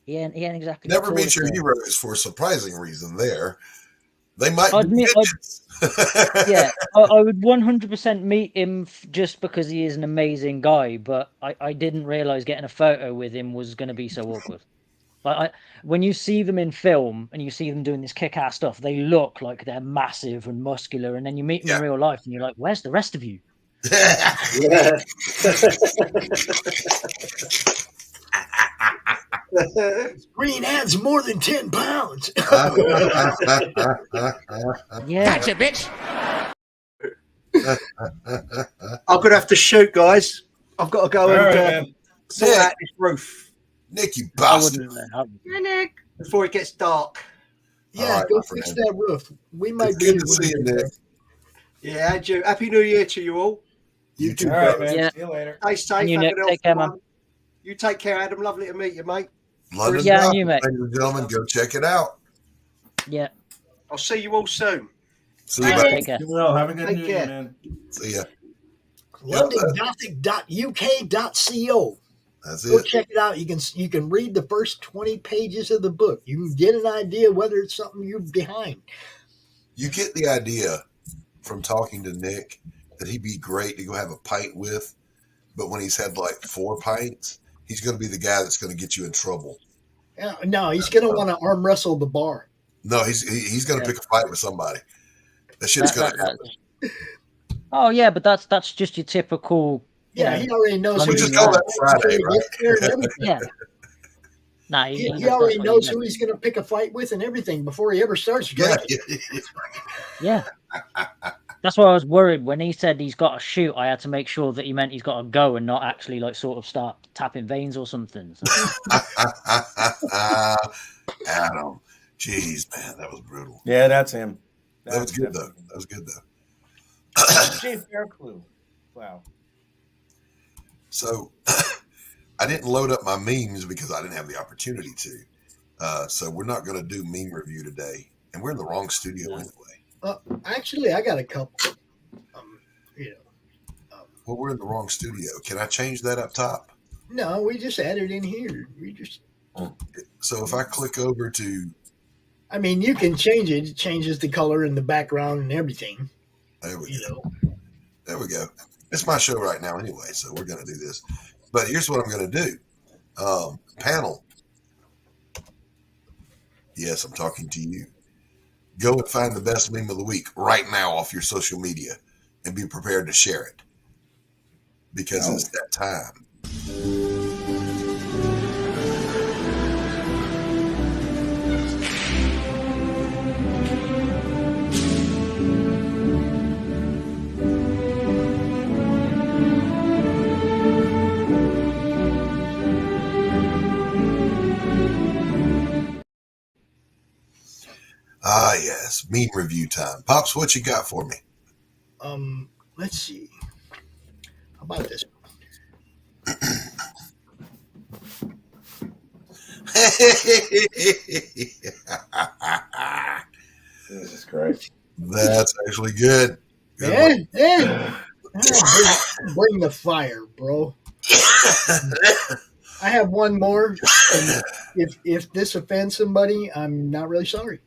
he ain't exactly. Never meet your heroes for a surprising reason. There, they might. I would 100% meet him just because he is an amazing guy. But I didn't realize getting a photo with him was going to be so awkward. Like when you see them in film and you see them doing this kick-ass stuff, they look like they're massive and muscular, and then you meet them in real life, and you're like, "Where's the rest of you?" Yeah. Green adds more than 10 pounds. Yeah. Catch it, bitch. I'm gonna have to shoot, guys. I've got to go and sort out this roof. Nick, you bastard. Hey, Nick. Before it gets dark. Yeah, right, go my fix friend. that roof. We might be Good to see you, Nick. Yeah, and you. Happy New Year to you all. You too, All right, brother. man. Yeah. See you later. Stay safe. And you, have Nick, an healthy take care, man. one. You take care, Adam. Lovely to meet you, mate. London Yeah, Dock, you, mate. ladies and gentlemen, go check it out. Yeah. I'll see you all soon. See you, Take buddy. care. You will. Have a good Take New Year, care. man. See ya. LondonGothic.uk.co. That's Go it. check it out. You can read the first 20 pages of the book. You can get an idea whether it's something you're behind. You get the idea from talking to Nick that he'd be great to go have a pint with, but when he's had like 4 pints, he's going to be the guy that's going to get you in trouble. No, he's going to want to arm wrestle the bar. No, he's going to pick a fight with somebody. That shit's going to happen. Oh yeah, but that's just your typical. Yeah, he already knows. We just call that Friday, right? Yeah. Nah, he already knows who he's going to pick a fight with and everything before he ever starts drinking. Yeah. That's why I was worried when he said he's got to shoot. I had to make sure that he meant he's got to go and not actually like sort of start tapping veins or something. So. Adam, jeez, man, that was brutal. Yeah, that's him. That was good though. That was good though. Fair clue. Wow. So I didn't load up my memes because I didn't have the opportunity to. So we're not going to do meme review today, and we're in the wrong studio anyway. Actually, I got a couple. Well, we're in the wrong studio. Can I change that up top? No, we just added in here. So if I click over to, I mean, you can change it. It changes the color and the background and everything. There we go. There we go. It's my show right now anyway, so we're going to do this. But here's what I'm going to do. Panel. Yes, I'm talking to you. Go and find the best meme of the week right now off your social media and be prepared to share it because it's that time. Ah, yes. Meme review time. Pops, what you got for me? Let's see. How about this? Jesus Christ. That's actually good. Yeah. Bring the fire, bro. I have one more. And if this offends somebody, I'm not really sorry.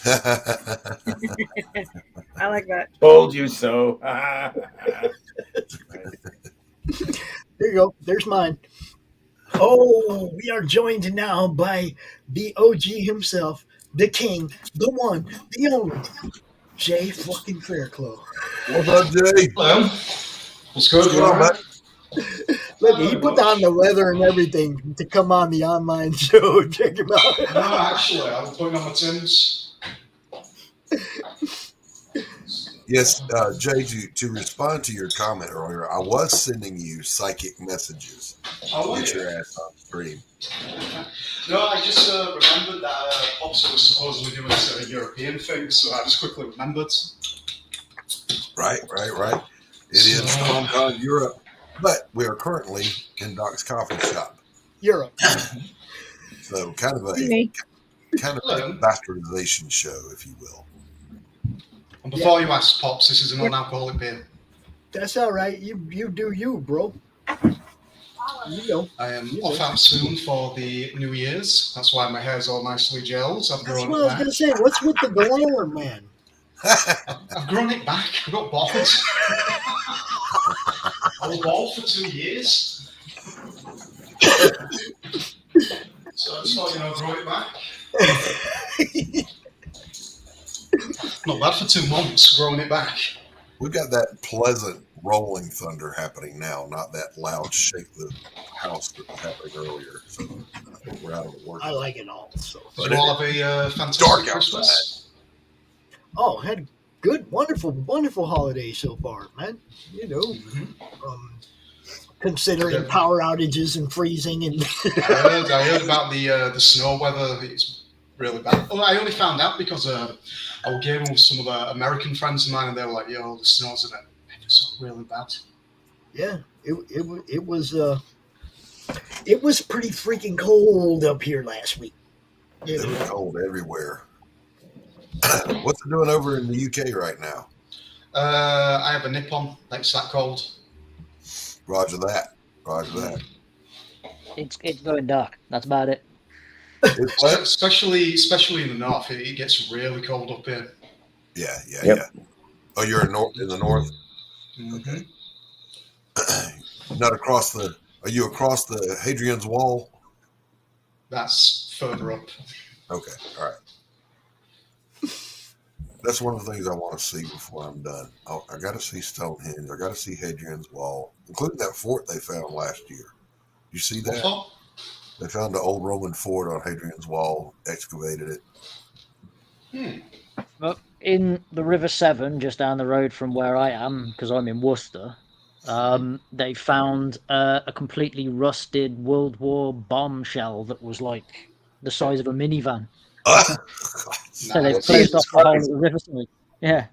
I like that. Told you so. There you go. There's mine. Oh, we are joined now by the OG himself, the king, the one, the only, Jay fucking Fairclough. What's up, Jay? Hello. What's good, man? Look, he put on the leather and everything to come on the online show. Check him out. No, actually, I was putting on my Tims. Yes, Jay, to respond to your comment earlier, I was sending you psychic messages. Oh, Get your ass on stream. No, I just remembered that Pops was supposedly doing a European thing, so I just quickly remembered. Right. It is CRoM Con Europe, but we are currently in Doc's coffee shop. Europe. So kind of a bastardization show, if you will. And before you ask, Pops, this is a non-alcoholic beer. That's all right. You do you, bro. You know. I am off out soon for the New Year's. That's why my hair's all nicely gelled. I've grown That's what I was going to say. What's with the glamour, man? I've grown it back. I got bald. I was bald for 2 years. So I just thought, grow it back. Not bad for 2 months, growing it back. We've got that pleasant rolling thunder happening now, not that loud shake the house that was happening earlier. So I think we're out of the work. I like it all. So. Did you all have a fantastic Christmas? Oh, had a good, wonderful holiday so far, man. Considering power outages and freezing and. I heard about the snow weather. It's really bad. Oh, I only found out because I was gaming with some of the American friends of mine, and they were like, "Yo, the snow's in it. It's really bad." Yeah, it was pretty freaking cold up here last week. It was cold everywhere. What's it doing over in the UK right now? I have a nip on. It's that cold. Roger that. It's going dark. That's about it. Especially in the north, it gets really cold up here. Yeah. Oh, you're in the north. Mm-hmm. Okay. Not across the. Are you across the Hadrian's Wall? That's further up. Okay. All right. That's one of the things I want to see before I'm done. I got to see Stonehenge. I got to see Hadrian's Wall, including that fort they found last year. You see that? They found an old Roman fort on Hadrian's Wall, excavated it. Well, in the River Severn, just down the road from where I am, because I'm in Worcester, they found a completely rusted World War bomb shell that was like the size of a minivan. So they've closed off the whole of the riverside. Yeah.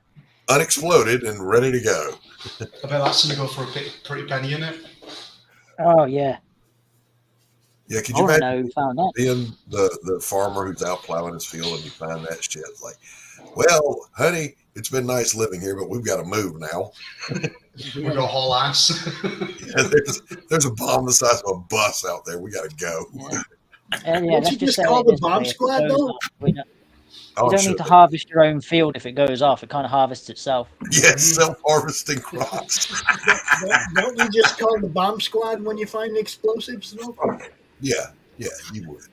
Unexploded and ready to go. I bet that's going to go for a pretty penny, isn't it? Oh, yeah. Yeah, could you imagine found that. being the farmer who's out plowing his field and you find that shit? It's like, well, honey, it's been nice living here, but we've got to move now. We got a whole ass. There's a bomb the size of a bus out there. We got to go. Yeah, Don't you just call the bomb squad, though? You don't need to harvest your own field if it goes off. It kind of harvests itself. Yes, self-harvesting crops. Don't you just call the bomb squad when you find explosives, though? Yeah, you would.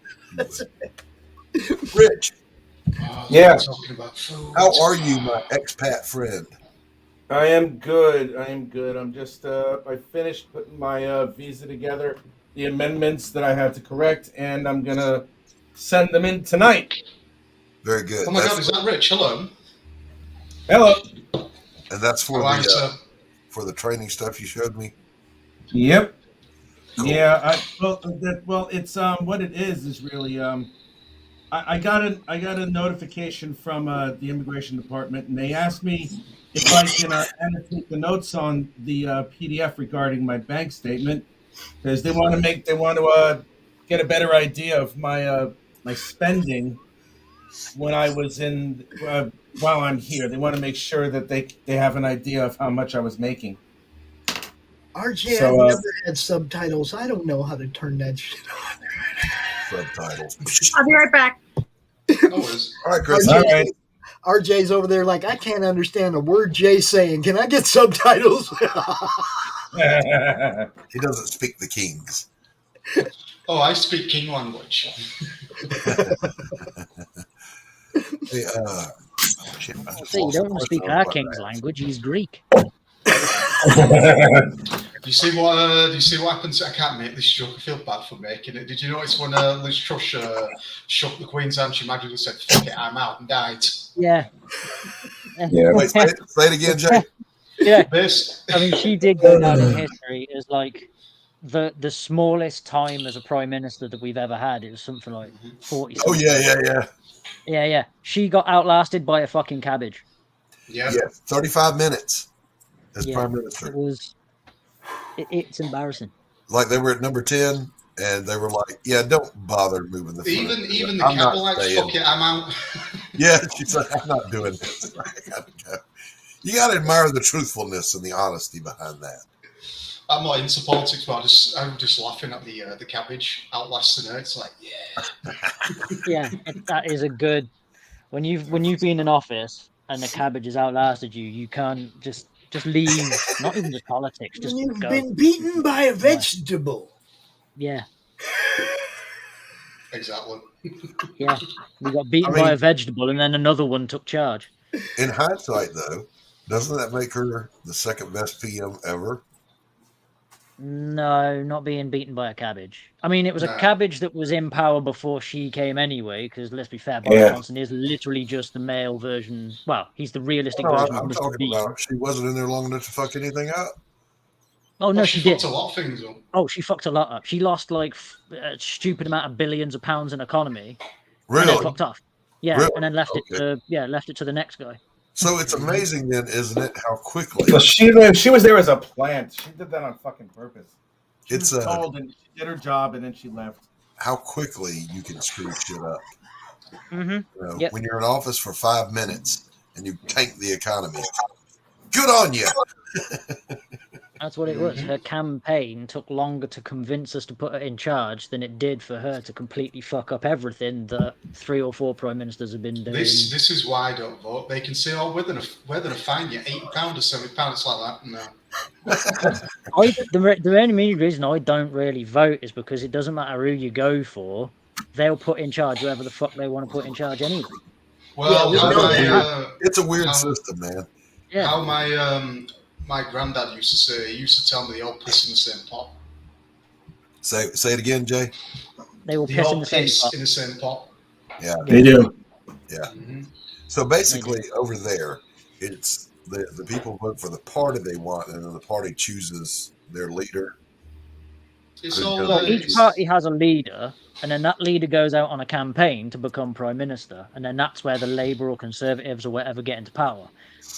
Rich. Yeah. How are you, my expat friend? I am good. I'm just, I finished putting my visa together, the amendments that I had to correct, and I'm going to send them in tonight. Very good. Oh my God, is that Rich? Hello. Hello. And that's for for the training stuff you showed me? Yep. Cool. Yeah, well, it's what it is really I got a notification from the immigration department, and they asked me if I can annotate the notes on the PDF regarding my bank statement, because they want to get a better idea of my my spending when I was in while I'm here. They want to make sure that they have an idea of how much I was making. RJ, I've never had subtitles. I don't know how to turn that shit on. Subtitles. I'll be right back. All right, Chris. RJ's over there like, I can't understand a word Jay's saying. Can I get subtitles? He doesn't speak the King's. Oh, I speak King language. Hey, shit, You don't want to speak our King's language. He's Greek. Do you see what happens? I can't make this joke. I feel bad for making it. Did you notice when Liz Truss shook the Queen's hand, she magically said, "Fuck it, I'm out," and died? Yeah. Wait, say it again, Jay. Yeah. This. I mean, she did go down in history as like the smallest time as a prime minister that we've ever had. It was something like 40. Oh yeah. Yeah. She got outlasted by a fucking cabbage. Yeah. 35 minutes as prime minister. It's embarrassing. Like they were at number 10, and they were like, "Yeah, don't bother moving the." Even the Cadillacs. Fuck it, I'm out. Yeah, she's like, "I'm not doing this. I gotta go." You gotta admire the truthfulness and the honesty behind that. I'm not into politics, but I'm just laughing at the cabbage outlasting her. It's like, yeah. Yeah, that is a good. When you've been in office and the cabbage has outlasted you, you can't just leave. Not even just politics. Just You've go. been beaten by a vegetable. Yeah. Exactly. Yeah, we got beaten by a vegetable, and then another one took charge. In hindsight, though, doesn't that make her the second best PM ever? No, not being beaten by a cabbage. I mean, it was a cabbage that was in power before she came anyway, because let's be fair, Boris Johnson is literally just the male version. Well, he's the realistic version of I'm Mr. talking Bean. about she wasn't in there long enough to fuck anything up. Oh, no, she did. Fucked a lot of things up. Oh, she fucked a lot up. She lost like a stupid amount of billions of pounds in economy. Really? And then fucked off. Yeah, Really? and then left it to the next guy. So it's amazing then, isn't it, how quickly... Well, she was there as a plant. She did that on fucking purpose. She was told, and she did her job, and then she left. How quickly you can screw shit up. Mm-hmm. When you're in office for 5 minutes and you tank the economy. Good on you! That's what it was. Her campaign took longer to convince us to put her in charge than it did for her to completely fuck up everything that 3 or 4 prime ministers have been doing. This is why I don't vote. They can say, "Oh, we're gonna fine you £80 or £70." It's like that. No. The only reason I don't really vote is because it doesn't matter who you go for; they'll put in charge whoever the fuck they want to put in charge anyway. Well, it's a weird system, man. Yeah. How my granddad used to say, he used to tell me they all piss in the same pot. Say it again, Jay. They will They piss all in the same piss pot. in the same pot. Yeah, They do. Yeah. Mm-hmm. So basically, over there, it's the people vote for the party they want, and then the party chooses their leader. It's all, Well, each party has a leader, and then that leader goes out on a campaign to become prime minister, and then that's where the Labour or Conservatives or whatever get into power.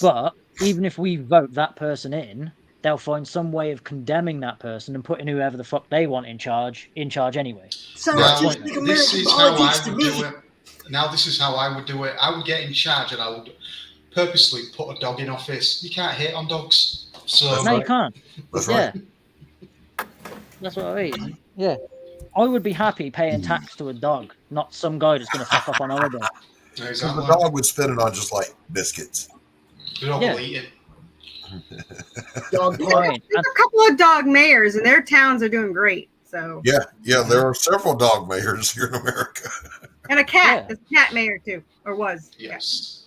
But even if we vote that person in, they'll find some way of condemning that person and putting whoever the fuck they want in charge anyway. Now, this is how I would do it. Now, this is how I would do it. I would get in charge, and I would purposely put a dog in office. You can't hate on dogs. So No, you can't. That's right. That's what I mean. Yeah. I would be happy paying tax to a dog, not some guy that's going to fuck up on holiday. Because the dog would spend it on just like biscuits. The dog will eat it. There's a couple of dog mayors, and their towns are doing great. So Yeah, there are several dog mayors here in America. and a cat. There's a cat mayor too, or was. Yes.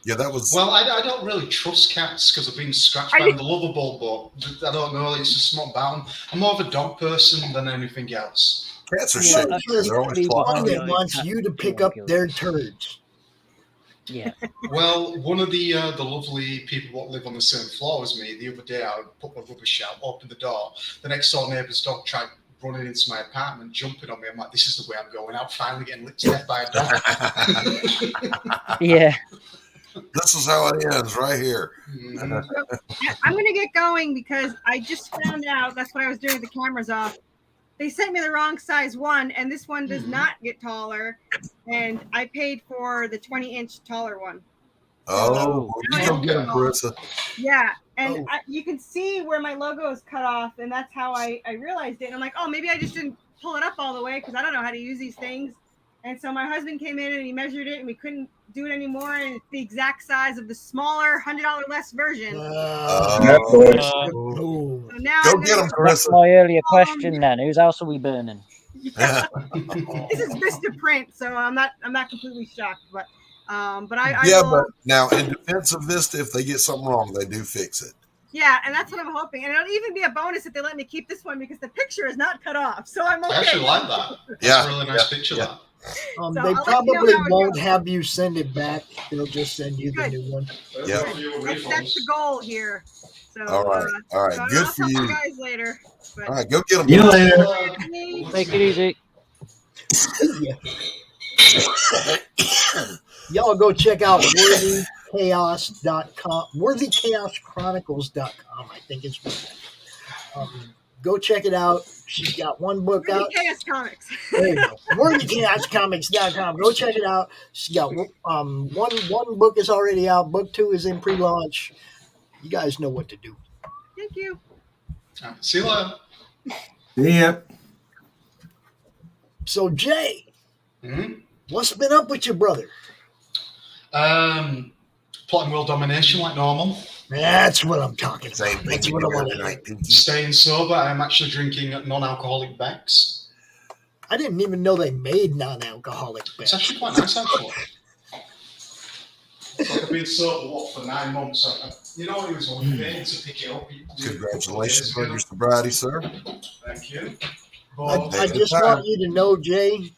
Yeah, that was. Well, I don't really trust cats because I've been scratched by them. They're lovable, but I don't know. It's just not about them. I'm more of a dog person than anything else. Cats are Well, shit. there's They're always one plotting. that wants you to pick up their turds. Yeah. Well, one of the lovely people that live on the same floor as me, the other day I put my rubbish out, opened the door. The next door neighbour's dog tried running into my apartment, jumping on me. I'm like, this is the way I'm going out, finally getting licked to death by a dog. Yeah. This is how it ends right here. I'm going to get going because I just found out that's what I was doing with the cameras off. They sent me the wrong size one, and this one does not get taller. And I paid for the 20-inch taller one. Oh, you don't get them, Carissa. Yeah, and you can see where my logo is cut off, and that's how I realized it. And I'm like, oh, maybe I just didn't pull it up all the way because I don't know how to use these things. And so my husband came in and he measured it, and we couldn't do it anymore. And it's the exact size of the smaller $100 less version. Oh, So now go get them, That's Carissa. my earlier question then. Whose house are we burning? Yeah. This is Vista print, so I'm not completely shocked, but I Yeah, will, but now in defense of Vista, if they get something wrong, they do fix it. yeah, and that's what I'm hoping. And it'll even be a bonus if they let me keep this one because the picture is not cut off, so I'm okay. I actually like that. Yeah, That's a really nice picture. yeah. That. So They I'll let you know probably how it won't goes. have you send it back. They'll just send you the new one. Yeah. That's the goal here. So, All right. All right. so Good I'll for talk to you. guys later. But All right. Go get them. See you later. Take it easy. Y'all go check out worthychaos.com, worthychaoschronicles.com, I think it's. Go check it out. She's got one book Really out. Chaos Comics. There you go. worthychaoscomics.com. Go check it out. She's got one book is already out. Book 2 is in pre-launch. You guys know what to do. Thank you. See you later. See ya. So Jay, what's been up with your brother? Plotting world domination like normal. That's what I'm talking about. That's what I want to hear. Staying sober. I'm actually drinking non-alcoholic Becks. I didn't even know they made non-alcoholic It's Becks. actually quite nice, actually. It's like I've been sober for 9 months. You know, it was one thing to pick it up. Congratulations on your sobriety, sir. Thank you. I just want you to know, Jay.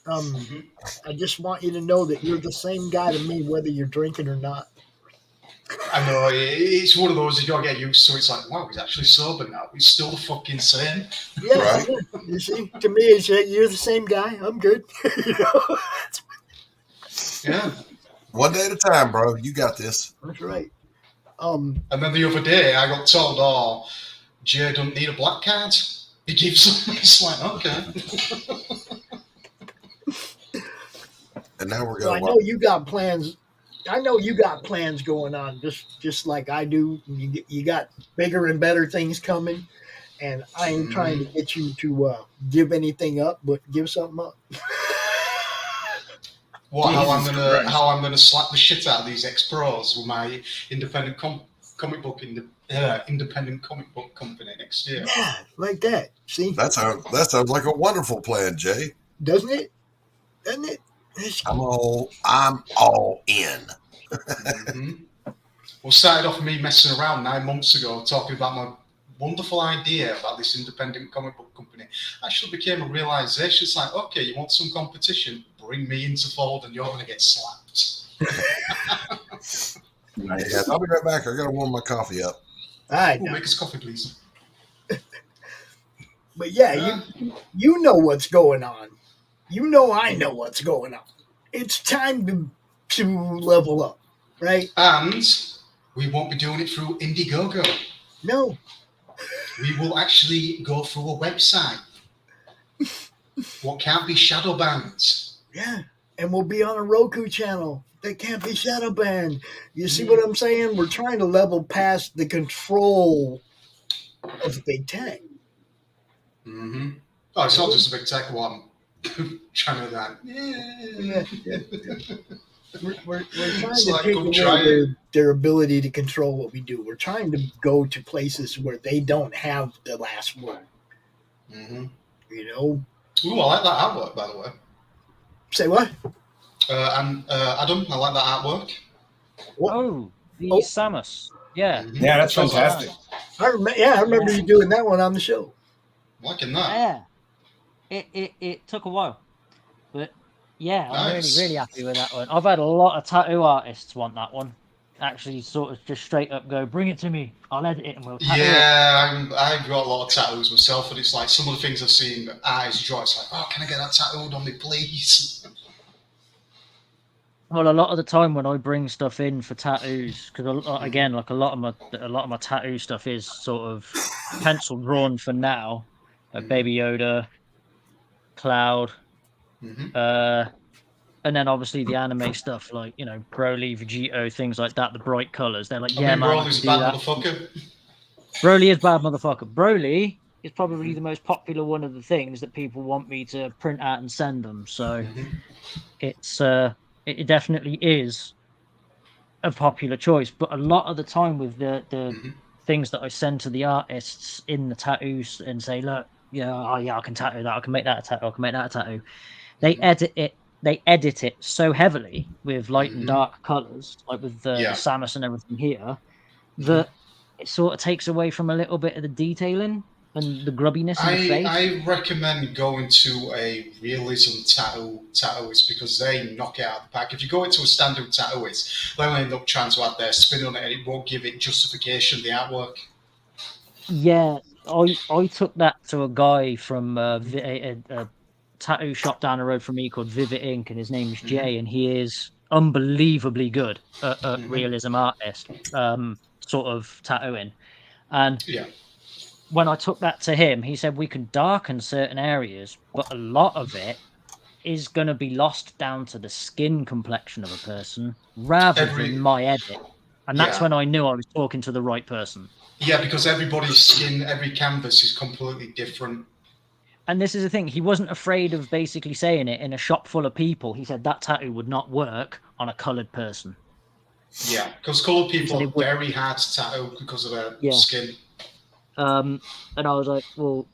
I just want you to know that you're the same guy to me, whether you're drinking or not. I know, it's one of those you gotta get used to. It's like, wow, he's actually sober now. He's still the fucking same. Yeah, Right. you see, to me, it's you're the same guy. I'm good. You know? Yeah. One day at a time, bro. You got this. That's right. And then the other day, I got told, "Oh, Jay doesn't need a black card. He gives them." It's like, okay. And now we're So I going. know you got plans. I know you got plans going on, just like I do. You got bigger and better things coming, and I ain't trying to get you to give anything up, but give something up. What? How I'm gonna slap the shit out of these ex-pros with my independent comic book independent comic book company next year. Yeah, like that. See, That sounds like a wonderful plan, Jay. doesn't it? Doesn't it? I'm all in. Well, started off me messing around 9 months ago, talking about my wonderful idea about this independent comic book company actually became a realization. It's like, okay, you want some competition? Bring me into fold and you're going to get slapped. Nice. I'll be right back. I got to warm my coffee up. All right. Ooh, make us coffee, please. But yeah, you know what's going on. You know I know what's going on. It's time to level up, right? And we won't be doing it through Indiegogo. No. We will actually go through a website. What can't be shadow banned. Yeah. And we'll be on a Roku channel that can't be shadow banned. You see what I'm saying? We're trying to level past the control of big tech. Mm-hmm. Oh, it's not just a big tech one. Trying to that. Yeah. We're trying to take away their ability to control what we do. We're trying to go to places where they don't have the last word. Mm-hmm. You know? Ooh, I like that artwork, by the way. Say what? And Adam, I like that artwork. What? Oh, the Samus. Yeah. Yeah, that's fantastic. I remember you doing that one on the show. Liking that. Yeah. It took a while. But yeah, I'm Nice. really happy with that one. I've had a lot of tattoo artists want that one. Actually, sort of just straight up go, bring it to me. I'll edit it and we'll tattoo it. Yeah, I've got a lot of tattoos myself, and it's like some of the things I've seen artists draw. It's like, oh, can I get that tattooed on me, please? Well, a lot of the time when I bring stuff in for tattoos, because again, like a lot of my tattoo stuff is sort of pencil drawn for now, like Baby Yoda, Cloud, and then obviously the anime stuff, like Broly, Vegito, things like that, the bright colors. They're like, yeah, man, Broly's a bad motherfucker. Broly is bad motherfucker. Broly is probably the most popular one of the things that people want me to print out and send them. So it definitely is a popular choice. But a lot of the time with the things that I send to the artists in the tattoos and say, look, I can tattoo that, I can make that a tattoo, I can make that a tattoo. They edit it so heavily with light and dark colors, like with the Samus and everything here, that it sort of takes away from a little bit of the detailing and the grubbiness in the face. I recommend going to a realism tattooist because they knock it out of the park. If you go into a standard tattooist, they'll end up trying to add their spin on it and it won't give it justification, the artwork. Yeah, I took that to a guy from a tattoo shop down the road from me called Vivid Ink, and his name is Jay, and he is unbelievably good at realism artist, sort of tattooing. And when I took that to him, he said we can darken certain areas, but a lot of it is going to be lost down to the skin complexion of a person rather than my edit. And that's when I knew I was talking to the right person. Yeah, because everybody's skin, every canvas is completely different. And this is the thing, he wasn't afraid of basically saying it in a shop full of people. He said that tattoo would not work on a coloured person. Yeah, because coloured people are very hard to tattoo because of their skin. And I was like, well,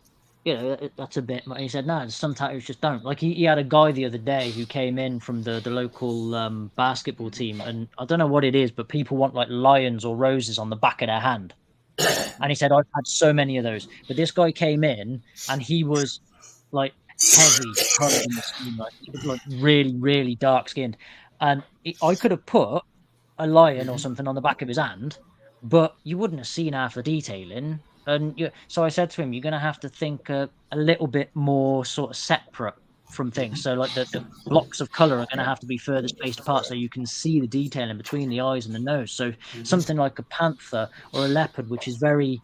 that's a bit. And he said, no, some tattoos just don't. Like he had a guy the other day who came in from the local basketball team, and I don't know what it is, but people want like lions or roses on the back of their hand. And he said, I've had so many of those. But this guy came in and he was like heavy coloured in the skin, like he was like really, really dark skinned. And I could have put a lion or something on the back of his hand, but you wouldn't have seen half the detailing. And so I said to him, you're going to have to think a little bit more sort of separate from things. So like the blocks of colour are going to have to be further spaced apart so you can see the detail in between the eyes and the nose. So something like a panther or a leopard, which is very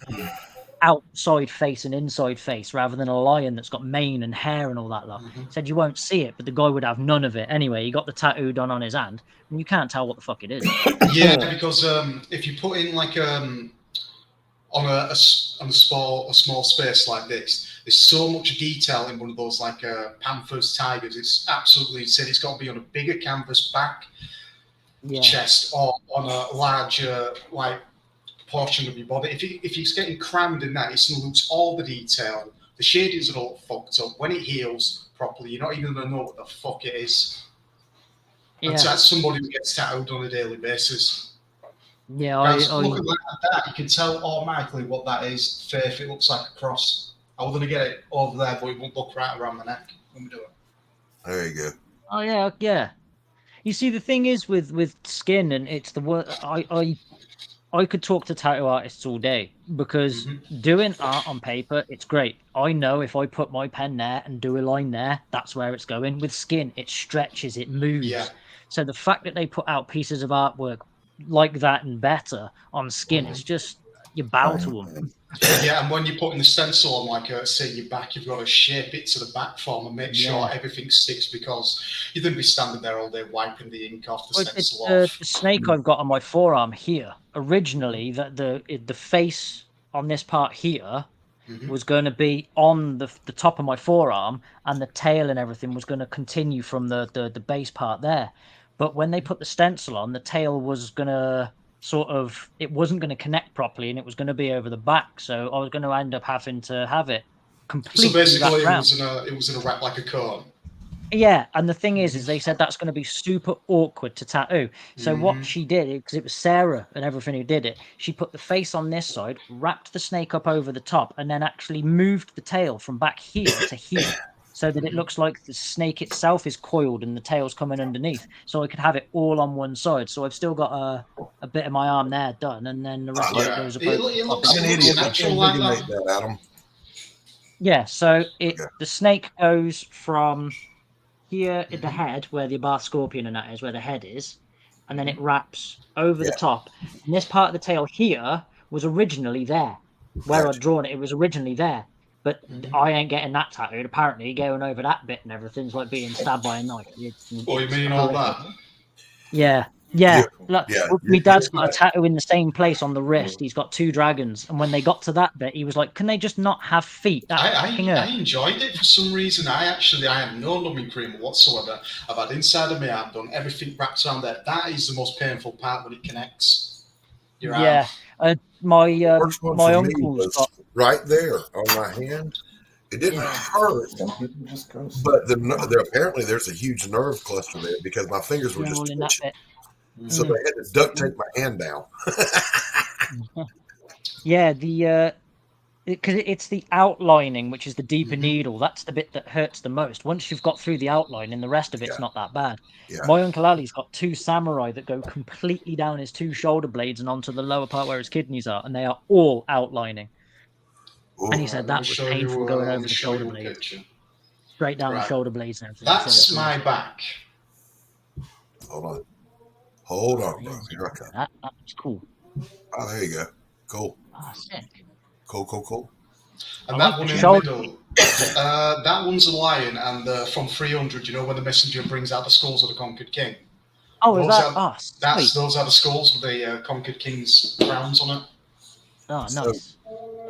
outside face and inside face, rather than a lion that's got mane and hair and all that lot. Said you won't see it, but the guy would have none of it. Anyway, he got the tattoo done on his hand, and you can't tell what the fuck it is. Yeah, because if you put in like on a small space like this, there's so much detail in one of those like panthers, tigers. It's absolutely insane. It's got to be on a bigger canvas back, chest, or on a larger like portion of your body. If it's getting crammed in that, it's going to lose all the detail. The shadings are all fucked up. When it heals properly, you're not even going to know what the fuck it is. And that's somebody who gets tattooed on a daily basis. Yeah, looking like that, you can tell automatically what that is. If it looks like a cross, I was going to get it over there, but it won't look right around the neck when we do it. There you go. Oh yeah, yeah. You see, the thing is with skin, and it's the word I could talk to tattoo artists all day because doing art on paper, it's great. I know if I put my pen there and do a line there, that's where it's going. With skin, it stretches, it moves. Yeah. So the fact that they put out pieces of artwork like that and better on skin, it's just, you bow to them. Yeah, and when you're putting the stencil on, like say your back, you've got to shape it to the back form and make sure everything sticks, because you don't be standing there all day wiping the ink off the stencil off. The snake I've got on my forearm here, originally, the face on this part here was going to be on the top of my forearm, and the tail and everything was going to continue from the base part there. But when they put the stencil on, the tail was going to it wasn't going to connect properly, and it was going to be over the back. So I was going to end up having to have it completely. So basically, it was in a wrap like a cone. Yeah, and the thing is they said that's going to be super awkward to tattoo. So what she did, because it was Sarah and everything who did it, she put the face on this side, wrapped the snake up over the top, and then actually moved the tail from back here to here, so that it looks like the snake itself is coiled and the tail's coming underneath. So I could have it all on one side. So I've still got a bit of my arm there done, and then the rest of it goes. It looks natural like that. Adam. Yeah, so the snake goes from here at the head, where the Abarth scorpion and that is, where the head is, and then it wraps over the top. And this part of the tail here was originally there. Where I'd drawn it, it was originally there. But I ain't getting that tattooed. Apparently, going over that bit and everything's like being stabbed by a knife. Oh, you mean all that? Yeah. Yeah. Look, my dad's got a tattoo in the same place on the wrist. He's got 2 dragons. And when they got to that bit, he was like, can they just not have feet? I enjoyed it for some reason. I have no numbing cream whatsoever. I've had inside of my arm done, everything wrapped around there. That is the most painful part when it connects your arm. My uncle's got right there on my hand. It didn't hurt, but apparently there's a huge nerve cluster there because my fingers were just twitching. So they had to duct tape my hand down. Yeah, because it's the outlining, which is the deeper needle. That's the bit that hurts the most. Once you've got through the outlining, the rest of it's not that bad. Yeah. My Uncle Ali's got 2 samurai that go completely down his 2 shoulder blades and onto the lower part where his kidneys are, and they are all outlining. Ooh, and he said that was painful going over the shoulder blades. Straight down the shoulder blades and everything. That's my back. Hold on, bro. Here I come. That's cool. Oh, there you go. Cool. Ah, sick. Cool. And that one in the middle, that one's a lion, and from 300, you know, when the messenger brings out the skulls of the conquered king. Oh, is that us? Those are the skulls with the conquered king's crowns on it. Oh, nice. So,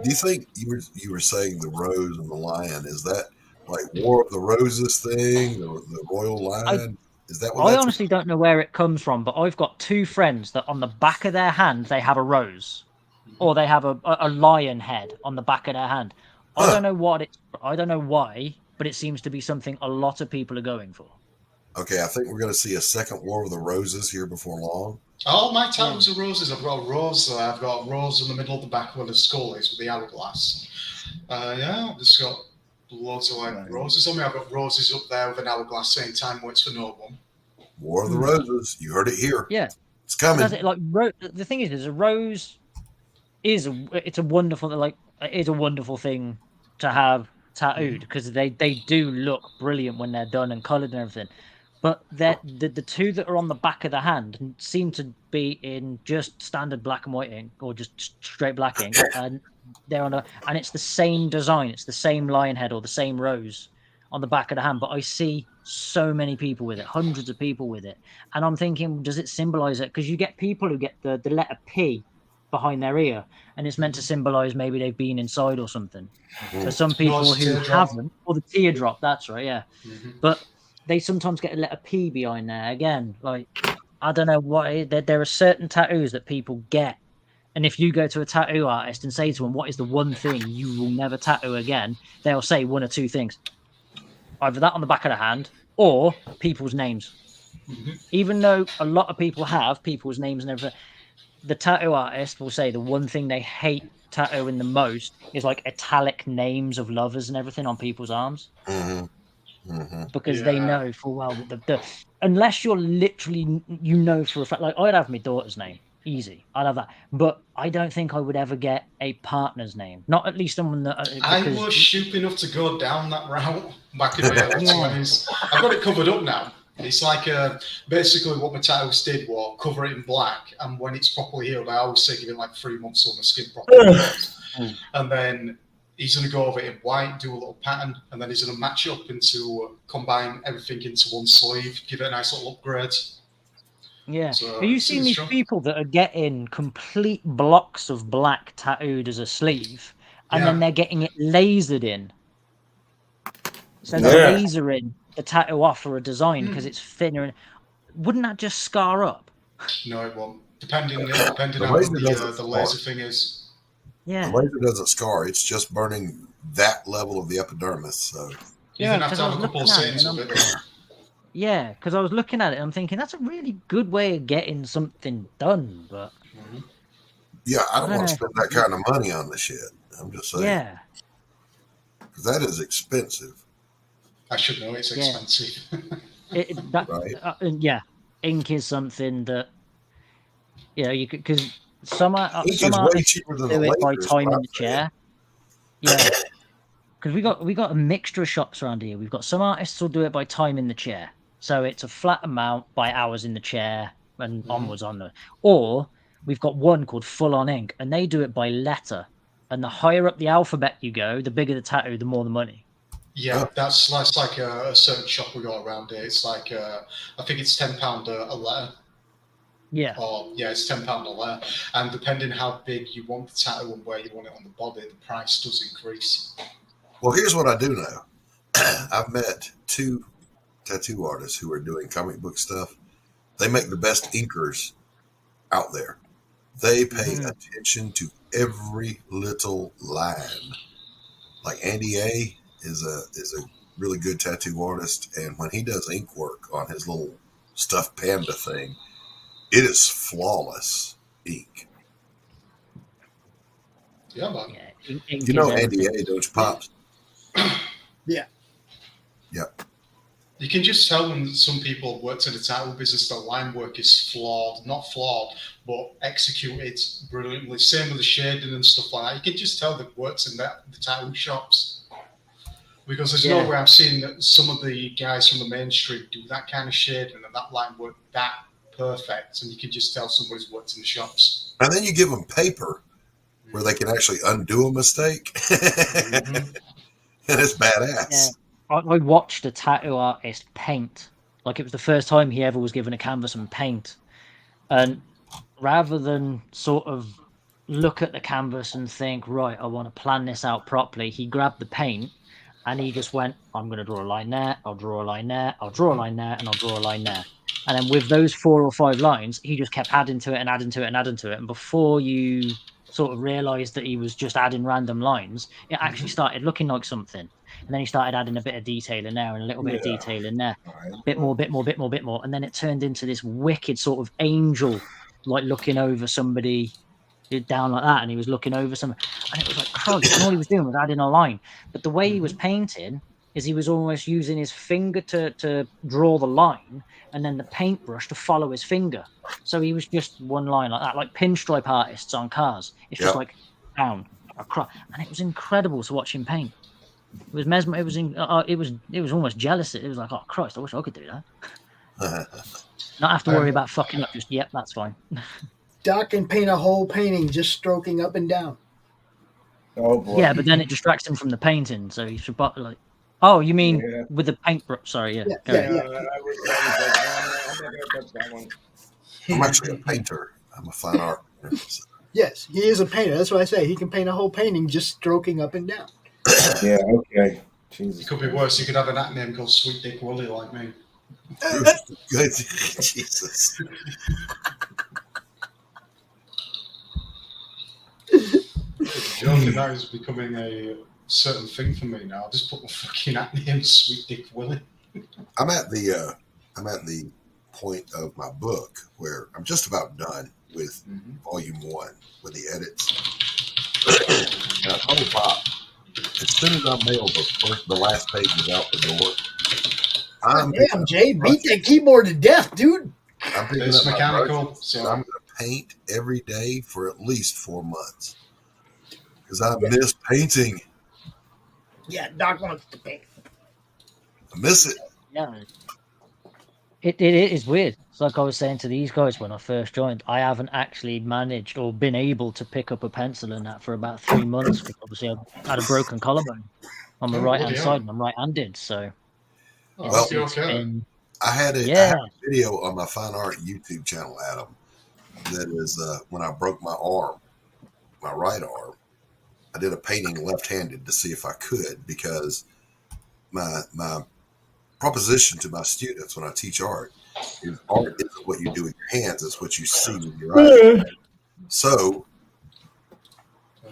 do you think you were saying the rose and the lion? Is that like War of the Roses thing, or the royal lion? Is that what I honestly don't know where it comes from, but I've got 2 friends that on the back of their hand they have a rose, or they have a lion head on the back of their hand. I don't know what I don't know why, but it seems to be something a lot of people are going for. Okay, I think we're going to see a second War of the Roses here before long. Oh, my tattoos are roses. I've got a rose. I've got a rose in the middle of the back where the skull is with the hourglass. I've just got loads of roses on me. I've got roses up there with an hourglass saying time waits for no one. War of the Roses. You heard it here. Yeah, it's coming. The thing is a rose it's a wonderful thing to have tattooed, because they do look brilliant when they're done and coloured and everything. But the 2 that are on the back of the hand seem to be in just standard black and white ink, or just straight black ink, and they're and it's the same design. It's the same lion head or the same rose on the back of the hand. But I see so many people with it, hundreds of people with it, and I'm thinking, does it symbolise it? Because you get people who get the letter P behind their ear, and it's meant to symbolise maybe they've been inside or something. So some people who haven't, or the teardrop, that's right, yeah. But they sometimes get a letter P behind there. Again, like, I don't know why. There are certain tattoos that people get. And if you go to a tattoo artist and say to them, what is the one thing you will never tattoo again? They'll say 1 or 2 things. Either that on the back of the hand, or people's names. Even though a lot of people have people's names and everything, the tattoo artist will say the one thing they hate tattooing the most is like italic names of lovers and everything on people's arms. Because they know full well that the unless you're literally, you know for a fact, like I'd have my daughter's name, easy, I'd have that, but I don't think I would ever get a partner's name, not at least someone that I was stupid enough to go down that route back in the early 20s. I've got it covered up now. It's like basically what my tattoos did was cover it in black, and when it's properly healed, I always say give it like 3 months so my skin properly heals. And then he's going to go over it in white, do a little pattern, and then he's going to match up into combine everything into one sleeve, give it a nice little upgrade. Yeah. So, Have you seen these people that are getting complete blocks of black tattooed as a sleeve, and then they're getting it lasered in? So they're lasering the tattoo off for a design because it's thinner. Wouldn't that just scar up? No, it won't. Depending on how the laser thing is. Yeah. The laser doesn't scar. It's just burning that level of the epidermis. So you have to have a couple of settings with it. Yeah, because I was looking at it and I'm thinking that's a really good way of getting something done, but yeah, I don't want to spend that kind of money on the shit. I'm just saying. Yeah. Because that is expensive. I should know it's expensive. Yeah, ink is something that you could, because some artists do it by time in the chair. Yeah, because we got a mixture of shops around here. We've got some artists will do it by time in the chair, so it's a flat amount by hours in the chair and onwards on the. Or we've got one called Full On Ink, and they do it by letter. And the higher up the alphabet you go, the bigger the tattoo, the more the money. Yeah, that's like a certain shop we got around here. It's like I think it's £10 a letter. Yeah. Or it's £10 a letter, and depending how big you want the tattoo and where you want it on the body, the price does increase. Well, here's what I do know. I've met 2 tattoo artists who are doing comic book stuff. They make the best inkers out there. They pay attention to every little line. Like Andy A is a really good tattoo artist, and when he does ink work on his little stuffed panda thing, it is flawless ink. Yeah, man. You know Andy A, don't you, Pops? Yeah. Yep. You can just tell when some people worked in the tattoo business, the line work is not flawed, but executed brilliantly. Same with the shading and stuff like that. You can just tell they've worked in the tattoo shops. Because there's no way I've seen that some of the guys from the mainstream do that kind of shading and that line work that perfect. And you can just tell somebody's worked in the shops. And then you give them paper where they can actually undo a mistake. And it's badass. Yeah. I watched a tattoo artist paint. Like, it was the first time he ever was given a canvas and paint. And rather than sort of look at the canvas and think, right, I want to plan this out properly, he grabbed the paint and he just went, I'm going to draw a line there, I'll draw a line there, I'll draw a line there, and I'll draw a line there. And then with those 4 or 5 lines, he just kept adding to it and adding to it and adding to it. And before you sort of realized that he was just adding random lines, it actually started looking like something. And then he started adding a bit of detail in there and a little bit of detail in there. Bit more. And then it turned into this wicked sort of angel, like looking over somebody down like that. And he was looking over some, and it was like, Christ, and all he was doing was adding a line. But the way he was painting is he was almost using his finger to draw the line and then the paintbrush to follow his finger. So he was just one line like that, like pinstripe artists on cars. It's just like down, across. And it was incredible to watch him paint. It was mesmerizing. It was almost jealous. It was like, oh Christ, I wish I could do that. Not have to worry about fucking up. Just that's fine. Doc can paint a whole painting just stroking up and down. Oh boy. Yeah, but then it distracts him from the painting. So he should like. Oh, you mean with the paintbrush? Sorry, I'm actually a painter. I'm a fine art. Yes, he is a painter. That's what I say. He can paint a whole painting just stroking up and down. Yeah, okay. Jesus. It could be worse. You could have an act name called Sweet Dick Willie like me. Good. Jesus. Joking, that is becoming a certain thing for me now. I just put my fucking act name Sweet Dick Willie. I'm at the point of my book where I'm just about done. with Volume 1 with the edits. And I told Bob, as soon as I mailed the last pages out the door, damn, Jay, beat that keyboard to death, dude. I'm picking It's up mechanical, my brushes, and I'm going to paint every day for at least 4 months because I miss painting. Yeah, Doc wants to paint. I miss it. Yeah. It is weird. It's like I was saying to these guys when I first joined, I haven't actually managed or been able to pick up a pencil and that for about 3 months because obviously I had a broken collarbone on the right-hand side and I'm right-handed. So, it's been... I had a video on my Fine Art YouTube channel, Adam, that is when I broke my arm, my right arm. I did a painting left-handed to see if I could because my proposition to my students when I teach art is art isn't what you do with your hands, it's what you see with your eyes. So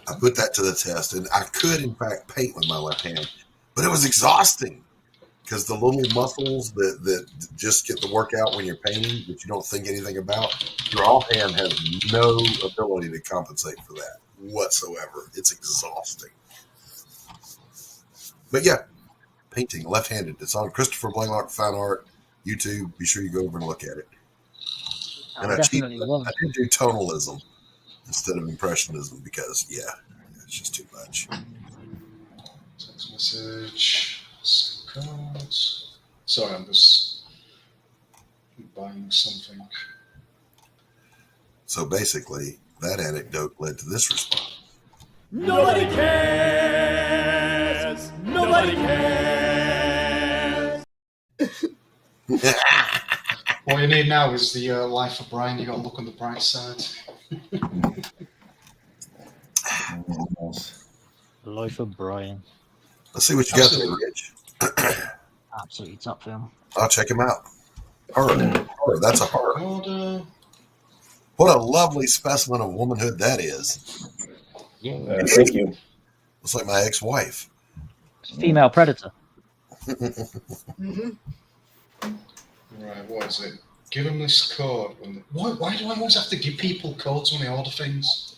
I put that to the test, and I could, in fact, paint with my left hand, but it was exhausting because the little muscles that just get the work out when you're painting that you don't think anything about, your offhand has no ability to compensate for that whatsoever. It's exhausting. But yeah, painting left-handed. It's on Christopher Blalock Fine Art YouTube. Be sure you go over and look at it. And I did do tonalism instead of impressionism because it's just too much. Text message. Cards. Sorry, I'm just buying something. So basically, that anecdote led to this response. Nobody cares. Nobody cares. What you need now is the life of Brian. You got to look on the bright side. Life of Brian. Let's see what you got there, Rich. Absolutely top film. I'll check him out. Her. That's a her. What a lovely specimen of womanhood that is. Yeah. Thank you. Looks like my ex-wife. Female predator. Right, what is it? Give them this code. Why do I always have to give people codes when they order things?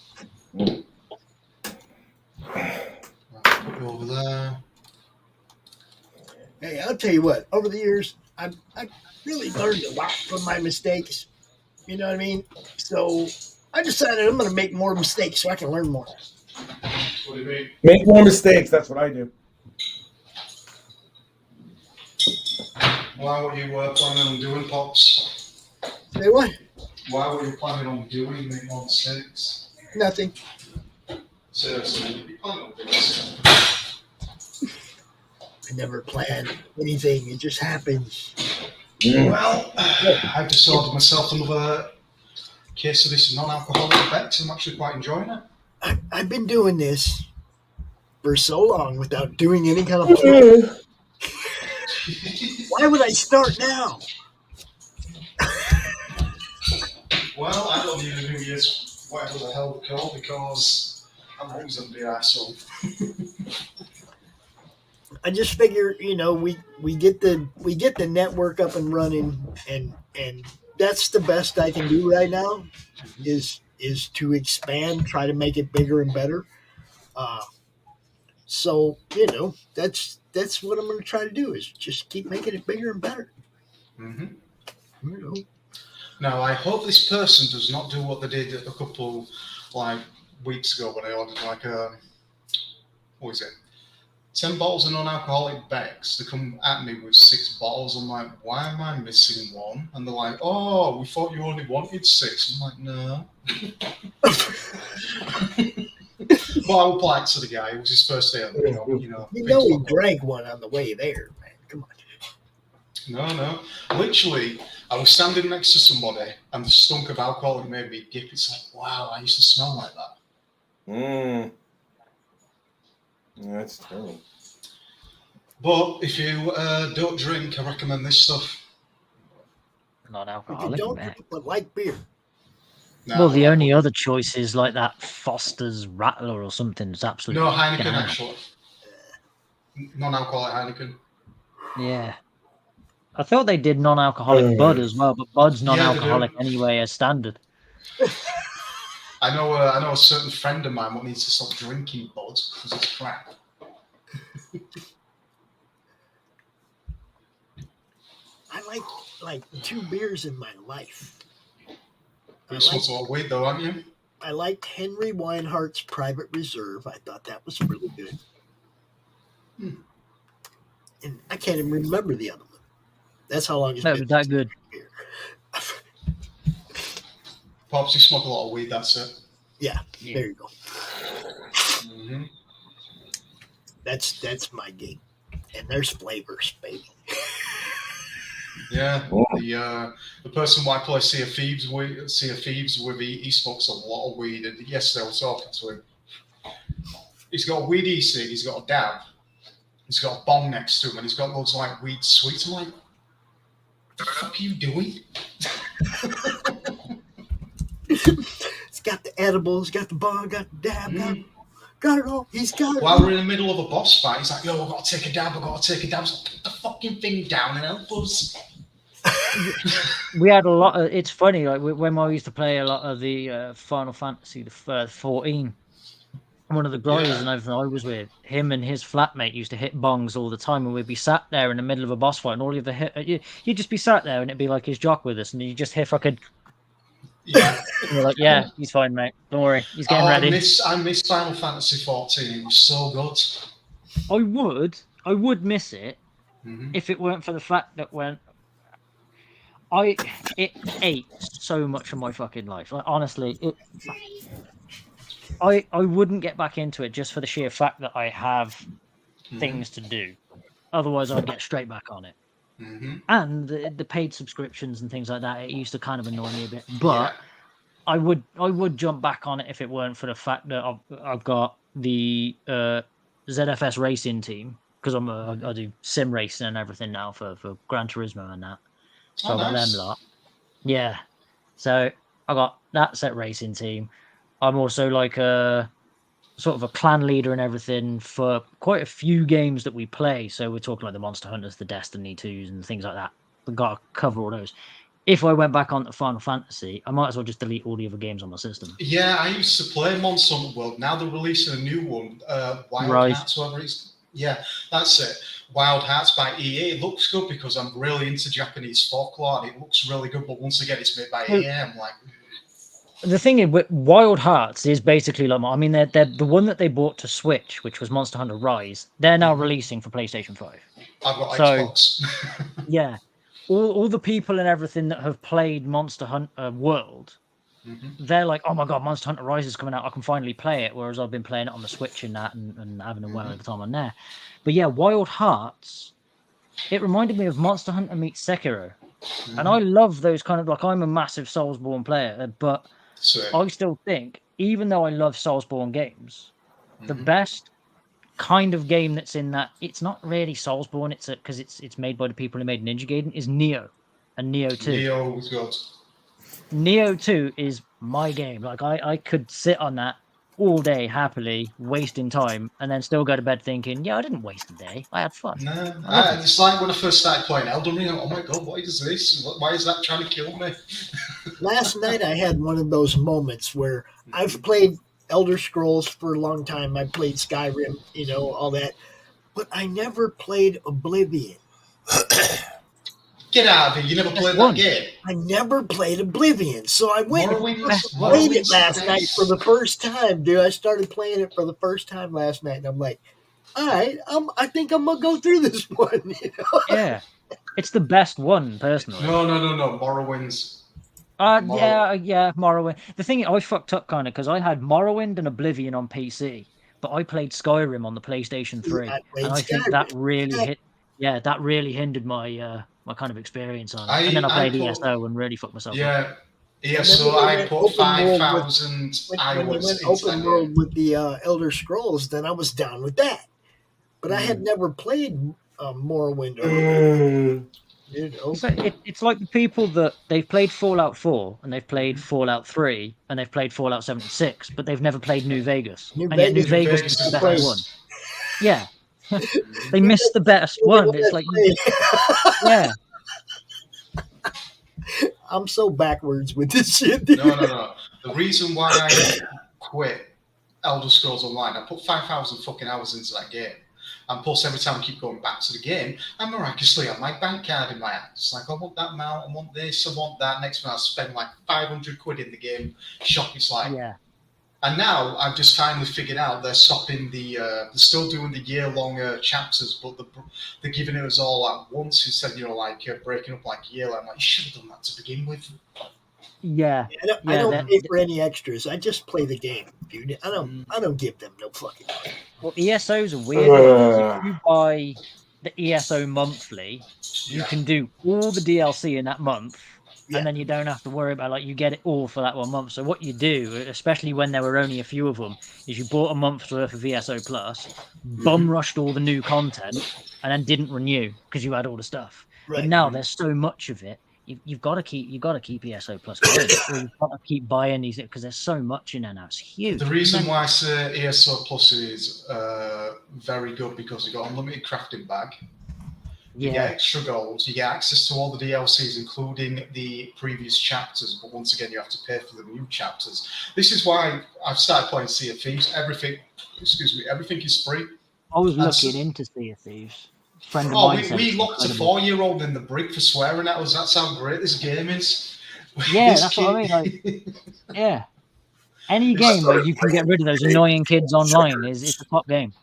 Right, put it over there. Hey, I'll tell you what. Over the years, I really learned a lot from my mistakes. You know what I mean? So I decided I'm going to make more mistakes so I can learn more. What do you mean? Make more mistakes. That's what I do. Why were you planning on doing, Pops? Say what? Why were you planning on doing make more mistakes? Nothing. Seriously, you planning on doing something? I never planned anything. It just happens. Well, I've just ordered myself another case of this non-alcoholic Bex. I'm actually quite enjoying it. I've been doing this for so long without doing any kind of plan. Why would I start now? Well, I don't need a New Year's whatever the hell they're called because I'm always going to be an asshole. I just figure, we get the network up and running, and that's the best I can do right now is to expand, try to make it bigger and better. So that's what I'm going to try to do is just keep making it bigger and better. Mm-hmm. Now, I hope this person does not do what they did a couple weeks ago when they ordered what is it? 10 bottles of non-alcoholic Bex. They come at me with 6 bottles. I'm like, why am I missing one? And they're like, oh, we thought you only wanted 6. I'm like, no. But I was polite to the guy. It was his first day. He drank one on the way there, man. Come on. No. Literally, I was standing next to somebody and the stunk of alcohol had made me gip. It's like, wow, I used to smell like that. Yeah, that's terrible. But if you don't drink, I recommend this stuff. Non-alcoholic. If you don't, but like beer. No, Well, the only other choice is like that Foster's Rattler or something. It's absolutely no Heineken down. actually. Non-alcoholic Heineken. Yeah. I thought they did non-alcoholic Bud as well, but Bud's non-alcoholic they do. anyway as standard. I know a certain friend of mine what needs to stop drinking bud because it's crap. I like 2 beers in my life. You smoked a lot of weed though, haven't you? I liked Henry Weinhardt's Private Reserve. I thought that was really good. And I can't even remember the other one. That's how long it's been. That good. Pops, you smoke a lot of weed, that's it. Yeah, there you go. Mm-hmm. That's my game. And there's flavors, baby. Yeah, the person who I play Sea of Thieves with, he smokes a lot of weed. And yesterday I was talking to him. He's got a weed e-cig, he's got a dab, he's got a bong next to him, and he's got loads of like weed sweets. I'm like, what the fuck are you doing? It's got the edibles, got the bong, got the dab, got it all. He's got it. While we're in the middle of a boss fight, he's like, yo, I've got to take a dab. I was like, put the fucking thing down and help us. We had a lot of, it's funny, like when I used to play a lot of the Final Fantasy, the 14, one of the guys and everything I was with, him and his flatmate used to hit bongs all the time, and we'd be sat there in the middle of a boss fight, and all of the you'd just be sat there, and it'd be like his jock with us, and you just hear fucking. Yeah. And we're like, yeah, he's fine, mate. Don't worry, he's getting ready. I miss Final Fantasy 14. It was so good. I would miss it if it weren't for the fact that it ate so much of my fucking life. Like honestly, I wouldn't get back into it just for the sheer fact that I have things to do. Otherwise, I'd get straight back on it. And the paid subscriptions and things like that, it used to kind of annoy me a bit. But I would jump back on it if it weren't for the fact that I've got the ZFS racing team, because I do sim racing and everything now for Gran Turismo and that. So I got them lot. Yeah. So I got that set racing team. I'm also like a sort of a clan leader and everything for quite a few games that we play. So we're talking like the Monster Hunters, the Destiny 2s and things like that. We've got to cover all those. If I went back on to Final Fantasy, I might as well just delete all the other games on my system. Yeah, I used to play Monster Hunter World. Now they're releasing a new one, Wild Hearts, whatever it's. Yeah, that's it. Wild Hearts by EA. It looks good because I'm really into Japanese folklore and it looks really good. But once again, it's made by EA. I'm like. The thing is, Wild Hearts is basically like, I mean, they're the one that they bought to Switch, which was Monster Hunter Rise. They're now releasing for PlayStation 5. I've got Xbox. Yeah, all the people and everything that have played Monster Hunter World, they're like, oh my god, Monster Hunter Rise is coming out. I can finally play it. Whereas I've been playing it on the Switch and that, and having a well of the time on there. But yeah, Wild Hearts, it reminded me of Monster Hunter meets Sekiro. And I love those kind of, like, I'm a massive Soulsborne player, but I still think, even though I love Soulsborne games, the best kind of game that's in that, it's not really Soulsborne, it's because it's made by the people who made Ninja Gaiden, is Neo and Neo 2. Neo was good. Neo 2 is my game. Like, I could sit on that all day happily, wasting time, and then still go to bed thinking, yeah, I didn't waste a day. I had fun. It's like when I first started playing Elden Ring, oh my god, what is this? Why is that trying to kill me? Last night I had one of those moments where I've played Elder Scrolls for a long time. I played Skyrim, all that. But I never played Oblivion. Get out of here. You never played that game? I never played Oblivion. So I went and played it last night for the first time, dude. I started playing it for the first time last night. And I'm like, all right, I think I'm going to go through this one. Yeah. It's the best one, personally. No. Morrowind's. Yeah, Morrowind. The thing is, I fucked up kind of because I had Morrowind and Oblivion on PC, but I played Skyrim on the PlayStation 3. And I think that really hit. Yeah, that really hindered my my kind of experience on it. And then I played ESO and really fucked myself up. So I put 5,000 hours when we went open world with the Elder Scrolls, then I was down with that. But I had never played Morrowind. So it's like the people that they've played Fallout 4 and they've played Fallout 3 and they've played Fallout 76, but they've never played New Vegas. New Vegas is the best one. Yeah. They missed the best one. It's like, yeah. I'm so backwards with this shit. No. The reason why I quit Elder Scrolls Online, I put 5,000 fucking hours into that game. And plus, every time I keep going back to the game, I miraculously have my bank card in my hand. It's like, I want that mount, I want this, I want that. Next month, I spend like 500 quid in the game shop. It's like, And now I've just finally figured out they're stopping they're still doing the year-long chapters, but they're giving it us all at once instead, breaking up like a year. I'm like, you should have done that to begin with. Yeah. I don't pay for any extras. I just play the game, dude. I don't give them no fucking money. Well, ESOs are weird because if you buy the ESO monthly, you can do all the DLC in that month, and then you don't have to worry about you get it all for that 1 month. So what you do, especially when there were only a few of them, is you bought a month's worth of ESO Plus, bum rushed all the new content, and then didn't renew because you had all the stuff. But now there's so much of it. You've got to keep ESO Plus going, or you've got to keep buying these because there's so much in there now. It's huge. The reason why I say ESO Plus is very good because you got unlimited crafting bag. You get extra gold. You get access to all the DLCs, including the previous chapters. But once again, you have to pay for the new chapters. This is why I've started playing Sea of Thieves. Everything is free. I was looking into Sea of Thieves. Friend of mine we locked a 4-year-old in the brig for swearing at us. That's how great this game is. Yeah, that's what I mean. Any game where you can get rid of those annoying kids online is a top game.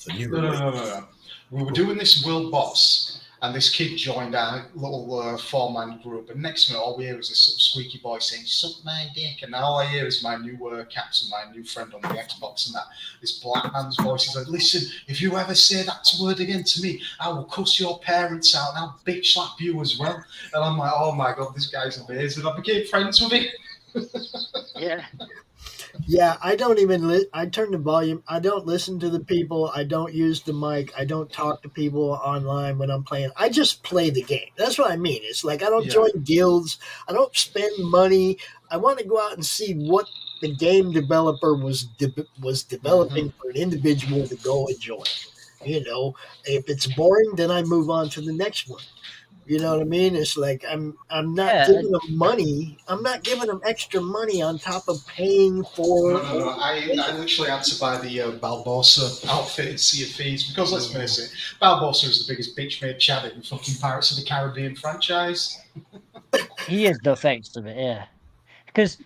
No. We were doing this world boss, and this kid joined our little 4-man group. And next minute, all we hear is this little squeaky boy saying, "Suck my dick." And now all I hear is my new captain, my new friend on the Xbox, and this black man's voice is like, "Listen, if you ever say that word again to me, I will cuss your parents out and I'll bitch slap you as well." And I'm like, "Oh my God, this guy's amazing." I became friends with him. Yeah, I don't even I turn the volume. I don't listen to the people. I don't use the mic. I don't talk to people online when I'm playing. I just play the game. That's what I mean. It's like I don't join guilds. I don't spend money. I want to go out and see what the game developer was developing for an individual to go enjoy. If it's boring, then I move on to the next one. You know what I mean? It's like I'm not giving them money. I'm not giving them extra money on top of paying for. No. I literally had to buy the Barbossa outfit in Sea of Thieves because let's face it, Barbossa is the biggest bitch made Chad in fucking Pirates of the Caribbean franchise. He is the face of it, yeah. Because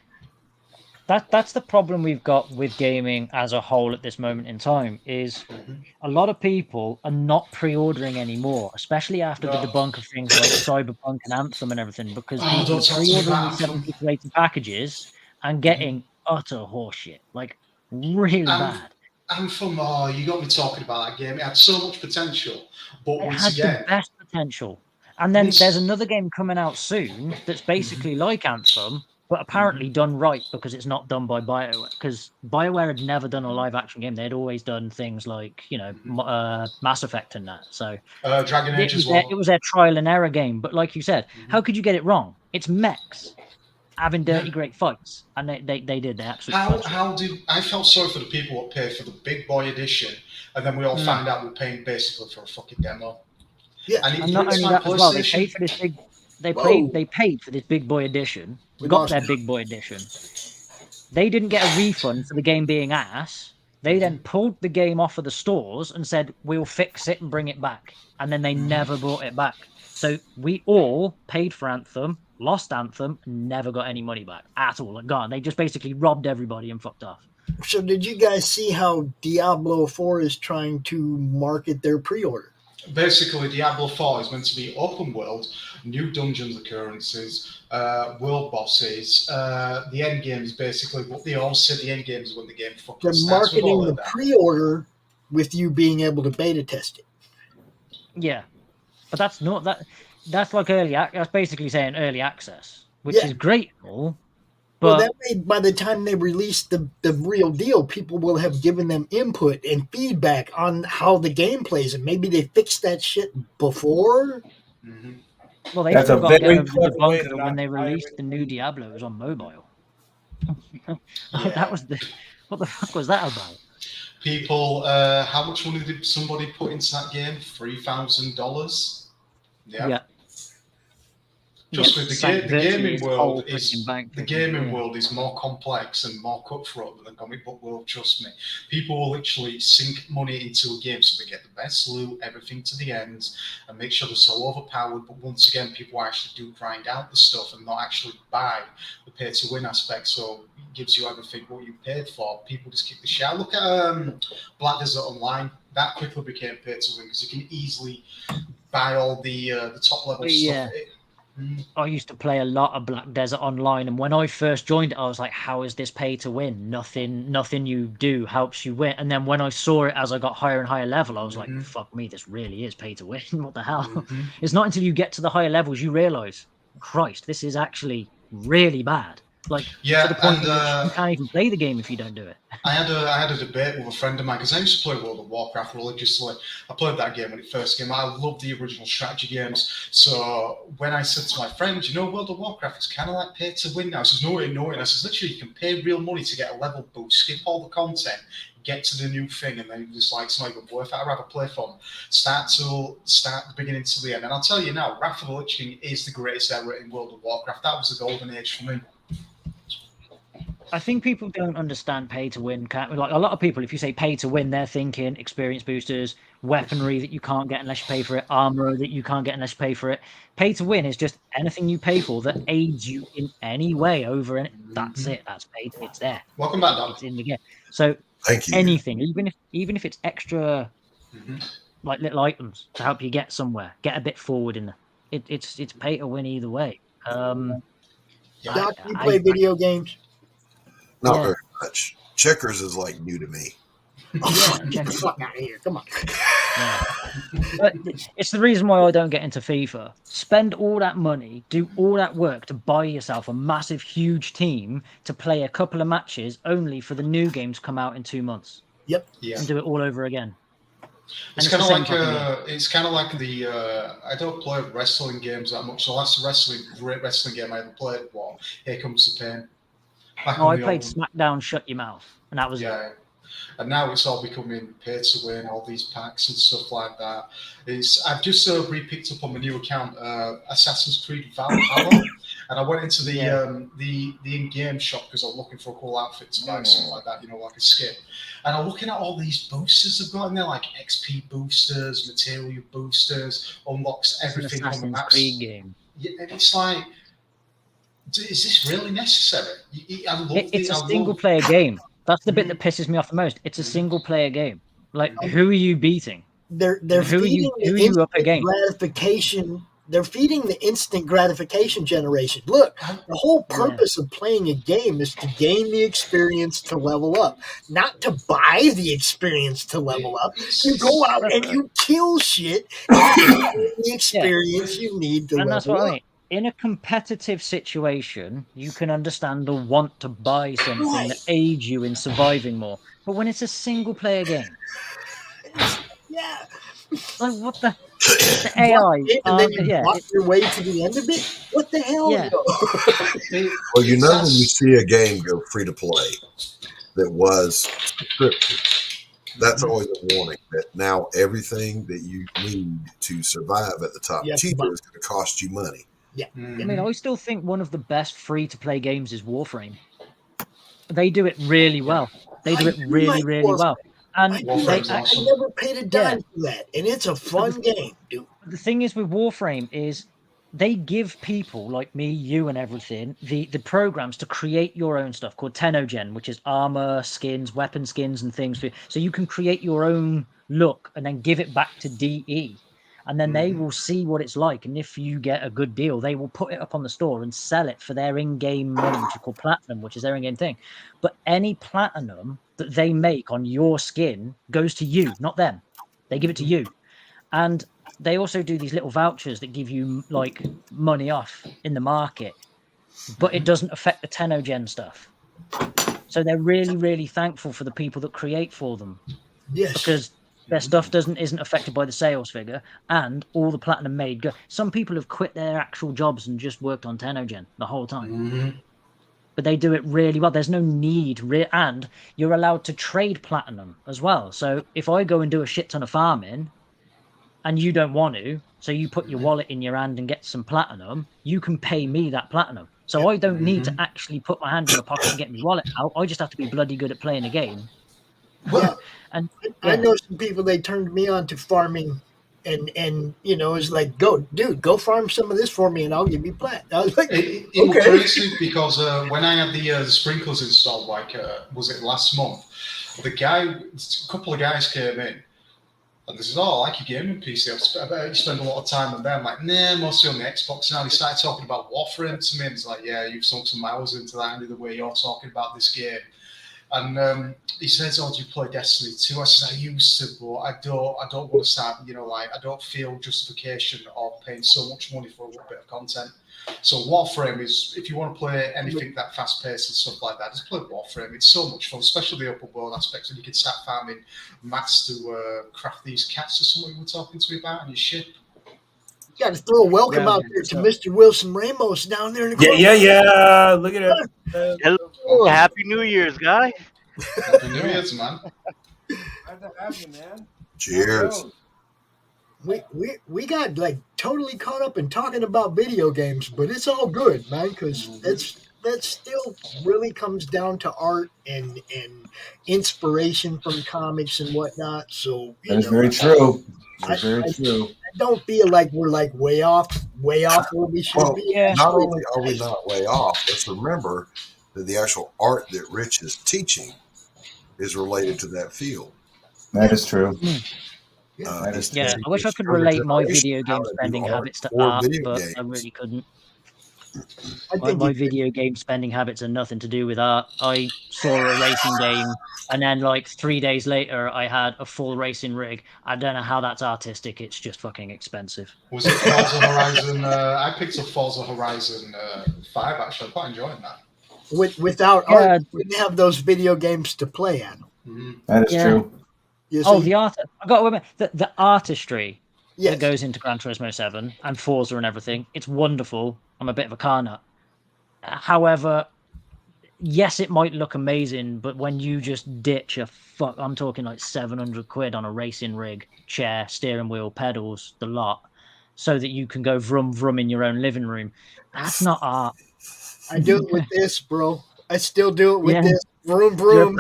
that's the problem we've got with gaming as a whole at this moment in time is a lot of people are not pre-ordering anymore, especially after the debunk of things like Cyberpunk and Anthem and everything, because people are pre-ordering these 70 to 80 packages and getting utter horseshit, like really bad. Anthem, you got me talking about that game. It had so much potential, but once had again, the best potential. And then there's another game coming out soon that's basically like Anthem, but apparently done right because it's not done by BioWare. Because BioWare had never done a live-action game; they'd always done things like Mass Effect and that. So Dragon Age as well. It was their trial and error game. But like you said, how could you get it wrong? It's mechs having dirty great fights, and they did. They absolutely. I felt sorry for the people who paid for the big boy edition, and then we all found out we're paying basically for a fucking demo. Yeah, and not only that as well, they paid for this big. They paid for this big boy edition. Got their big boy edition. They didn't get a refund for the game being ass. They then pulled the game off of the stores and said, "We'll fix it and bring it back." And then they never brought it back. So we all paid for Anthem, lost Anthem, and never got any money back at all. Gone. They just basically robbed everybody and fucked off. So did you guys see how Diablo 4 is trying to market their pre-order? Basically, Diablo 4 is meant to be open world, new dungeons occurrences, world bosses. The end game is basically what they all said. The end game is when the game fucking They're starts. They're marketing the pre-order with you being able to beta test it. Yeah, but that's not that. That's like that's basically saying early access, which is great and all. But that way, by the time they release the real deal, people will have given them input and feedback on how the game plays, and maybe they fixed that shit before. Well, they still got to get over the debunk when they released the new Diablo. It was on mobile. That was what the fuck was that about? People, how much money did somebody put into that game? $3,000. Yeah. Trust me, the gaming world yeah. world is more complex and more cutthroat than the comic book world. Trust me, people will literally sink money into a game so they get the best loot, everything to the end, and make sure they're so overpowered. But once again, people actually do grind out the stuff and not actually buy the pay-to-win aspect. So it gives you everything what you paid for. People just kick the shit out. Look at Black Desert Online. That quickly became pay-to-win because you can easily buy all the top level stuff. I used to play a lot of Black Desert Online, and when I first joined it, I was like, how is this pay to win? Nothing you do helps you win. And then when I saw it as I got higher and higher level, I was like, fuck me, this really is pay to win. What the hell? It's not until you get to the higher levels you realize, Christ, this is actually really bad. Like, to the point where you can't even play the game if you don't do it. I had a debate with a friend of mine because I used to play World of Warcraft religiously. I played that game when it first came out. I loved the original strategy games. So when I said to my friend, World of Warcraft is kind of like pay to win now. He says, no. And I says, literally, you can pay real money to get a level boost, skip all the content, get to the new thing, and then just like, it's not even worth it. I'd rather play from start the beginning to the end. And I'll tell you now, Wrath of the Lich King is the greatest era in World of Warcraft. That was the golden age for me. I think people don't understand pay to win. Like a lot of people, if you say pay to win, they're thinking experience boosters, weaponry that you can't get unless you pay for it, armor that you can't get unless you pay for it. Pay to win is just anything you pay for that aids you in any way over it. That's it. That's paid. It's there. Welcome back, Doc. It's in the game. So anything, even if it's extra, like little items to help you get somewhere, get a bit forward in there. It's pay to win either way. Doc, you play video games? Not very much. Checkers is like new to me. Get the fuck out of here. Come on. But it's the reason why I don't get into FIFA. Spend all that money, do all that work to buy yourself a massive, huge team to play a couple of matches only for the new game to come out in 2 months. Yep. Yeah. And do it all over again. It's kind of like the I don't play wrestling games that much. The last great wrestling game I ever played was Here Comes the Pain. I played SmackDown Shut Your Mouth, and that was it. And now it's all becoming pay to win, all these packs and stuff like that. I've just re-picked up on my new account Assassin's Creed Valhalla, and I went into the in-game shop because I was looking for a cool outfit to buy, something like that, like a skin. And I'm looking at all these boosters they've got in there, like XP boosters, material boosters, unlocks everything on the map. Creed game. Yeah, and it's like, is this really necessary? It's a single-player game. That's the bit that pisses me off the most. It's a single-player game. Like, who are you beating? They're who are you up against? Gratification. They're feeding the instant gratification generation. Look, the whole purpose of playing a game is to gain the experience to level up, not to buy the experience to level up. You go out and you kill shit and you get the experience you need to level up. And that's what I mean. In a competitive situation, you can understand the want to buy something that aids you in surviving more. But when it's a single-player game, like what the AI? And then you walk your way to the end of it. What the hell? Well, when you see a game go free to play that was subscription, that's always a warning that now everything that you need to survive at the top tier is going to cost you money. Yeah. I mean, I still think one of the best free-to-play games is Warframe. They do it really well. They do it really, really well. And I never paid a dime for that, and it's a fun game, dude. The thing is with Warframe is they give people like me, you, and everything the programs to create your own stuff called Tenogen, which is armor, skins, weapon skins, and things. So you can create your own look and then give it back to DE. And then they will see what it's like. And if you get a good deal, they will put it up on the store and sell it for their in-game money, which is called platinum, which is their in-game thing. But any platinum that they make on your skin goes to you, not them. They give it to you. And they also do these little vouchers that give you like money off in the market. But it doesn't affect the Tenogen stuff. So they're really, really thankful for the people that create for them. Yes. Because their stuff isn't affected by the sales figure, and all the platinum made go. Some people have quit their actual jobs and just worked on Tenogen the whole time. But they do it really well. There's no need, and you're allowed to trade platinum as well. So if I go and do a shit ton of farming, and you don't want to, so you put your wallet in your hand and get some platinum, you can pay me that platinum. So I don't need to actually put my hand in my pocket and get my wallet out. I just have to be bloody good at playing a game. Yeah. And I know some people, they turned me on to farming, and you know, it's like, go farm some of this for me and I'll give you plat. I was like, it was crazy because when I had the sprinklers installed, like, was it last month? A couple of guys came in, and this is all, I like your gaming PC. I bet you spend a lot of time on there. I'm like, nah, mostly on the Xbox now. He started talking about Warframe to me, and it's like, yeah, you've sunk some hours into that, and the way you're talking about this game. And he says, "Oh, do you play Destiny 2?" I said, "I used to, but I don't want to start. You know, like I don't feel justification of paying so much money for a little bit of content." So Warframe is, if you want to play anything that fast paced and stuff like that, just play Warframe. It's so much fun, especially the open world aspects, and you can start farming mats to craft these cats or something you were talking to me about on your ship. You got to throw a welcome out there to Mr. Wilson Ramos down there in the corner. Yeah. Look at it. Hello, Happy New Year's, guys. Happy New Year's, man. Glad to have you, man. Cheers. We got like totally caught up in talking about video games, but it's all good, man, because that still really comes down to art and inspiration from comics and whatnot. So That's very true. That's very true. I don't feel like we're like way off where we should be. Not only are we not way off, let's remember that the actual art that Rich is teaching is related to that field. That is true. I wish I could relate my video game spending habits to art, but I really couldn't. My video game spending habits are nothing to do with art. I saw a racing game, and then like 3 days later, I had a full racing rig. I don't know how that's artistic. It's just fucking expensive. Was it Forza Horizon? I picked up Forza Horizon 5, actually. I'm quite enjoying that. Without art, we didn't have those video games to play at. That is true. The art. I got to admit, the artistry that goes into Gran Turismo 7 and Forza and everything. It's wonderful. I'm a bit of a car nut. However, yes, it might look amazing, but when you just ditch I'm talking like 700 quid on a racing rig, chair, steering wheel, pedals, the lot, so that you can go vroom vroom in your own living room. That's not art. I do it with this, bro. I still do it with this. Vroom vroom.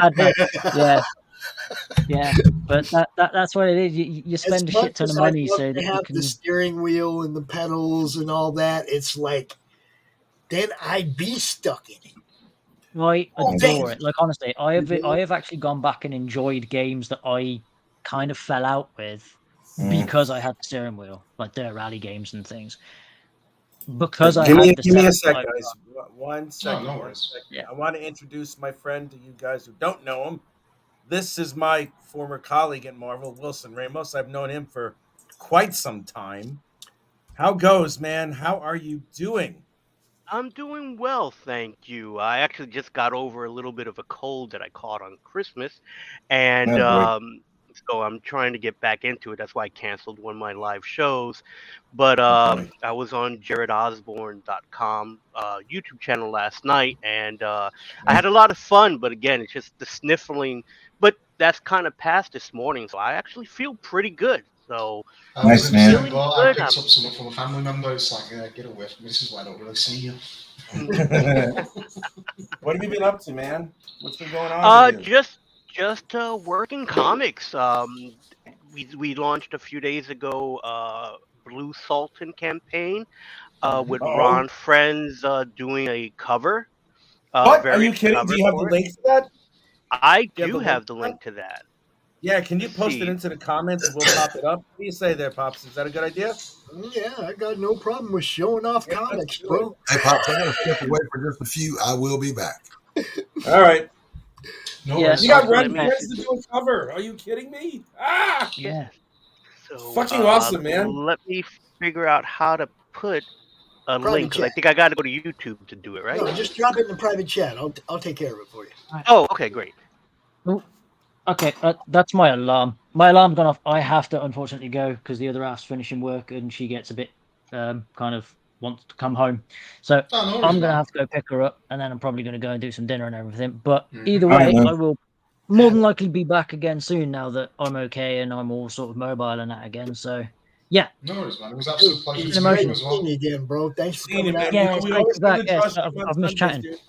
Yeah, but that's what it is. You spend a shit ton of money so that you have can the steering wheel and the pedals and all that. It's like, then I'd be stuck in it. I adore it. Like honestly, I have actually gone back and enjoyed games that I kind of fell out with because I had the steering wheel, like dirt rally games and things. Because give me a sec, guys. 1 second. No worries. Yeah. I want to introduce my friend to you guys who don't know him. This is my former colleague at Marvel, Wilson Ramos. I've known him for quite some time. How goes, man? How are you doing? I'm doing well, thank you. I actually just got over a little bit of a cold that I caught on Christmas, and so I'm trying to get back into it. That's why I canceled one of my live shows. But I was on jaredosborne.com YouTube channel last night, and I had a lot of fun. But again, it's just the sniffling. But that's kind of past this morning, so I actually feel pretty good. So nice, man. I picked up something from a family member. It's like, get away from me. This is why I don't really see you. What have you been up to, man? What's been going on? Just working comics. We launched a few days ago Blue Sultan campaign with Ron Friends doing a cover. What? Are you kidding? Do you have the link to that? I do have the link to that. Yeah, can you post it into the comments and we'll pop it up? What do you say there, Pops? Is that a good idea? Yeah, I got no problem with showing off comics, bro. Hey, Pops, I gotta step away for just a few. I will be back. All right. No, you got Ron Friends to do a cover. Are you kidding me? Yeah. So, fucking awesome, man. Let me figure out how to put a link. 'Cause I think I got to go to YouTube to do it, right? No, just drop it in the private chat. I'll take care of it for you. Oh, okay, great. Okay, that's my alarm. My alarm's gone off. I have to unfortunately go because the other half's finishing work and she gets a bit kind of wants to come home. So I'm going to have to go pick her up and then I'm probably going to go and do some dinner and everything. But either way, I will more than likely be back again soon now that I'm okay and I'm all sort of mobile and that again. So Yeah. No worries, man. It was absolute pleasure It's to an meet you emotion. as well. Again, bro. Thanks for coming out. Yeah, it's We great always to be back. do the Yes, Josh on I've missed Sundays, chatting. dude.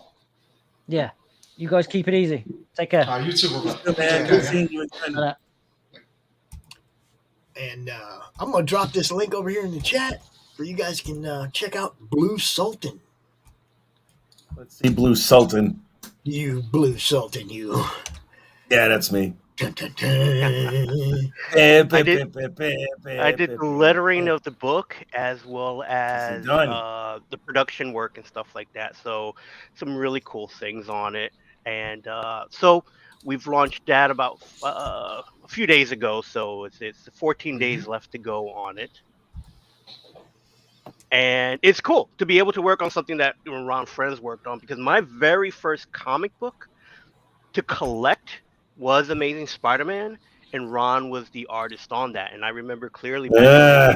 Yeah. You guys keep it easy. Take care. You too, brother. You too, man. Good seeing you again. And I'm going to drop this link over here in the chat where you guys can check out Blue Sultan. Let's see Blue Sultan. You Blue Sultan, you. Yeah, that's me. I did the lettering of the book as well as the production work and stuff like that. So some really cool things on it. And so we've launched that about a few days ago. So it's 14 days left to go on it. And it's cool to be able to work on something that Ron Friends worked on, because my very first comic book to collect was Amazing Spider-Man, and Ron was the artist on that. And I remember clearly back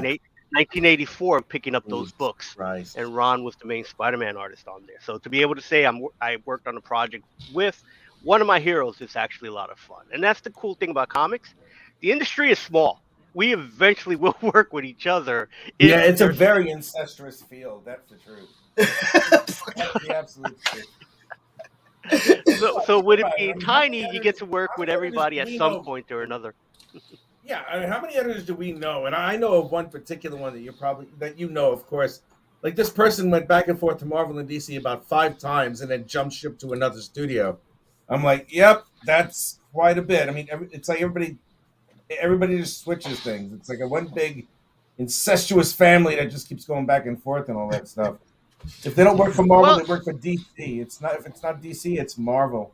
in 1984 picking up those books, and Ron was the main Spider-Man artist on there. So to be able to say I worked on a project with one of my heroes is actually a lot of fun. And that's the cool thing about comics. The industry is small. We eventually will work with each other. Yeah, it's a very incestuous field. That's the truth. That's the absolute truth. So with it being tiny, you get to work with everybody at some point or another. Yeah, I mean, how many editors do we know? And I know of one particular one that you know, of course. Like, this person went back and forth to Marvel and DC about 5 times and then jumped ship to another studio. I'm like, yep, that's quite a bit. I mean, it's like everybody just switches things. It's like a one big incestuous family that just keeps going back and forth and all that stuff. If they don't work for Marvel, they work for DC. If it's not DC, it's Marvel.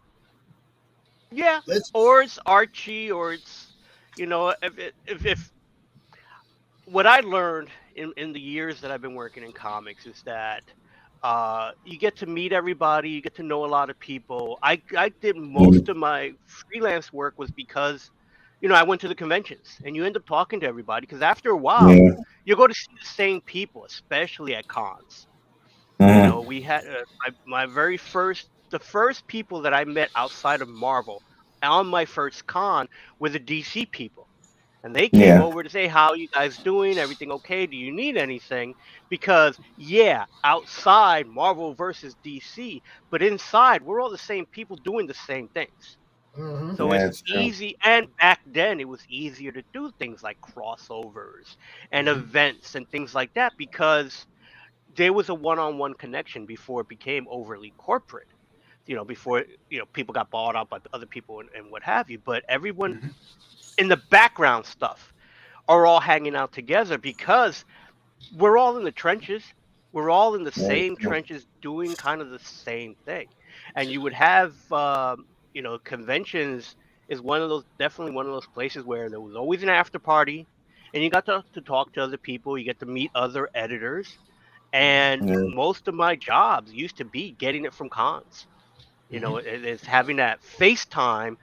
Yeah, or it's Archie, or it's, if what I learned in the years that I've been working in comics is that you get to meet everybody, you get to know a lot of people. I did most of my freelance work was because, I went to the conventions, and you end up talking to everybody, because after a while, you go to see the same people, especially at cons. We had the first people that I met outside of Marvel on my first con were the DC people. And they came over to say, how are you guys doing? Everything okay? Do you need anything? Because, outside Marvel versus DC, but inside, we're all the same people doing the same things. So it's easy. And back then, it was easier to do things like crossovers and events and things like that, because there was a one-on-one connection before it became overly corporate. Before people got bought out by other people and what have you. But everyone in the background stuff are all hanging out together because we're all in the trenches. We're all in the same trenches doing kind of the same thing. And you would have, conventions is definitely one of those places where there was always an after party, and you got to talk to other people. You get to meet other editors. And most of my jobs used to be getting it from cons. It's having that FaceTime,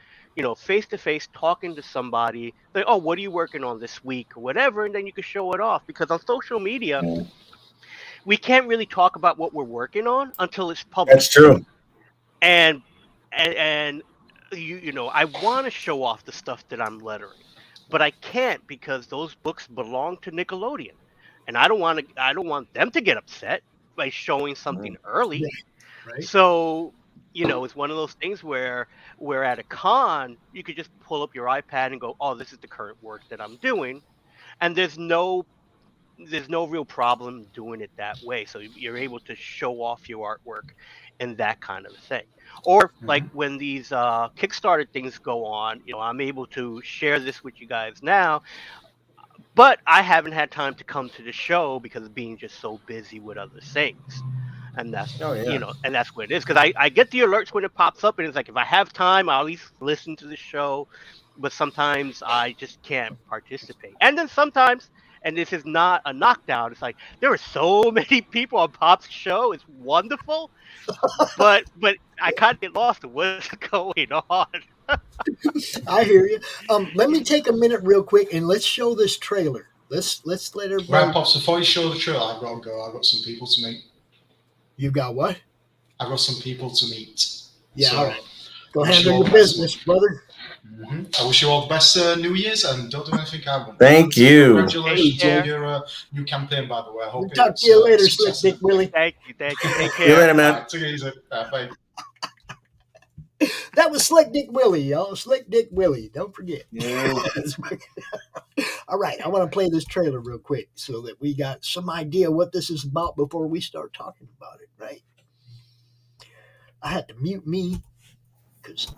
face-to-face, talking to somebody, like, oh, what are you working on this week or whatever, and then you can show it off. Because on social media, we can't really talk about what we're working on until it's public. That's true. And I want to show off the stuff that I'm lettering, but I can't, because those books belong to Nickelodeon. And I don't want them to get upset by showing something early. Right. So, it's one of those things where at a con, you could just pull up your iPad and go, oh, this is the current work that I'm doing. And there's no real problem doing it that way. So you're able to show off your artwork and that kind of thing. Or like when these Kickstarter things go on, I'm able to share this with you guys now. But I haven't had time to come to the show because of being just so busy with other things. And that's, and that's what it is. Because I get the alerts when it pops up, and it's like, if I have time, I'll at least listen to the show. But sometimes I just can't participate. And then sometimes, and this is not a knockdown, it's like, there are so many people on Pop's show. It's wonderful. but I kind of get lost in what's going on. I hear you. Let me take a minute real quick and let's show this trailer. Let's let everybody. Right, Pops, before you show the trailer, I've got to go. I've got some people to meet. You got what? I've got some people to meet. Yeah, all right. Go handle your business, brother. I wish you all the best New Year's, and don't do anything I want. Thank you. Congratulations on your new campaign, by the way. I hope We'll talk to you later, Slick Dick Willie. Thank you. Take See you care. later, man. Right, take it easy. Bye. That was Slick Dick Willie, y'all. Slick Dick Willie. Don't forget. Yeah. All right, I want to play this trailer real quick so that we got some idea what this is about before we start talking about it, right? I had to mute me because...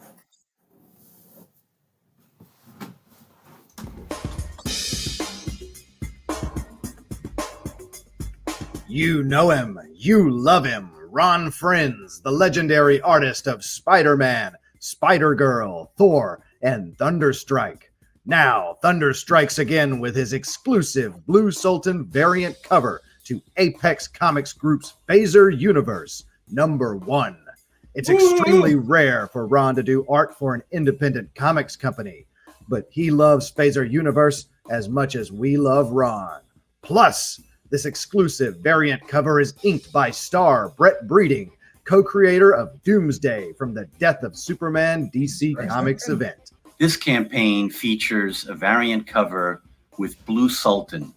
You know him. You love him. Ron Frenz, the legendary artist of Spider-Man, Spider-Girl, Thor, and Thunderstrike. Now, Thunder strikes again with his exclusive Blue Sultan variant cover to Apex Comics Group's Phaser Universe, #1. It's extremely rare for Ron to do art for an independent comics company, but he loves Phaser Universe as much as we love Ron. Plus, this exclusive variant cover is inked by star Brett Breeding, co-creator of Doomsday from the Death of Superman DC Comics event. This campaign features a variant cover with Blue Sultan,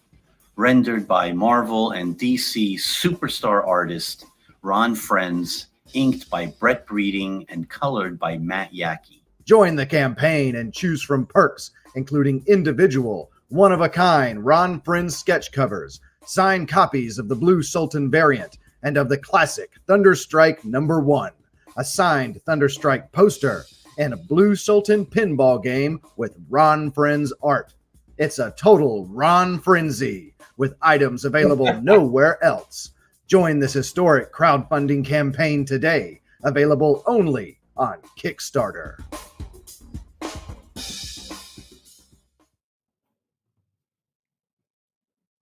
rendered by Marvel and DC superstar artist Ron Frenz, inked by Brett Breeding, and colored by Matt Yackey. Join the campaign and choose from perks, including individual, one-of-a-kind Ron Frenz sketch covers, signed copies of the Blue Sultan variant, and of the classic Thunderstrike #1, a signed Thunderstrike poster, and a Blue Sultan pinball game with Ron Frenz art. It's a total Ron Frenzy, with items available nowhere else. Join this historic crowdfunding campaign today, available only on Kickstarter.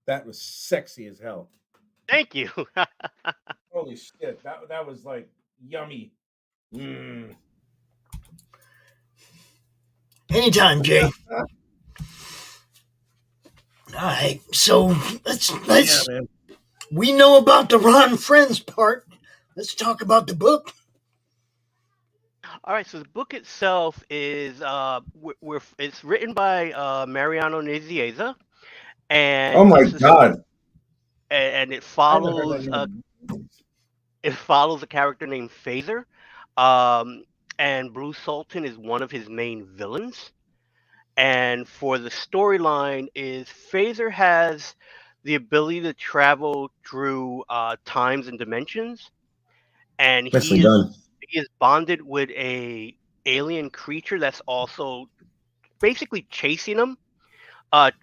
That was sexy as hell. Thank you. Holy shit, that was like yummy. Anytime, Jay. All right, so let's Yeah, we know about the Ron Frenz part. Let's talk about the book. All right, so the book itself is it's written by Mariano Nicieza, and oh my god. And it follows a character named Phaser, and Blue Sultan is one of his main villains. And for the storyline, is Phaser has the ability to travel through times and dimensions, and Nicely done. he is bonded with a alien creature that's also basically chasing him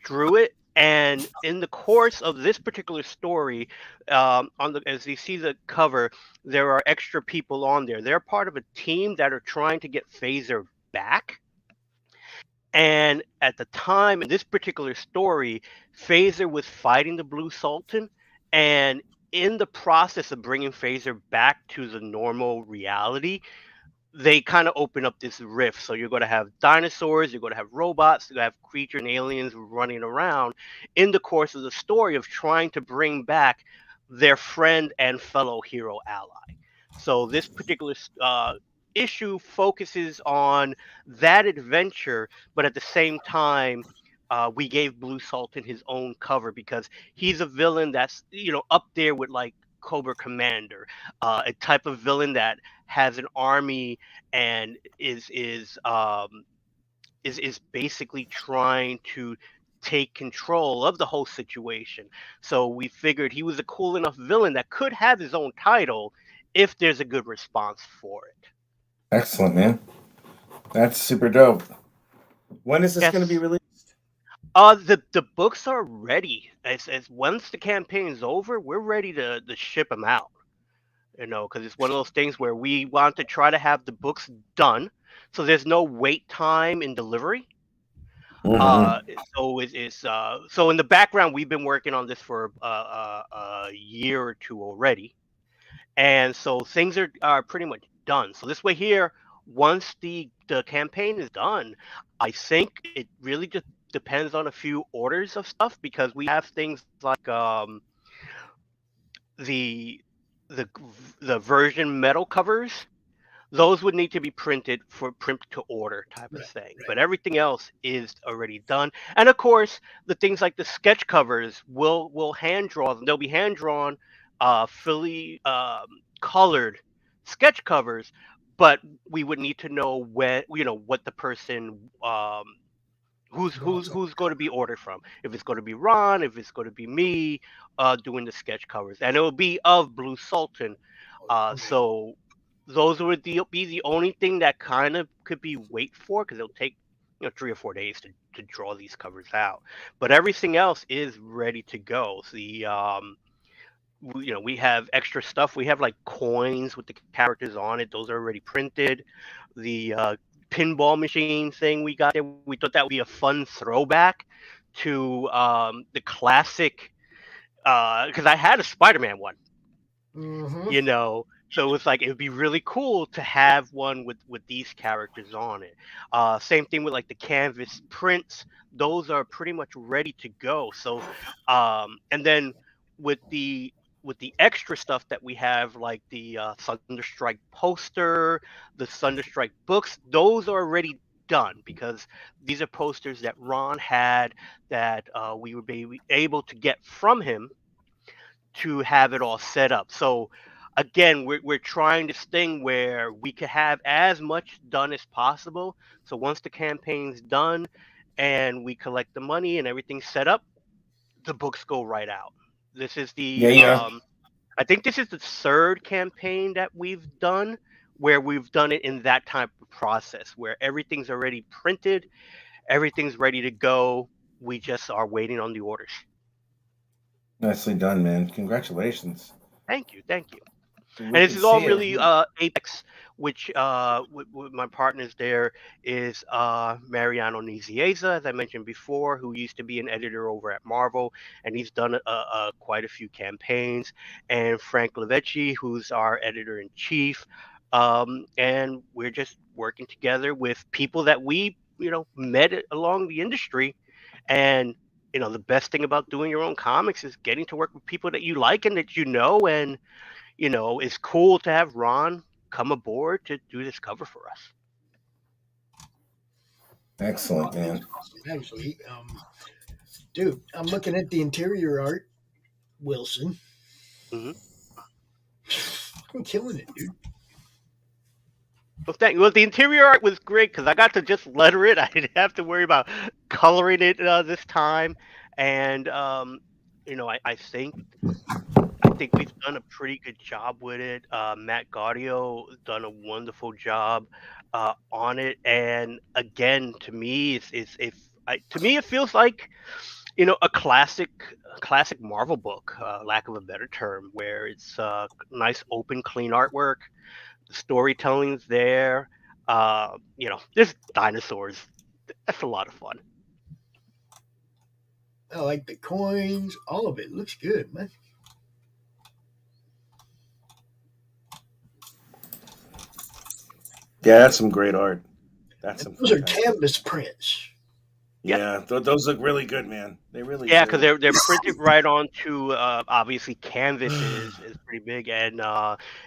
through it. And in the course of this particular story, as you see the cover, there are extra people on there. They're part of a team that are trying to get Phaser back. And at the time in this particular story, Phaser was fighting the Blue Sultan, and in the process of bringing Phaser back to the normal reality, they kind of open up this rift. So you're going to have dinosaurs, you're going to have robots, you're going to have creatures and aliens running around in the course of the story of trying to bring back their friend and fellow hero ally. So this particular issue focuses on that adventure, but at the same time, we gave Blue Sultan his own cover because he's a villain that's, up there with like Cobra Commander, a type of villain that has an army and is basically trying to take control of the whole situation. So we figured he was a cool enough villain that could have his own title if there's a good response for it. Excellent, man. That's super dope. When is this going to be released? The books are ready. As once the campaign's over, we're ready to ship them out. Because it's one of those things where we want to try to have the books done, so there's no wait time in delivery. Mm-hmm. So in the background, we've been working on this for a year or two already, and so things are pretty much done. So this way here, once the campaign is done, I think it really just depends on a few orders of stuff, because we have things like the version metal covers those would need to be printed for print to order type of thing. But everything else is already done. And of course, the things like the sketch covers will hand draw them. They'll be hand drawn, fully colored sketch covers, but we would need to know what the person who's going to be ordered from. If it's going to be Ron, if it's going to be me doing the sketch covers, and it will be of Blue Sultan. So those would be the only thing that kind of could be wait for, because it'll take 3 or 4 days to draw these covers out. But everything else is ready to go. So we have extra stuff. We have like coins with the characters on it. Those are already printed. The pinball machine thing we got there, we thought that would be a fun throwback to the classic, because I had a Spider-Man one. So it was like, it would be really cool to have one with these characters on it. Same thing with like the canvas prints. Those are pretty much ready to go. So and then with the extra stuff that we have, like the Thunderstrike poster, the Thunderstrike books, those are already done, because these are posters that Ron had that we would be able to get from him to have it all set up. So again, we're trying this thing where we could have as much done as possible. So once the campaign's done and we collect the money and everything's set up, the books go right out. This is the I think this is the third campaign that we've done where we've done it in that type of process, where everything's already printed, everything's ready to go. We just are waiting on the orders. Nicely done, man. Congratulations. Thank you. We And this can is all see it. really Apex, which with my partners there is Mariano Nizieza, as I mentioned before, who used to be an editor over at Marvel, and he's done quite a few campaigns, and Frank Levecchi, who's our editor-in-chief. And we're just working together with people that we met along the industry. And the best thing about doing your own comics is getting to work with people that you like and that and it's cool to have Ron come aboard to do this cover for us. Excellent, man. Actually, dude, I'm looking at the interior art, Wilson. Mm-hmm. I'm killing it, dude. Well, the interior art was great because I got to just letter it. I didn't have to worry about coloring it this time, and I think we've done a pretty good job with it. Matt Gaudio done a wonderful job on it, and again, to me, it feels like a classic Marvel book, lack of a better term, where it's nice, open, clean artwork. The storytelling's there. There's dinosaurs. That's a lot of fun. I like the coins. All of it looks good, man. Yeah, that's some great art. Those are canvas prints. Yeah, those look really good, man. They really do. Yeah, because they're printed right onto obviously canvas is pretty big, and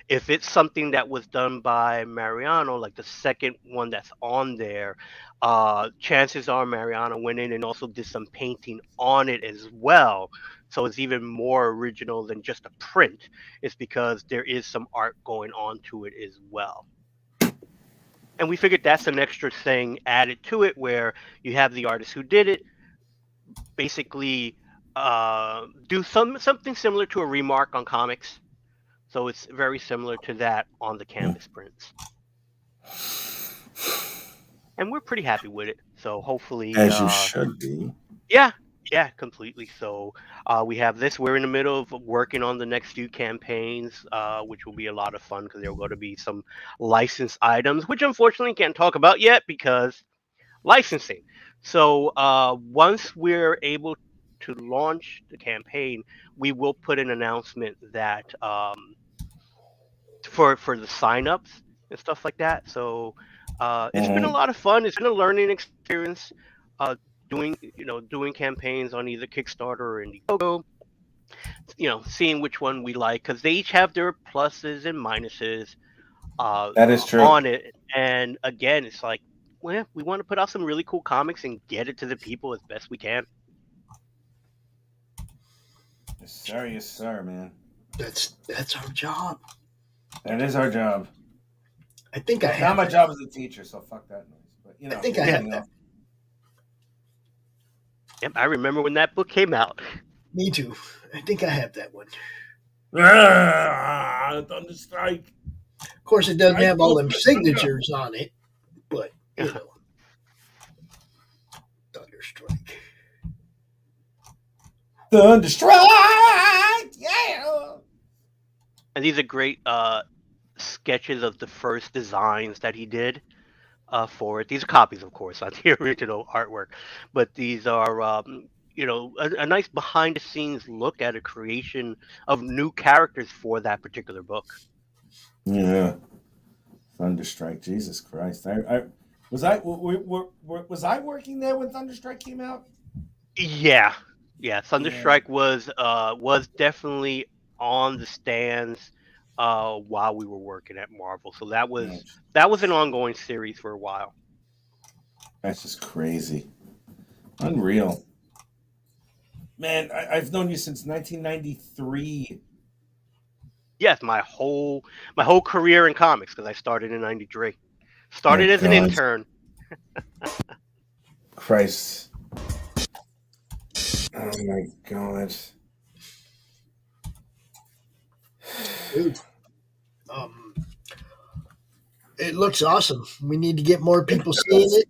if it's something that was done by Mariano, like the second one that's on there, chances are Mariano went in and also did some painting on it as well. So it's even more original than just a print. It's because there is some art going on to it as well. And we figured that's an extra thing added to it, where you have the artist who did it basically do something similar to a remark on comics. So it's very similar to that on the canvas prints. And we're pretty happy with it. So hopefully... As you should be. Yeah, completely. So we have this. We're in the middle of working on the next few campaigns, which will be a lot of fun because there are going to be some licensed items, which unfortunately can't talk about yet because licensing. So once we're able to launch the campaign, we will put an announcement that for the signups and stuff like that. So it's been a lot of fun. It's been a learning experience. Doing campaigns on either Kickstarter or Indiegogo, seeing which one we like, because they each have their pluses and minuses. That is true. on it. And again, it's like, well, we want to put out some really cool comics and get it to the people as best we can. Yes, sir, man. That's our job. That is our job. I think I Now have my that. job is a teacher, so fuck that noise. But you know, I think I have that. Yep, I remember when that book came out. Me too. I think I have that one. Thunderstrike. Of course, it doesn't have all them signatures on it, but you know, Thunderstrike, yeah. And these are great sketches of the first designs that he did for it. These are copies, of course, not the original artwork, but these are you know, a nice behind-the-scenes look at a creation of new characters for that particular book. Yeah, Thunderstrike. Jesus Christ! Was I working there when Thunderstrike came out? Yeah. Thunderstrike was definitely on the stands while we were working at Marvel. So that was an ongoing series for a while. That's just crazy, unreal. Man, I've known you since 1993. Yes, my whole career in comics, because I started in '93. Started as an intern. Christ. Oh my God. Dude, it looks awesome. We need to get more people seeing it.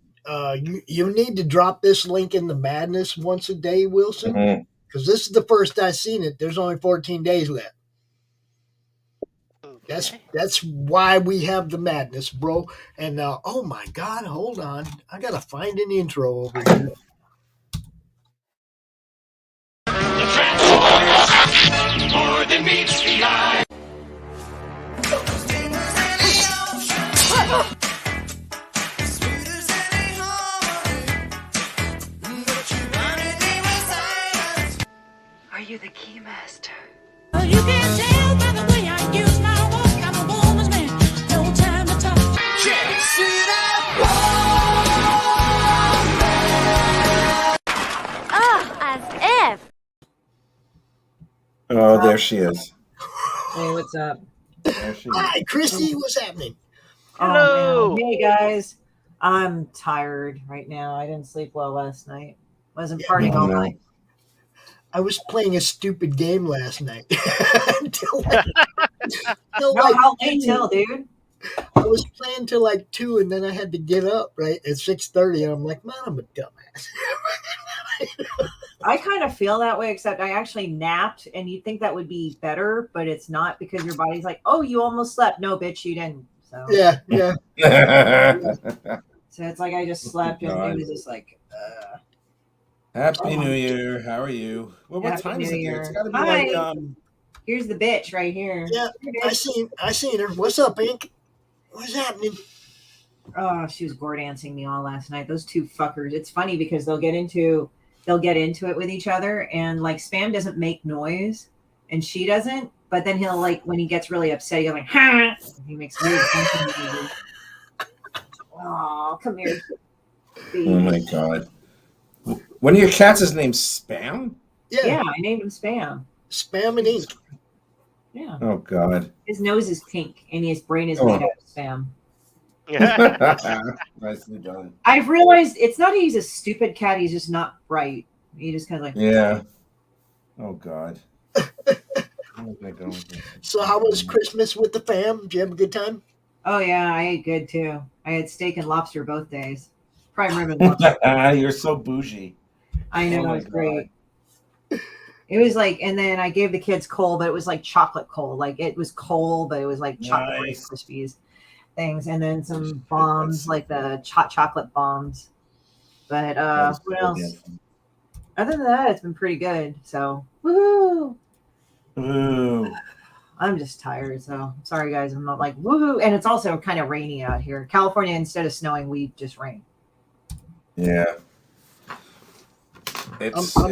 You need to drop this link in the madness once a day, Wilson, because this is the first I've seen it. There's only 14 days left. That's why we have the madness, bro. And oh my God, hold on, I gotta find an intro over here. More than meets the eye. Are you the key master? You can tell by the way I use my walk. I'm a woman's man. No time to talk. As if. Oh, there she is. Hey, what's up? There she is. Hi, Christy. What's happening? Oh, man. Hey, guys. I'm tired right now. I didn't sleep well last night. Wasn't partying all night. I was playing a stupid game last night. Till how late till, dude? I was playing till like 2, and then I had to get up right at 6:30, and I'm like, man, I'm a dumbass. I kind of feel that way, except I actually napped, and you'd think that would be better, but it's not, because your body's like, oh, you almost slept. No, bitch, you didn't. So yeah. So it's like I just slept, and it was just like, Happy New Year. How are you? Well, what Happy time New is it? Year. It's got to be Hi. like Here's the bitch right here. Yeah, I seen her. What's up, Ink? What's happening? Oh, she was gore dancing me all last night. Those two fuckers. It's funny because they'll get into it with each other, and like Spam doesn't make noise and she doesn't, but then he'll, like, when he gets really upset, he'll like, ha! He makes weird noises. Oh, come here. Oh my God. One of your cats is named Spam? Yeah, I named him Spam. Spam and Ink. Yeah. Oh God. His nose is pink and his brain is made out of Spam. Nicely done. I've realized it's not he's a stupid cat, he's just not bright. He just kind of like, yeah. Oh God. So how was Christmas with the fam? Did you have a good time? oh yeah, I ate good too. I had steak and lobster both days. Prime rib and lobster. You're so bougie. I know, Oh my it was great. It was like, and then I gave the kids coal, but it was like chocolate coal. Like it was coal, but it was like chocolate Rice Krispies things, and then some bombs, like the hot chocolate bombs. But what else? Other than that, it's been pretty good. So woohoo! Ooh. I'm just tired, so sorry guys. I'm not like woohoo, and it's also kind of rainy out here. California, instead of snowing, we just rain. Yeah. That's all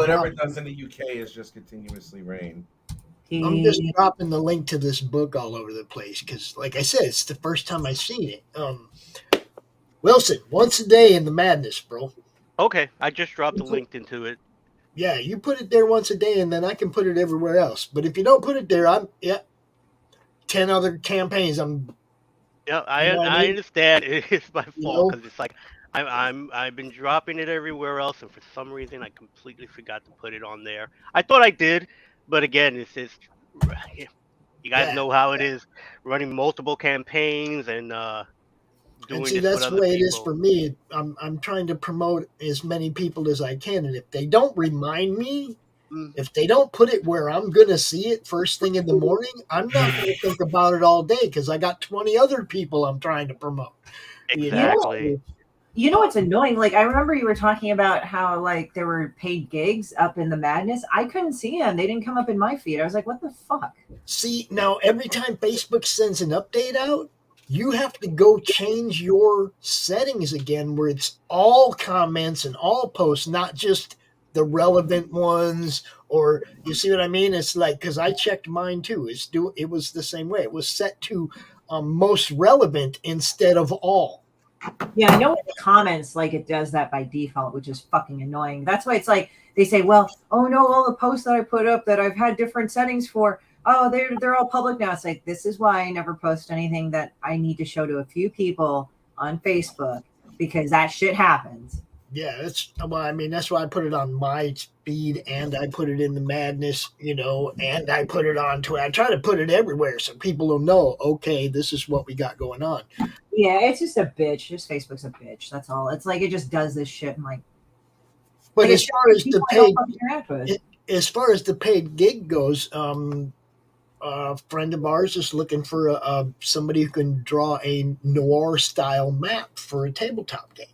it ever does in the UK is just continuously rain. I'm just dropping the link to this book all over the place because, like I said, it's the first time I've seen it. Wilson, once a day in the madness, bro. Okay, I just dropped the link into it. Yeah, you put it there once a day, and then I can put it everywhere else. But if you don't put it there, 10 other campaigns. Yeah, I understand. It's my fault because it's like I've been dropping it everywhere else, and for some reason I completely forgot to put it on there. I thought I did, but again, it's just you guys know how it is running multiple campaigns and doing And see, this with that's the other way it is people. for me. I'm trying to promote as many people as I can, and if they don't remind me, if they don't put it where I'm gonna see it first thing in the morning, I'm not gonna think about it all day because I got 20 other people I'm trying to promote. Exactly. You know what's annoying? Like, I remember you were talking about how, like, there were paid gigs up in the madness. I couldn't see them. They didn't come up in my feed. I was like, what the fuck? See, now every time Facebook sends an update out, you have to go change your settings again where it's all comments and all posts, not just the relevant ones. Or you see what I mean? It's like, because I checked mine too. It was the same way. It was set to most relevant instead of all. Yeah, I know in the comments, like, it does that by default, which is fucking annoying. That's why it's like they say, well, oh no, all the posts that I put up that I've had different settings for, oh, they're all public now. It's like, this is why I never post anything that I need to show to a few people on Facebook, because that shit happens. Yeah, that's why I put it on my feed and I put it in the madness, and I put it on Twitter. I try to put it everywhere so people will know, okay, this is what we got going on. Yeah, it's just a bitch. Just Facebook's a bitch. That's all. It's like it just does this shit and like. But like, as far as the paid gig goes, a friend of ours is looking for somebody who can draw a noir style map for a tabletop game.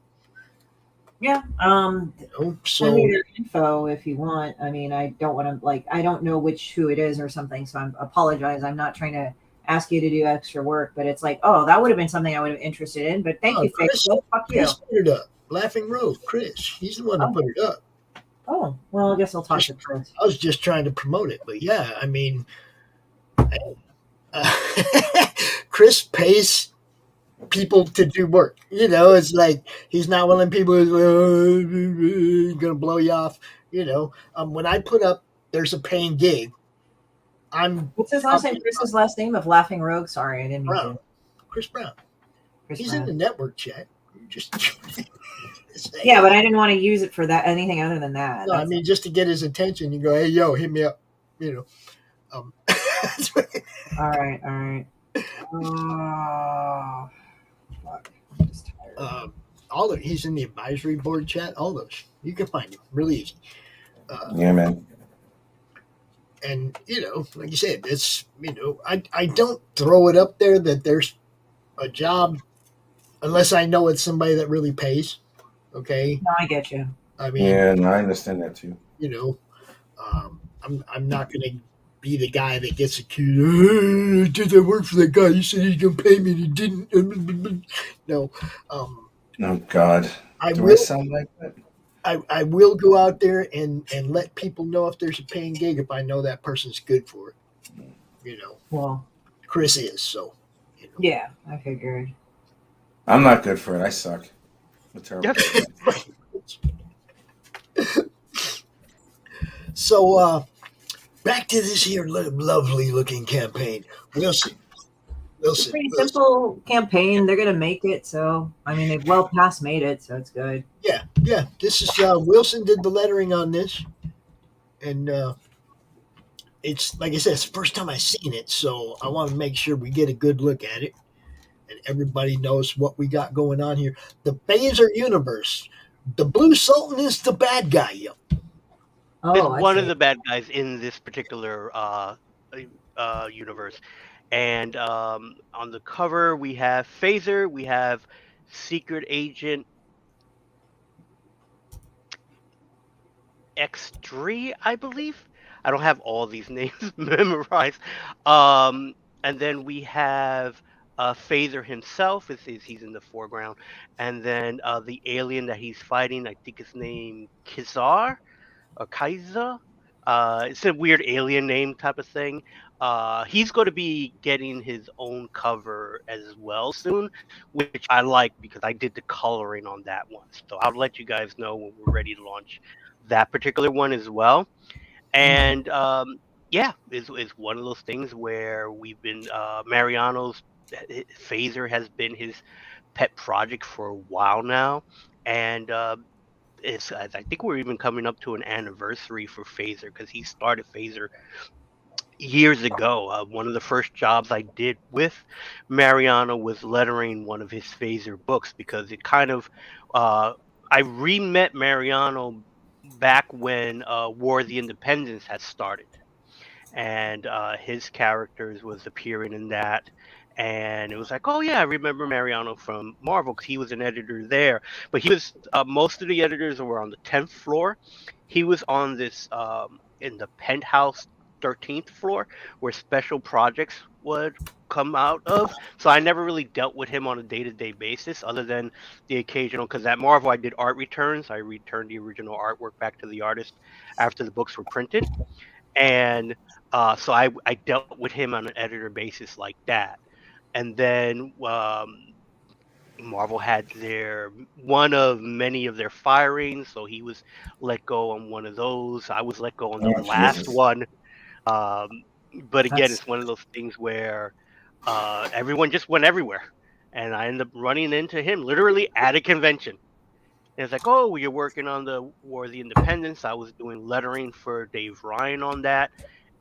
Yeah. So send me their info if you want. I mean, I don't want to I don't know who it is or something, so I apologize. I'm not trying to ask you to do extra work, but it's like, oh, that would have been something I would have been interested in. But thank you, Facebook. Fuck you. Chris put it up. Laughing Road, Chris. He's the one who put it up. Oh, well, I guess I'll talk to Chris. I was just trying to promote it, but yeah, I mean, Chris pays people to do work. It's like he's not one of them people who's going to blow you off. When I put up, there's a paying gig. What's his last name? Chris's last name of Laughing Rogue. Sorry, I didn't mean Brown. to. Chris Brown. He's Brown. in the network chat. Just yeah, but I didn't want to use it for that anything other than that. No, I mean just to get his attention. You go, hey, yo, hit me up. All right. Oh, fuck. I'm just tired. He's in the advisory board chat. All those you can find him really easy. Yeah, man. And like you said, it's I don't throw it up there that there's a job unless I know it's somebody that really pays. Okay. No, I get you. I mean, yeah, no, I understand that too. I'm not going to be the guy that gets accused. Did I work for that guy? You said he's going to pay me, and he didn't. No. Oh God. I Do I sound like that? I will go out there and let people know if there's a paying gig if I know that person's good for it. Well, Chris is so. Yeah, I figured. I'm not good for it. I suck. I'm terrible. So back to this here lovely looking campaign. Wilson. It's a pretty simple campaign. They're gonna make it, so I mean they've well past made it, so it's good. Yeah. This is Wilson did the lettering on this, and it's like I said, it's the first time I've seen it, so I want to make sure we get a good look at it, and everybody knows what we got going on here. The Phaser universe. The Blue Sultan is the bad guy. Yep. It's one of the bad guys in this particular universe. And on the cover, we have Phaser, we have Secret Agent X3, I believe. I don't have all these names memorized. And then we have Phaser himself, he's in the foreground. And then the alien that he's fighting, I think his name Kizar or Kaiser. It's a weird alien name type of thing. He's going to be getting his own cover as well soon, which I like because I did the coloring on that one. So I'll let you guys know when we're ready to launch that particular one as well. And yeah, it's one of those things where we've been Mariano's phaser has been his pet project for a while now, and I think we're even coming up to an anniversary for phaser because he started phaser years ago. One of the first jobs I did with Mariano was lettering one of his phaser books because it kind of I re-met Mariano back when War of the Independence had started, and his characters was appearing in that. And it was like, oh yeah, I remember Mariano from Marvel because he was an editor there. But he was most of the editors were on the 10th floor. He was on this in the penthouse 13th floor where special projects would come out of. So I never really dealt with him on a day-to-day basis other than the occasional, because at Marvel I did art returns. I returned the original artwork back to the artist after the books were printed. And so I dealt with him on an editor basis like that. And then Marvel had one of many of their firings, so he was let go on one of those. I was let go on the last one. But again, it's one of those things where everyone just went everywhere. And I ended up running into him literally at a convention. And it's like, oh, you're working on the War of the Independence. I was doing lettering for Dave Ryan on that.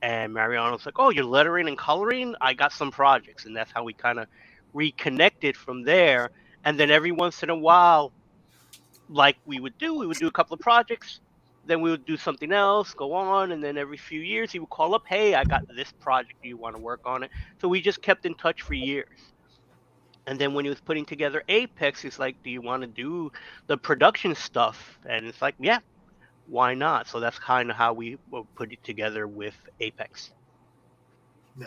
And Mariano's like, oh, you're lettering and coloring? I got some projects. And that's how we kind of reconnected from there. And then every once in a while, like we would do a couple of projects. Then we would do something else, go on. And then every few years, he would call up, hey, I got this project. Do you want to work on it? So we just kept in touch for years. And then when he was putting together Apex, he's like, do you want to do the production stuff? And it's like, yeah, why not? So that's kind of how we put it together with Apex.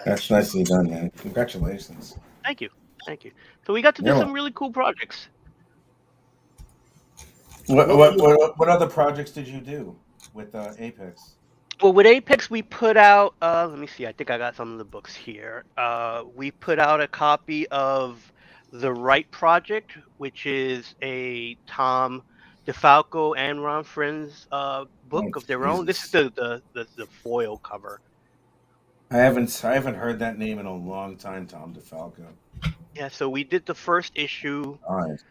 That's nicely done, man. Congratulations. Thank you. Thank you. So we got to do some really cool projects. What other projects did you do with Apex? Well, with Apex, we put out, let me see, I think I got some of the books here. We put out a copy of The Right Project, which is a Tom DeFalco and Ron Friends book of their own. This is the foil cover. I haven't heard that name in a long time, Tom DeFalco. Yeah, so we did the first issue. Nice.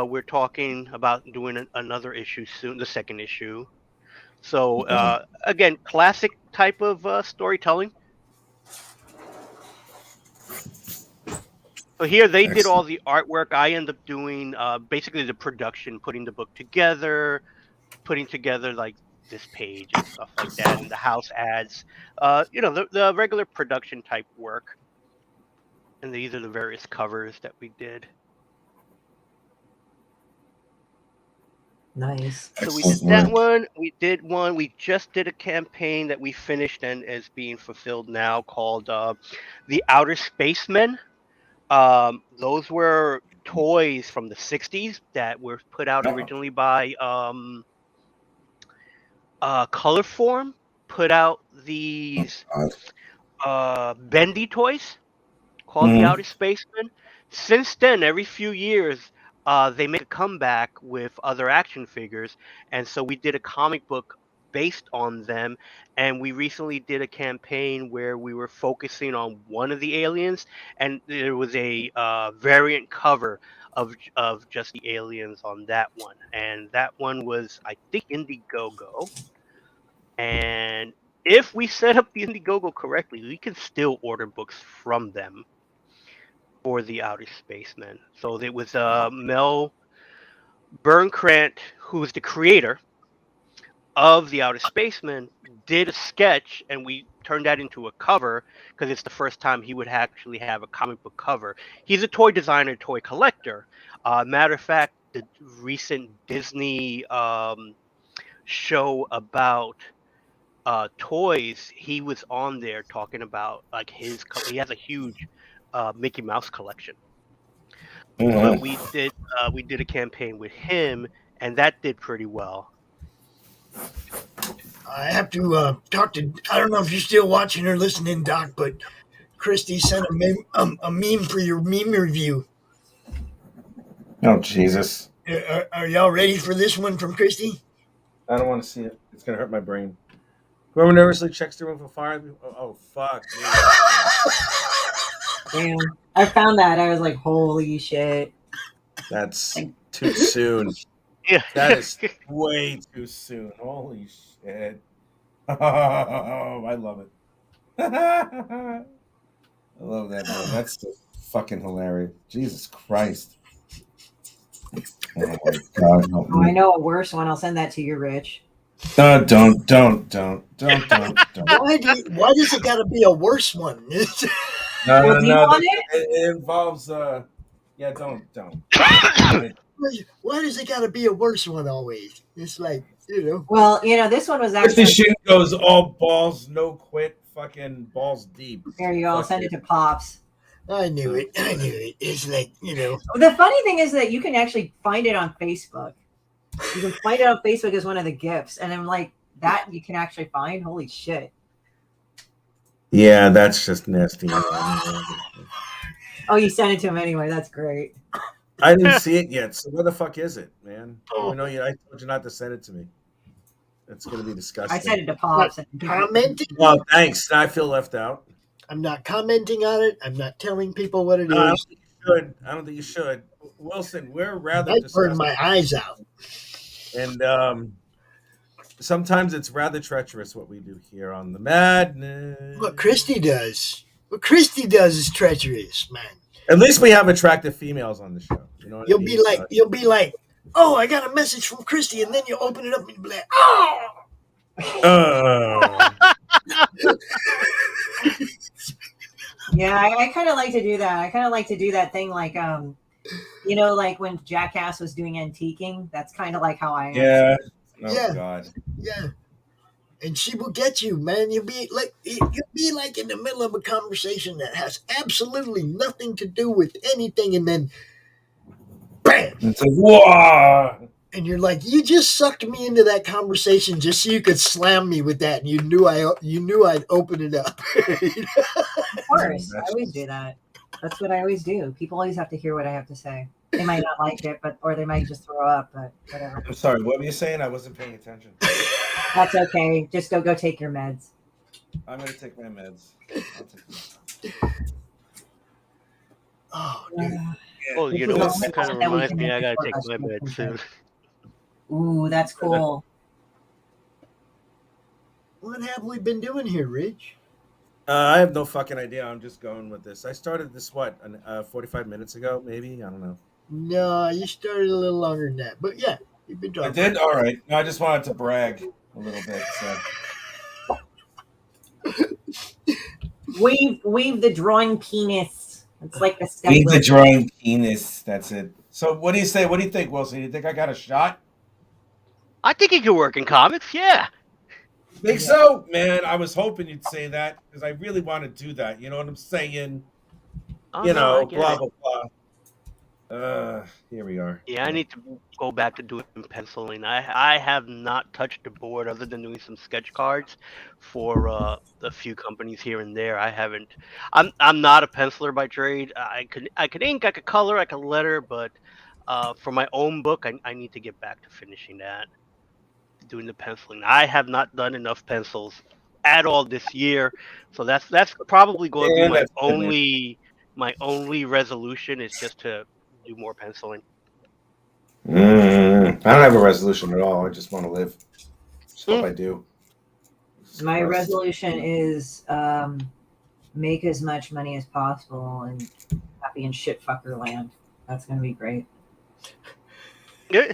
We're talking about doing another issue soon, the second issue. So again, classic type of storytelling. So here they did all the artwork. I end up doing basically the production, putting the book together, putting together like this page and stuff like that, and the house ads. The regular production type work. And these are the various covers that we did. Nice. So we did that one. We did one. We just did a campaign that we finished and is being fulfilled now called The Outer Spacemen. Those were toys from the 60s that were put out originally by Colorform. Put out these bendy toys called The Outer Spacemen. Since then, every few years, they make a comeback with other action figures, and so we did a comic book based on them, and we recently did a campaign where we were focusing on one of the aliens, and there was a variant cover of just the aliens on that one, and that one was, I think, Indiegogo. And if we set up the Indiegogo correctly, we can still order books from them for the Outer Spacemen. So it was Mel Bernkrant, who was the creator of the Outer Spacemen, did a sketch, and we turned that into a cover because it's the first time he would actually have a comic book cover. He's a toy designer, toy collector. Matter of fact, the recent Disney show about toys, he was on there talking about like he has a huge Mickey Mouse collection. But we did a campaign with him, and that did pretty well. I have to talk to. I don't know if you're still watching or listening, Doc, but Christie sent a meme for your meme review. Oh, Jesus. Are y'all ready for this one from Christie? I don't want to see it. It's going to hurt my brain. Whoever nervously checks the room for fire. Oh fuck. Damn. I found that. I was like, holy shit. That's too soon. Yeah. That is way too soon. Holy shit. Oh, I love it. I love that, man. That's so fucking hilarious. Jesus Christ. Oh my God. Help Oh, I me. know a worse one. I'll send that to you, Rich. Don't. Why does it got to be a worse one? No, do you want it? It involves yeah, don't. Why does it got to be a worse one always? It's like, Well, this one was Christie actually. Shinn goes all balls, no quit, fucking balls deep. There you go. I'll send it to Pops. I knew it. It's like, The funny thing is that you can actually find it on Facebook. You can find it on Facebook as one of the gifts. And I'm like, that you can actually find? Holy shit. Yeah, that's just nasty. Oh, you sent it to him anyway. That's great. I didn't see it yet. So where the fuck is it, man? I told you not to send it to me. It's going to be disgusting. I sent it to Pops. Commenting? Well, thanks. I feel left out. I'm not commenting on it. I'm not telling people what it is. I don't think you should. I don't think you should. Wilson, we're rather I burned my eyes out. And sometimes it's rather treacherous what we do here on the Madness. What Christie does is treacherous, man. At least we have attractive females on the show. You know what You'll I be mean? like, oh, I got a message from Christie, and then you open it up and you'll be like, oh. Yeah, I kind of like to do that. I kind of like to do that thing like, like when Jackass was doing antiquing. That's kind of like how I am. Yeah. Oh, Yeah. God. Yeah. And she will get you, man. You'll be like in the middle of a conversation that has absolutely nothing to do with anything, and then bam! It's like, whoa! And you're like, you just sucked me into that conversation just so you could slam me with that, and you knew I'd open it up. Of course, I always do that. That's what I always do. People always have to hear what I have to say. They might not like it, or they might just throw up, but whatever. I'm sorry, what were you saying? I wasn't paying attention. That's okay. Just go take your meds. I'm going to take my meds. Oh, dude. Oh, you know what? That kind of reminds me. I gotta take my meds soon. Ooh, that's cool. What have we been doing here, Rich? I have no fucking idea. I'm just going with this. I started this, 45 minutes ago, maybe? I don't know. No, you started a little longer than that. But yeah, you've been talking. I did? All right. No, I just wanted to brag a little bit. So. Weave the drawing penis. It's like the step. Weave the drawing penis. That's it. So what do you say? What do you think, Wilson? You think I got a shot? I think he could work in comics, yeah. Think so? Man, I was hoping you'd say that because I really want to do that. You know what I'm saying? Blah, blah, blah. Here we are. Yeah, I need to go back to doing penciling. I have not touched the board other than doing some sketch cards for a few companies here and there. I haven't. I'm not a penciler by trade. I could ink, I could color, I could letter, but for my own book, I need to get back to finishing that, doing the penciling. I have not done enough pencils at all this year, so that's probably going to be my only resolution is just to do more penciling. I don't have a resolution at all. I just want to live. Just hope I do. My resolution is make as much money as possible and happy in shit fucker land. That's gonna be great. Here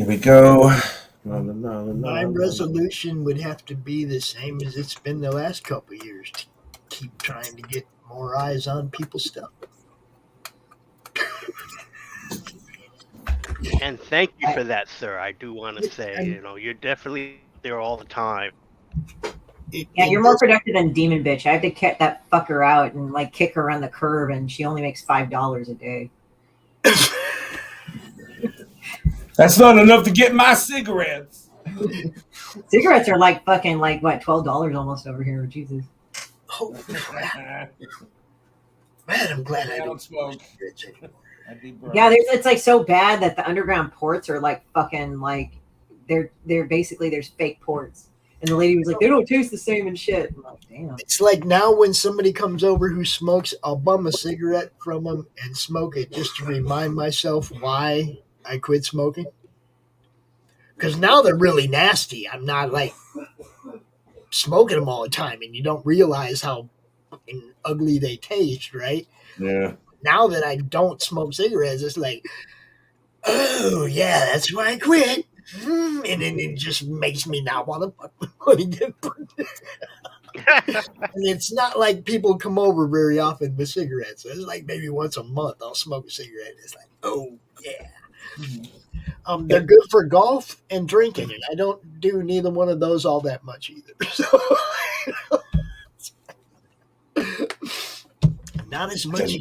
we go. My resolution would have to be the same as it's been the last couple of years. To keep trying to get more eyes on people's stuff. And thank you for that, sir. I do want to say, you're definitely there all the time. Yeah, you're more productive than Demon Bitch. I have to kick that fucker out and kick her around the curb, and she only makes $5 a day. That's not enough to get my cigarettes. Cigarettes are like fucking like what, $12 almost over here. Jesus. Oh, man, I'm glad I don't smoke. Yeah, it's like so bad that the underground ports are like fucking like they're basically there's fake ports. And the lady was like, they don't taste the same and shit. I'm like, damn. It's like now when somebody comes over who smokes, I'll bum a cigarette from them and smoke it just to remind myself why I quit smoking. Because now they're really nasty. I'm not like smoking them all the time, and you don't realize how fucking ugly they taste, right? Yeah. Now that I don't smoke cigarettes, it's like, oh yeah, that's why I quit. And then it just makes me not want to get. And it's not like people come over very often with cigarettes. It's like maybe once a month I'll smoke a cigarette. It's like, oh yeah. They're good for golf and drinking, and I don't do neither one of those all that much either. So, not as much.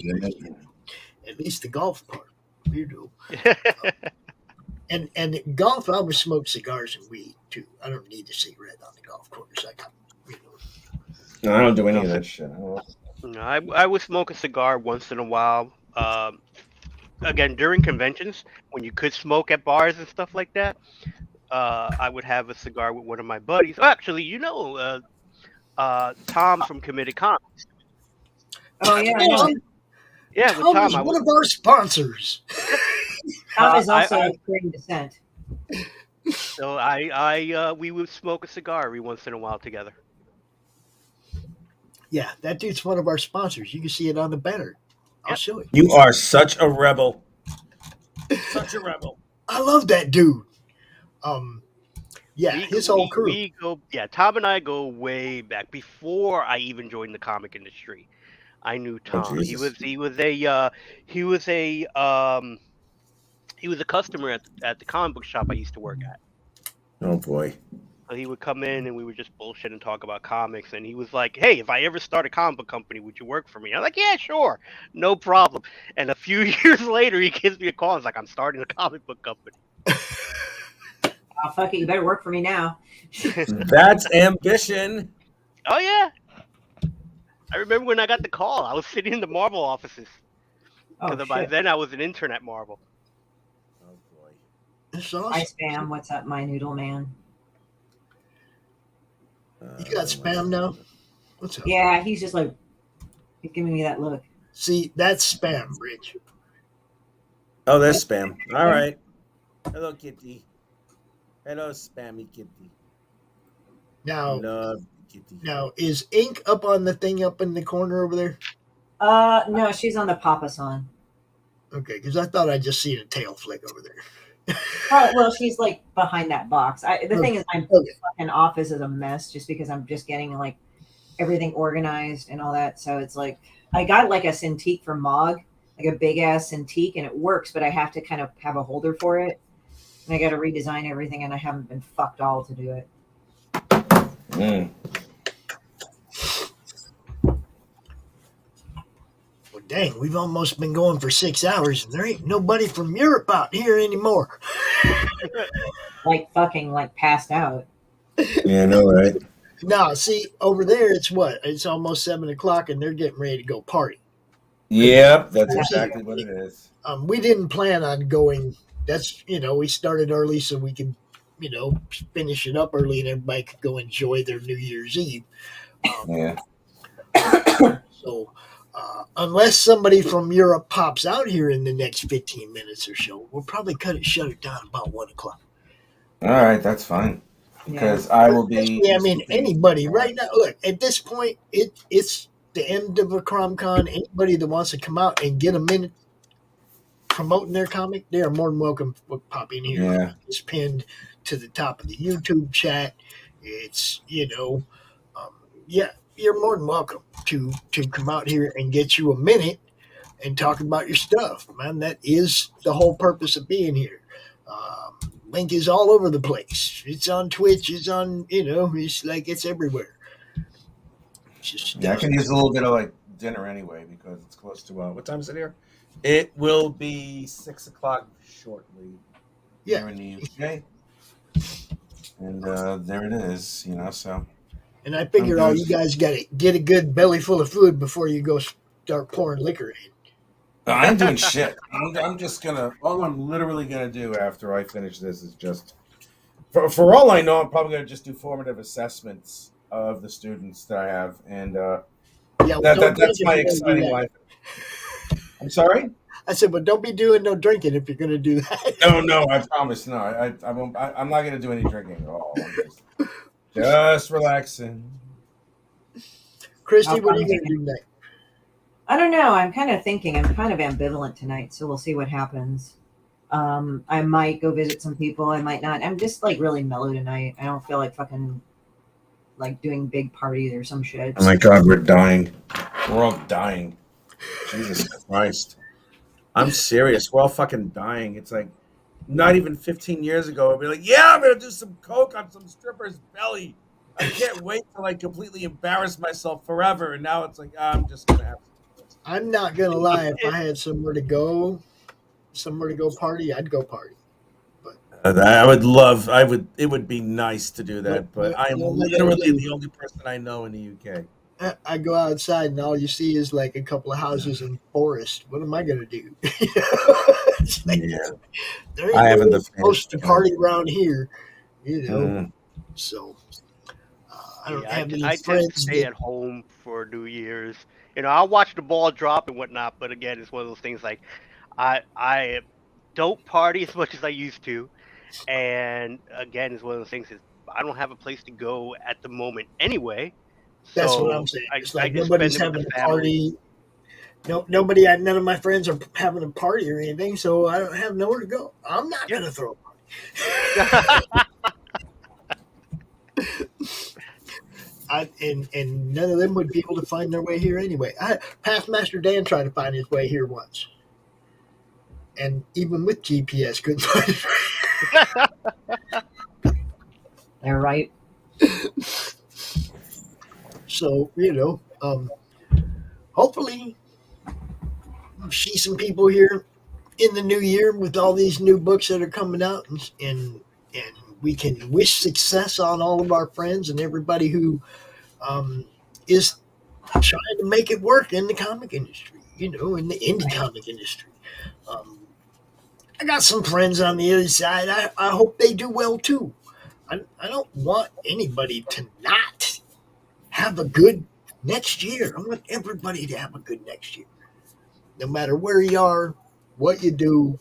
At least the golf part, you do. And golf, I would smoke cigars and weed too. I don't need a cigarette on the golf course. No, I don't do any of that shit. No, I would smoke a cigar once in a while. Again, during conventions, when you could smoke at bars and stuff like that, I would have a cigar with one of my buddies. Oh, actually, you know, Tom from Committed Comics. Oh yeah, I know. Yeah, Tom with Tom, is one of our sponsors. Tom is also of Korean descent. So we would smoke a cigar every once in a while together. Yeah, that dude's one of our sponsors. You can see it on the banner. I'll show it. You are such a rebel. Such a rebel. I love that dude. Yeah, his whole crew. Tom and I go way back before I even joined the comic industry. I knew Tom. He was a customer at the comic book shop I used to work at. Oh boy. So he would come in and we would just bullshit and talk about comics. And he was like, hey, if I ever start a comic book company, would you work for me? I'm like, yeah, sure. No problem. And a few years later, he gives me a call. He's like, I'm starting a comic book company. Oh, fuck it. You better work for me now. That's ambition. Oh, yeah. I remember when I got the call. I was sitting in the Marvel offices. Because by then I was an intern at Marvel. Oh, boy. Hi, Spam. What's up, my noodle man? You got spam now? What's up? Yeah, he's just like he's giving me that look. See, that's spam, Rich. Oh, there's spam. All right. Hello, Kitty. Hello, Spammy Kitty. Now, Love Kitty. Now, is Ink up on the thing up in the corner over there? No, she's on the Papa-san. Okay, because I thought I just seen a tail flick over there. Oh, well, she's like behind that box. The thing is, my fucking office is a mess just because I'm just getting like everything organized and all that. So it's like I got like a Cintiq from Mog, like a big ass Cintiq, and it works, but I have to kind of have a holder for it, and I got to redesign everything, and I haven't been fucked all to do it. Well, dang, we've almost been going for 6 hours, and there ain't nobody from Europe out here anymore. Like fucking like passed out. Yeah, I know, right? No, see, over there it's what? It's almost 7 o'clock, and they're getting ready to go party. Yep, that's exactly what it is. We didn't plan on going. That's, we started early so we could, finish it up early and everybody could go enjoy their New Year's Eve. Yeah. So, unless somebody from Europe pops out here in the next 15 minutes or so, we'll probably shut it down about 1 o'clock. All right, that's fine. Because I will be. Yeah, I mean, anybody right now. Look, at this point, it's the end of a CRoM Con. Anybody that wants to come out and get a minute promoting their comic, they are more than welcome to pop in here. Yeah. It's pinned to the top of the YouTube chat. It's, yeah, you're more than welcome to come out here and get you a minute and talk about your stuff, man. That is the whole purpose of being here. Link is all over the place. It's on Twitch. It's on, it's like it's everywhere. It's just, I can use a little bit of like dinner anyway because it's close to what time is it here? It will be 6 o'clock shortly. here in the UK. And there it is, so. And I figure all you guys got to get a good belly full of food before you go start pouring liquor in. I ain't doing shit. I'm just gonna. All I'm literally gonna do after I finish this is just, for all I know, I'm probably gonna just do formative assessments of the students that I have, and that's my exciting life. I'm sorry. I said, but don't be doing no drinking if you're gonna do that. No, I promise. No, I won't. I'm not gonna do any drinking at all. I'm just relaxing. Christy, what are you gonna do next? I don't know. I'm kind of thinking. I'm kind of ambivalent tonight, so we'll see what happens. I might go visit some people. I might not. I'm just like really mellow tonight. I don't feel like fucking like doing big parties or some shit. Oh my God, we're dying. We're all dying. Jesus Christ. I'm serious. We're all fucking dying. It's like not even 15 years ago. I'd be like, yeah, I'm gonna do some coke on some stripper's belly. I can't wait till I completely embarrass myself forever. And now it's like, I'm just gonna have. I'm not gonna lie. If I had somewhere to go party, I'd go party. I would love. It would be nice to do that, but I am literally the only person I know in the UK. I go outside and all you see is like a couple of houses and forest. What am I gonna do? Like, there ain't I haven't nobody supposed to party around here, So I don't have any I friends. tend to stay at home for New Year's. I'll watch the ball drop and whatnot, but again, it's one of those things like I don't party as much as I used to, and again, it's one of those things is I don't have a place to go at the moment anyway. That's so what I'm saying. It's like just nobody's spend it having with a the family. party. None of my friends are having a party or anything, so I don't have nowhere to go. I'm not gonna throw a party. And none of them would be able to find their way here anyway. Pathmaster Dan tried to find his way here once, and even with GPS, couldn't find his way. They're right. So hopefully, see some people here in the new year with all these new books that are coming out, and we can wish success on all of our friends and everybody who is trying to make it work in the comic industry, in the indie comic industry. I got some friends on the other side. I hope they do well too. I don't want anybody to not have a good next year. I want everybody to have a good next year. No matter where you are, what you do,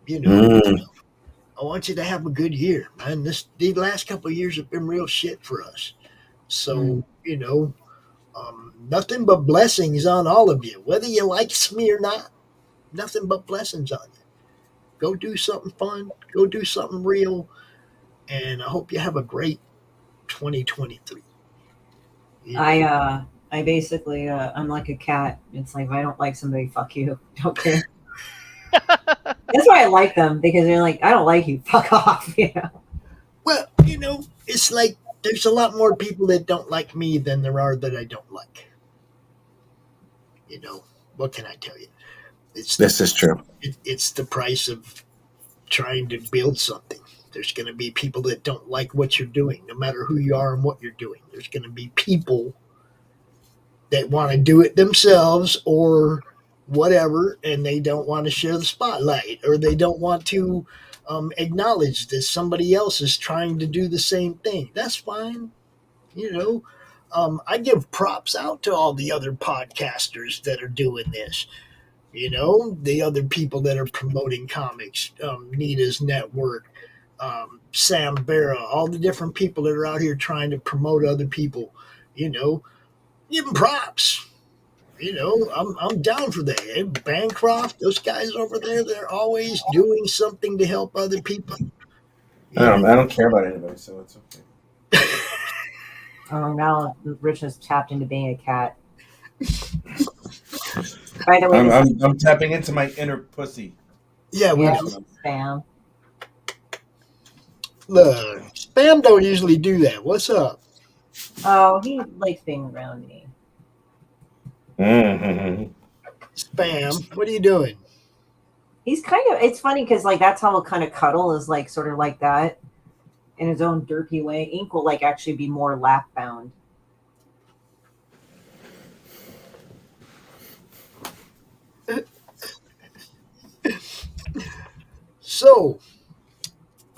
I want you to have a good year, man. These last couple of years have been real shit for us. So, nothing but blessings on all of you. Whether you like me or not, nothing but blessings on you. Go do something fun. Go do something real. And I hope you have a great 2023. I basically, I'm like a cat. It's like, if I don't like somebody, fuck you. Don't care. That's why I like them, because they're like, I don't like you. Fuck off. Well, it's like there's a lot more people that don't like me than there are that I don't like. What can I tell you? This is true. It's the price of trying to build something. There's going to be people that don't like what you're doing, no matter who you are and what you're doing. There's going to be people that want to do it themselves or whatever, and they don't want to share the spotlight, or they don't want to acknowledge that somebody else is trying to do the same thing. That's fine. I give props out to all the other podcasters that are doing this. The other people that are promoting comics, Nita's Network, Sam Barra, all the different people that are out here trying to promote other people, give them props. I'm down for that. And Bancroft, those guys over there, they're always doing something to help other people. I don't care about anybody, so it's okay. Oh, now Rich has tapped into being a cat. By the way, I'm tapping into my inner pussy. Yeah, spam. Look, Spam don't usually do that. What's up? Oh, he likes being around me. Mm-hmm. Spam, what are you doing? He's kind of, it's funny because like that's how he'll kind of cuddle, is like sort of like that in his own derpy way. Ink will like actually be more lap bound. So,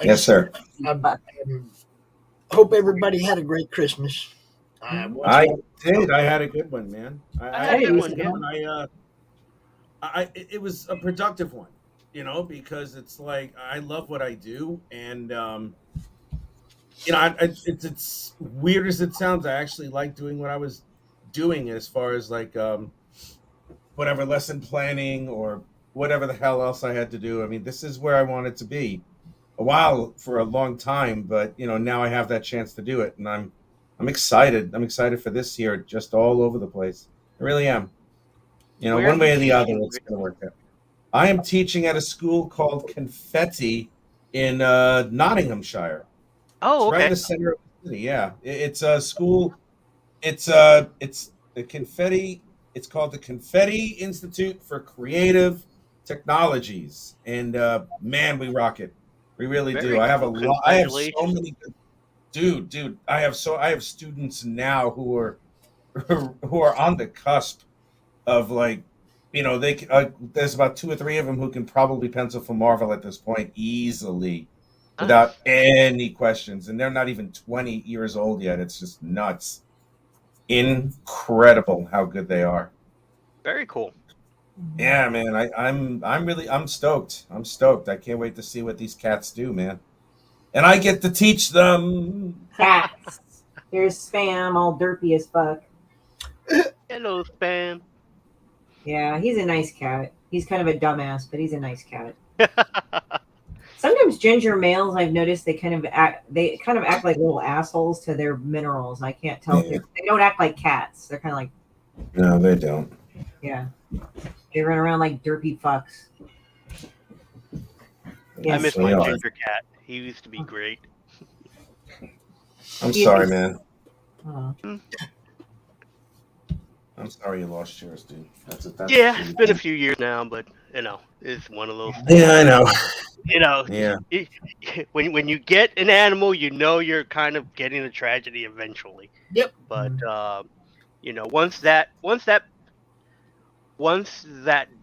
Yes, sir. I hope everybody had a great Christmas. I did. I had a good one, man. I had a good one, yeah. It was a productive one, you know, because it's like I love what I do, and you know, it's weird as it sounds. I actually like doing what I was doing as far as like whatever lesson planning or whatever the hell else I had to do. I mean, this is where I wanted to be for a long time, but you know, now I have that chance to do it, and I'm excited. I'm excited for this year, just all over the place. I really am. You know, Where one way are or you the other, teaching? it's going to work out. I am teaching at a school called Confetti in Nottinghamshire. Oh, It's right in okay. the center of the city. Yeah, it's a school. It's the Confetti. It's called the Confetti Institute for Creative Technologies, and man, we rock it. We really Very do. I have a cool. lot. I have so Congratulations. many. Dude. I have students now who are who are on the cusp of like, you know, there's about 2 or 3 of them who can probably pencil for Marvel at this point easily without any questions, and they're not even 20 years old yet. It's just nuts. Incredible how good they are. Very cool. Yeah, man. I'm stoked. I'm stoked. I can't wait to see what these cats do, man. And I get to teach them. Cats. Here's Spam, all derpy as fuck. Hello, Spam. Yeah, he's a nice cat. He's kind of a dumbass, but he's a nice cat. Sometimes ginger males, I've noticed, they kind of act like little assholes to their minerals. I can't tell. Yeah. They don't act like cats. They're kind of like, No, they don't. yeah, they run around like derpy fucks. I miss They my are. ginger cat. He used to be great. I'm sorry, man. Oh. I'm sorry you lost yours, dude. That's Yeah, it's been a few years now, but you know, it's one of those things. Yeah, I know. You know, Yeah. When you get an animal, you know you're kind of getting a tragedy eventually. Yep. But you know, once that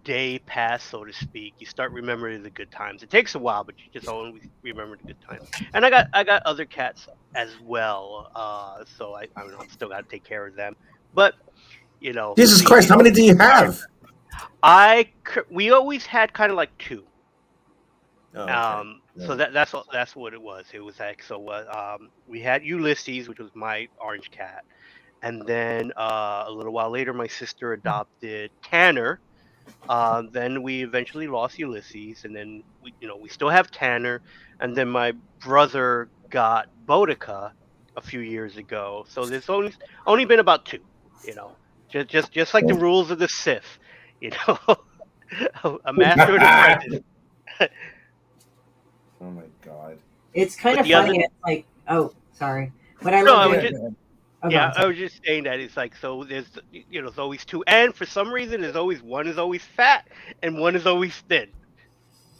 day passed, so to speak, you start remembering the good times. It takes a while, but you just always remember the good times. And I got other cats as well, so I mean, I'm still got to take care of them. But you know, Jesus Christ, how many do you have? We always had kind of like 2. Oh, okay. So that's what it was. It was like, so we had Ulysses, which was my orange cat, and then a little while later, my sister adopted Tanner. Then we eventually lost Ulysses, and then we still have Tanner, and then my brother got Boudica a few years ago. So there's only been about 2. You know, just like the rules of the Sith. You know, a master and apprentice. Oh my God. It's kind of funny. It's like, oh, sorry. But I love it. I was just saying that it's like, so there's there's always 2, and for some reason there's always one is always fat and one is always thin.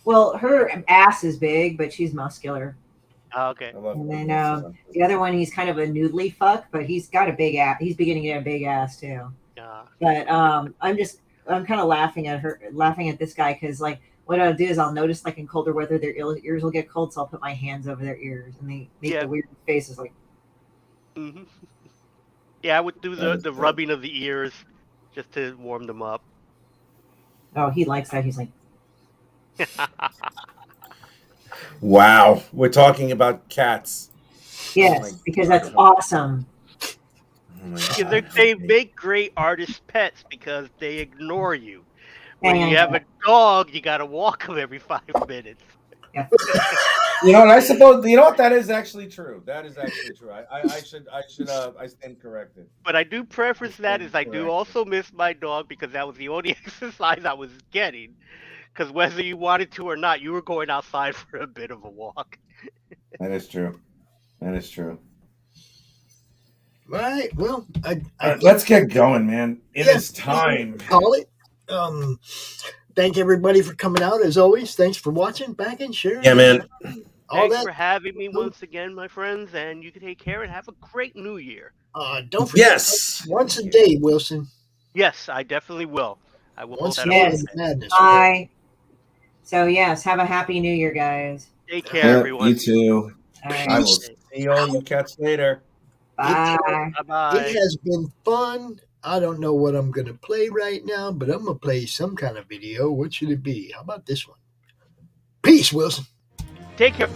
Well, her ass is big, but she's muscular. Okay. And then the other one, he's kind of a noodly fuck, but he's got a big ass. He's beginning to get a big ass too. But I'm kind of laughing at this guy because like what I'll do is I'll notice like in colder weather their ears will get cold, so I'll put my hands over their ears and they make the weird faces like. Mm-hmm. Yeah, I would do the rubbing of the ears just to warm them up. Oh, he likes that. He's like. Wow, we're talking about cats. Yes, because that's awesome. They make great artist pets because they ignore you. When you have a dog, you gotta walk them every 5 minutes. Yeah. You know, and I suppose that is actually true. That is actually true. I stand corrected. But I do preface that as I do also miss my dog because that was the only exercise I was getting. Because whether you wanted to or not, you were going outside for a bit of a walk. That is true. That is true. Right. Well, let's get going, man. It is time. Call it. thank everybody for coming out as always. Thanks for watching, backing, sharing. Yeah, man. All Thanks that. for having me once again, my friends, and you can take care and have a great new year. Don't forget, Yes. once a day, Wilson. Yes, I definitely will. I will Once hold that more over. Yes. in madness. Bye. So yes, have a happy New Year, guys. Take care, everyone. You too. All right. I will see all you cats later. Bye. Bye-bye. It has been fun. I don't know what I'm going to play right now, but I'm going to play some kind of video. What should it be? How about this one? Peace, Wilson. Take care.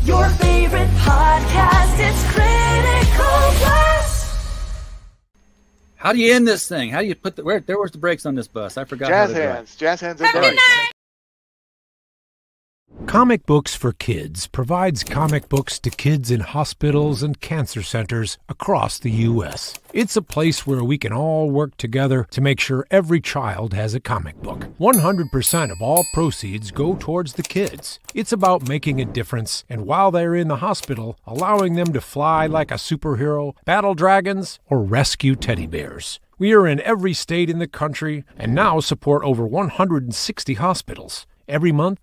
Your favorite podcast, it's Critical Blast. How do you end this thing? How do you put the where's the brakes on this bus? I forgot. Jazz how to drive. hands. Jazz hands. All right. Comic Books for Kids provides comic books to kids in hospitals and cancer centers across the U.S. It's a place where we can all work together to make sure every child has a comic book. 100% of all proceeds go towards the kids. It's about making a difference, and while they're in the hospital, allowing them to fly like a superhero, battle dragons, or rescue teddy bears. We are in every state in the country and now support over 160 hospitals. Every month,